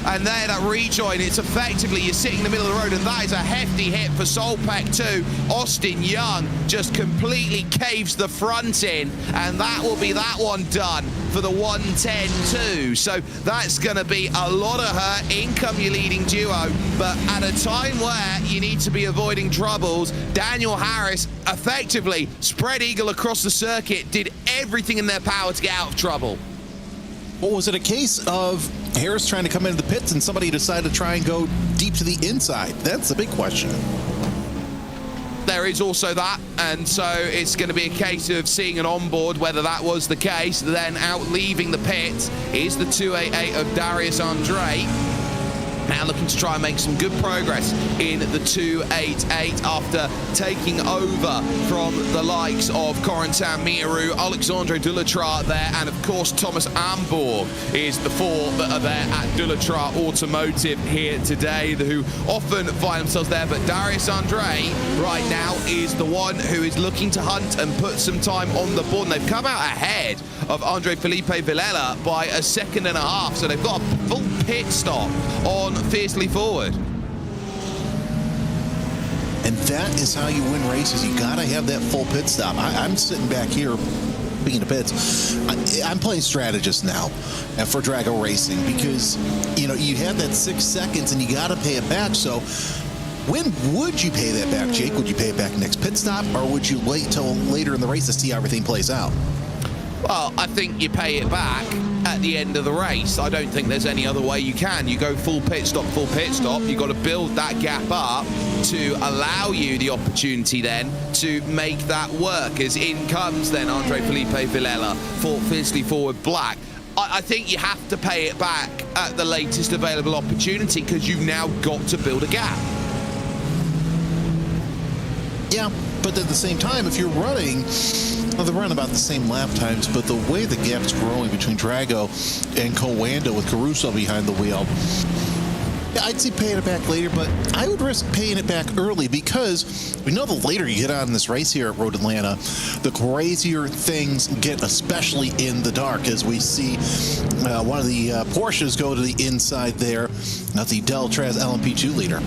and there that rejoin, it's effectively, you're sitting in the middle of the road, and that is a hefty hit for Solpec 2. Austin Young just completely caves the front in, and that will be that one done for the 110-2. So that's going to be a lot of hurt. In come your leading duo, but at a time where you need to be avoiding troubles, Daniel Harris effectively spread eagle across the circuit, did everything in their power to get out of trouble. Well, was it a case of Harris trying to come into the pits and somebody decided to try and go deep to the inside? That's the big question. There is also that, and so it's going to be a case of seeing an onboard whether that was the case. Then out leaving the pit is the 288 of Darius Andre. Now looking to try and make some good progress in the 288 after taking over from the likes of Corentin Miru, Alexandre Dulatrat there, and of course Thomas Amborg is the four that are there at Dulatrat Automotive here today, who often find themselves there. But Darius Andre right now is the one who is looking to hunt and put some time on the board. And they've come out ahead of Andre Felipe Villela by a second and a half, so they've got a full pit stop on Fiercely Forward. And that is how you win races. You got to have that full pit stop. I'm sitting back here, being the pits. I'm playing strategist now for Drago Racing because, you know, you have that 6 seconds and you got to pay it back. So when would you pay that back, Jake? Would you pay it back next pit stop, or would you wait till later in the race to see how everything plays out? Well, I think you pay it back at the end of the race. I don't think there's any other way you can. You go full pit stop. You've got to build that gap up to allow you the opportunity then to make that work. As in comes then Andre Felipe Villela for Fiercely Forward Black. I think you have to pay it back at the latest available opportunity because you've now got to build a gap. Yeah, but at the same time, if you're running, well, they're running about the same lap times, but the way the gap's growing between Drago and Coanda with Caruso behind the wheel, yeah, I'd say paying it back later, but I would risk paying it back early because we know the later you get on this race here at Road Atlanta, the crazier things get, especially in the dark, as we see one of the Porsches go to the inside there, not the Deltraz LMP2 leader.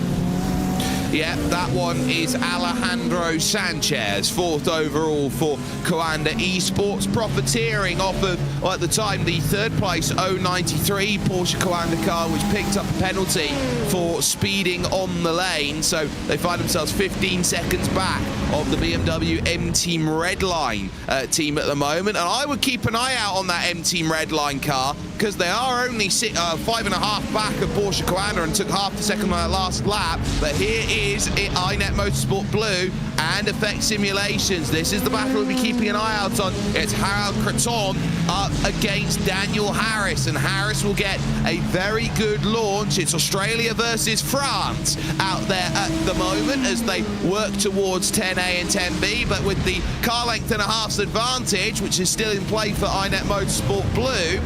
Yeah, that one is Alejandro Sanchez, 4th overall for Coanda Esports, profiteering off of, well, at the time, the 3rd place 093 Porsche Coanda car, which picked up a penalty for speeding on the lane. So they find themselves 15 seconds back of the BMW M-Team Redline team at the moment. And I would keep an eye out on that M-Team Redline car because they are only 5.5 back of Porsche Coanda and took half the second on that last lap. But here is iNet Motorsport Blue and Effect Simulations. This is the battle we'll be keeping an eye out on. It's Harold Creton up against Daniel Harris, and Harris will get a very good launch. It's Australia versus France out there at the moment as they work towards 10A and 10B, but with the car length and a half's advantage, which is still in play for iNet Motorsport Blue,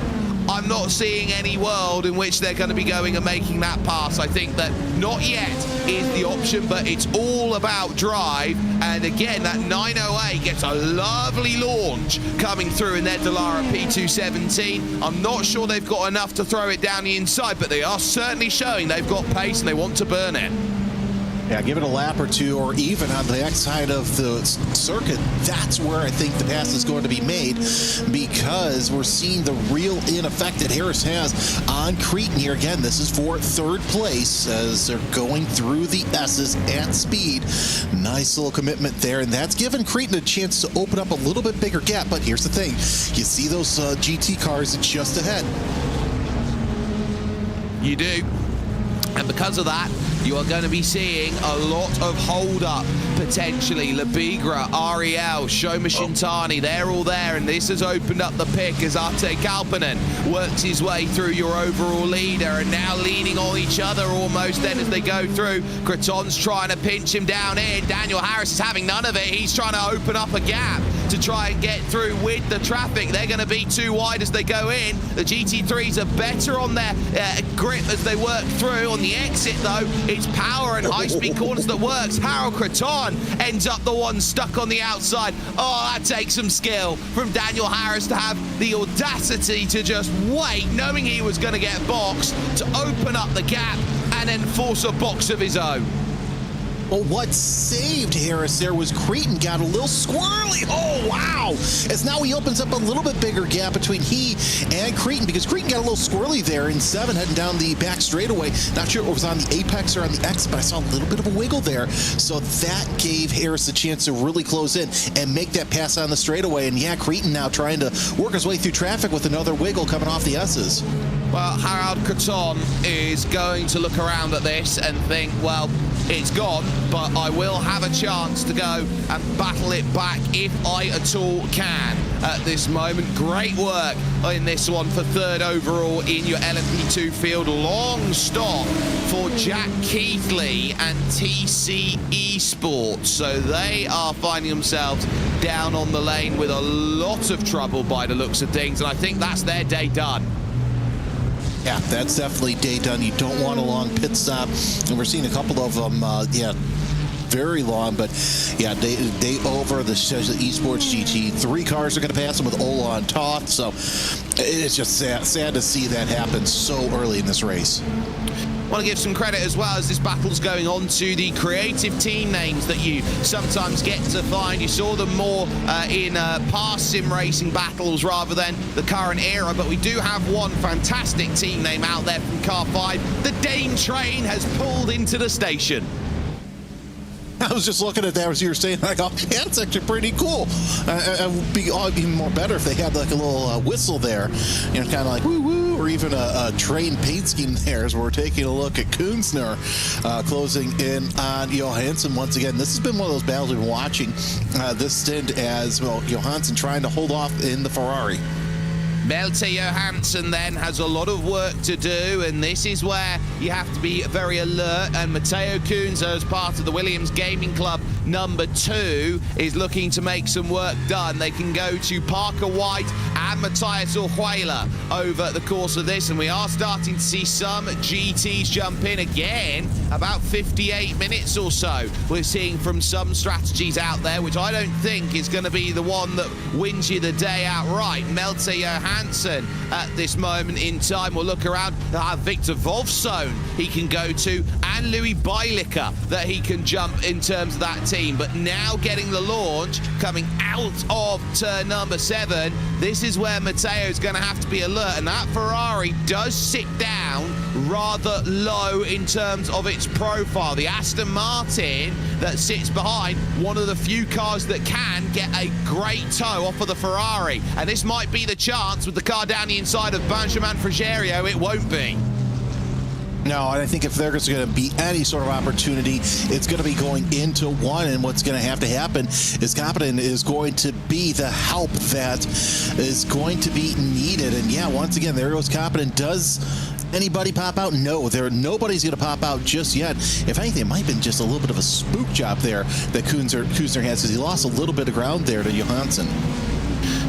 I'm not seeing any world in which they're going to be going and making that pass. I think that not yet is the option, but it's all about drive. And again, that 908 gets a lovely launch coming through in their Dallara P217. I'm not sure they've got enough to throw it down the inside, but they are certainly showing they've got pace and they want to burn it. Yeah, give it a lap or two, or even on the X side of the circuit. That's where I think the pass is going to be made, because we're seeing the real in effect that Harris has on Cretan here. Again, this is for 3rd place as they're going through the S's at speed. Nice little commitment there, and that's given Cretan a chance to open up a little bit bigger gap. But here's the thing, you see those GT cars just ahead. You do. And because of that, you are going to be seeing a lot of hold-up, potentially. Labigra, Ariel, Shoma Shintani, they're all there, and this has opened up the pick as Arte Kalpanen works his way through your overall leader, and now leaning on each other almost then as they go through. Creton's trying to pinch him down in. Daniel Harris is having none of it. He's trying to open up a gap to try and get through with the traffic. They're going to be too wide as they go in. The GT3s are better on their grip as they work through. On the exit, though, It's power and high-speed corners that works. Harold Creton ends up the one stuck on the outside. Oh, that takes some skill from Daniel Harris to have the audacity to just wait, knowing he was going to get boxed, to open up the gap and then force a box of his own. Well, what saved Harris there was Cretan got a little squirrely. Oh, wow. As now he opens up a little bit bigger gap between he and Cretan, because Cretan got a little squirrely there in 7 heading down the back straightaway. Not sure if it was on the apex or on the exit, but I saw a little bit of a wiggle there. So that gave Harris a chance to really close in and make that pass on the straightaway. And yeah, Cretan now trying to work his way through traffic with another wiggle coming off the S's. Well, Harold Creton is going to look around at this and think, well, it's gone, but I will have a chance to go and battle it back if I at all can at this moment. Great work in this one for 3rd overall in your LMP2 field. Long stop for Jack Keithley and TC Esports. So they are finding themselves down on the lane with a lot of trouble by the looks of things, and I think that's their day done. Yeah, that's definitely day done. You don't want a long pit stop. And we're seeing a couple of them, very long. But, yeah, day over. The Esports GT. 3 cars are going to pass them with Ola on Toth. So it's just sad to see that happen so early in this race. I want to give some credit as well as this battle's going on to the creative team names that you sometimes get to find. You saw them more in past sim racing battles rather than the current era, but we do have one fantastic team name out there from Car 5. The Dane train has pulled into the station. I was just looking at that as you were saying, I go, yeah, it's actually pretty cool. It would be even more better if they had like a little whistle there, you know, kind of like woo woo, or even a train paint scheme there as we're taking a look at Kunzner closing in on Johansson once again. This has been one of those battles we've been watching this stint as, well, Johansson trying to hold off in the Ferrari. Malte Johansson then has a lot of work to do, and this is where you have to be very alert. And Matteo Kunze, as part of the Williams Gaming Club number 2, is looking to make some work done. They can go to Parker White and Matthias Orjuela over the course of this, and we are starting to see some GTs jump in again. About 58 minutes or so we're seeing from some strategies out there, which I don't think is going to be the one that wins you the day outright. Malte Johansson at this moment in time will look around. Victor Wolfsohn he can go to, and Louis Bailicker that he can jump in terms of that team. But now getting the launch coming out of turn number 7, this is where Matteo is going to have to be alert, and that Ferrari does sit down rather low in terms of its profile. The Aston Martin that sits behind, one of the few cars that can get a great tow off of the Ferrari, and this might be the chance with the car down the inside of Benjamin Frigerio. It won't be. No, and I think if there's going to be any sort of opportunity, it's going to be going into one, and what's going to have to happen is Competent is going to be the help that is going to be needed. And yeah, once again, there goes Competent. Does anybody pop out? No, nobody's going to pop out just yet. If anything, it might have been just a little bit of a spook job there that Kunzner has, because he lost a little bit of ground there to Johansson.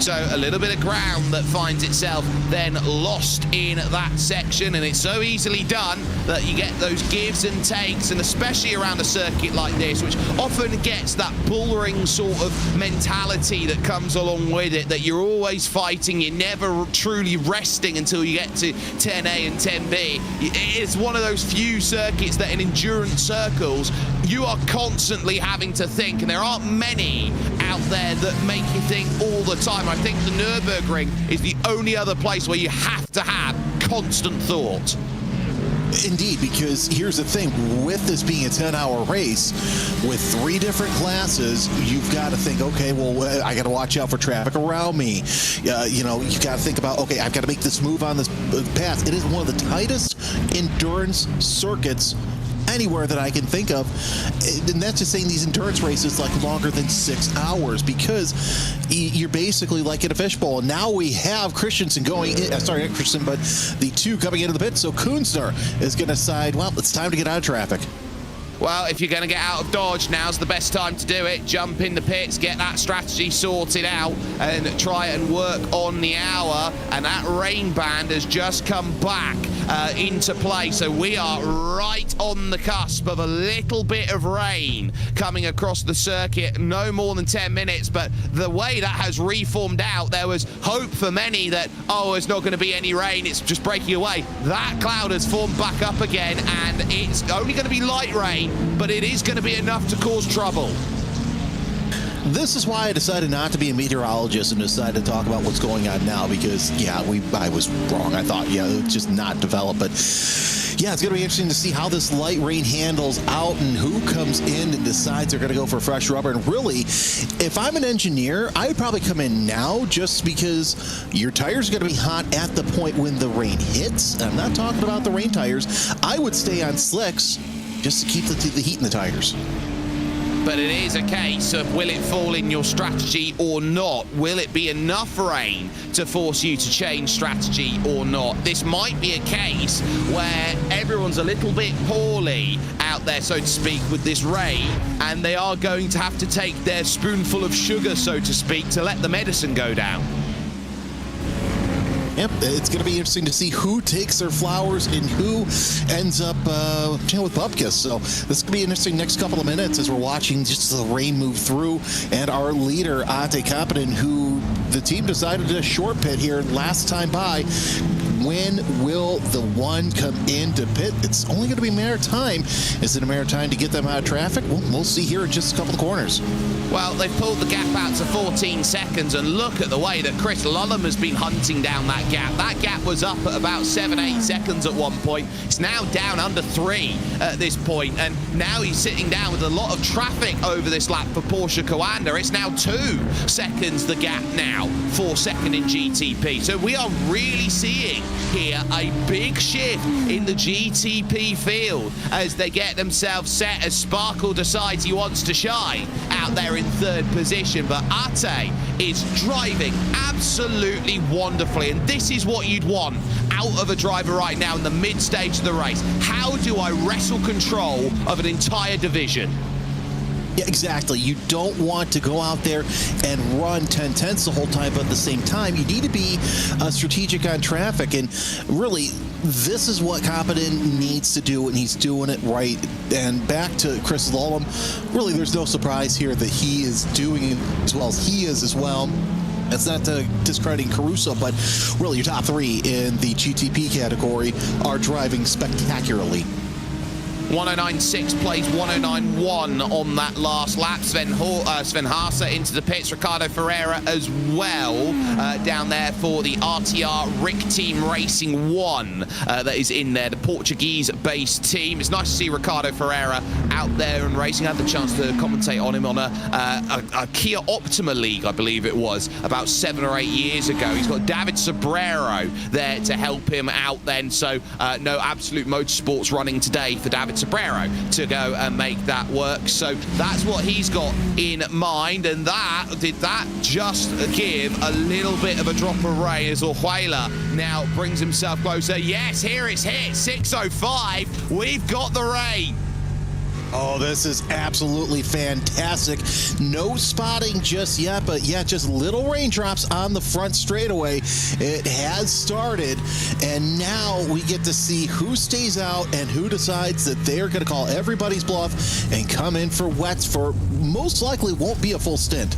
So a little bit of ground that finds itself then lost in that section, and it's so easily done that you get those gives and takes, and especially around a circuit like this, which often gets that bullring sort of mentality that comes along with it, that you're always fighting, you're never truly resting until you get to 10A and 10B. It's one of those few circuits that in endurance circles you are constantly having to think, and there aren't many out there that make you think all the time. I think the Nürburgring is the only other place where you have to have constant thought. Indeed, because here's the thing, with this being a 10-hour race with 3 different classes, you've got to think, okay, well, I got to watch out for traffic around me. You know, you've got to think about, okay, I've got to make this move on this path. It is one of the tightest endurance circuits anywhere that I can think of, and that's just saying these endurance races like longer than 6 hours, because you're basically like in a fishbowl. And now we have Christensen going in, sorry, not Christensen, but the 2 coming into the pit. So Kunzner is going to decide, well, it's time to get out of traffic. Well, if you're going to get out of Dodge, now's the best time to do it. Jump in the pits, get that strategy sorted out, and try and work on the hour. And that rain band has just come back into play. So we are right on the cusp of a little bit of rain coming across the circuit. No more than 10 minutes, but the way that has reformed out, there was hope for many that, oh, there's not going to be any rain, it's just breaking away. That cloud has formed back up again, and it's only going to be light rain, but it is going to be enough to cause trouble. This is why I decided not to be a meteorologist and decided to talk about what's going on now, because, yeah, I was wrong. I thought, yeah, it would just not develop. But, yeah, it's going to be interesting to see how this light rain handles out and who comes in and decides they're going to go for fresh rubber. And really, if I'm an engineer, I would probably come in now just because your tires are going to be hot at the point when the rain hits. I'm not talking about the rain tires. I would stay on slicks just to keep the heat in the tires. But it is a case of, will it fall in your strategy or not? Will it be enough rain to force you to change strategy or not? This might be a case where everyone's a little bit poorly out there, so to speak, with this rain, and they are going to have to take their spoonful of sugar, so to speak, to let the medicine go down. Yep, it's going to be interesting to see who takes their flowers and who ends up with bupkis. So this is going to be an interesting next couple of minutes as we're watching just the rain move through. And our leader, Ate Kapanen, who the team decided to short pit here last time by. When will the one come into pit? It's only going to be a matter of time. Is it a matter of time to get them out of traffic? Well, we'll see here in just a couple of corners. Well, they've pulled the gap out to 14 seconds, and look at the way that Chris Lullum has been hunting down that gap. That gap was up at about 7-8 seconds at one point. It's now down under 3 at this point, and now he's sitting down with a lot of traffic over this lap for Porsche Coanda. It's now 2 seconds the gap now for second in GTP. So we are really seeing here a big shift in the GTP field as they get themselves set, as Sparkle decides he wants to shine out there in 3rd position. But Ate is driving absolutely wonderfully, and this is what you'd want out of a driver right now in the mid stage of the race. How do I wrestle control of an entire division? Yeah, exactly. You don't want to go out there and run 10 tenths the whole time, but at the same time, you need to be strategic on traffic. And really, this is what Kapanen needs to do, and he's doing it right. And back to Chris Lullum, really, there's no surprise here that he is doing it as well as he is as well. That's not discrediting Caruso, but really your top 3 in the GTP category are driving spectacularly. 109.6 plays 109.1 on that last lap. Sven Haase into the pits. Ricardo Ferreira as well down there for the RTR Rick Team Racing 1 that is in there, the Portuguese-based team. It's nice to see Ricardo Ferreira out there and racing. I had the chance to commentate on him on a Kia Optima League, I believe it was, about 7 or 8 years ago. He's got David Sobrero there to help him out then. So no Absolute Motorsports running today for David Sobrero to go and make that work. So that's what he's got in mind, and did that just give a little bit of a drop of rain as Orjuela now brings himself closer. Yes, here it's hit 6:05. We've got the rain. Oh, this is absolutely fantastic. No spotting just yet, but yeah, just little raindrops on the front straightaway. It has started, and now we get to see who stays out and who decides that they're going to call everybody's bluff and come in for wets for most likely won't be a full stint.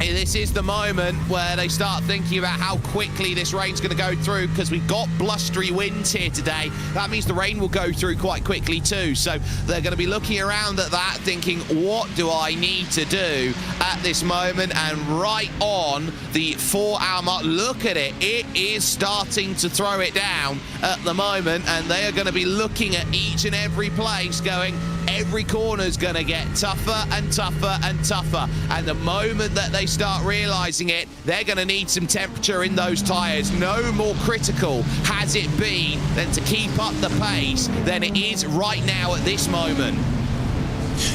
Hey, this is the moment where they start thinking about how quickly this rain's going to go through, because we've got blustery winds here today. That means the rain will go through quite quickly too. So they're going to be looking around at that thinking, what do I need to do at this moment? And right on the 4-hour mark, look at it. It is starting to throw it down at the moment, and they are going to be looking at each and every place going, every corner is going to get tougher and tougher and tougher. And the moment that they start realizing it, they're going to need some temperature in those tires. No more critical has it been than to keep up the pace than it is right now at this moment.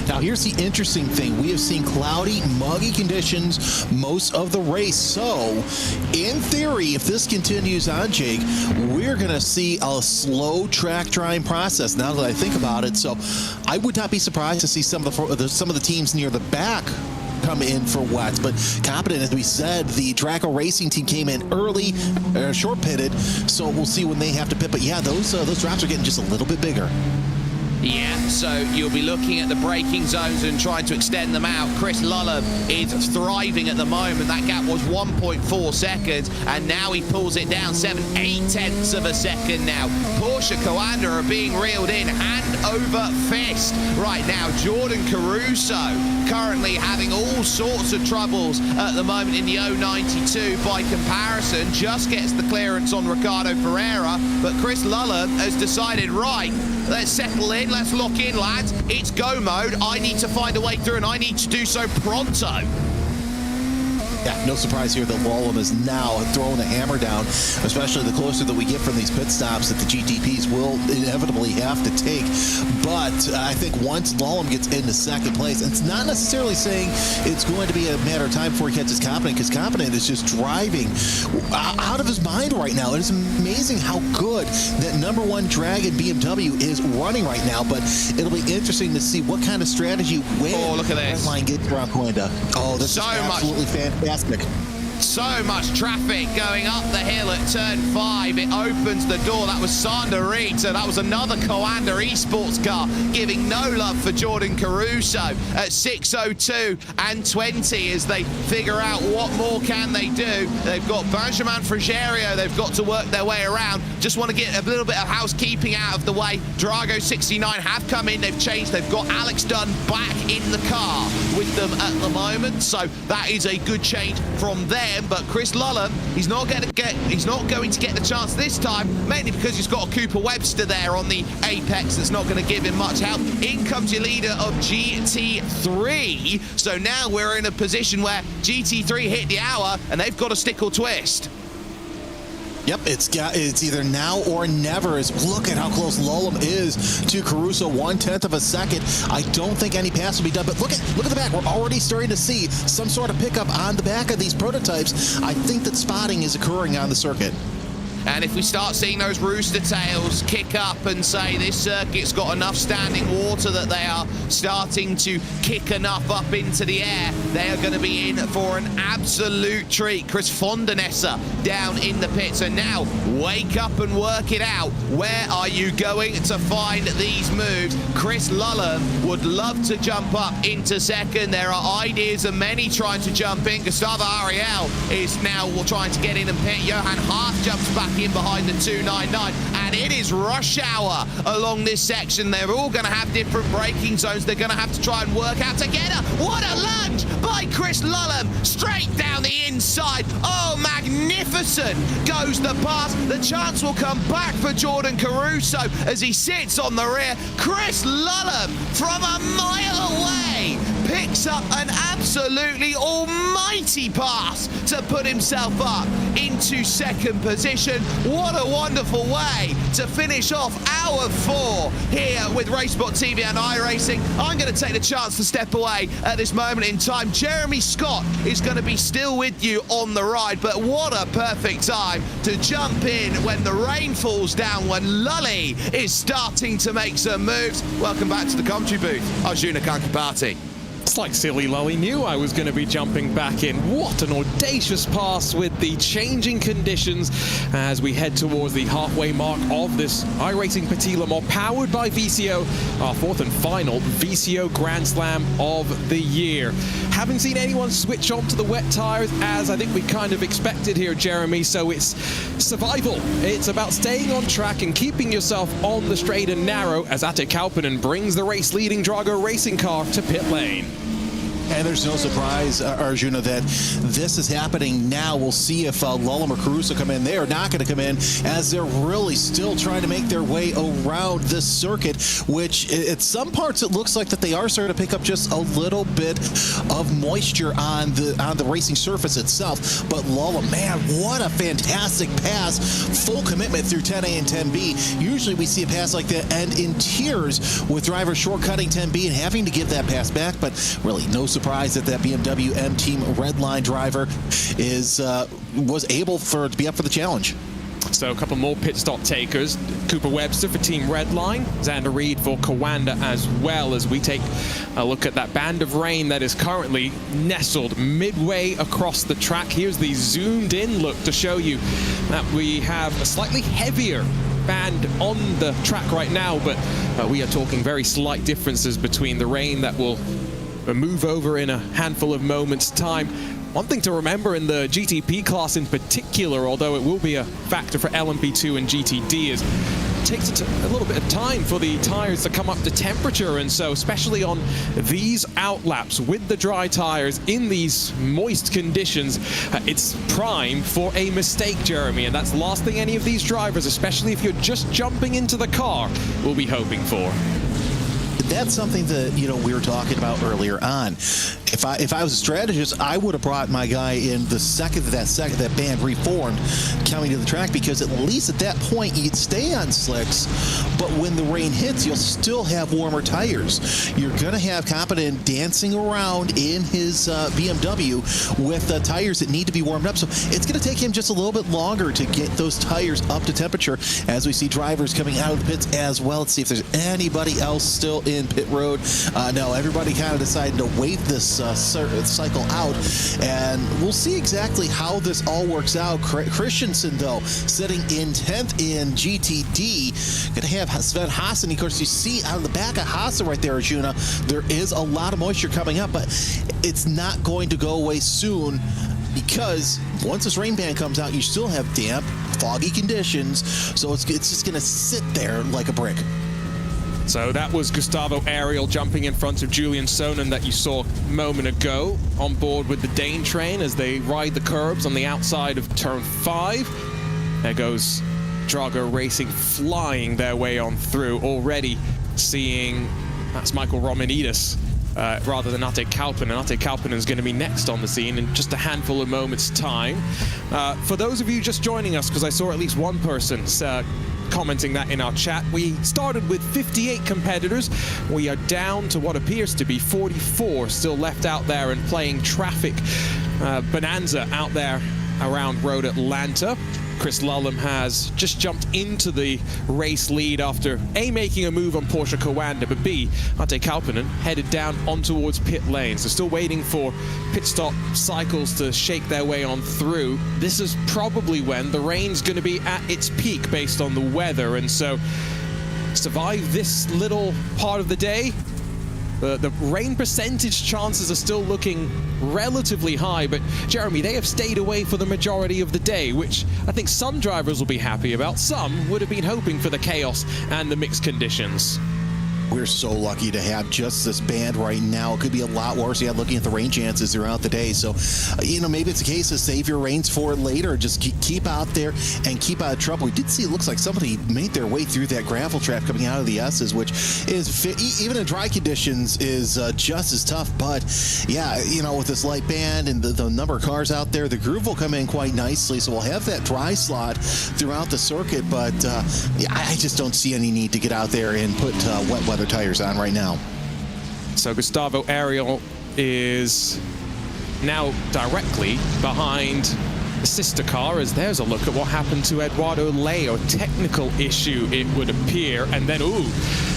Now, here's the interesting thing. We have seen cloudy, muggy conditions most of the race. So, in theory, if this continues on, Jake, we're going to see a slow track drying process now that I think about it. So, I would not be surprised to see some of the teams near the back come in for wets. But competent, as we said, the Draco Racing team came in early, short pitted, so we'll see when they have to pit. But yeah, those drops are getting just a little bit bigger. Yeah, so you'll be looking at the braking zones and trying to extend them out. Chris Lullum is thriving at the moment. That gap was 1.4 seconds, and now he pulls it down 7/8 tenths of a second now. Porsche Coanda are being reeled in hand over fist right now. Jordan Caruso currently having all sorts of troubles at the moment in the 092. By comparison, just gets the clearance on Ricardo Ferreira, but Chris Lullum has decided, right, let's settle in, let's lock in, lads. It's go mode. I need to find a way through, and I need to do so pronto. Yeah, no surprise here that Lullum is now throwing the hammer down, especially the closer that we get from these pit stops that the GTPs will inevitably have to take. But I think once Lullum gets into second place, and it's not necessarily saying it's going to be a matter of time before he catches Competent, because Competent is just driving out of his mind right now. And it's amazing how good that #1 Dragon BMW is running right now. But it'll be interesting to see what kind of strategy when look at this. Redline gets around Coanda. Oh, this is absolutely fantastic. So much traffic going up the hill at turn 5. It opens the door. That was Sander Reed. So that was another Coanda esports car giving no love for Jordan Caruso at 6:02 and 20 as they figure out what more can they do. They've got Benjamin Frigerio. They've got to work their way around. Just want to get a little bit of housekeeping out of the way. Drago 69 have come in. They've changed. They've got Alex Dunn back in the car with them at the moment. So that is a good change from them. But Chris Lullum, he's not going to get the chance this time, mainly because he's got a Cooper Webster there on the Apex that's not going to give him much help. In comes your leader of GT3. So now we're in a position where GT3 hit the hour and they've got to stick or twist. Yep, it's either now or never. Look at how close Lullum is to Caruso, 1/10 of a second. I don't think any pass will be done, but look at the back. We're already starting to see some sort of pickup on the back of these prototypes. I think that spotting is occurring on the circuit. And if we start seeing those rooster tails kick up and say this circuit's got enough standing water that they are starting to kick enough up into the air, they are going to be in for an absolute treat. Chris Fondanessa down in the pits. And now, wake up and work it out. Where are you going to find these moves? Chris Lullum would love to jump up into second. There are ideas of many trying to jump in. Gustavo Ariel is now trying to get in and pit. Johan Hart jumps back in behind the 299, and it is rush hour along this section. They're all going to have different braking zones. They're going to have to try and work out together. What a lunge by Chris Lullum, straight down the inside. Oh, magnificent goes the pass. The chance will come back for Jordan Caruso as he sits on the rear. Chris Lullum from a mile away picks up an absolutely almighty pass to put himself up into second position. What a wonderful way to finish off hour 4 here with RaceSpotTV and iRacing. I'm going to take the chance to step away at this moment in time. Jeremy Scott is going to be still with you on the ride, but what a perfect time to jump in when the rain falls down, when Lully is starting to make some moves. Welcome back to the commentary booth. Arjuna Kankapati. It's like silly Lully knew I was going to be jumping back in. What an audacious pass with the changing conditions as we head towards the halfway mark of this iRacing Petit Le Mans, powered by VCO, our 4th and final VCO Grand Slam of the year. Haven't seen anyone switch on to the wet tires, as I think we kind of expected here, Jeremy, so it's survival. It's about staying on track and keeping yourself on the straight and narrow as Ate Kauppinen brings the race-leading Drago racing car to pit lane. And there's no surprise, Arjuna, that this is happening now. We'll see if Lullum or Caruso come in. They are not going to come in, as they're really still trying to make their way around this circuit, which at some parts it looks like that they are starting to pick up just a little bit of moisture on the racing surface itself. But Lullum, man, what a fantastic pass. Full commitment through 10A and 10B. Usually we see a pass like that end in tears with drivers shortcutting 10B and having to give that pass back, but really no surprise that BMW M Team Redline driver was able to be up for the challenge. So a couple more pit stop takers. Cooper Webster for Team Redline, Xander Reed for Coanda, as well as we take a look at that band of rain that is currently nestled midway across the track. Here's the zoomed in look to show you that we have a slightly heavier band on the track right now, but we are talking very slight differences between the rain that will move over in a handful of moments' time. One thing to remember in the GTP class in particular, although it will be a factor for LMP2 and GTD, is it takes a little bit of time for the tires to come up to temperature, and so especially on these outlaps with the dry tires in these moist conditions, it's prime for a mistake, Jeremy, and that's the last thing any of these drivers, especially if you're just jumping into the car, will be hoping for. That's something that, you know, we were talking about earlier on. If I was a strategist, I would have brought my guy in the second that band reformed coming to the track, because at least at that point you'd stay on slicks, but when the rain hits, you'll still have warmer tires. You're going to have Competent dancing around in his BMW with tires that need to be warmed up, so it's going to take him just a little bit longer to get those tires up to temperature, as we see drivers coming out of the pits as well. Let's see if there's anybody else still in pit road. No, everybody kind of decided to wait this cycle out, and we'll see exactly how this all works out. Christensen, though, sitting in 10th in GTD. Going to have Sven Hassen. Of course, you see out of the back of Hassen right there, Arjuna, there is a lot of moisture coming up, but it's not going to go away soon, because once this rain band comes out, you still have damp, foggy conditions, so it's just going to sit there like a brick. So that was Gustavo Ariel jumping in front of Julian Sonnen that you saw a moment ago, on board with the Dane train as they ride the curbs on the outside of turn 5. There goes Drago Racing flying their way on through, already seeing that's Michael Romanidis rather than Ate Kalpinen. Ate Kalpinen is going to be next on the scene in just a handful of moments' time. For those of you just joining us, because I saw at least one person commenting that in our chat, we started with 58 competitors. We are down to what appears to be 44 still left out there and playing traffic bonanza out there around Road Atlanta. Chris Lullum has just jumped into the race lead after A, making a move on Porsche Coanda, but B, Ate Kalpinen headed down on towards pit lane. So still waiting for pit stop cycles to shake their way on through. This is probably when the rain's going to be at its peak based on the weather, and so survive this little part of the day. The rain percentage chances are still looking relatively high, but Jeremy, they have stayed away for the majority of the day, which I think some drivers will be happy about. Some would have been hoping for the chaos and the mixed conditions. We're so lucky to have just this band right now. It could be a lot worse. Yeah, looking at the rain chances throughout the day. So, you know, maybe it's a case of save your rains for later. Just keep out there and keep out of trouble. We did see, it looks like somebody made their way through that gravel trap coming out of the S's, which is, even in dry conditions, is just as tough. But, yeah, you know, with this light band and the number of cars out there, the groove will come in quite nicely. So we'll have that dry slot throughout the circuit. But, yeah, I just don't see any need to get out there and put wet weather tires on right now. So Gustavo Ariel is now directly behind the sister car, as there's a look at what happened to Eduardo Leo. Technical issue, it would appear. And then, ooh,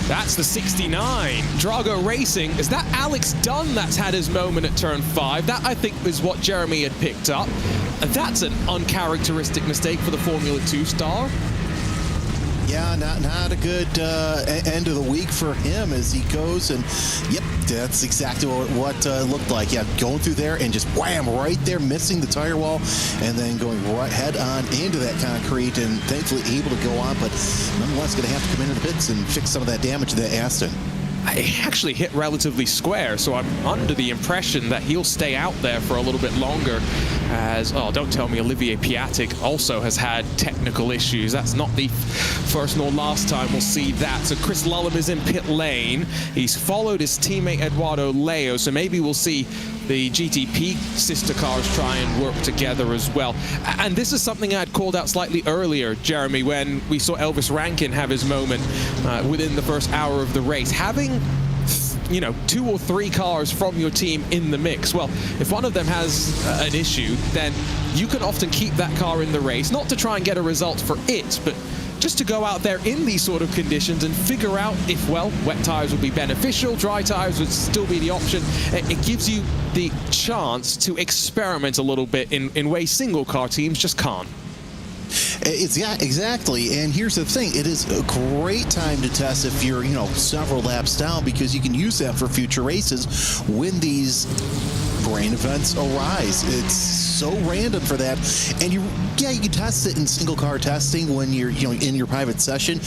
that's the 69. Drago Racing. Is that Alex Dunn that's had his moment at turn 5? That, I think, is what Jeremy had picked up. That's an uncharacteristic mistake for the Formula 2 star. Yeah, not a good end of the week for him as he goes, and yep, that's exactly what looked like. Yeah, going through there and just wham, right there, missing the tire wall, and then going right head on into that concrete, and thankfully able to go on, but nonetheless going to have to come into the pits and fix some of that damage to that Aston. It actually hit relatively square, so I'm under the impression that he'll stay out there for a little bit longer, as, oh, don't tell me Olivier Piatic also has had technical issues. That's not the first nor last time we'll see that. So Chris Lullum is in pit lane. He's followed his teammate Eduardo Leo, so maybe we'll see the GTP sister cars try and work together as well. And this is something I'd called out slightly earlier, Jeremy, when we saw Elvis Rankin have his moment within the first hour of the race. Having, you know, 2 or 3 cars from your team in the mix, well, if one of them has an issue, then you can often keep that car in the race, not to try and get a result for it, but just to go out there in these sort of conditions and figure out if, well, wet tires would be beneficial, dry tires would still be the option. It gives you the chance to experiment a little bit in ways single car teams just can't. Yeah, exactly. And here's the thing. It is a great time to test if you're, several laps down, because you can use that for future races when these rain events arise. It's so random for that. And you can test it in single car testing when you're, in your private session,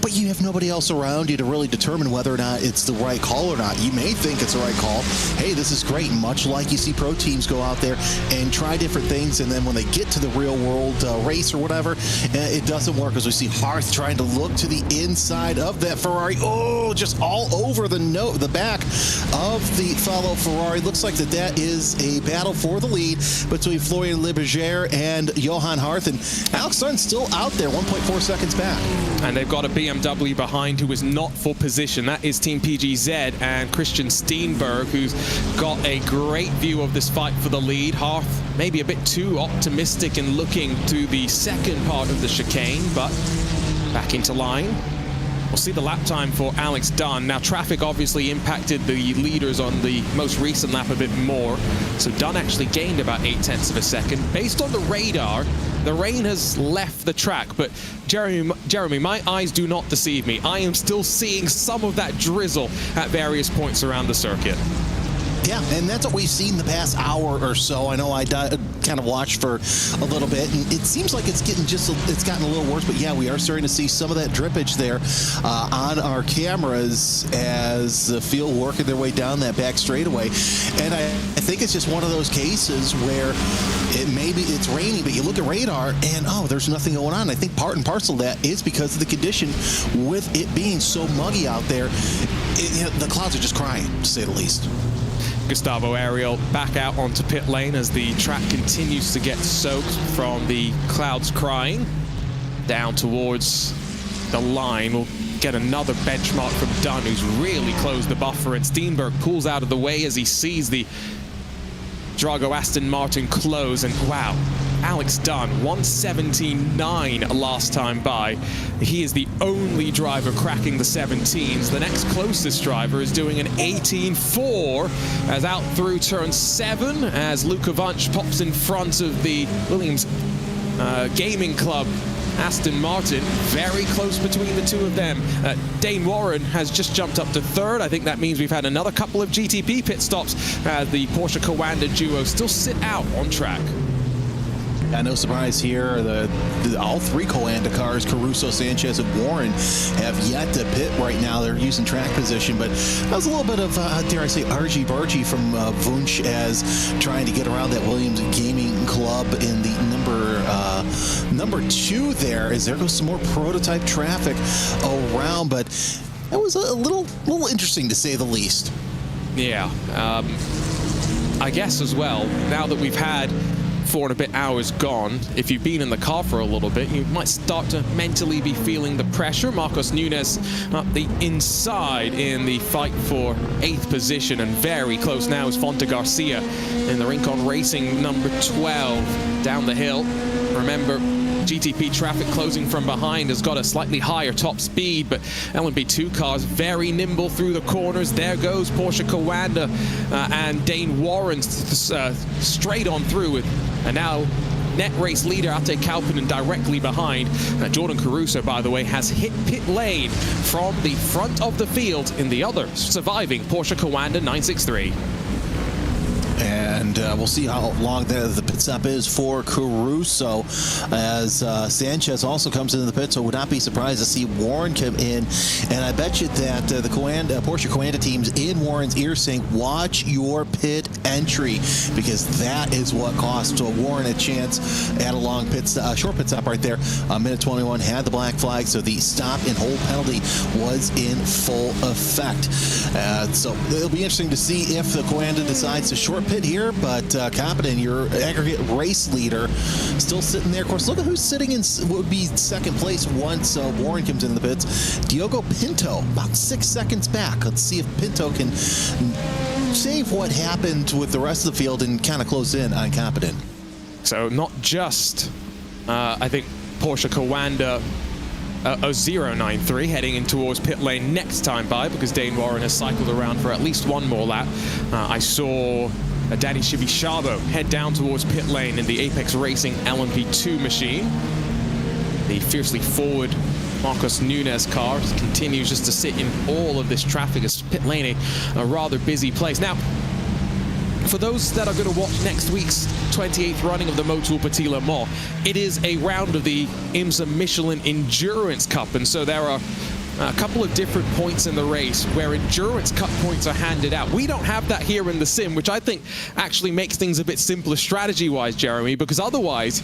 but you have nobody else around you to really determine whether or not it's the right call or not. You may think it's the right call. Hey, this is great. Much like you see pro teams go out there and try different things, and then when they get to the real world race or whatever, it doesn't work, as we see Harth trying to look to the inside of that Ferrari. Oh, just all over the back of the fellow Ferrari. Looks like that is a battle for the lead between Florian Liberger and Johan Harth, and Alex Dunn still out there, 1.4 seconds back. And they've got a BMW behind who is not for position. That is Team PGZ and Christian Steenberg, who's got a great view of this fight for the lead. Harth maybe a bit too optimistic in looking to the second part of the chicane, but back into line. We'll see the lap time for Alex Dunn. Now, traffic obviously impacted the leaders on the most recent lap a bit more, so Dunn actually gained about 0.8 of a second. Based on the radar, the rain has left the track, but Jeremy, my eyes do not deceive me. I am still seeing some of that drizzle at various points around the circuit. Yeah, and that's what we've seen the past hour or so. I know I kind of watched for a little bit, and it seems like it's gotten a little worse, but yeah, we are starting to see some of that drippage there on our cameras as the field working their way down that back straightaway. And I think it's just one of those cases where it's raining, but you look at radar and, there's nothing going on. I think part and parcel of that is because of the condition with it being so muggy out there. The clouds are just crying, to say the least. Gustavo Ariel back out onto pit lane as the track continues to get soaked from the clouds crying. Down towards the line, we'll get another benchmark from Dunn, who's really closed the buffer, and Steenberg pulls out of the way as he sees the Drago Aston Martin close, and wow, Alex Dunn, 1:17.9 last time by. He is the only driver cracking the 17s. The next closest driver is doing an 18.4 as out through turn 7 as Luka Vunch pops in front of the Williams Gaming Club Aston Martin. Very close between the two of them. Dane Warren has just jumped up to third. I think that means we've had another couple of GTP pit stops. The Porsche Coanda duo still sit out on track. No surprise here. All three Coanda cars, Caruso, Sanchez, and Warren, have yet to pit right now. They're using track position, but that was a little bit of, dare I say, argy-bargy from Wunsch as trying to get around that Williams Gaming Club in the number 2 there, as there goes some more prototype traffic around, but that was a little interesting, to say the least. Yeah, I guess as well, now that we've had 4 and a bit hours gone, if you've been in the car for a little bit, you might start to mentally be feeling the pressure. Marcos Nunes up the inside in the fight for 8th position, and very close now is Fonte Garcia in the Rincon Racing number 12 down the hill. Remember, GTP traffic closing from behind has got a slightly higher top speed, but LMP2 cars very nimble through the corners. There goes Porsche Coanda and Dane Warren straight on through with, and now net race leader Ate Kauppinen directly behind. Jordan Caruso, by the way, has hit pit lane from the front of the field in the other surviving Porsche Coanda 963. And we'll see how long the pit stop is for Caruso as Sanchez also comes into the pit, so would not be surprised to see Warren come in. And I bet you that the Porsche Coanda team's in Warren's ear saying, watch your pit entry, because that is what cost Warren a chance at a long short pit stop right there. Minute 21 had the black flag, so the stop and hold penalty was in full effect. So it'll be interesting to see if the Coanda decides to short pit here, but Kauppinen, your aggregate race leader, still sitting there. Of course, look at who's sitting in would be second place once Warren comes into the pits. Diogo Pinto, about 6 seconds back. Let's see if Pinto can save what happened with the rest of the field and kind of close in on Kauppinen. So not just, I think, Porsche Coanda 093 heading in towards pit lane next time by, because Dane Warren has cycled around for at least one more lap. I saw Danny Chivisciabo head down towards pit lane in the Apex Racing LMP2 machine. The fiercely forward Marcos Nunez car continues just to sit in all of this traffic as pit lane a rather busy place. Now, for those that are going to watch next week's 28th running of the Motul Petit Le Mans, it is a round of the IMSA Michelin Endurance Cup, and so there are a couple of different points in the race where Endurance Cup points are handed out. We don't have that here in the sim, which I think actually makes things a bit simpler strategy-wise, Jeremy, because otherwise,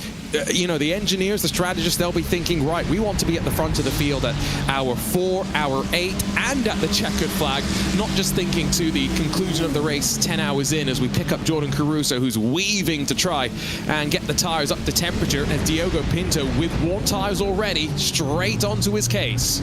you know, the engineers, the strategists, they'll be thinking, right, we want to be at the front of the field at hour 4, hour 8, and at the checkered flag, not just thinking to the conclusion of the race 10 hours in as we pick up Jordan Caruso, who's weaving to try and get the tires up to temperature, and Diogo Pinto, with warm tires already, straight onto his case.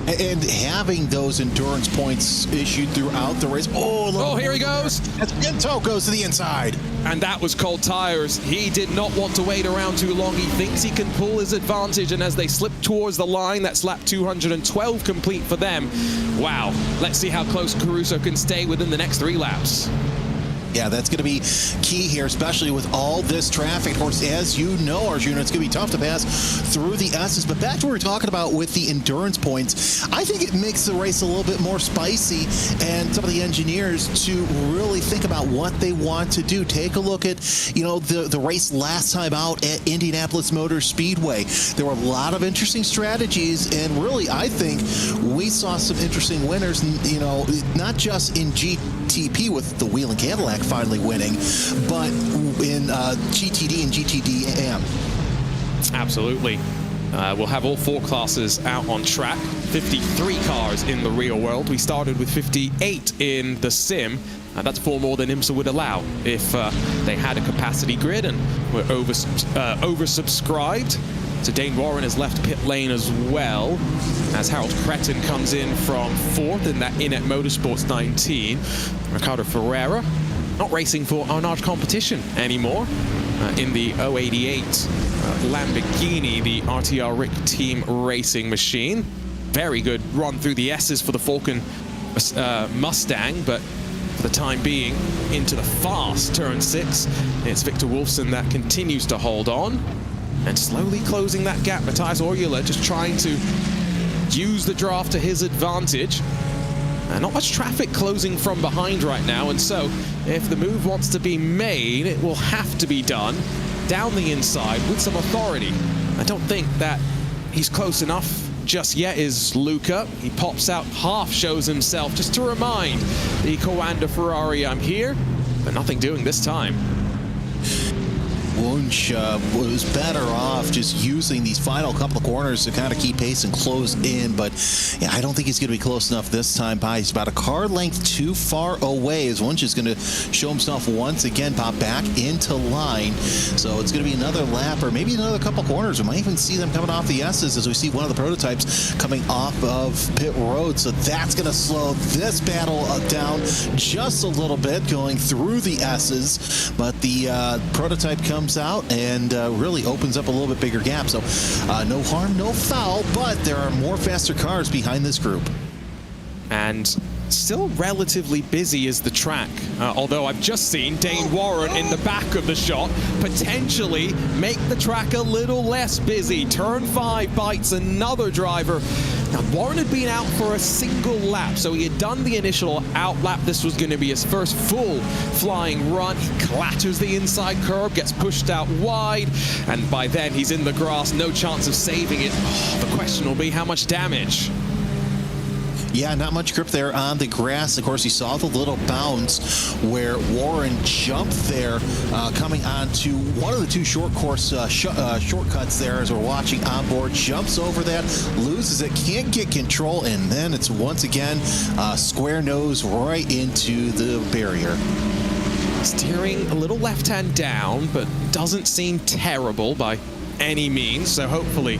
And having those endurance points issued throughout the race. Oh, here he goes. As Pinto goes to the inside. And that was cold tires. He did not want to wait around too long. He thinks he can pull his advantage. And as they slip towards the line, that's lap 212 complete for them. Wow. Let's see how close Caruso can stay within the next 3 laps. Yeah, that's going to be key here, especially with all this traffic. Of course, as you know, Arjuna, it's going to be tough to pass through the S's. But back to what we were talking about with the endurance points, I think it makes the race a little bit more spicy, and some of the engineers to really think about what they want to do. Take a look at, you know, the race last time out at Indianapolis Motor Speedway. There were a lot of interesting strategies, and really, I think we saw some interesting winners, you know, not just in GTP with the Wheel and Cadillac finally winning, but in GTD and GTD AM. Absolutely. We'll have all 4 classes out on track. 53 cars in the real world. We started with 58 in the sim. That's 4 more than IMSA would allow if they had a capacity grid and were oversubscribed. So Dane Warren has left pit lane as well, as Harold Cretin comes in from 4th in that Inet Motorsports 19. Ricardo Ferreira not racing for Arnage competition anymore in the 088 Lamborghini, the RTR Rick Team Racing machine. Very good run through the S's for the Falcon Mustang, but for the time being, into the fast turn 6. It's Victor Wolfson that continues to hold on and slowly closing that gap. Matthias Orjula just trying to use the draft to his advantage. Not much traffic closing from behind right now, and so if the move wants to be made, it will have to be done down the inside with some authority. I don't think that he's close enough just yet is Luca. He pops out, half shows himself just to remind the Coanda Ferrari, I'm here, but nothing doing this time. Wunsch was better off just using these final couple of corners to kind of keep pace and close in, but yeah, I don't think he's going to be close enough this time by. He's about a car length too far away as Wunsch is going to show himself once again, pop back into line. So it's going to be another lap or maybe another couple corners. We might even see them coming off the S's as we see one of the prototypes coming off of pit road. So that's going to slow this battle down just a little bit going through the S's, but the prototype comes out and really opens up a little bit bigger gap. So no harm, no foul, but there are more faster cars behind this group. And still relatively busy is the track, although I've just seen Dane Warren in the back of the shot potentially make the track a little less busy. Turn 5 bites another driver. Now, Warren had been out for a single lap, so he had done the initial out lap. This was going to be his first full flying run. He clatters the inside curb, gets pushed out wide, and by then he's in the grass, no chance of saving it. Oh, the question will be how much damage. Yeah, not much grip there on the grass. Of course, you saw the little bounce where Warren jumped there, coming onto one of the 2 short course shortcuts there as we're watching on board. Jumps over that, loses it, can't get control, and then it's once again square nose right into the barrier. Steering a little left hand down, but doesn't seem terrible by any means, so hopefully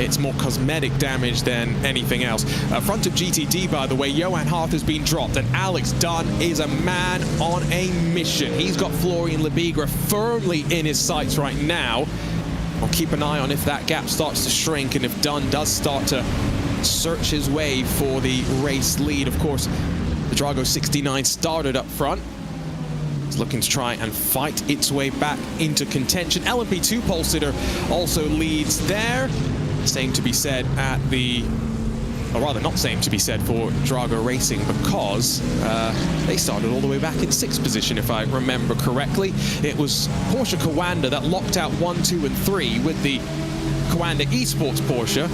it's more cosmetic damage than anything else. Front of GTD, by the way, Johan Hart has been dropped, and Alex Dunn is a man on a mission. He's got Florian Lebigra firmly in his sights right now. I'll keep an eye on if that gap starts to shrink and if Dunn does start to search his way for the race lead. Of course, the Drago 69 started up front. It's looking to try and fight its way back into contention. LMP2 pole sitter also leads there. Same to be said at the, or rather not same to be said for Drago Racing, because they started all the way back in 6th position, if I remember correctly. It was Porsche Coanda that locked out 1, 2, and 3 with the Coanda Esports Porsche.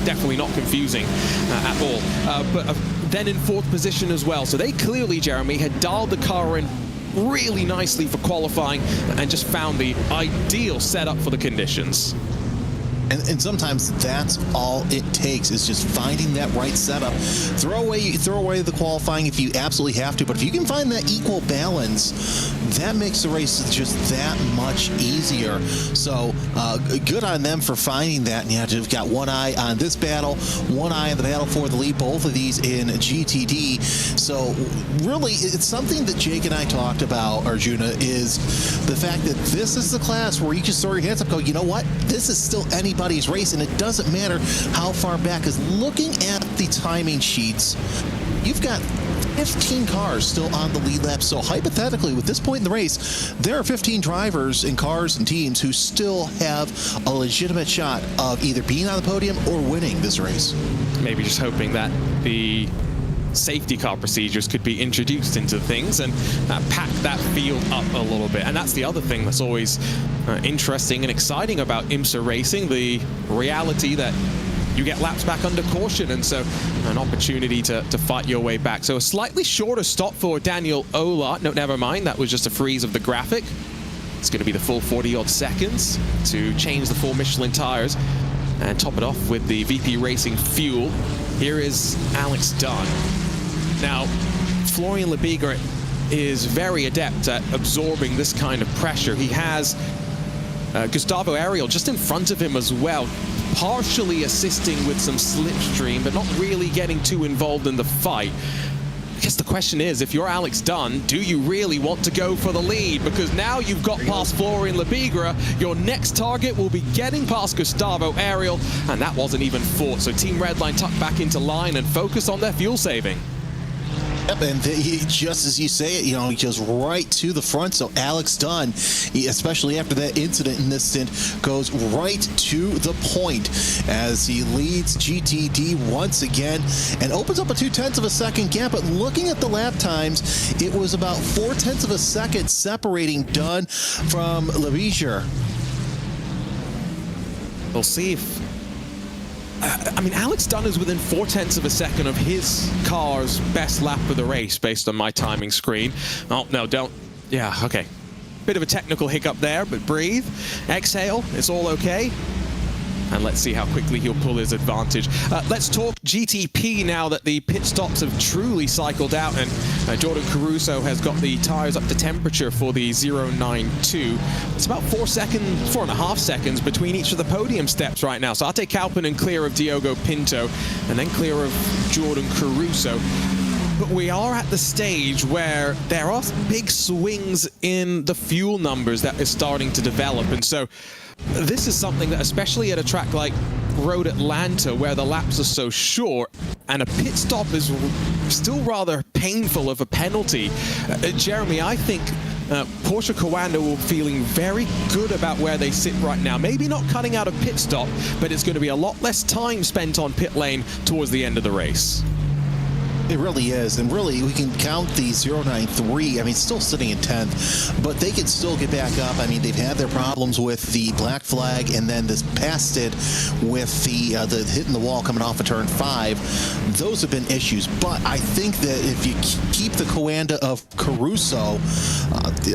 Definitely not confusing at all. But then in 4th position as well. So they clearly, Jeremy, had dialed the car in really nicely for qualifying and just found the ideal setup for the conditions. And sometimes that's all it takes, is just finding that right setup. Throw away the qualifying if you absolutely have to, but if you can find that equal balance, that makes the race just that much easier. So good on them for finding that. And yeah, you've got one eye on this battle, one eye on the battle for the lead, both of these in GTD. So really, it's something that Jake and I talked about, Arjuna, is the fact that this is the class where you just throw your hands up and go, you know what, this is still anybody's race, and it doesn't matter how far back. Because looking at the timing sheets, you've got 15 cars still on the lead lap. So hypothetically, with this point in the race, there are 15 drivers and cars and teams who still have a legitimate shot of either being on the podium or winning this race. Maybe just hoping that the safety car procedures could be introduced into things and pack that field up a little bit. And that's the other thing that's always interesting and exciting about IMSA racing, the reality that you get laps back under caution, and so an opportunity to fight your way back. So a slightly shorter stop for Daniel Ohlart. No, never mind, that was just a freeze of the graphic. It's going to be the full 40-odd seconds to change the 4 Michelin tires and top it off with the VP Racing fuel. Here is Alex Dunn. Now, Florian Lebigra is very adept at absorbing this kind of pressure. He has Gustavo Ariel just in front of him as well, partially assisting with some slipstream, but not really getting too involved in the fight. I guess the question is, if you're Alex Dunn, do you really want to go for the lead? Because now you've got past Florian Lebigra. Your next target will be getting past Gustavo Ariel, and that wasn't even fought. So Team Redline tucked back into line and focused on their fuel saving. Yep, and just as you say it, he goes right to the front. So Alex Dunn, especially after that incident in this stint, goes right to the point as he leads GTD once again and opens up a 0.2 of a second gap. But looking at the lap times, it was about 0.4 of a second separating Dunn from Lebigra. We'll see if I mean, Alex Dunn is within 0.4 of a second of his car's best lap of the race based on my timing screen. Oh, no, don't. Yeah, okay. Bit of a technical hiccup there, but breathe. Exhale. It's all okay. And let's see how quickly he'll pull his advantage. Let's talk GTP now that the pit stops have truly cycled out, and Jordan Caruso has got the tires up to temperature for the 092. It's about 4.5 seconds between each of the podium steps right now. So Arte Kalpinen clear of Diogo Pinto, and then clear of Jordan Caruso. But we are at the stage where there are big swings in the fuel numbers that is starting to develop, and so this is something that, especially at a track like Road Atlanta, where the laps are so short and a pit stop is still rather painful of a penalty. Jeremy, I think Porsche Coanda will be feeling very good about where they sit right now. Maybe not cutting out a pit stop, but it's going to be a lot less time spent on pit lane towards the end of the race. It really is, and really we can count the 093. I mean, still sitting in 10th, but they can still get back up. I mean, they've had their problems with the black flag, and then this past it with the hitting the wall coming off of turn 5. Those have been issues, but I think that if you keep the Coanda of Caruso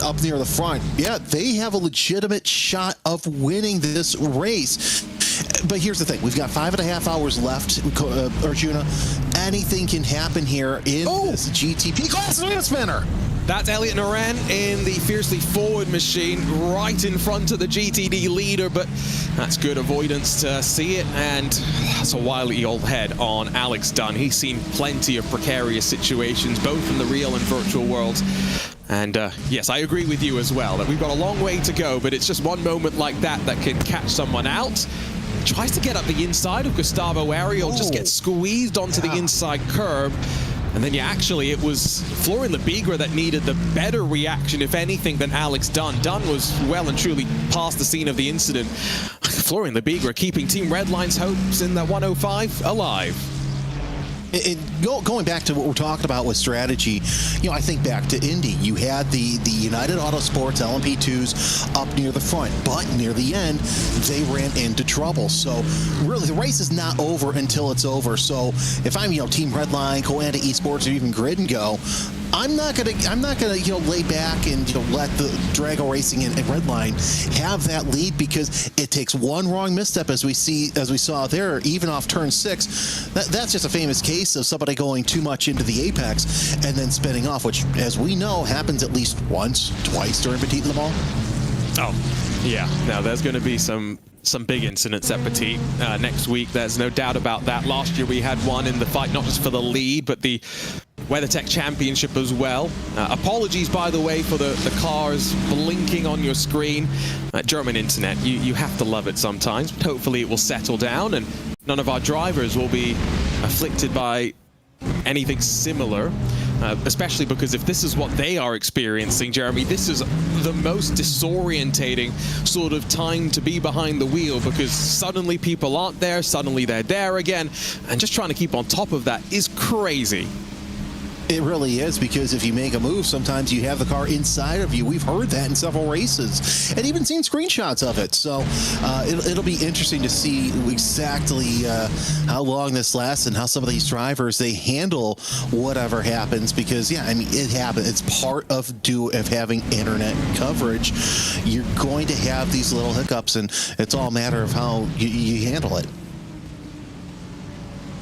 up near the front, yeah, they have a legitimate shot of winning this race. But here's the thing. We've got 5.5 hours left, Arjuna. Anything can happen here in this GTP. Glass spinner! That's Elliot Noren in the fiercely forward machine right in front of the GTD leader, but that's good avoidance to see it, and that's a wily old head on Alex Dunn. He's seen plenty of precarious situations, both in the real and virtual worlds. And yes, I agree with you as well, that we've got a long way to go, but it's just one moment like that that can catch someone out. Tries to get up the inside of Gustavo Ariel, just gets squeezed onto the inside curb. And then, actually, it was Florian Lebigra that needed the better reaction, if anything, than Alex Dunn. Dunn was well and truly past the scene of the incident. Florian Lebigra keeping Team Redline's hopes in the 105 alive. Going back to what we're talking about with strategy, I think back to Indy. You had the United Autosports LMP2s up near the front, but near the end, they ran into trouble. So really, the race is not over until it's over. So if I'm, Team Redline, Coanda Esports, or even Grid and Go, I'm not gonna lay back and let the Drago Racing and Redline have that lead, because it takes one wrong misstep, as we saw there, even off turn 6. That's just a famous case of somebody going too much into the apex and then spinning off, which, as we know, happens at least once, twice during Petit Le Mans. Oh, yeah. Now there's going to be some big incidents at Petit next week. There's no doubt about that. Last year we had one in the fight, not just for the lead, but the WeatherTech Championship as well. Apologies, by the way, for the cars blinking on your screen. German internet, you have to love it sometimes, but hopefully it will settle down and none of our drivers will be afflicted by anything similar. Especially because if this is what they are experiencing, Jeremy, this is the most disorientating sort of time to be behind the wheel, because suddenly people aren't there, suddenly they're there again, and just trying to keep on top of that is crazy. It really is, because if you make a move, sometimes you have the car inside of you. We've heard that in several races and even seen screenshots of it. So it'll be interesting to see exactly how long this lasts and how some of these drivers, they handle whatever happens, because, it happens. It's part of having internet coverage. You're going to have these little hiccups, and it's all a matter of how you handle it.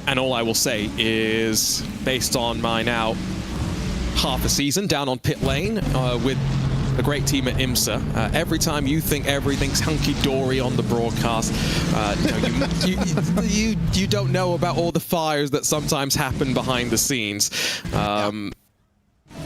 And all I will say is, based on my now half a season down on pit lane with a great team at IMSA, every time you think everything's hunky-dory on the broadcast, you don't know about all the fires that sometimes happen behind the scenes.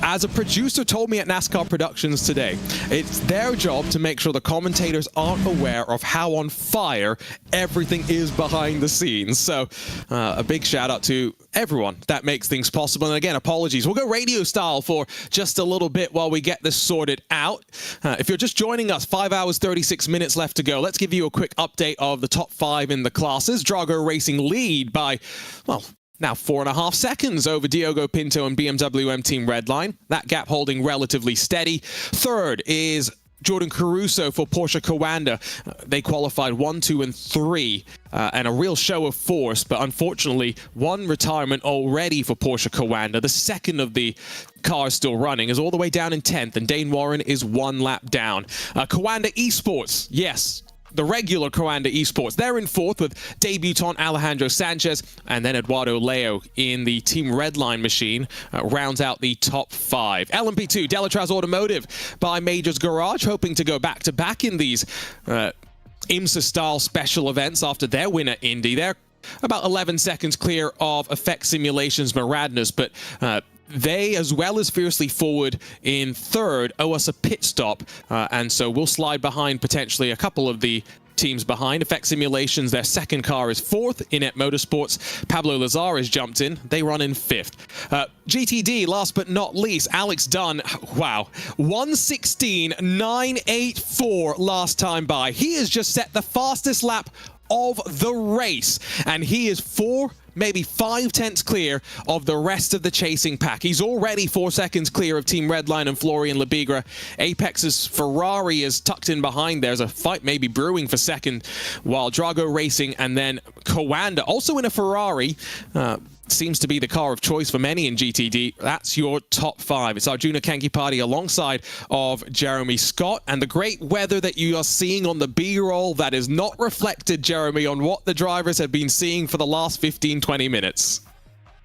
As a producer told me at NASCAR Productions today, it's their job to make sure the commentators aren't aware of how on fire everything is behind the scenes. So a big shout out to everyone that makes things possible. And again, apologies. We'll go radio style for just a little bit while we get this sorted out. If you're just joining us, 5 hours, 36 minutes left to go. Let's give you a quick update of the top 5 in the classes. Drago Racing lead by, well, now 4.5 seconds over Diogo Pinto and BMW M Team Redline. That gap holding relatively steady. Third is Jordan Caruso for Porsche Coanda. They qualified 1, 2, and 3, and a real show of force, but unfortunately, one retirement already for Porsche Coanda. The second of the cars still running is all the way down in 10th, and Dane Warren is 1 lap down. Coanda Esports, yes, the regular Coanda Esports, they're in 4th with debutant Alejandro Sanchez, and then Eduardo Leo in the Team Redline machine rounds out the top 5. LMP2, Delatraz Automotive by Majors Garage, hoping to go back-to-back in these IMSA-style special events after their win at Indy. They're about 11 seconds clear of Effect Simulations Maradness, but they, as well as Fiercely Forward in 3rd, owe us a pit stop, and so we'll slide behind potentially a couple of the teams behind. Effect Simulations, their second car is 4th. Inet Motorsports, Pablo Lazar has jumped in. They run in 5th. GTD, last but not least, Alex Dunn, wow, 1:16.984 last time by. He has just set the fastest lap of the race, and he is 4, maybe 5 tenths clear of the rest of the chasing pack. He's already 4 seconds clear of Team Redline and Florian Lebigra. Apex's Ferrari is tucked in behind. There's a fight maybe brewing for second, while Drago Racing and then Coanda, also in a Ferrari, seems to be the car of choice for many in GTD. That's your top 5. It's Arjuna Kankipati alongside of Jeremy Scott, and the great weather that you are seeing on the B-roll, that is not reflected, Jeremy, on what the drivers have been seeing for the last 15-20 minutes.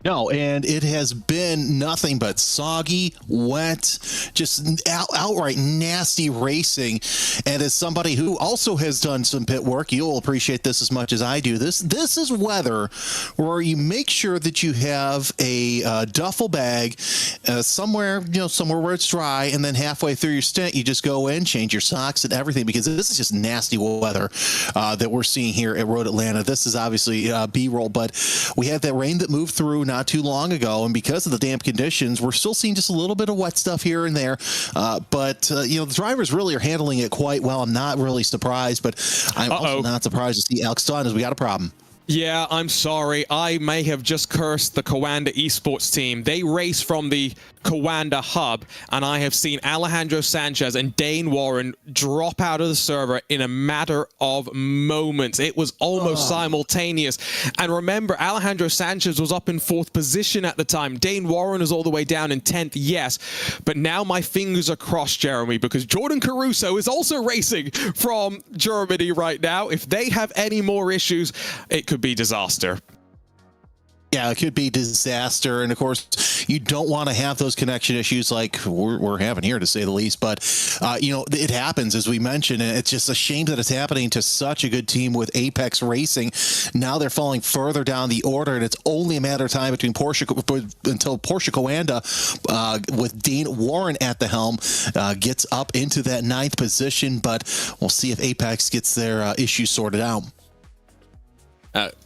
No, and it has been nothing but soggy, wet, just outright nasty racing. And as somebody who also has done some pit work, you'll appreciate this as much as I do. This is weather where you make sure that you have a duffel bag somewhere where it's dry, and then halfway through your stint, you just go in, change your socks and everything, because this is just nasty weather that we're seeing here at Road Atlanta. This is obviously B-roll, but we had that rain that moved through not too long ago, and because of the damp conditions, we're still seeing just a little bit of wet stuff here and there. But the drivers really are handling it quite well. I'm not really surprised, but I'm also not surprised to see Alex Dunn as we got a problem. Yeah, I'm sorry. I may have just cursed the Coanda esports team. They race from the Coanda hub, and I have seen Alejandro Sanchez and Dane Warren drop out of the server in a matter of moments. It was almost simultaneous. And remember, Alejandro Sanchez was up in 4th position at the time. Dane Warren is all the way down in 10th, yes. But now my fingers are crossed, Jeremy, because Jordan Caruso is also racing from Germany right now. If they have any more issues, it could be disaster. Yeah, it could be disaster. And of course, you don't want to have those connection issues like we're having here, to say the least. But, it happens, as we mentioned. And it's just a shame that it's happening to such a good team with Apex Racing. Now they're falling further down the order, and it's only a matter of time until Porsche Coanda with Dane Warren at the helm gets up into that 9th position. But we'll see if Apex gets their issues sorted out.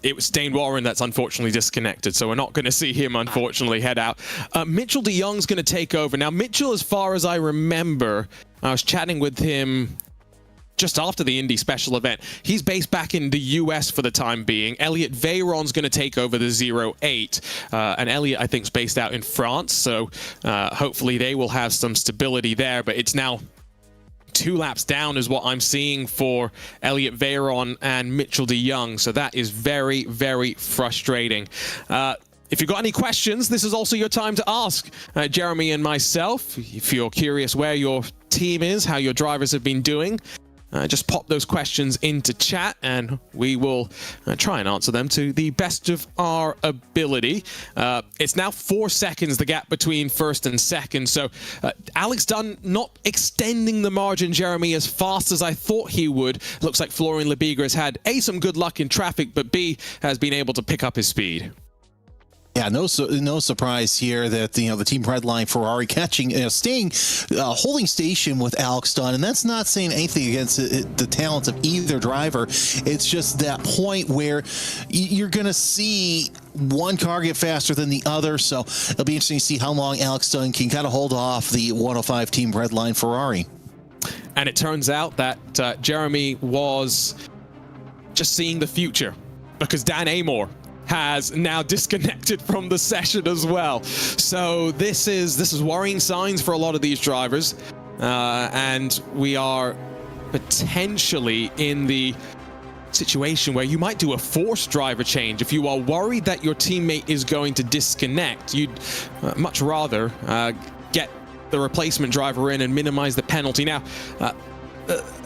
It was Dane Warren that's unfortunately disconnected, so we're not going to see him, unfortunately, head out. Mitchell de Jong's going to take over. Now, Mitchell, as far as I remember, I was chatting with him just after the Indy special event. He's based back in the US for the time being. Elliot Veyron's going to take over the 08. And Elliot, I think, is based out in France, so hopefully they will have some stability there. But it's now 2 laps down is what I'm seeing for Elliot Veyron and Mitchell de Jong. So that is very, very frustrating. If you've got any questions, this is also your time to ask Jeremy and myself. If you're curious where your team is, how your drivers have been doing, just pop those questions into chat and we will try and answer them to the best of our ability. It's now 4 seconds, the gap between first and second. So Alex Dunn not extending the margin, Jeremy, as fast as I thought he would. Looks like Florian Lebiger has had A, some good luck in traffic, but B, has been able to pick up his speed. Yeah, no surprise here that the Team Redline Ferrari holding station with Alex Dunn, and that's not saying anything against the talents of either driver. It's just that point where you're going to see one car get faster than the other, so it'll be interesting to see how long Alex Dunn can kind of hold off the 105 Team Redline Ferrari. And it turns out that Jeremy was just seeing the future, because Dan Amor has now disconnected from the session as well. So this is worrying signs for a lot of these drivers, and we are potentially in the situation where you might do a forced driver change. If you are worried that your teammate is going to disconnect, you'd much rather get the replacement driver in and minimize the penalty. Now,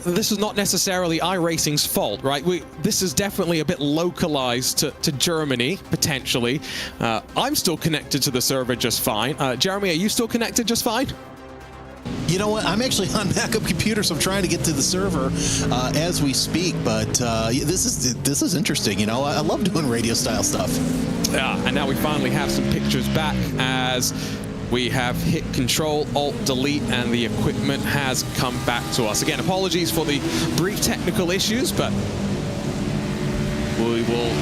this is not necessarily iRacing's fault, right? This is definitely a bit localized to Germany, potentially. I'm still connected to the server just fine. Jeremy, are you still connected just fine? You know what? I'm actually on backup computer, so I'm trying to get to the server as we speak. But this is interesting. I love doing radio style stuff. Yeah, and now we finally have some pictures back as we have hit Control, Alt, Delete, and the equipment has come back to us. Again, apologies for the brief technical issues, but we will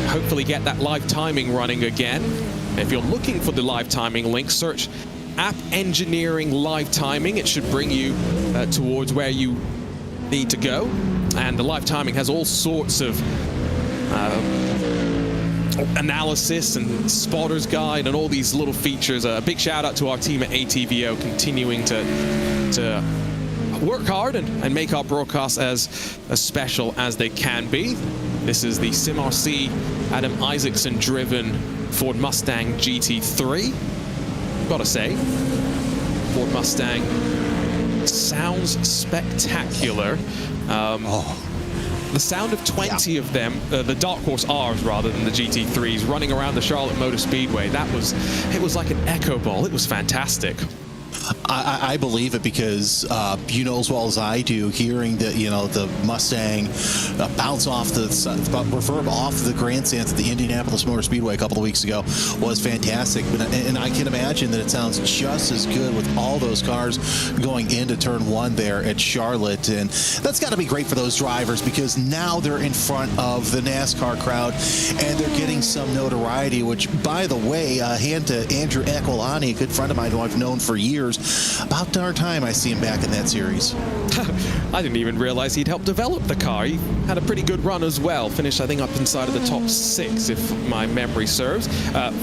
hopefully get that live timing running again. If you're looking for the live timing link, search App Engineering Live Timing. It should bring you towards where you need to go. And the live timing has all sorts of analysis and spotter's guide and all these little features. A big shout out to our team at ATVO, continuing to work hard and make our broadcasts as special as they can be. This is the SimRC Adam Isaacson driven Ford Mustang GT3. Gotta say, Ford Mustang sounds spectacular. The sound of 20 of them, the Dark Horse R's rather than the GT3s, running around the Charlotte Motor Speedway, it was like an echo ball. It was fantastic. I believe it because you know as well as I do, hearing that the Mustang bounce off the reverb off the grandstands at the Indianapolis Motor Speedway a couple of weeks ago was fantastic. And I can imagine that it sounds just as good with all those cars going into turn 1 there at Charlotte, and that's got to be great for those drivers because now they're in front of the NASCAR crowd and they're getting some notoriety. Which, by the way, hand to Andrew Aquilani, a good friend of mine who I've known for years. About darn time I see him back in that series. I didn't even realize he'd helped develop the car. He had a pretty good run as well. Finished, I think, up inside of the top 6, if my memory serves.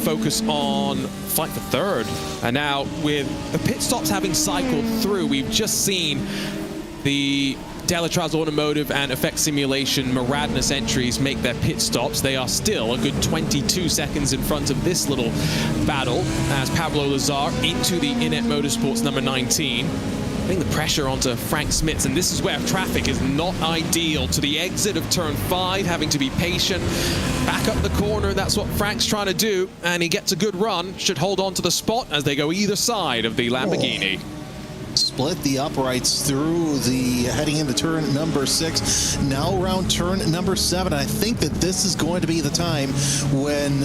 Focus on fight for third. And now, with the pit stops having cycled through, we've just seen the Delatraz Automotive and Effect Simulation Maradness entries make their pit stops. They are still a good 22 seconds in front of this little battle as Pablo Lazar into the Inet Motorsports number 19. Putting the pressure onto Frank Smits, and this is where traffic is not ideal. To the exit of turn 5, having to be patient. Back up the corner, that's what Frank's trying to do, and he gets a good run. Should hold on to the spot as they go either side of the Lamborghini. Split the uprights through the heading into turn number 6. Now around turn number 7. I think that this is going to be the time when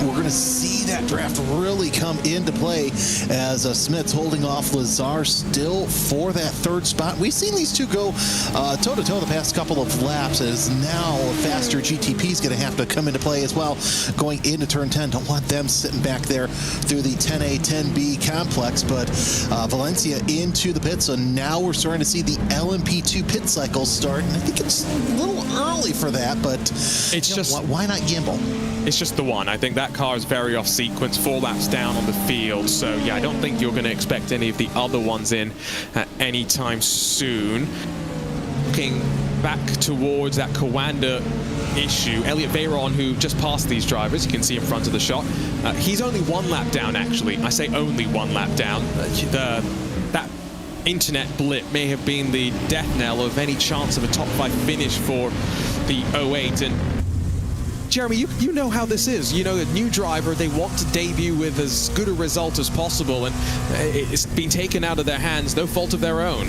we're going to see that draft really come into play as Smith's holding off Lazar still for that third spot. We've seen these two go toe-to-toe the past couple of laps, as now a faster GTP is going to have to come into play as well going into turn 10. Don't want them sitting back there through the 10A, 10B complex, but Valencia into the pit, so now we're starting to see the LMP2 pit cycle start, and I think it's a little early for that, but it's just why not gamble? It's just the one. I think that car is very off sequence, 4 laps down on the field, so yeah, I don't think you're going to expect any of the other ones in anytime soon. Looking back towards that Coanda issue, Elliot Veyron, who just passed these drivers, you can see in front of the shot, he's only 1 lap down actually. I say only 1 lap down. That internet blip may have been the death knell of any chance of a top 5 finish for the 08. And Jeremy, you know how this is. You know, a new driver, they want to debut with as good a result as possible, and it's been taken out of their hands, no fault of their own.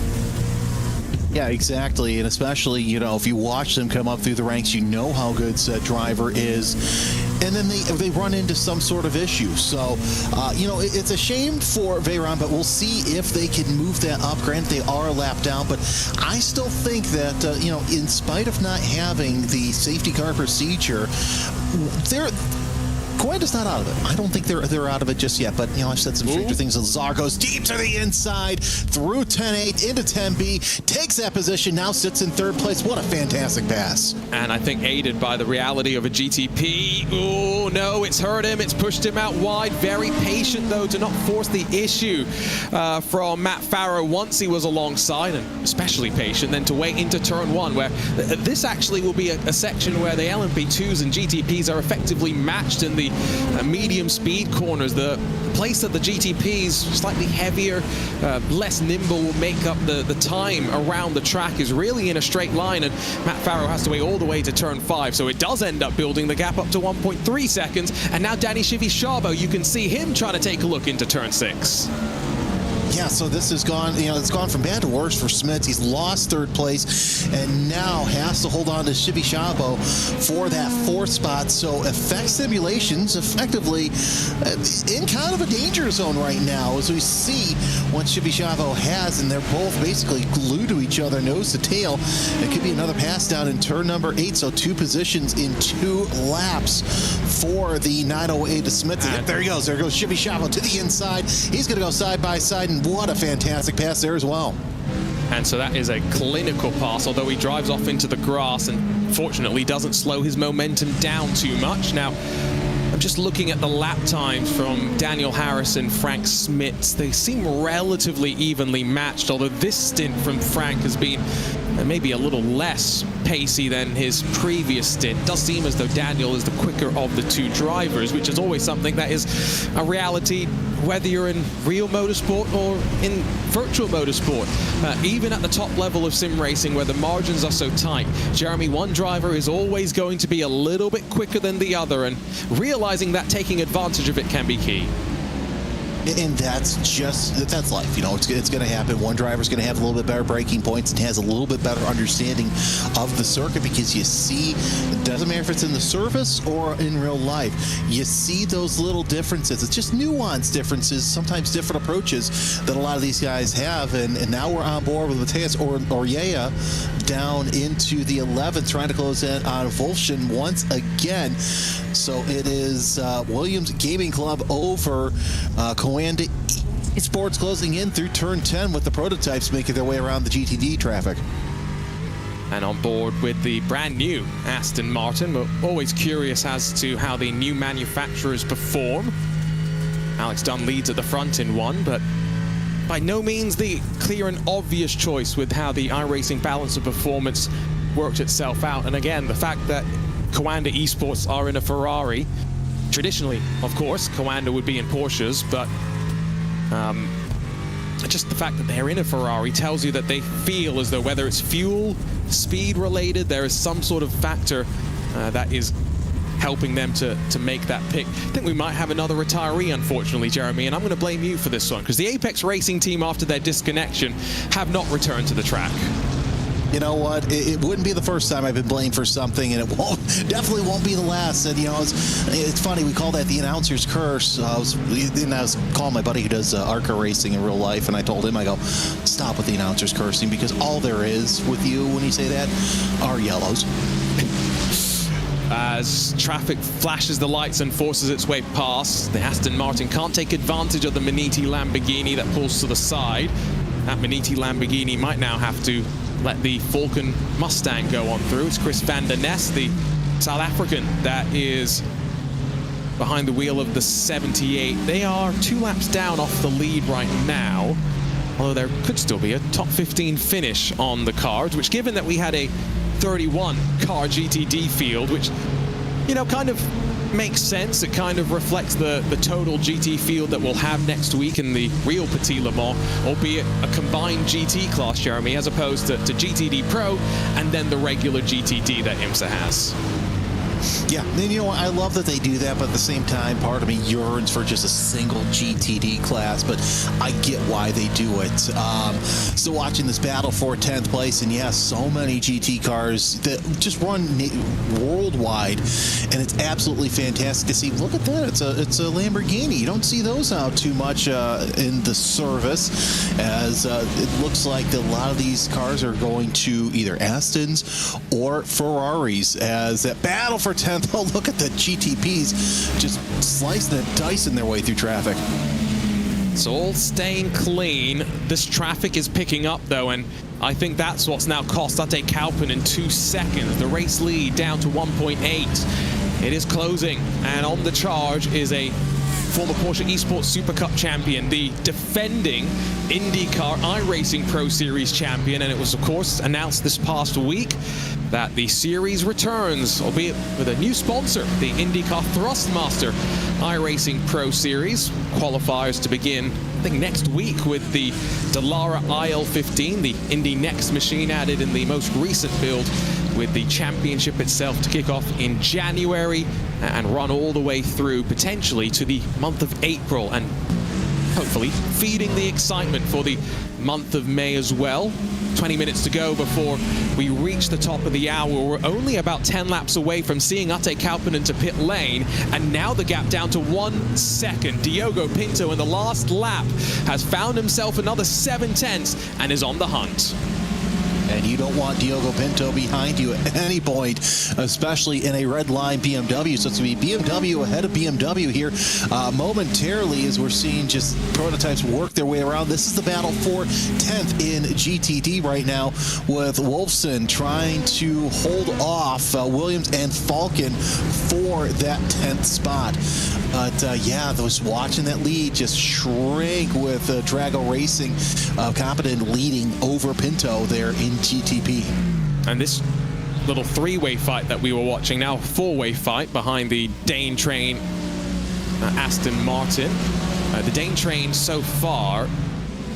Yeah, exactly, and especially, if you watch them come up through the ranks, you know how good said driver is, and then they run into some sort of issue. So, it's a shame for Veyron, but we'll see if they can move that up. Granted, they are a lap down, but I still think that, in spite of not having the safety car procedure, Coanda's not out of it. I don't think they're out of it just yet, but I've said some stranger things. Lazar goes deep to the inside, through 10-8 into 10B, takes that position, now sits in 3rd place. What a fantastic pass. And I think aided by the reality of a GTP. Oh no, it's hurt him, it's pushed him out wide. Very patient though to not force the issue from Matt Farrow once he was alongside, and especially patient then to wait into turn 1, where this actually will be a section where the LMP2s and GTPs are effectively matched in the medium speed corners. The place that the GTPs, slightly heavier, less nimble, will make up the time around the track is really in a straight line, and Matt Farrow has to wait all the way to turn 5, so it does end up building the gap up to 1.3 seconds, and now Danny Chivichabo, you can see him trying to take a look into turn 6. Yeah, so this has gone, it's gone from bad to worse for Smits. He's lost 3rd place and now has to hold on to Chivichabo for that 4th spot. So Effect Simulations effectively in kind of a danger zone right now, as we see what Chivichabo has, and they're both basically glued to each other, nose to tail. It could be another pass down in turn number 8, so 2 positions in 2 laps for the 908 to Smits. Yep, there he goes. There goes Chivichabo to the inside. He's going to go side by side, and what a fantastic pass there as well. And so that is a clinical pass, although he drives off into the grass and fortunately doesn't slow his momentum down too much. Now, I'm just looking at the lap times from Daniel Harris and Frank Smits. They seem relatively evenly matched, although this stint from Frank has been maybe a little less pacey than his previous stint. It does seem as though Daniel is the quicker of the two drivers, which is always something that is a reality whether you're in real motorsport or in virtual motorsport. Even at the top level of sim racing where the margins are so tight, Jeremy, one driver is always going to be a little bit quicker than the other, and realizing that taking advantage of it can be key. And that's life. You know, it's going to happen. One driver's going to have a little bit better braking points and has a little bit better understanding of the circuit, because you see, it doesn't matter if it's in the service or in real life, you see those little differences. It's just nuanced differences, sometimes different approaches that a lot of these guys have. And now we're on board with Matthias Oryea down into the 11th, trying to close in on Wolfsson once again. So it is Williams Gaming Club over Coanda Esports closing in through turn 10 with the prototypes making their way around the GTD traffic. And on board with the brand new Aston Martin. We're always curious as to how the new manufacturers perform. Alex Dunn leads at the front in one, but by no means the clear and obvious choice with how the iRacing balance of performance worked itself out. And again, the fact that Coanda Esports are in a Ferrari. Traditionally, of course, Coanda would be in Porsches, but just the fact that they're in a Ferrari tells you that they feel as though whether it's fuel, speed related, there is some sort of factor that is helping them to make that pick. I think we might have another retiree, unfortunately, Jeremy, and I'm going to blame you for this one, because the Apex Racing team, after their disconnection, have not returned to the track. You know what? It wouldn't be the first time I've been blamed for something, and it definitely won't be the last. And you know, it's funny, we call that the announcer's curse. I was calling my buddy who does ARCA racing in real life, and I told him, I go, stop with the announcer's cursing, because all there is with you when you say that are yellows. As traffic flashes the lights and forces its way past, the Aston Martin can't take advantage of the Maniti Lamborghini that pulls to the side. That Maniti Lamborghini might now have to let the Falcon Mustang go on through. It's Chris van der Ness, the South African, that is behind the wheel of the 78. They are 2 laps down off the lead right now, although there could still be a top 15 finish on the cards, which, given that we had a 31 car GTD field, which, you know, kind of makes sense. It kind of reflects the total GT field that we'll have next week in the real Petit Le Mans, albeit a combined GT class, Jeremy, as opposed to GTD Pro and then the regular GTD that IMSA has. Yeah, and you know what? I love that they do that, but at the same time, part of me yearns for just a single GTD class, but I get why they do it. Still watching this battle for 10th place, and yes, so many GT cars that just run worldwide, and it's absolutely fantastic to see. Look at that, it's a Lamborghini. You don't see those out too much in the service, as it looks like a lot of these cars are going to either Astons or Ferraris, as that battle for 10th. Oh, look at the GTPs just slicing and dicing their way through traffic. It's all staying clean. This traffic is picking up, though, and I think that's what's now cost Ate Kaupen in 2 seconds. The race lead down to 1.8. It is closing, and on the charge is a former Porsche Esports Super Cup champion, the defending IndyCar iRacing Pro Series champion, and it was, of course, announced this past week that the series returns, albeit with a new sponsor, the IndyCar Thrustmaster iRacing Pro Series. Qualifiers to begin, I think, next week with the Dallara IL15, the Indy Next machine added in the most recent build, with the championship itself to kick off in January and run all the way through potentially to the month of April, and hopefully feeding the excitement for the month of May as well. 20 minutes to go before we reach the top of the hour. We're only about 10 laps away from seeing Ate Kaupen into pit lane, and now the gap down to 1 second. Diogo Pinto in the last lap has found himself another 7/10 and is on the hunt. And you don't want Diogo Pinto behind you at any point, especially in a red line BMW. So it's going to be BMW ahead of BMW here momentarily, as we're seeing just prototypes work their way around. This is the battle for 10th in GTD right now, with Wolfsson trying to hold off Williams and Falcon for that 10th spot. But yeah, those watching that lead just shrink with Drago Racing competent leading over Pinto there in GTP. And this little three-way fight that we were watching, now four-way fight behind the Dane Train Aston Martin. The Dane Train so far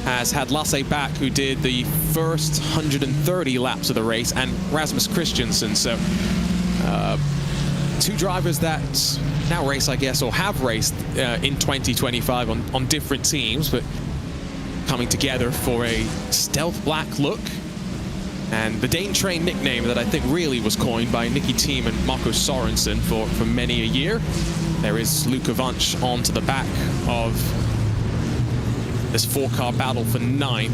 has had Lasse Bak, who did the first 130 laps of the race, and Rasmus Christensen. So two drivers that now race, I guess, or have raced in 2025 on different teams, but coming together for a stealth black look. And the Dane Train nickname that I think really was coined by Nicky Thiem and Marco Sorensen for many a year. There is Luca Wunsch onto the back of this four-car battle for ninth.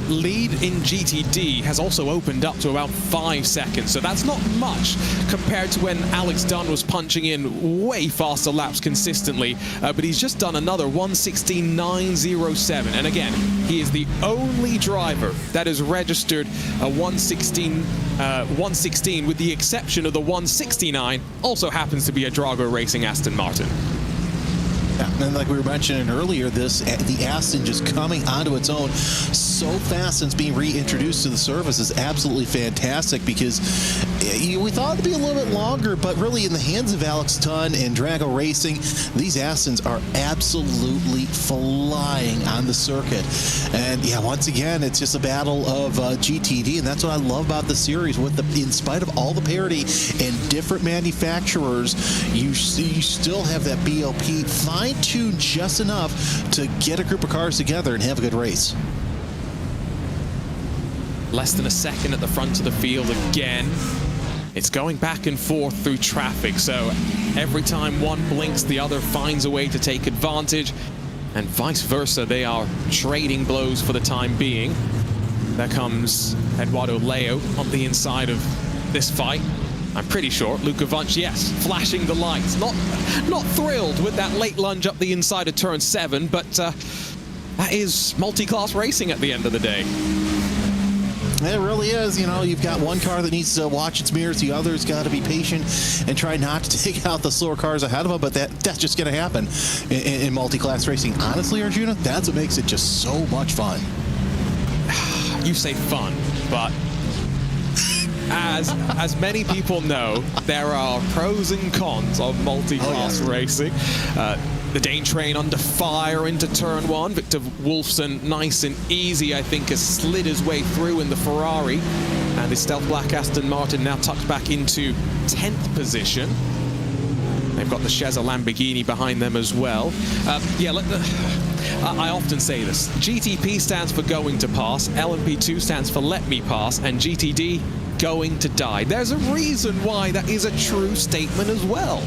Lead in GTD has also opened up to about 5 seconds, so that's not much compared to when Alex Dunn was punching in way faster laps consistently, but he's just done another 1:16.907, and again, he is the only driver that has registered a 1:16 with the exception of the 1:69, also happens to be a Drago Racing Aston Martin. Yeah, and like we were mentioning earlier, the Aston just coming onto its own so fast since being reintroduced to the service is absolutely fantastic, because we thought it'd be a little bit longer, but really in the hands of Alex Dunn and Drago Racing, these Astons are absolutely flying on the circuit. And yeah, once again, it's just a battle of GTD, and that's what I love about the series. In spite of all the parity and different manufacturers, you still have that BOP fine-tuned just enough to get a group of cars together and have a good race. Less than a second at the front of the field again. It's going back and forth through traffic, so every time one blinks, the other finds a way to take advantage, and vice versa. They are trading blows for the time being. There comes Eduardo Leo on the inside of this fight. I'm pretty sure Luca Wunsch, yes, flashing the lights. Not thrilled with that late lunge up the inside of turn 7, but that is multi-class racing at the end of the day. It really is. You know, you've got one car that needs to watch its mirrors, the other's got to be patient and try not to take out the slower cars ahead of them, but that's just going to happen in multi-class racing. Honestly, Arjuna, that's what makes it just so much fun. You say fun, but as many people know, there are pros and cons of multi-class racing. The Dane Train under fire into turn 1. Victor Wolfson, nice and easy, I think, has slid his way through in the Ferrari. And the stealth black Aston Martin now tucked back into 10th position. They've got the Cheza Lamborghini behind them as well. I often say this. GTP stands for going to pass, LMP2 stands for let me pass, and GTD, going to die. There's a reason why that is a true statement as well.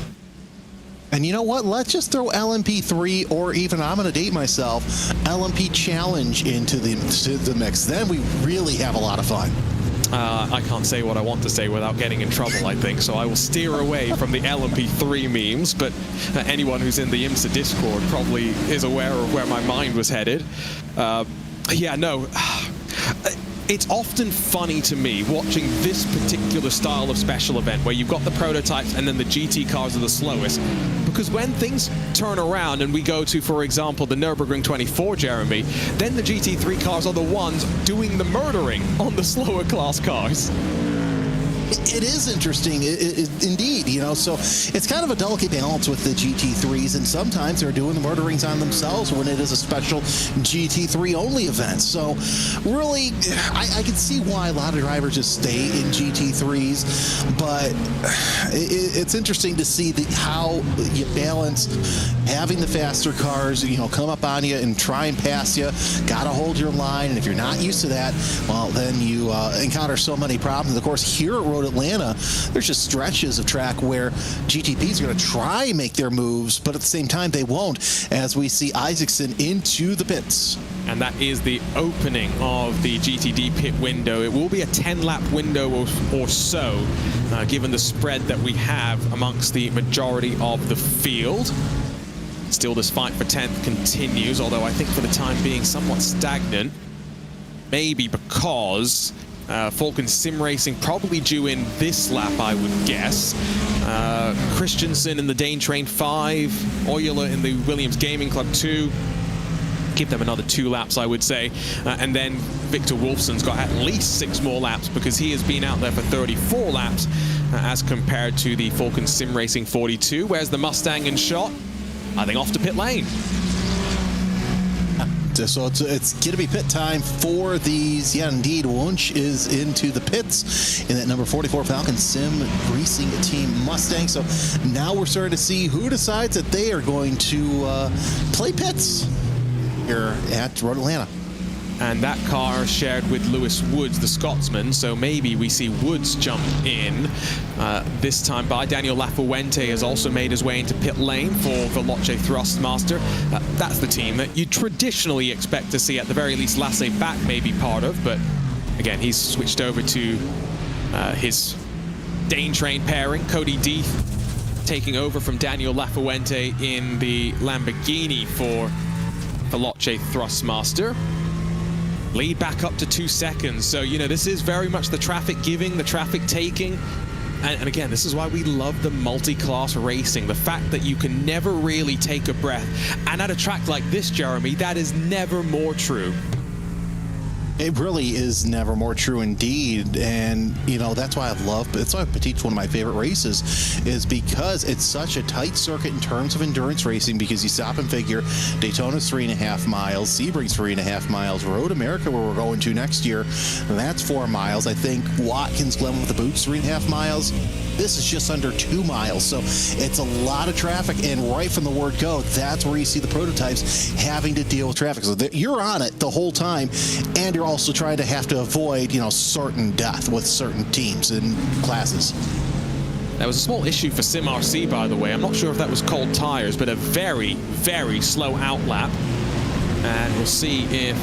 And you know what? Let's just throw LMP3, or even, I'm going to date myself, LMP Challenge into the mix. Then we really have a lot of fun. I can't say what I want to say without getting in trouble, I think, so I will steer away from the LMP3 memes, but anyone who's in the IMSA Discord probably is aware of where my mind was headed. It's often funny to me watching this particular style of special event where you've got the prototypes and then the GT cars are the slowest, because when things turn around and we go to, for example, the Nürburgring 24, Jeremy, then the GT3 cars are the ones doing the murdering on the slower class cars. It is interesting, indeed, you know, so it's kind of a delicate balance with the GT3s, and sometimes they're doing the murderings on themselves when it is a special GT3 only event. So really, I can see why a lot of drivers just stay in GT3s, but it's interesting to see how you balance having the faster cars, you know, come up on you and try and pass you. Got to hold your line, and if you're not used to that, well, then you encounter so many problems. Of course, here at Road Atlanta, there's just stretches of track where GTPs are going to try and make their moves, but at the same time they won't, as we see Isaacson into the pits. And that is the opening of the GTD pit window. It will be a 10-lap window or so, given the spread that we have amongst the majority of the field. Still, this fight for 10th continues, although I think for the time being somewhat stagnant. Maybe because Falcon Sim Racing probably due in this lap, I would guess. Christensen in the Dane Train 5, Euler in the Williams Gaming Club 2. Give them another 2 laps, I would say. And then Victor Wolfson's got at least 6 more laps because he has been out there for 34 laps as compared to the Falcon Sim Racing 42. Where's the Mustang in shot? I think off to pit lane. So it's going to be pit time for these. Yeah, indeed, Wunsch is into the pits in that number 44 Falcon Sim Racing Team Mustang. So now we're starting to see who decides that they are going to play pits here at Road Atlanta. And that car shared with Lewis Woods, the Scotsman, so maybe we see Woods jump in this time by. Daniel Lafuente has also made his way into pit lane for Veloce Thrustmaster. That's the team that you traditionally expect to see, at the very least, Lasse Back may be part of, but again, he's switched over to his Dane Train pairing. Cody Deeth taking over from Daniel Lafuente in the Lamborghini for Veloce Thrustmaster. Lead back up to 2 seconds. So, you know, this is very much the traffic giving, the traffic taking. And again, this is why we love the multi-class racing. The fact that you can never really take a breath. And at a track like this, Jeremy, that is never more true. It really is never more true indeed. And, you know, that's why I love, that's why Petit's one of my favorite races, is because it's such a tight circuit in terms of endurance racing, because you stop and figure Daytona's 3.5 miles, Sebring's 3.5 miles, Road America, where we're going to next year, that's 4 miles. I think Watkins Glen with the boots, 3.5 miles. This is just under 2 miles. So it's a lot of traffic. And right from the word go, that's where you see the prototypes having to deal with traffic. So you're on it the whole time, and you're also trying to have to avoid, you know, certain death with certain teams and classes. There was a small issue for Sim RC, by the way. I'm not sure if that was cold tires, but a very, very slow outlap. And we'll see if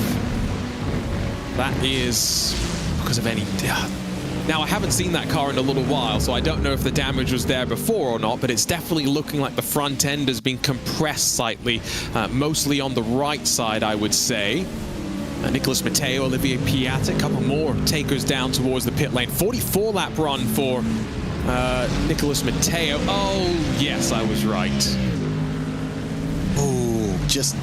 that is because of any... Now, I haven't seen that car in a little while, so I don't know if the damage was there before or not, but it's definitely looking like the front end has been compressed slightly, mostly on the right side, I would say. Nicholas Matteo, Olivier Piat, a couple more takers down towards the pit lane. 44-lap run for Nicholas Matteo. Oh, yes, I was right. Oh, just...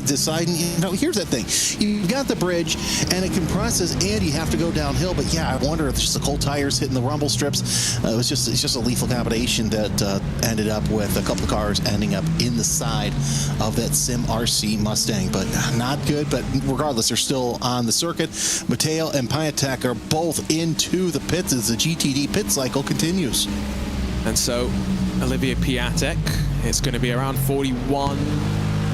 deciding, you know, here's that thing. You've got the bridge, and it compresses, and you have to go downhill. But yeah, I wonder if it's just the cold tires hitting the rumble strips. It's just a lethal combination that ended up with a couple of cars ending up in the side of that Sim RC Mustang. But not good. But regardless, they're still on the circuit. Mateo and Piatek are both into the pits as the GTD pit cycle continues. And so, Olivier Piatek, it's going to be around 41.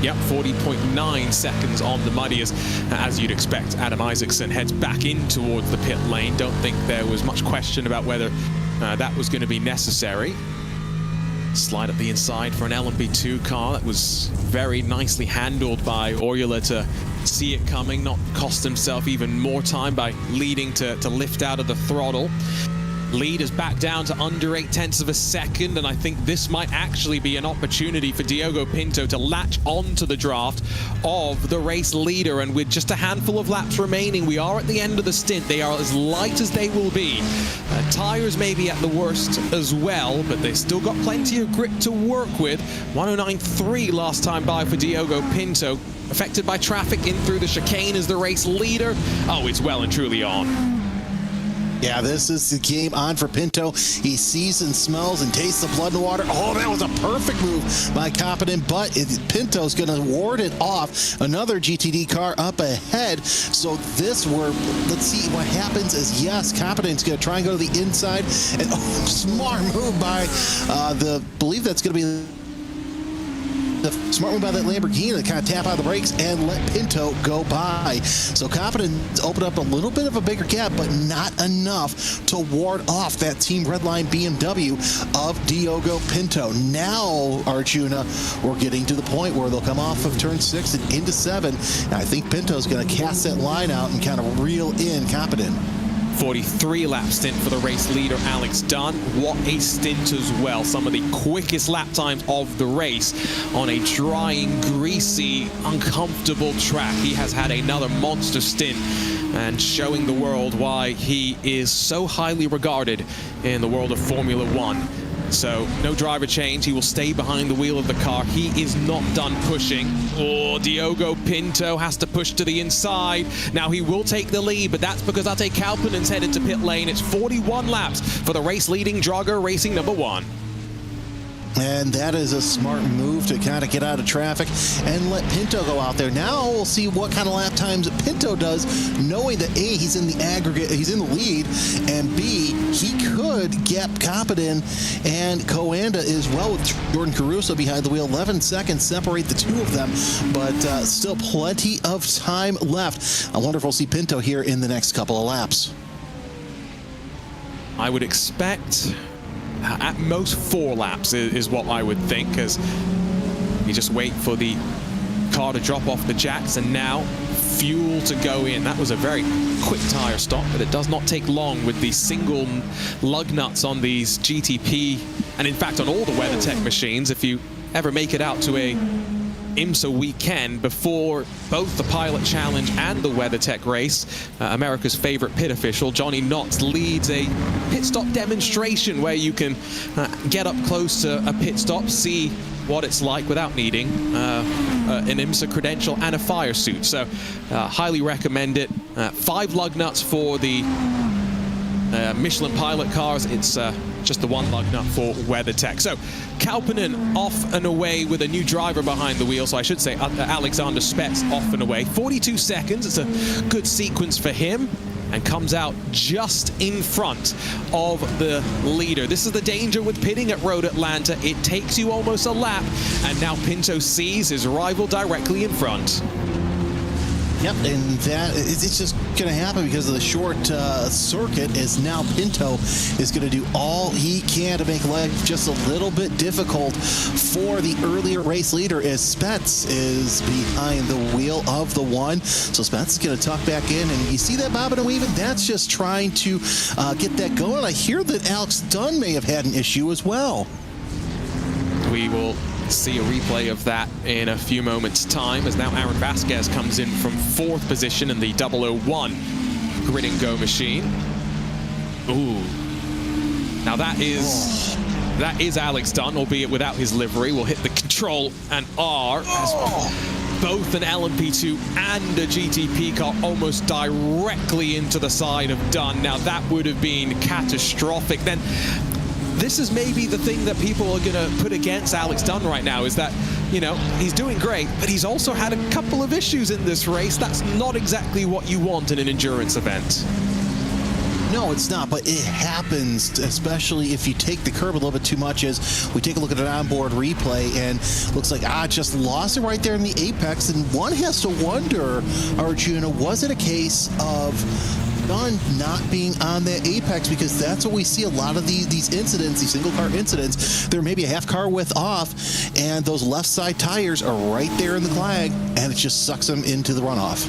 Yep, 40.9 seconds on the muddiest. As you'd expect, Adam Isaacson heads back in towards the pit lane. Don't think there was much question about whether that was going to be necessary. Slide up the inside for an LMP2 car. That was very nicely handled by Euler to see it coming, not cost himself even more time by leading to lift out of the throttle. Lead is back down to under 0.8 of a second, and I think this might actually be an opportunity for Diogo Pinto to latch onto the draft of the race leader. And with just a handful of laps remaining, we are at the end of the stint. They are as light as they will be. Tires may be at the worst as well, but they've still got plenty of grip to work with. 109.3 last time by for Diogo Pinto. Affected by traffic in through the chicane as the race leader. Oh, it's well and truly on. Yeah, this is the game on for Pinto. He sees and smells and tastes the blood and water. Oh, that was a perfect move by Competent, but Pinto's going to ward it off. Another GTD car up ahead. So this, let's see what happens is, yes, Competent's going to try and go to the inside. And smart move by believe that's going to be the smart move by that Lamborghini to kind of tap out the brakes and let Pinto go by. So Competent opened up a little bit of a bigger gap, but not enough to ward off that Team Redline BMW of Diogo Pinto. Now, Arjuna, we're getting to the point where they'll come off of turn 6 and into 7. And I think Pinto's going to cast that line out and kind of reel in Competent. 43-lap stint for the race leader, Alex Dunn. What a stint as well. Some of the quickest lap times of the race on a drying, greasy, uncomfortable track. He has had another monster stint and showing the world why he is so highly regarded in the world of Formula One. So no driver change. He will stay behind the wheel of the car. He is not done pushing. Oh, Diogo Pinto has to push to the inside. Now he will take the lead, but that's because Ate Kalpanen's headed to pit lane. It's 41 laps for the race leading Drago Racing #1. And that is a smart move to kind of get out of traffic and let Pinto go out there. Now we'll see what kind of lap times Pinto does, knowing that A, he's in the aggregate, he's in the lead, and B, he could get Kapanen and Coanda as well with Jordan Caruso behind the wheel. 11 seconds separate the two of them, but still plenty of time left. I wonder if we'll see Pinto here in the next couple of laps. I would expect at most 4 laps is what I would think, because you just wait for the car to drop off the jacks and now fuel to go in. That was a very quick tire stop, but it does not take long with the single lug nuts on these GTP, and in fact on all the WeatherTech machines. If you ever make it out to a IMSA weekend before both the Pilot Challenge and the WeatherTech race, America's favorite pit official, Johnny Knotts, leads a pit stop demonstration where you can get up close to a pit stop, see what it's like without needing an IMSA credential and a fire suit. So highly recommend it. 5 lug nuts for the Michelin Pilot cars. It's just the 1 lug nut for WeatherTech. So Kalpanen off and away with a new driver behind the wheel. So I should say Alexander Spets off and away. 42 seconds. It's a good sequence for him, and comes out just in front of the leader. This is the danger with pitting at Road Atlanta. It takes you almost a lap, and now Pinto sees his rival directly in front. Yep, and that it's just going to happen because of the short circuit. Is now Pinto is going to do all he can to make life just a little bit difficult for the earlier race leader, as Spets is behind the wheel of the 1. So Spets is going to tuck back in, and you see that bobbing and weaving. That's just trying to get that going. I hear that Alex Dunn may have had an issue as well. We will see a replay of that in a few moments' time, as now Aaron Vasquez comes in from 4th position in the 001 grid and go machine. Ooh. Now that is Alex Dunn, albeit without his livery. We'll hit the control and R as both an LMP2 and a GTP car almost directly into the side of Dunn. Now that would have been catastrophic. Then this is maybe the thing that people are going to put against Alex Dunn right now, is that, you know, he's doing great, but he's also had a couple of issues in this race. That's not exactly what you want in an endurance event. No, it's not, but it happens, especially if you take the curb a little bit too much. As we take a look at an onboard replay, and looks like just lost it right there in the apex. And one has to wonder, Arjuna, was it a case of Dunn not being on that apex? Because that's what we see a lot of these incidents, these single car incidents. They're maybe a half car width off, and those left side tires are right there in the clag, and it just sucks them into the runoff.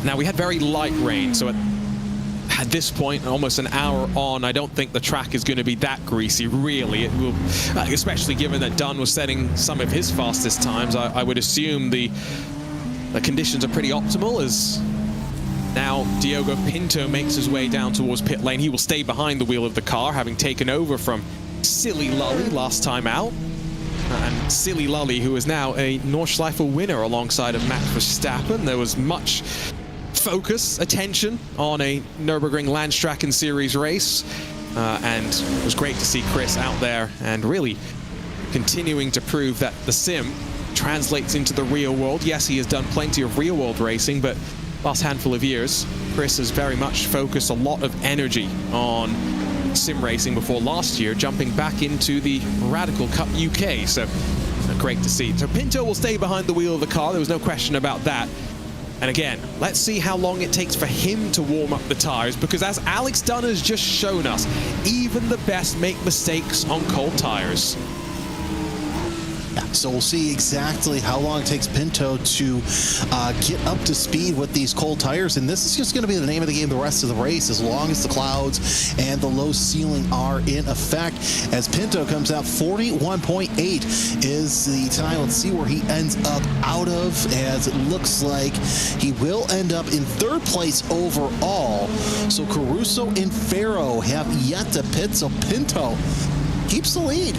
Now we had very light rain, so at this point, almost an hour on, I don't think the track is going to be that greasy, really. It will, especially given that Dunn was setting some of his fastest times. I would assume the conditions are pretty optimal, as now Diogo Pinto makes his way down towards pit lane. He will stay behind the wheel of the car, having taken over from Silly Lully last time out. And Silly Lully, who is now a Nordschleife winner alongside of Max Verstappen. There was much focus, attention on a Nürburgring Landstraßen Series race, and it was great to see Chris out there and really continuing to prove that the sim translates into the real world. Yes, he has done plenty of real world racing, but last handful of years, Chris has very much focused a lot of energy on sim racing before last year, jumping back into the Radical Cup UK. So great to see. So Pinto will stay behind the wheel of the car. There was no question about that. And again, let's see how long it takes for him to warm up the tires, because as Alex Dunn has just shown us, even the best make mistakes on cold tires. So we'll see exactly how long it takes Pinto to get up to speed with these cold tires, and this is just going to be the name of the game the rest of the race, as long as the clouds and the low ceiling are in effect. As Pinto comes out, 41.8 is the time. Let's see where he ends up out of, as it looks like he will end up in third place overall. So Caruso and Farrow have yet to pit, so Pinto keeps the lead.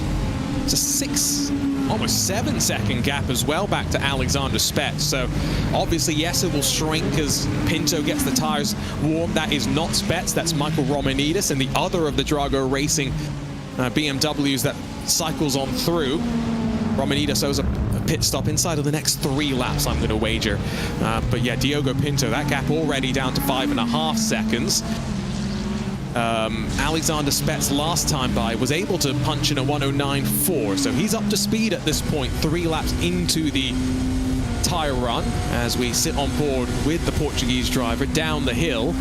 It's a 6, almost 7 second gap as well back to Alexander Spetz. So obviously, yes, it will shrink as Pinto gets the tires warm. That is not Spetz, that's Michael Romanidis, and the other of the Drago Racing BMWs that cycles on through. Romanidis owes a pit stop inside of the next 3 laps, I'm going to wager. But yeah, Diogo Pinto, that gap already down to 5.5 seconds. Alexander Spetz last time by was able to punch in a 109.4, so he's up to speed at this point, 3 laps into the tire run, as we sit on board with the Portuguese driver down the hill.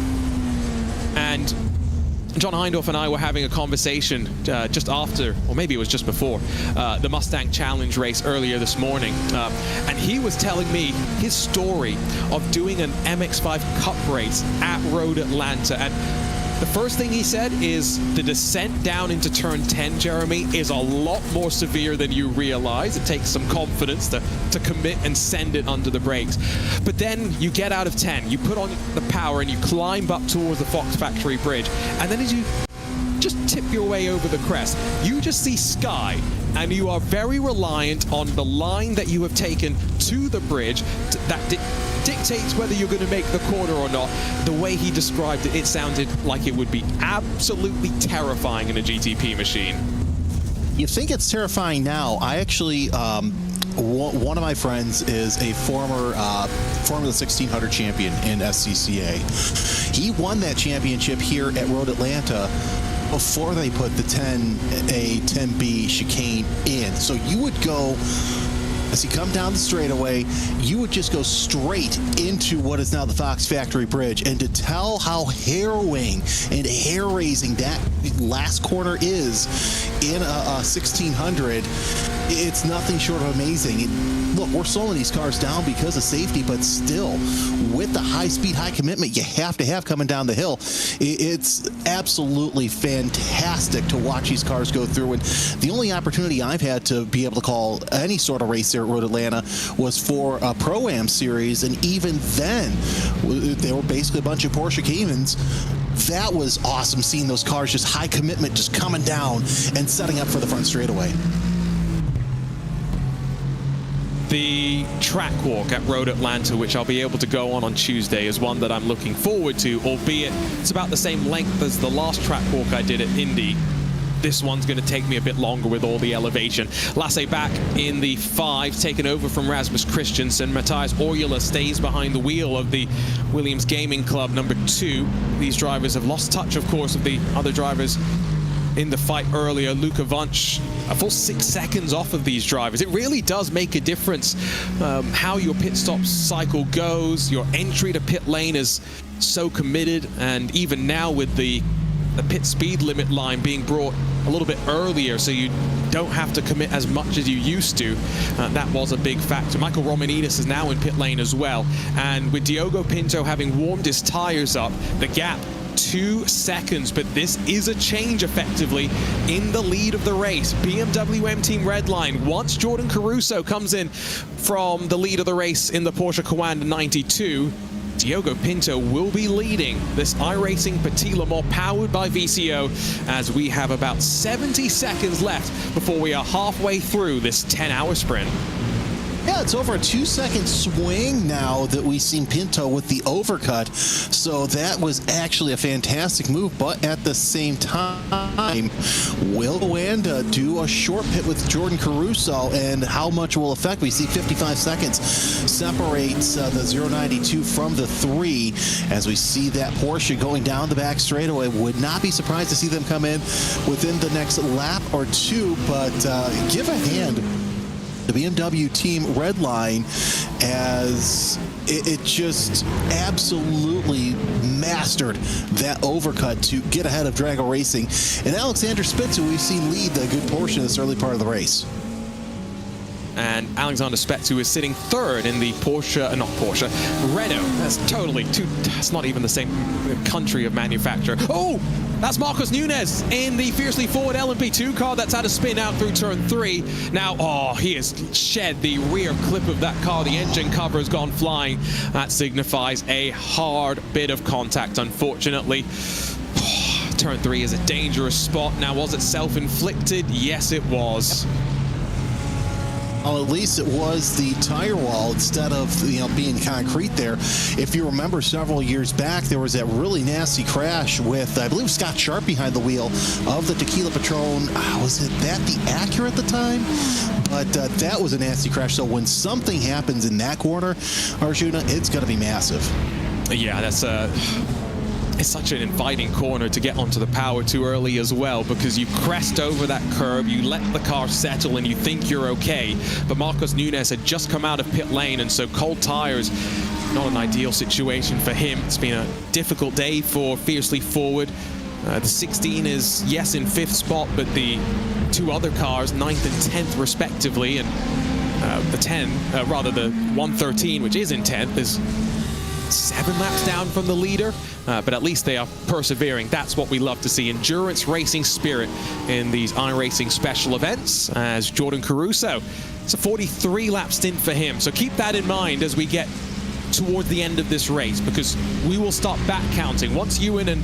And John Hindorf and I were having a conversation just after, or maybe it was just before, the Mustang Challenge race earlier this morning. And he was telling me his story of doing an MX-5 Cup race at Road Atlanta. And the first thing he said is the descent down into turn 10, Jeremy, is a lot more severe than you realize. It takes some confidence to commit and send it under the brakes. But then you get out of 10, you put on the power and you climb up towards the Fox Factory Bridge. And then as you just tip your way over the crest, you just see sky, and you are very reliant on the line that you have taken to the bridge that dictates whether you're going to make the corner or not. The way he described it, it sounded like it would be absolutely terrifying in a GTP machine. You think it's terrifying now. I actually, one of my friends is a former Formula 1600 champion in SCCA. He won that championship here at Road Atlanta before they put the 10A, 10B chicane in. So you would go, as you come down the straightaway, you would just go straight into what is now the Fox Factory Bridge. And to tell how harrowing and hair-raising that last corner is in a 1600, it's nothing short of amazing. Look, we're slowing these cars down because of safety, but still, with the high speed, high commitment you have to have coming down the hill, it's absolutely fantastic to watch these cars go through. And the only opportunity I've had to be able to call any sort of race there at Road Atlanta was for a Pro-Am series, and even then, they were basically a bunch of Porsche Caymans. That was awesome, seeing those cars just high commitment, just coming down and setting up for the front straightaway. The track walk at Road Atlanta, which I'll be able to go on Tuesday, is one that I'm looking forward to, albeit it's about the same length as the last track walk I did at Indy. This one's going to take me a bit longer with all the elevation. Lasse back in the 5, taken over from Rasmus Christensen. Matthias Orjula stays behind the wheel of the Williams Gaming Club number 2. These drivers have lost touch, of course, of the other drivers in the fight earlier. Luka Wunsch a full 6 seconds off of these drivers. It really does make a difference how your pit stop cycle goes. Your entry to pit lane is so committed, and even now with the pit speed limit line being brought a little bit earlier so you don't have to commit as much as you used to, that was a big factor. Michael Romanidis is now in pit lane as well, and with Diogo Pinto having warmed his tires up, the gap 2 seconds, but this is a change effectively in the lead of the race. BMW M Team Redline, once Jordan Caruso comes in from the lead of the race in the Porsche Coanda 92, Diogo Pinto will be leading this iRacing Petit Le Mans powered by VCO, as we have about 70 seconds left before we are halfway through this 10-hour sprint. Yeah, it's over a 2-second swing now that we've seen Pinto with the overcut. So that was actually a fantastic move, but at the same time, will Coanda do a short pit with Jordan Caruso, and how much will affect? We see 55 seconds separates the 092 from the 3 as we see that Porsche going down the back straightaway. Would not be surprised to see them come in within the next lap or 2, but give a hand the BMW team Redline, as it just absolutely mastered that overcut to get ahead of Drago Racing. And Alexander Spitz, who we've seen lead the good portion of this early part of the race. and Alexander Spetsu is sitting third in the Renault. That's not even the same country of manufacturer. Oh, that's Marcos Nunez in the fiercely forward LMP2 car that's had a spin out through turn 3. Now, he has shed the rear clip of that car. The engine cover has gone flying. That signifies a hard bit of contact, unfortunately. Turn 3 is a dangerous spot. Now, was it self-inflicted? Yes, it was. Well, at least it was the tire wall instead of being concrete there. If you remember several years back, there was that really nasty crash with, I believe, Scott Sharp behind the wheel of the Tequila Patron. Was it that the Acura at the time? But that was a nasty crash. So when something happens in that corner, Arjuna, it's going to be massive. Yeah, that's it's such an inviting corner to get onto the power too early as well, because you crest over that curb, you let the car settle, and you think you're okay. But Marcos Nunez had just come out of pit lane, and so cold tires, not an ideal situation for him. It's been a difficult day for Fiercely Forward. The 16 is, yes, in 5th spot, but the 2 other cars, 9th and 10th respectively, and the 113, which is in 10th, is 7 laps down from the leader, but at least they are persevering. That's what we love to see. Endurance racing spirit in these iRacing special events, as Jordan Caruso, it's a 43-lap stint for him. So keep that in mind as we get towards the end of this race, because we will start back counting. Once Ewan and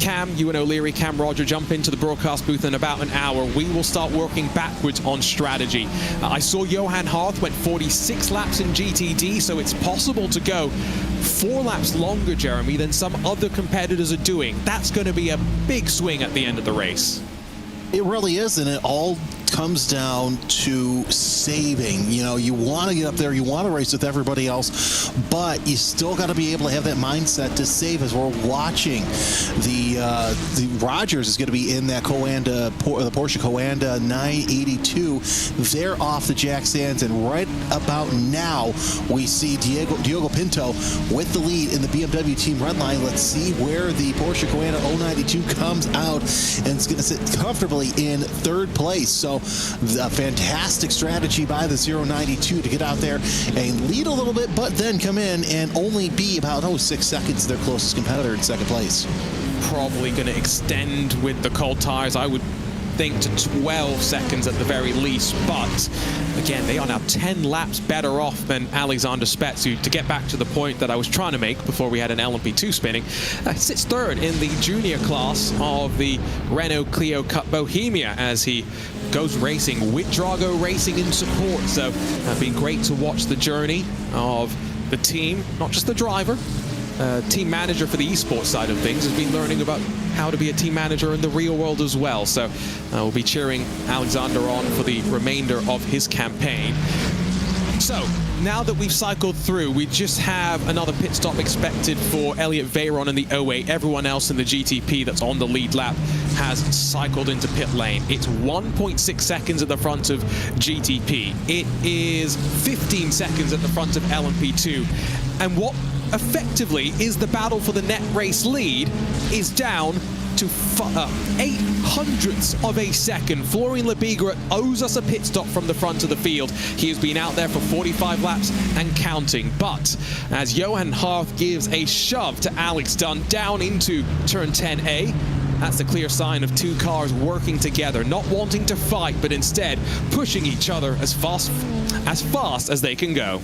O'Leary, Cam Roger jump into the broadcast booth in about an hour, we will start working backwards on strategy. I saw Johan Harth went 46 laps in GTD, so it's possible to go 4 laps longer, Jeremy, than some other competitors are doing. That's going to be a big swing at the end of the race. It really is, and it all comes down to saving. You want to get up there, you want to race with everybody else, but you still got to be able to have that mindset to save. As we're watching, the Rogers is going to be in that the Porsche Coanda 982. They're off the jack stands, and right about now we see Diogo Pinto with the lead in the BMW team red line. Let's see where the Porsche Coanda 092 comes out, and it's going to sit comfortably in 3rd place. So a fantastic strategy by the 092 to get out there and lead a little bit, but then come in and only be about 6 seconds their closest competitor in 2nd place. Probably going to extend with the cold tires, I would think, to 12 seconds at the very least. But again, they are now 10 laps better off than Alexander Spetsu. To get back to the point that I was trying to make before we had an LMP2 spinning, sits 3rd in the junior class of the Renault Clio Cup Bohemia as he goes racing with Drago Racing in support. So it's been great to watch the journey of the team, not just the driver. Team manager for the esports side of things has been learning about how to be a team manager in the real world as well. So we'll be cheering Alexander on for the remainder of his campaign. So now that we've cycled through, we just have another pit stop expected for Elliot Veyron in the 08. Everyone else in the GTP that's on the lead lap has cycled into pit lane. It's 1.6 seconds at the front of GTP. It is 15 seconds at the front of LMP2. And what effectively is the battle for the net race lead is down to 0.08 of a second. Florian Lebigra owes us a pit stop from the front of the field. He has been out there for 45 laps and counting. But as Johan Harth gives a shove to Alex Dunn down into turn 10A, that's a clear sign of 2 cars working together, not wanting to fight, but instead pushing each other as fast as they can go.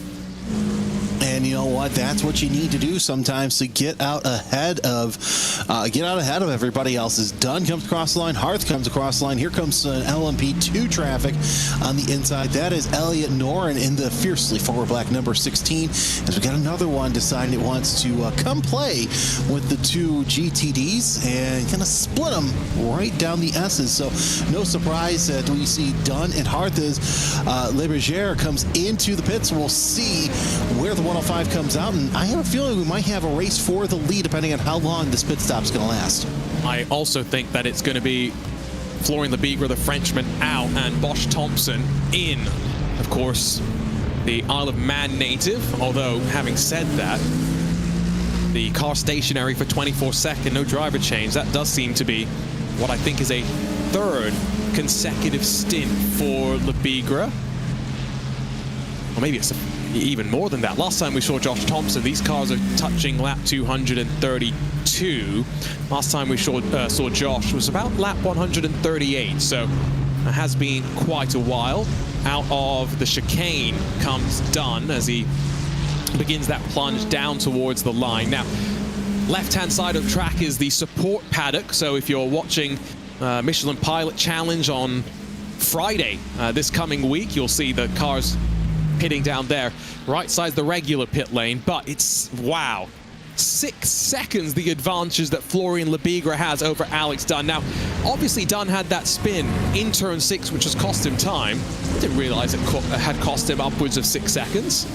And you know what? That's what you need to do sometimes to get out ahead of everybody else. As Dunn comes across the line, Harth comes across the line. Here comes LMP2 traffic on the inside. That is Elliot Noren in the Fiercely Forward Black number 16. As we got another one deciding it wants to come play with the 2 GTDs and kind of split them right down the S's. So no surprise that we see Dunn and Harth as Leberger comes into the pits. We'll see where the 105 comes out, and I have a feeling we might have a race for the lead depending on how long this pit stop's going to last. I also think that it's going to be Florian Lebigra, the Frenchman, out, and Bosch Thompson in. Of course, the Isle of Man native, although having said that, the car stationary for 24 seconds, no driver change. That does seem to be what I think is a 3rd consecutive stint for Lebigra. or maybe it's even more than that. Last time we saw Josh Thompson, these cars are touching lap 232. Last time we saw Josh was about lap 138, so it has been quite a while. Out of the chicane comes Dunn as he begins that plunge down towards the line. Now, left-hand side of the track is the support paddock, so if you're watching Michelin Pilot Challenge on Friday this coming week, you'll see the cars pitting down there. Right side's the regular pit lane, but it's, wow, 6 seconds the advantage that Florian Lebigra has over Alex Dunn. Now, obviously Dunn had that spin in turn 6, which has cost him time. I didn't realize it had cost him upwards of 6 seconds.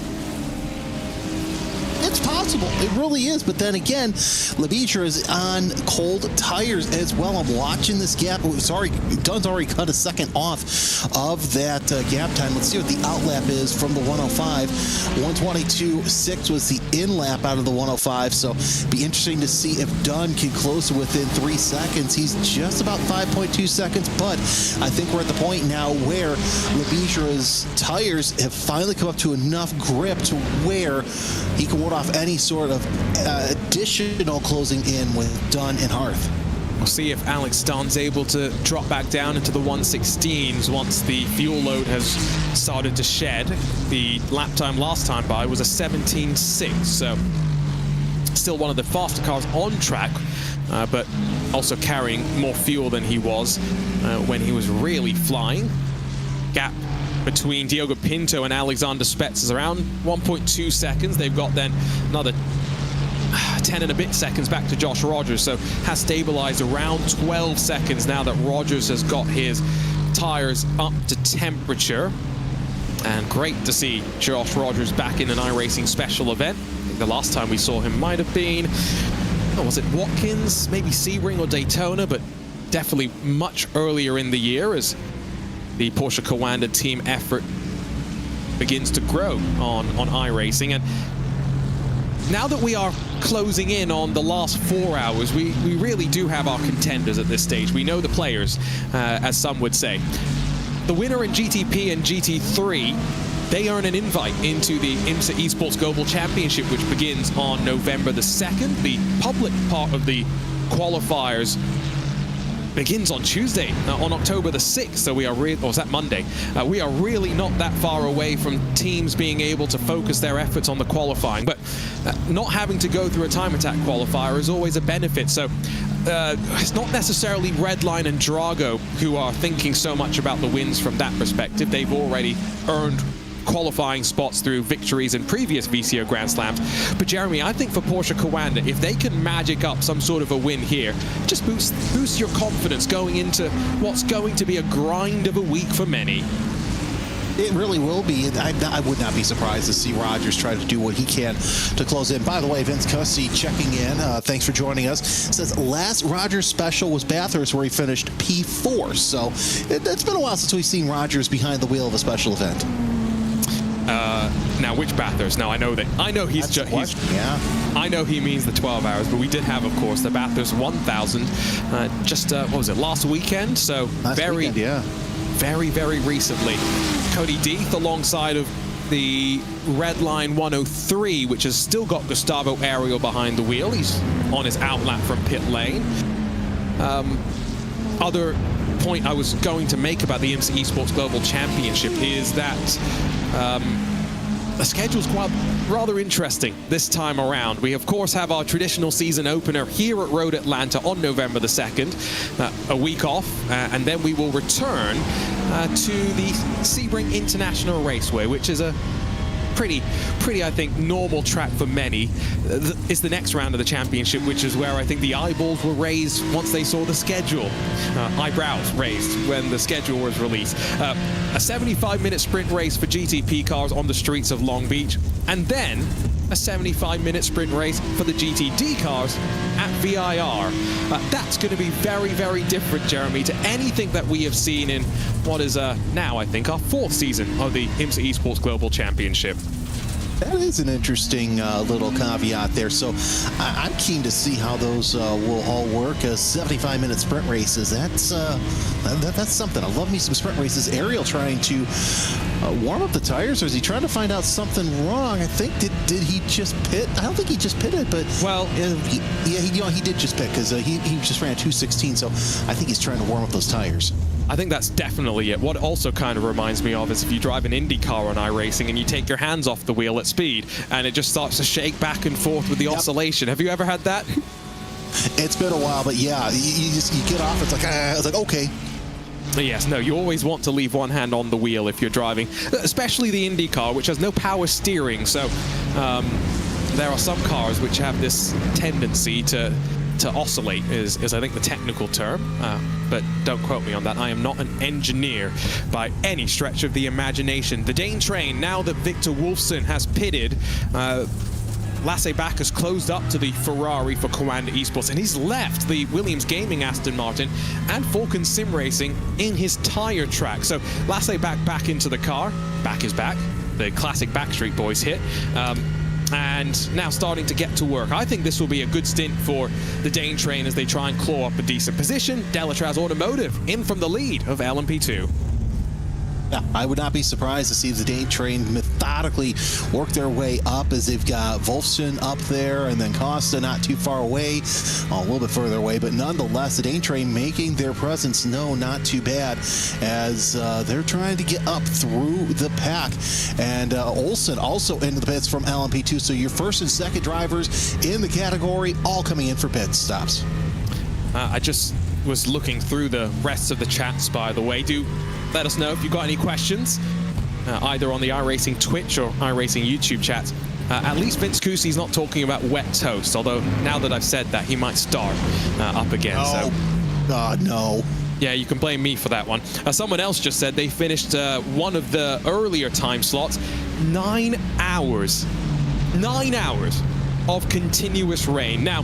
It's possible. It really is. But then again, Lebigra is on cold tires as well. I'm watching this gap. Dunn's already cut a second off of that gap time. Let's see what the out lap is from the 105. 122.6 was the in lap out of the 105. So be interesting to see if Dunn can close to within 3 seconds. He's just about 5.2 seconds, but I think we're at the point now where Lebigra's tires have finally come up to enough grip to where he can ward off any sort of additional closing in with Dunn and Harth. We'll see if Alex Dunn's able to drop back down into the 116s once the fuel load has started to shed. The lap time last time by was a 17.6, so still one of the faster cars on track, but also carrying more fuel than he was when he was really flying. Gap between Diogo Pinto and Alexander Spetz is around 1.2 seconds. They've got then another 10 and a bit seconds back to Josh Rogers, so has stabilized around 12 seconds now that Rogers has got his tires up to temperature. And great to see Josh Rogers back in an iRacing special event. I think the last time we saw him might have been, was it Watkins, maybe Sebring or Daytona, but definitely much earlier in the year as the Porsche Coanda team effort begins to grow on iRacing. And now that we are closing in on the last 4 hours, we really do have our contenders at this stage. We know the players, as some would say. The winner in GTP and GT3, they earn an invite into the IMSA Esports Global Championship, which begins on November the 2nd. The public part of the qualifiers begins on Tuesday, on October the 6th, so we are or is that Monday? We are really not that far away from teams being able to focus their efforts on the qualifying, but not having to go through a time attack qualifier is always a benefit. So it's not necessarily Redline and Drago who are thinking so much about the wins from that perspective. They've already earned qualifying spots through victories in previous VCO Grand Slams. But Jeremy, I think for Porsche Coanda, if they can magic up some sort of a win here, just boost your confidence going into what's going to be a grind of a week for many. It really will be. I would not be surprised to see Rogers try to do what he can to close in. By the way, Vince Cussy checking in. Thanks for joining us. Says last Rogers special was Bathurst, where he finished P4. So it's been a while since we've seen Rogers behind the wheel of a special event. Now, which Bathurst? Now, I know he's just. Yeah. I know he means the 12 hours, but we did have, of course, the Bathurst 1000 what was it, last weekend? So very recently. Cody Deeth alongside of the Redline 103, which has still got Gustavo Ariel behind the wheel. He's on his outlap from pit lane. Other point I was going to make about the IMSA Esports Global Championship is that the schedule's quite rather interesting this time around. We, of course, have our traditional season opener here at Road Atlanta on November the 2nd, a week off, and then we will return to the Sebring International Raceway, which is a pretty, I think, normal track for many. It's the next round of the championship, which is where I think the eyeballs were raised once they saw the schedule. Eyebrows raised when the schedule was released. A 75-minute sprint race for GTP cars on the streets of Long Beach, and then a 75-minute sprint race for the GTD cars at VIR. That's going to be very, very different, Jeremy, to anything that we have seen in what is now, I think, our 4th season of the IMSA Esports Global Championship. That is an interesting little caveat there. So I'm keen to see how those will all work. 75-minute sprint races. That's something. I love me some sprint races. Ariel trying to warm up the tires, or is he trying to find out something wrong? I think did he just pit? I don't think he just pitted, but well, he did just pit because he just ran a 2:16. So I think he's trying to warm up those tires. I think that's definitely it. What also kind of reminds me of is if you drive an Indy car on iRacing and you take your hands off the wheel at speed and it just starts to shake back and forth with the oscillation. Have you ever had that? It's been a while, but yeah, you get off. It's like okay. Yes, no, you always want to leave one hand on the wheel if you're driving, especially the Indy car, which has no power steering. So there are some cars which have this tendency to oscillate, is I think the technical term, but don't quote me on that. I am not an engineer by any stretch of the imagination. The Dane train, now that Victor Wolfson has pitted, Lasse Backus closed up to the Ferrari for Coanda Esports, and he's left the Williams Gaming Aston Martin and Falcon Sim Racing in his tire track. So Lasse back into the car. Back is back. The classic Backstreet Boys hit. And now starting to get to work. I think this will be a good stint for the Dane train as they try and claw up a decent position. Delatraz Automotive in from the lead of LMP2. Yeah, I would not be surprised to see the Dane train methodically work their way up, as they've got Wolfson up there and then Costa not too far away, a little bit further away, but nonetheless, the Dane train making their presence known not too bad as they're trying to get up through the pack. And Olsen also into the pits from LMP2, so your first and second drivers in the category all coming in for pit stops. I just was looking through the rest of the chats, by the way. Do let us know if you've got any questions, either on the iRacing Twitch or iRacing YouTube chats. At least Vince Cousi's not talking about wet toast, although now that I've said that, he might start up again. Oh, so. God, no. Yeah, you can blame me for that one. Someone else just said they finished one of the earlier time slots. 9 hours. 9 hours of continuous rain. Now,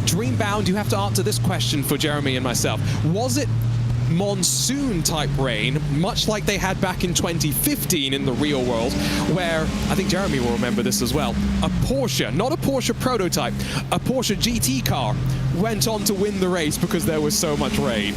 Dreambound, you have to answer this question for Jeremy and myself. Was it monsoon type rain, much like they had back in 2015 in the real world, where, I think Jeremy will remember this as well, a Porsche, not a Porsche prototype, a Porsche GT car went on to win the race because there was so much rain?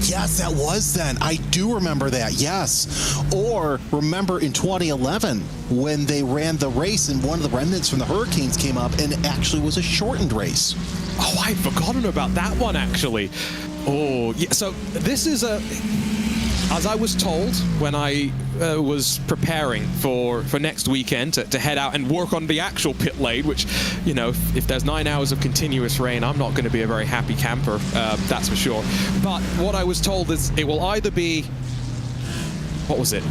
Yes, that was then. I do remember that, yes. Or remember in 2011 when they ran the race and one of the remnants from the Hurricanes came up and it actually was a shortened race. Oh, I'd forgotten about that one, actually. Oh, yeah. So this is as I was told when I was preparing for next weekend to head out and work on the actual pit lane, which, you know, if there's 9 hours of continuous rain, I'm not going to be a very happy camper, that's for sure. But what I was told is it will either be, what was it,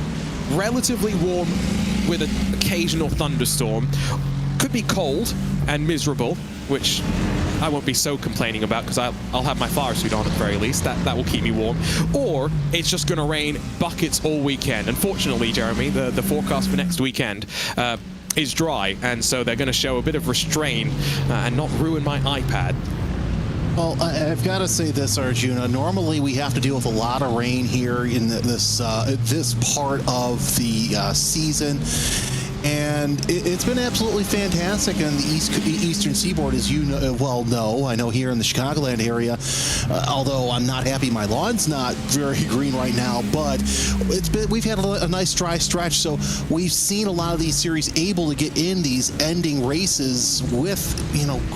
relatively warm with an occasional thunderstorm, could be cold and miserable, which I won't be so complaining about because I'll have my fire suit on at the very least. That will keep me warm. Or it's just going to rain buckets all weekend. Unfortunately, Jeremy, the forecast for next weekend is dry, and so they're going to show a bit of restraint and not ruin my iPad. Well, I've got to say this, Arjuna. Normally, we have to deal with a lot of rain here in this part of the season. And it's been absolutely fantastic on the eastern seaboard, as you know, I know here in the Chicagoland area, although I'm not happy my lawn's not very green right now, but we've had a nice dry stretch, so we've seen a lot of these series able to get in these ending races with,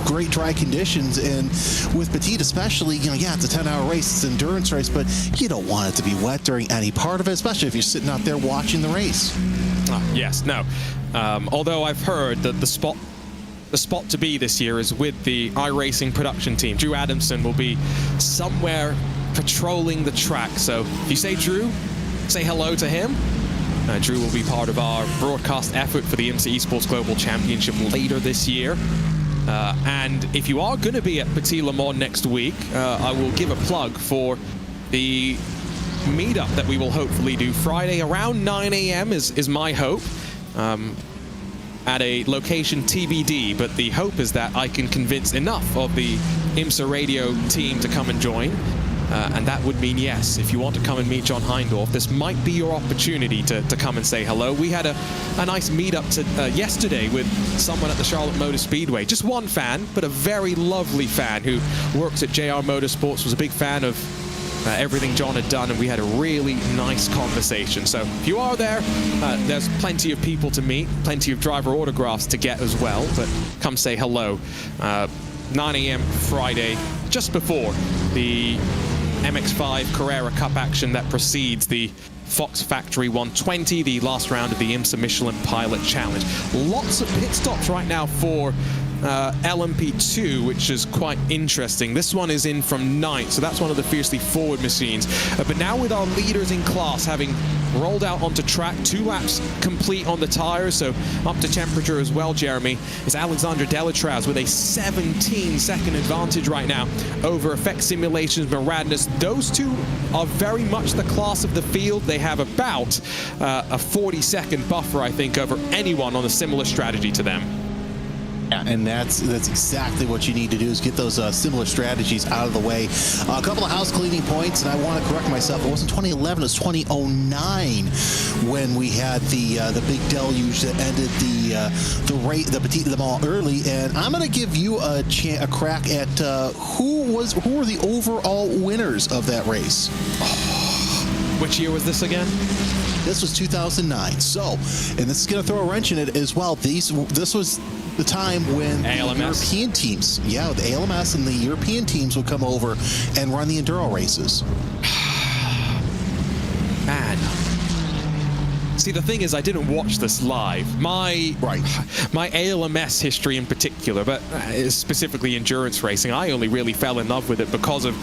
great dry conditions. And with Petit especially, it's a 10-hour race, it's an endurance race, but you don't want it to be wet during any part of it, especially if you're sitting out there watching the race. Yes, no. Although I've heard that the spot to be this year is with the iRacing production team. Drew Adamson will be somewhere patrolling the track. So if you say Drew, say hello to him. Drew will be part of our broadcast effort for the IMSA Esports Global Championship later this year. And if you are going to be at Petit Le Mans next week, I will give a plug for the meetup that we will hopefully do Friday around 9 a.m. is my hope, at a location TBD, but the hope is that I can convince enough of the IMSA radio team to come and join. And that would mean, yes, if you want to come and meet John Hindorff, this might be your opportunity to come and say hello. We had a nice meetup yesterday with someone at the Charlotte Motor Speedway. Just one fan, but a very lovely fan who works at JR Motorsports, was a big fan of everything John had done, and we had a really nice conversation. So if you are there, there's plenty of people to meet, plenty of driver autographs to get as well, but come say hello. 9 a.m. Friday, just before the MX-5 Carrera Cup action that precedes the Fox Factory 120, the last round of the IMSA Michelin Pilot Challenge. Lots of pit stops right now for LMP2, which is quite interesting. This one is in from 9th, so that's one of the fiercely forward machines. But now with our leaders in class having rolled out onto track, 2 laps complete on the tires, so up to temperature as well, Jeremy, is Alexandre Delatraz with a 17-second advantage right now over Effect Simulations Moradness. Those two are very much the class of the field. They have about a 40-second buffer, I think, over anyone on a similar strategy to them. Yeah, and that's exactly what you need to do, is get those similar strategies out of the way. A couple of house cleaning points, and I want to correct myself. It wasn't 2011, it was 2009 when we had the big deluge that ended the Petit Le Mans early. And I'm going to give you a crack at who were the overall winners of that race. Which year was this again? This was 2009. So, and this is going to throw a wrench in it as well. This was the time when the European teams, the ALMS and the European teams would come over and run the enduro races. Man. See, the thing is, I didn't watch this live. My ALMS history in particular, but specifically endurance racing, I only really fell in love with it because of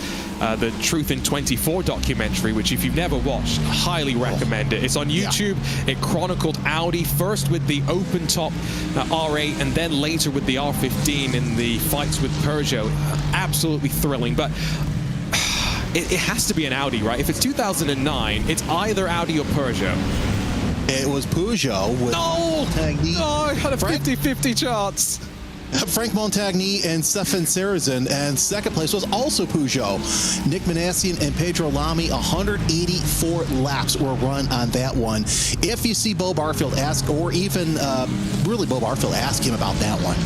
the Truth in 24 documentary, which if you've never watched, highly recommend it. It's on YouTube. Yeah. It chronicled Audi first with the open top R8 and then later with the R15 in the fights with Peugeot. Absolutely thrilling, but it has to be an Audi, right? If it's 2009, it's either Audi or Peugeot. It was Peugeot with Montagny. Oh, I had a 50-50 chance. Frank Montagny and Stefan Sarrazin, and second place was also Peugeot. Nick Manassian and Pedro Lamy, 184 laps were run on that one. If you see Bo Barfield ask, or even really Bo Barfield, ask him about that one.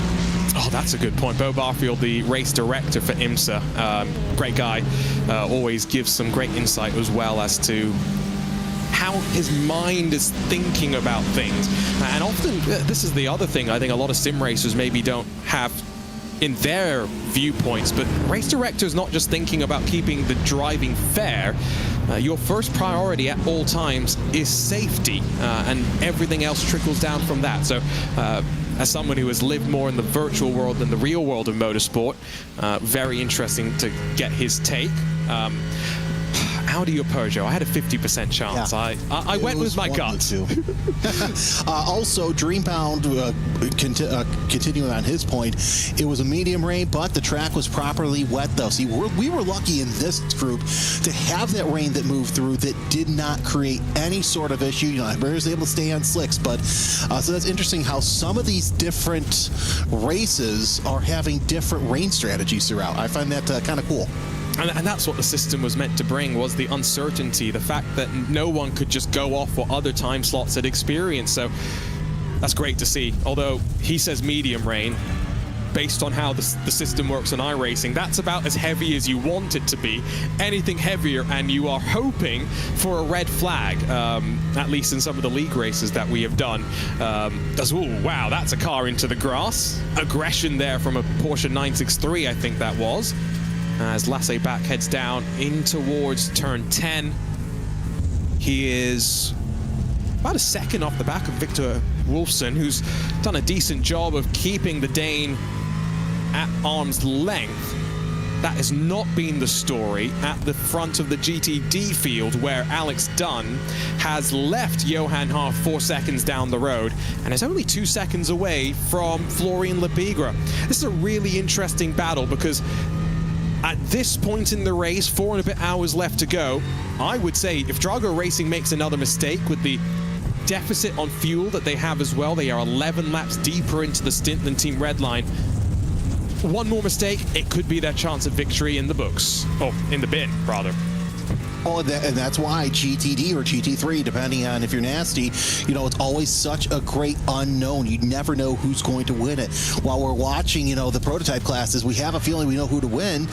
Oh, that's a good point. Bo Barfield, the race director for IMSA, great guy, always gives some great insight as well as to how his mind is thinking about things. And often, this is the other thing I think a lot of sim racers maybe don't have in their viewpoints, but race directors not just thinking about keeping the driving fair. Your first priority at all times is safety, and everything else trickles down from that. So as someone who has lived more in the virtual world than the real world of motorsport, very interesting to get his take. Audi or Peugeot? I had a 50% chance. Yeah. I went with my gut. Also, Dreambound, continuing on his point, it was a medium rain, but the track was properly wet, though. See, we were lucky in this group to have that rain that moved through that did not create any sort of issue. You know, everybody was able to stay on slicks, but so that's interesting how some of these different races are having different rain strategies throughout. I find that kind of cool. And that's what the system was meant to bring, was the uncertainty, the fact that no one could just go off what other time slots had experienced. So that's great to see. Although he says medium rain, based on how the system works in iRacing, that's about as heavy as you want it to be. Anything heavier, and you are hoping for a red flag, at least in some of the league races that we have done. Ooh, wow, that's a car into the grass. Aggression there from a Porsche 963, I think that was. As Lasse back heads down in towards turn 10. He is about a second off the back of Victor Wolfson, who's done a decent job of keeping the Dane at arm's length. That has not been the story at the front of the GTD field, where Alex Dunn has left Johan Haar 4 seconds down the road and is only 2 seconds away from Florian Lebigre. This is a really interesting battle, because at this point in the race, 4 and a bit hours left to go, I would say if Drago Racing makes another mistake with the deficit on fuel that they have as well, they are 11 laps deeper into the stint than Team Redline. one more mistake, it could be their chance at victory in the books. Or in the bin, rather. Oh, and that's why GTD or GT3, depending on if you're nasty, you know, it's always such a great unknown. You never know who's going to win it. While we're watching, you know, the prototype classes, we have a feeling we know who to win.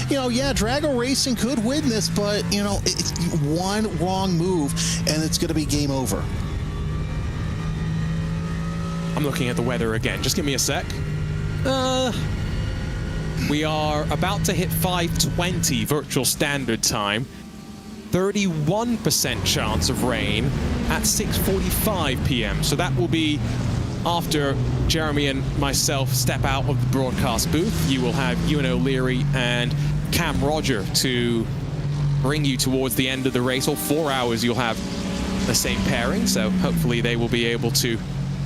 You know, yeah, Drago Racing could win this, but, you know, it's one wrong move, and it's going to be game over. I'm looking at the weather again. Just give me a sec. We are about to hit 5:20 virtual standard time. 31% chance of rain at 6:45 p.m. So that will be after Jeremy and myself step out of the broadcast booth. You will have Ewan O'Leary and Cam Roger to bring you towards the end of the race. All 4 hours you'll have the same pairing, so hopefully they will be able to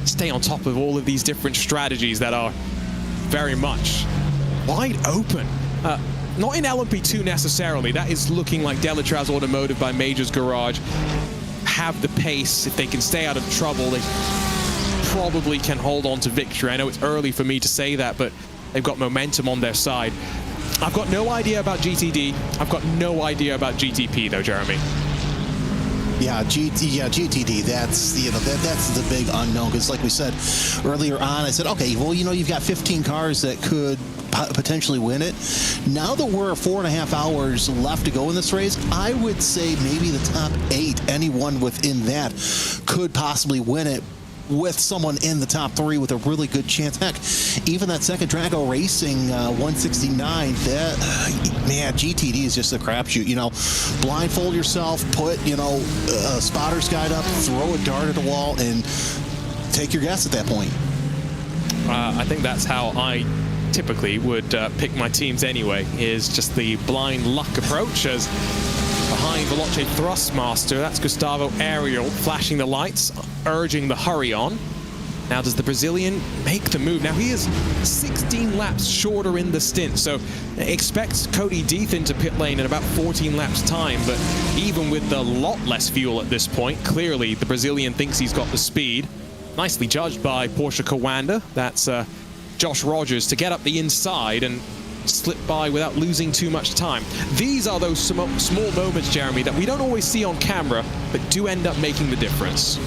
stay on top of all of these different strategies that are very much wide open. Not in LMP2 necessarily. That is looking like Delatraz Automotive by Major's Garage have the pace. If they can stay out of trouble, they probably can hold on to victory. I know it's early for me to say that, but they've got momentum on their side. I've got no idea about GTD. I've got no idea about GTP though, Jeremy. Yeah, GTD, that's the big unknown, because like we said earlier on, I said, okay, well, you know, you've got 15 cars that could potentially win it. Now that we're 4.5 hours left to go in this race, I would say maybe the top 8, anyone within that could possibly win it, with someone in the top 3 with a really good chance. Heck, even that second Drago Racing 169, that, man, GTD is just a crapshoot. You know, blindfold yourself, put, you know, a spotter's guide up, throw a dart at the wall, and take your guess at that point. I think that's how I typically would pick my teams anyway, is just the blind luck approach. As behind Veloce Thrustmaster, that's Gustavo Ariel flashing the lights, urging the hurry on. Now does the Brazilian make the move? Now he is 16 laps shorter in the stint, so expect Cody Deeth into pit lane in about 14 laps time, but even with a lot less fuel at this point, clearly the Brazilian thinks he's got the speed. Nicely judged by Porsche Kawanda. That's Josh Rogers to get up the inside and slip by without losing too much time. These are those small moments, Jeremy, that we don't always see on camera, but do end up making the difference.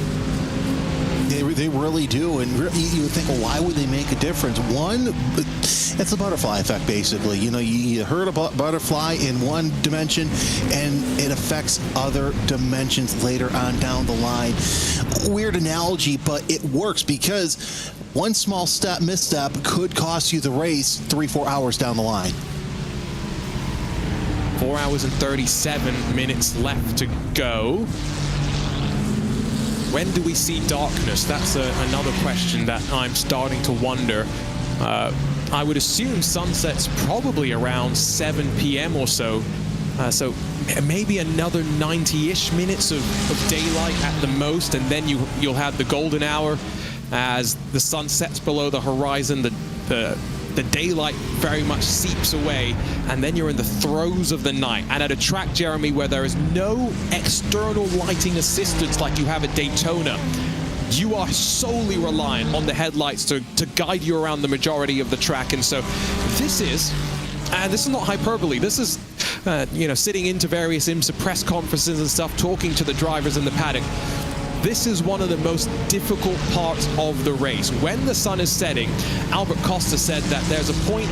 They really do, and you would think, well, why would they make a difference? One, it's a butterfly effect, basically. You know, you hurt a butterfly in one dimension, and it affects other dimensions later on down the line. Weird analogy, but it works, because one small misstep could cost you the race 3-4 hours down the line. 4 hours and 37 minutes left to go. When do we see darkness? That's another question that I'm starting to wonder. I would assume sunset's probably around 7 p.m. or so. So maybe another 90-ish minutes of daylight at the most, and then you'll have the golden hour as the sun sets below the horizon. The daylight very much seeps away, and then you're in the throes of the night. And at a track, Jeremy, where there is no external lighting assistance like you have at Daytona, you are solely reliant on the headlights to guide you around the majority of the track. And so this is not hyperbole. This is, you know, sitting into various IMSA press conferences and stuff, talking to the drivers in the paddock. This is one of the most difficult parts of the race. When the sun is setting, Albert Costa said that there's a point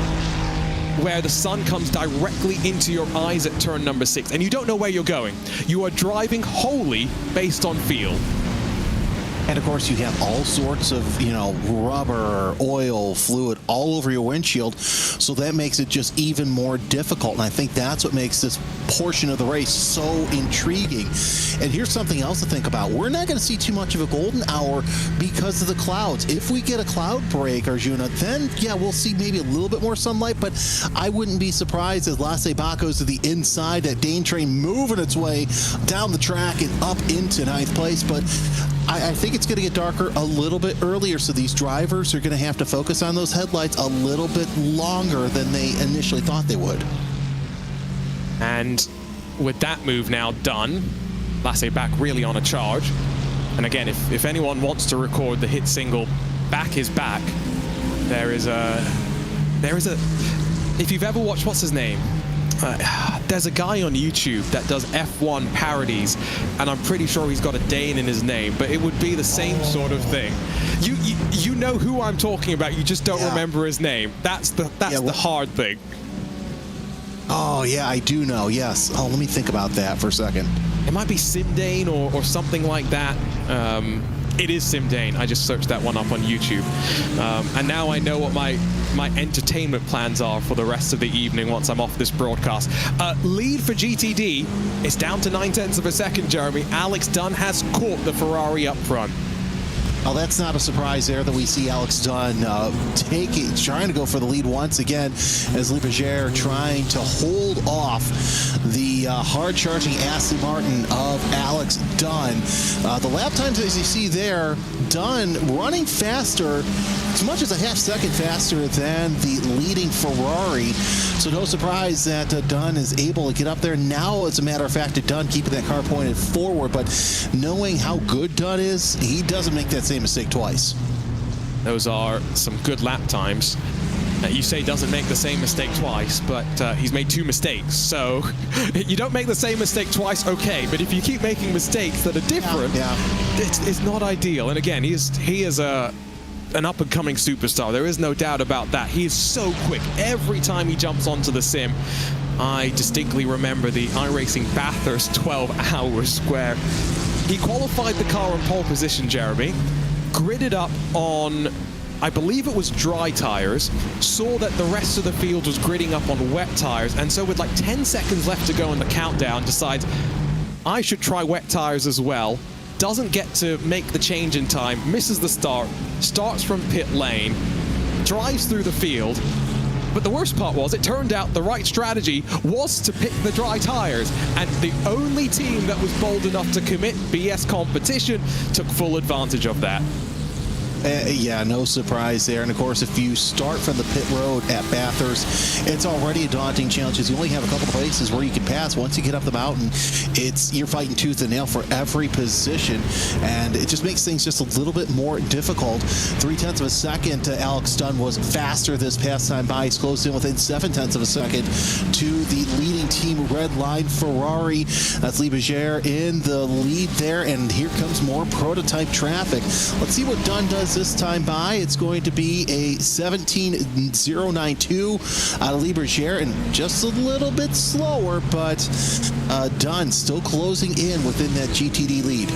where the sun comes directly into your eyes at turn number 6, and you don't know where you're going. You are driving wholly based on feel. And of course, you have all sorts of, you know, rubber, oil, fluid all over your windshield. So that makes it just even more difficult. And I think that's what makes this portion of the race so intriguing. And here's something else to think about. We're not going to see too much of a golden hour because of the clouds. If we get a cloud break, Arjuna, then, yeah, we'll see maybe a little bit more sunlight. But I wouldn't be surprised as Lasse Bacos to the inside, that Dane train moving its way down the track and up into 9th place. But I think it's going to get darker a little bit earlier, so these drivers are going to have to focus on those headlights a little bit longer than they initially thought they would. And with that move now done, Lasse back really on a charge. And again, if anyone wants to record the hit single "Back is Back," there is there is a... If you've ever watched, what's his name? There's a guy on YouTube that does F1 parodies, and I'm pretty sure he's got a Dane in his name, but it would be the same sort of thing. You know who I'm talking about, you just don't remember his name. That's the hard thing. Oh, yeah, I do know, yes. Oh, let me think about that for a second. It might be Simdane or something like that. It is Simdane. I just searched that one up on YouTube. And now I know what my entertainment plans are for the rest of the evening once I'm off this broadcast. Lead for GTD is down to 0.9 of a second, Jeremy. Alex Dunn has caught the Ferrari up front. Well, that's not a surprise there that we see Alex Dunn trying to go for the lead once again, as Lee Berger trying to hold off the hard-charging Aston Martin of Alex Dunn. The lap times, as you see there, Dunn running faster, as much as a half second faster than the leading Ferrari. So no surprise that Dunn is able to get up there. Now, as a matter of fact, Dunn keeping that car pointed forward, but knowing how good Dunn is, he doesn't make that same mistake twice. Those are some good lap times. You say doesn't make the same mistake twice, but he's made 2 mistakes. So you don't make the same mistake twice, okay, but if you keep making mistakes that are different, it's not ideal. And again, he is an up-and-coming superstar. There is no doubt about that. He is so quick. Every time he jumps onto the sim, I distinctly remember the iRacing Bathurst 12 hours where he qualified the car on pole position, Jeremy, gridded up on, I believe it was dry tires, saw that the rest of the field was gridding up on wet tires, and so with like 10 seconds left to go in the countdown, decides, I should try wet tires as well. Doesn't get to make the change in time, misses the start, starts from pit lane, drives through the field. But the worst part was, it turned out the right strategy was to pick the dry tires, and the only team that was bold enough to commit BS competition took full advantage of that. Yeah, no surprise there. And of course, if you start from the pit road at Bathurst, it's already a daunting challenge because you only have a couple of places where you can pass. Once you get up the mountain, you're fighting tooth and nail for every position, and it just makes things just a little bit more difficult. 0.3 of a second to Alex Dunn was faster this past time by. He's closed in within 0.7 of a second to the leading team Red Line Ferrari. That's Lee Berger in the lead there, and here comes more prototype traffic. Let's see what Dunn does this time by. It's going to be a 17.092 out of Lee Berger, and just a little bit slower, but Dunn still closing in within that GTD lead.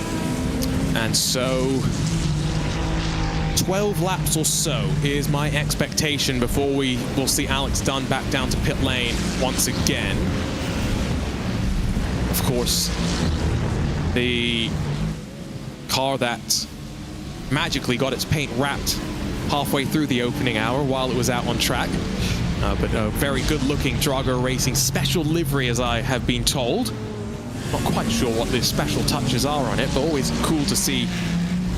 And so 12 laps or so is my expectation before we will see Alex Dunn back down to pit lane once again. Of course, the car that magically got its paint wrapped halfway through the opening hour while it was out on track. But a very good-looking Drago Racing special livery, as I have been told. Not quite sure what the special touches are on it, but always cool to see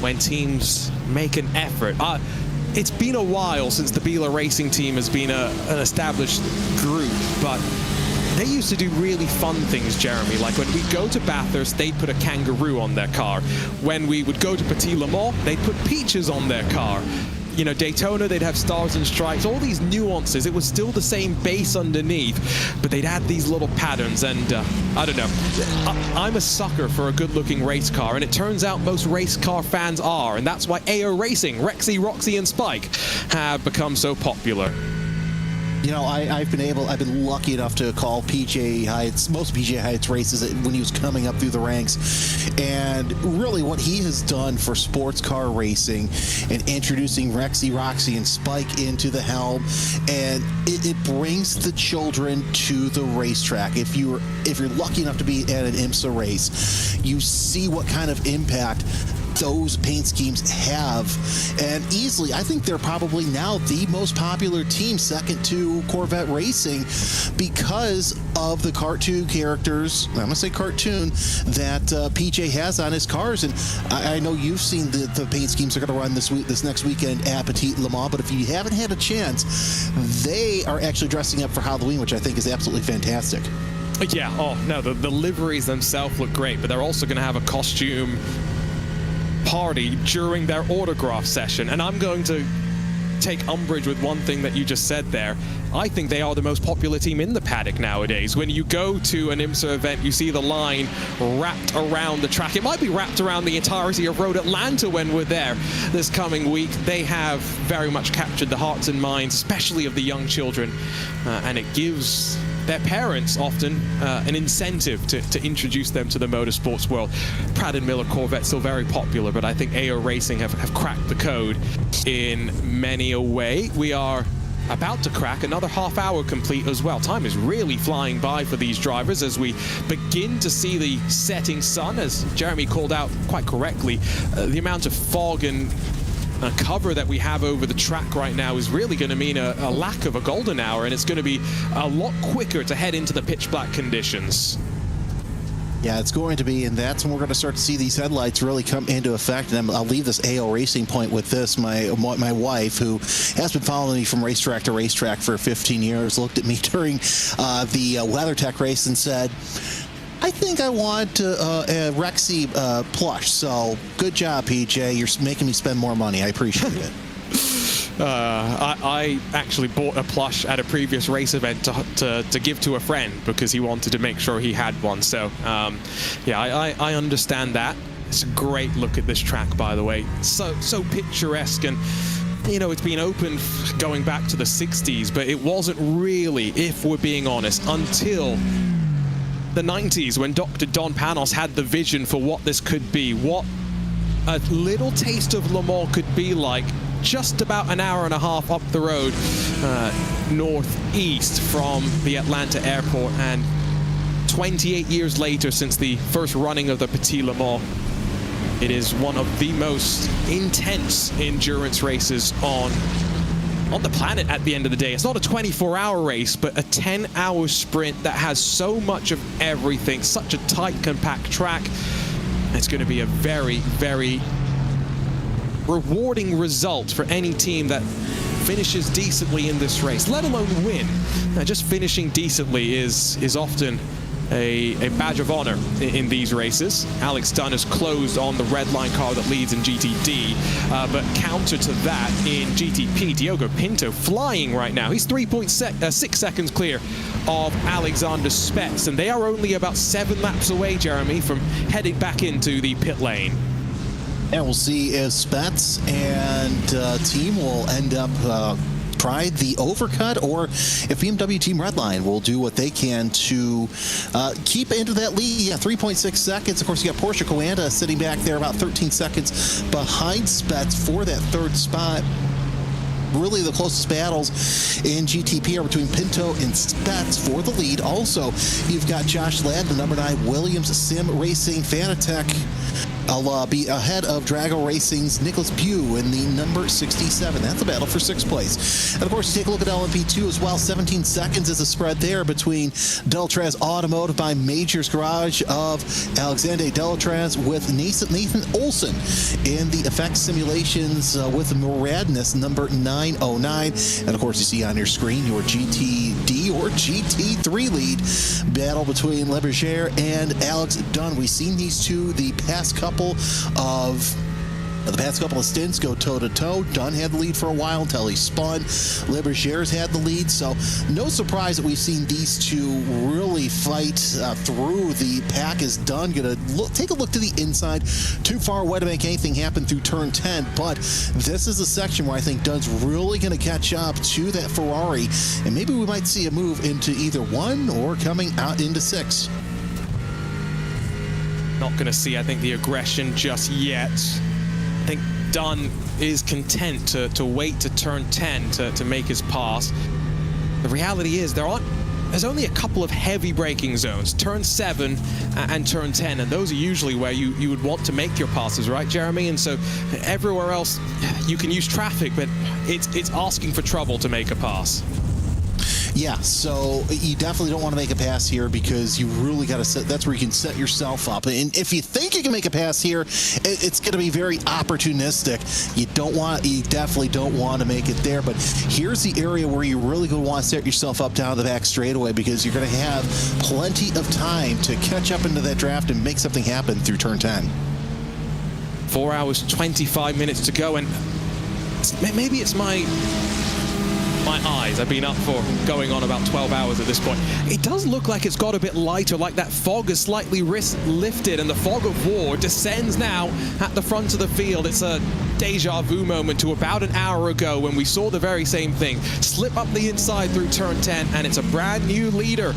when teams make an effort. It's been a while since the Biela Racing team has been an established group, but they used to do really fun things, Jeremy. Like when we go to Bathurst, they'd put a kangaroo on their car. When we would go to Petit Le Mans, they'd put peaches on their car. You know, Daytona, they'd have stars and stripes, all these nuances. It was still the same base underneath, but they'd add these little patterns, and I don't know. I'm a sucker for a good-looking race car, and it turns out most race car fans are, and that's why AO Racing, Rexy, Roxy, and Spike have become so popular. You know, I've been lucky enough to call PJ Hyatt's, most PJ Hyatt's races when he was coming up through the ranks. And really what he has done for sports car racing and introducing Rexy, Roxy, and Spike into the helm, and it brings the children to the racetrack. If you're lucky enough to be at an IMSA race, you see what kind of impact those paint schemes have, and easily I think they're probably now the most popular team, second to Corvette Racing, because of the cartoon characters, I'm gonna say cartoon, that PJ has on his cars. And I know you've seen the paint schemes are going to run this next weekend at Petit Le Mans, but if you haven't had a chance, they are actually dressing up for Halloween, which I think is absolutely fantastic. Yeah, oh no, the liveries themselves look great, but they're also going to have a costume party during their autograph session, and I'm going to take umbrage with one thing that you just said there. I think they are the most popular team in the paddock nowadays. When you go to an IMSA event, you see the line wrapped around the track. It might be wrapped around the entirety of Road Atlanta when we're there this coming week. They have very much captured the hearts and minds, especially of the young children, and it gives their parents often an incentive to introduce them to the motorsports world. Pratt & Miller Corvette still very popular, but I think iRacing have cracked the code in many a way. We are about to crack another half hour complete as well. Time is really flying by for these drivers as we begin to see the setting sun, as Jeremy called out quite correctly. The amount of fog and cover that we have over the track right now is really going to mean a lack of a golden hour, and it's going to be a lot quicker to head into the pitch black conditions. Yeah, it's going to be, and that's when we're going to start to see these headlights really come into effect. And I'll leave this iRacing point with this. My wife, who has been following me from racetrack to racetrack for 15 years, looked at me during the WeatherTech race and said, I think I want a Rexy plush. So good job, PJ. You're making me spend more money. I appreciate it. I actually bought a plush at a previous race event to give to a friend because he wanted to make sure he had one. So, yeah, I understand that. It's a great look at this track, by the way. So picturesque, and you know, it's been open going back to the 60s, but it wasn't really, if we're being honest, until the 90s when Dr. Don Panos had the vision for what this could be, what a little taste of Le Mans could be like, just about an hour and a half up the road northeast from the Atlanta airport. And 28 years later since the first running of the Petit Le Mans, it is one of the most intense endurance races on the planet at the end of the day. It's not a 24-hour race, but a 10-hour sprint that has so much of everything, such a tight, compact track. It's going to be a very, very rewarding result for any team that finishes decently in this race, let alone win. Just finishing decently is often a badge of honor in these races. Alex Dunn has closed on the red line car that leads in GTD, but counter to that in GTP, Diogo Pinto flying right now. He's 3.6 seconds clear of Alexander Spetz, and they are only about 7 laps away, Jeremy, from heading back into the pit lane. And we'll see if Spetz and team will end up try the overcut, or if BMW Team Redline will do what they can to keep into that lead. Yeah, 3.6 seconds. Of course, you got Porsche Coanda sitting back there about 13 seconds behind Spetz for that third spot. Really, the closest battles in GTP are between Pinto and Spetz for the lead. Also, you've got Josh Ladd, the number 9 Williams Sim Racing Fanatec. I'll be ahead of Drago Racing's Nicholas Pugh in the number 67. That's a battle for 6th place. And of course, you take a look at LMP2 as well. 17 seconds is a spread there between Delatraz Automotive by Majors Garage of Alexander Delatraz with Nathan Olson in the effects simulations with Moradness number 909. And of course, you see on your screen your GTD or GT3 lead battle between Leberger and Alex Dunn. We've seen these two the past couple of stints go toe-to-toe. Dunn had the lead for a while until he spun. Leberger's had the lead, so no surprise that we've seen these two really fight through the pack. As Dunn going to take a look to the inside. Too far away to make anything happen through turn 10, but this is a section where I think Dunn's really going to catch up to that Ferrari, and maybe we might see a move into either 1 or coming out into 6. Not going to see, I think, the aggression just yet. I think Dunn is content to wait to turn 10 to make his pass. The reality is there's only a couple of heavy braking zones, turn 7 and turn 10, and those are usually where you would want to make your passes, right, Jeremy? And so everywhere else you can use traffic, but it's asking for trouble to make a pass. Yeah, so you definitely don't want to make a pass here because you really got to set, that's where you can set yourself up. And if you think you can make a pass here, it's going to be very opportunistic. You definitely don't want to make it there. But here's the area where you really going to want to set yourself up down the back straightaway, because you're going to have plenty of time to catch up into that draft and make something happen through turn 10. 4 hours, 25 minutes to go, and maybe it's my eyes. I've been up for going on about 12 hours at this point. It does look like it's got a bit lighter, like that fog is slightly lifted, and the fog of war descends now at the front of the field. It's a deja vu moment to about an hour ago when we saw the very same thing. Slip up the inside through turn 10, and it's a brand new leader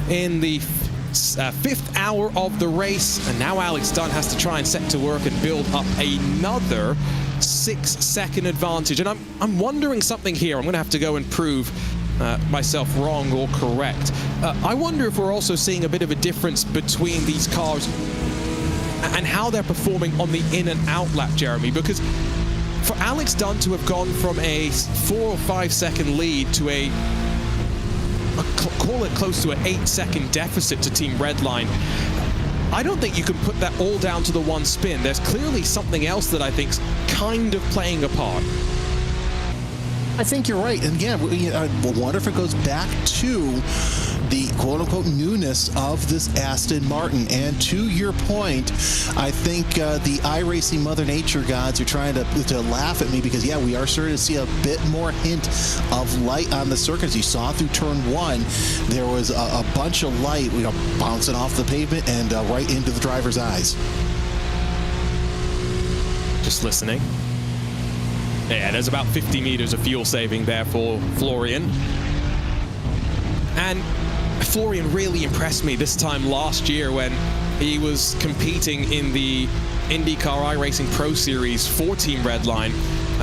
in the fifth hour of the race. And now Alex Dunn has to try and set to work and build up another 6-second advantage. And I'm wondering something here. I'm going to have to go and prove myself wrong or correct. I wonder if we're also seeing a bit of a difference between these cars and how they're performing on the in and out lap, Jeremy, because for Alex Dunn to have gone from a 4 or 5 second lead to call it close to an 8-second deficit to Team Redline, I don't think you can put that all down to the one spin. There's clearly something else that I think's kind of playing a part. I think you're right. And again, I wonder if it goes back to the quote-unquote newness of this Aston Martin. And to your point, I think the iRacing Mother Nature gods are trying to laugh at me because, yeah, we are starting to see a bit more hint of light on the circuits. You saw through turn 1, there was a bunch of light, bouncing off the pavement and right into the driver's eyes. Just listening. Yeah, there's about 50 meters of fuel saving there for Florian. And Florian really impressed me this time last year when he was competing in the IndyCar iRacing Pro Series for Team Redline,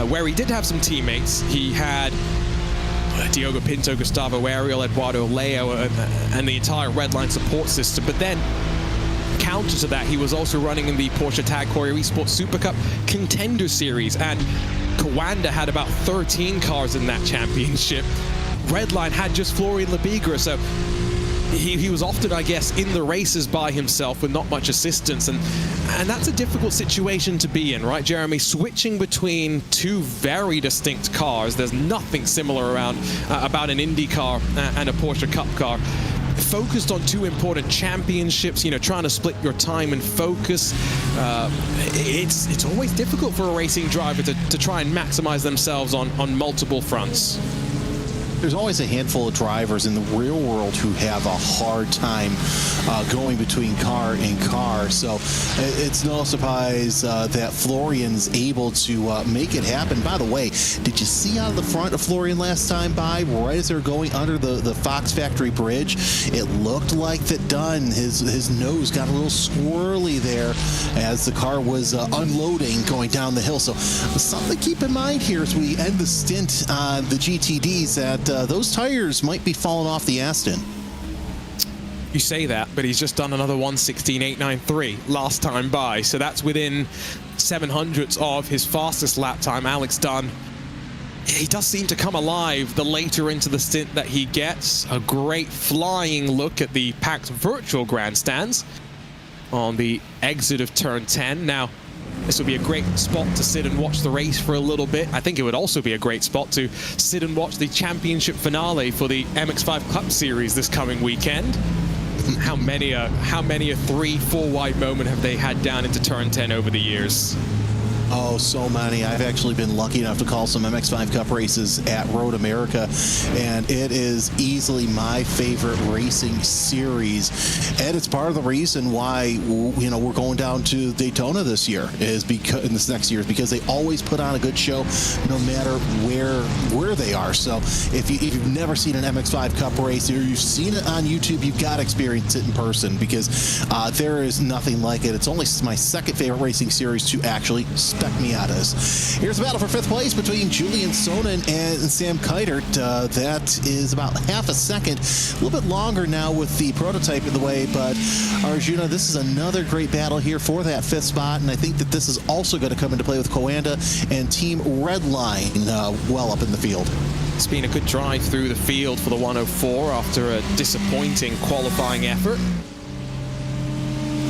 where he did have some teammates. He had Diogo Pinto, Gustavo Ariel, Eduardo Leo, and the entire Redline support system. But then, counter to that, he was also running in the Porsche Tag Heuer Esports Super Cup Contender Series, and Kawanda had about 13 cars in that championship. Redline had just Florian Lebigra, so he was often, I guess, in the races by himself with not much assistance, and that's a difficult situation to be in, right, Jeremy? Switching between two very distinct cars. There's nothing similar around about an Indy car and a Porsche Cup car. Focused on two important championships, trying to split your time and focus. It's always difficult for a racing driver to try and maximize themselves on multiple fronts. There's always a handful of drivers in the real world who have a hard time going between car and car. So it's no surprise that Florian's able to make it happen. By the way, did you see out of the front of Florian last time by, right as they're going under the Fox Factory Bridge? It looked like that Dunn, his nose got a little swirly there as the car was unloading going down the hill. So something to keep in mind here as we end the stint on the GTDs, that those tires might be falling off the Aston. You say that, but he's just done another 1:16.893 last time by, so that's within 700ths of his fastest lap time. Alex Dunn, he does seem to come alive the later into the stint that he gets. A great flying look at the packed virtual grandstands on the exit of turn 10. Now, this would be a great spot to sit and watch the race for a little bit. I think it would also be a great spot to sit and watch the championship finale for the MX5 Cup Series this coming weekend. How many a 3-4 wide moment have they had down into turn 10 over the years? Oh, so many. I've actually been lucky enough to call some MX5 Cup races at Road America, and it is easily my favorite racing series. And it's part of the reason why, we're going down to Daytona this year, is because in this next year, is because they always put on a good show no matter where they are. So if you've never seen an MX5 Cup race, or you've seen it on YouTube, you've got to experience it in person, because there is nothing like it. It's only my second favorite racing series to actually Miatas. Here's a battle for 5th place between Julian Sonnen and Sam Keitert. That is about half a second, a little bit longer now with the prototype in the way, but Arjuna, this is another great battle here for that 5th spot, and I think that this is also going to come into play with Coanda and Team Redline well up in the field. It's been a good drive through the field for the 104 after a disappointing qualifying effort.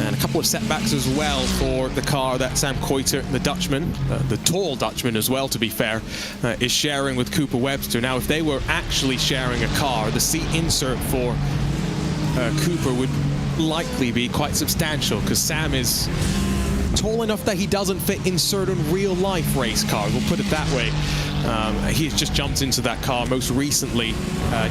And a couple of setbacks as well for the car that Sam Keitert, the Dutchman, the tall Dutchman as well, to be fair, is sharing with Cooper Webster. Now, if they were actually sharing a car, the seat insert for Cooper would likely be quite substantial, because Sam is tall enough that he doesn't fit in certain real-life race cars. We'll put it that way. He's just jumped into that car most recently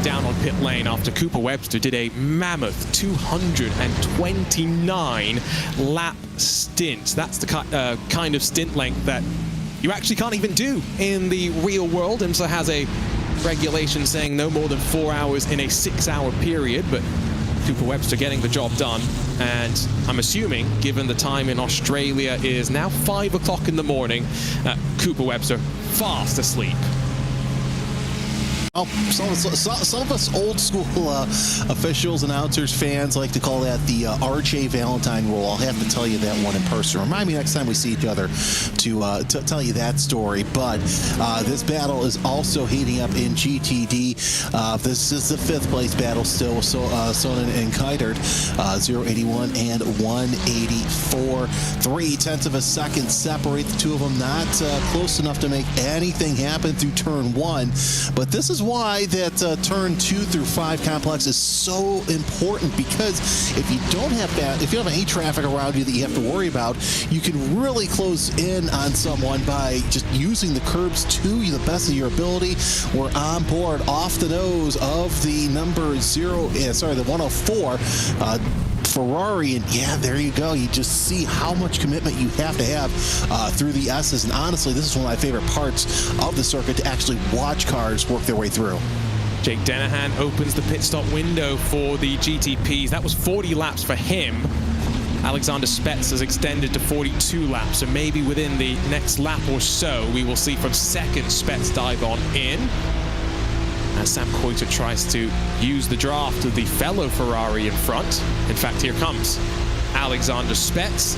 down on pit lane after Cooper Webster did a mammoth 229 lap stint. That's the kind of stint length that you actually can't even do in the real world. IMSA has a regulation saying no more than 4 hours in a 6-hour period, but Cooper Webster getting the job done. And I'm assuming, given the time in Australia is now 5 o'clock in the morning, Cooper Webster fast asleep. Oh, some of us old school officials, announcers, fans like to call that the RJ Valentine rule. I'll have to tell you that one in person. Remind me next time we see each other to tell you that story. But this battle is also heating up in GTD. This is the 5th place battle still with Sonnen and Keitert, 081 and 184. 0.3 of a second separate the two of them. Not close enough to make anything happen through turn 1. But this is why that turn 2 through 5 complex is so important, because if you don't have that, if you don't have any traffic around you that you have to worry about, you can really close in on someone by just using the curbs to the best of your ability. We're on board off the nose of the number the 104 Ferrari, and yeah, there you go. You just see how much commitment you have to have through the S's, and honestly, this is one of my favorite parts of the circuit, to actually watch cars work their way through. Jake Dennehan opens the pit stop window for the GTPs. That was 40 laps for him. Alexander Spetz has extended to 42 laps, so maybe within the next lap or so, we will see from second Spetz dive on in. As Sam Coiter tries to use the draft of the fellow Ferrari in front. In fact, here comes Alexander Spetz.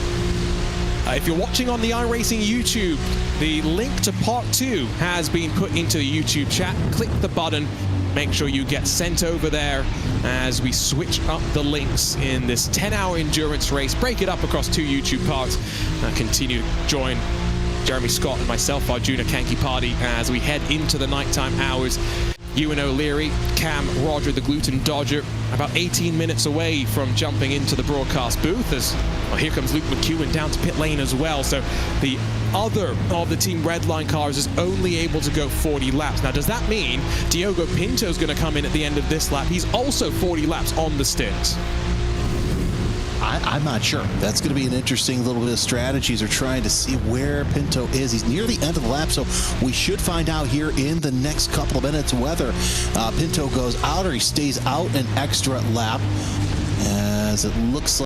If you're watching on the iRacing YouTube, the link to part 2 has been put into the YouTube chat. Click the button, make sure you get sent over there as we switch up the links in this 10-hour endurance race. Break it up across 2 YouTube parts. Continue to join Jeremy Scott and myself, Arjuna Kankipati, as we head into the nighttime hours. Ewan O'Leary, Cam, Roger the Gluten Dodger, about 18 minutes away from jumping into the broadcast booth, as well, here comes Luke McEwen down to pit lane as well. So the other of the Team Redline cars is only able to go 40 laps. Now, does that mean Diogo Pinto is going to come in at the end of this lap? He's also 40 laps on the stint. I'm not sure. That's going to be an interesting little bit of strategies. They're trying to see where Pinto is. He's near the end of the lap, so we should find out here in the next couple of minutes whether Pinto goes out or he stays out an extra lap, as it looks like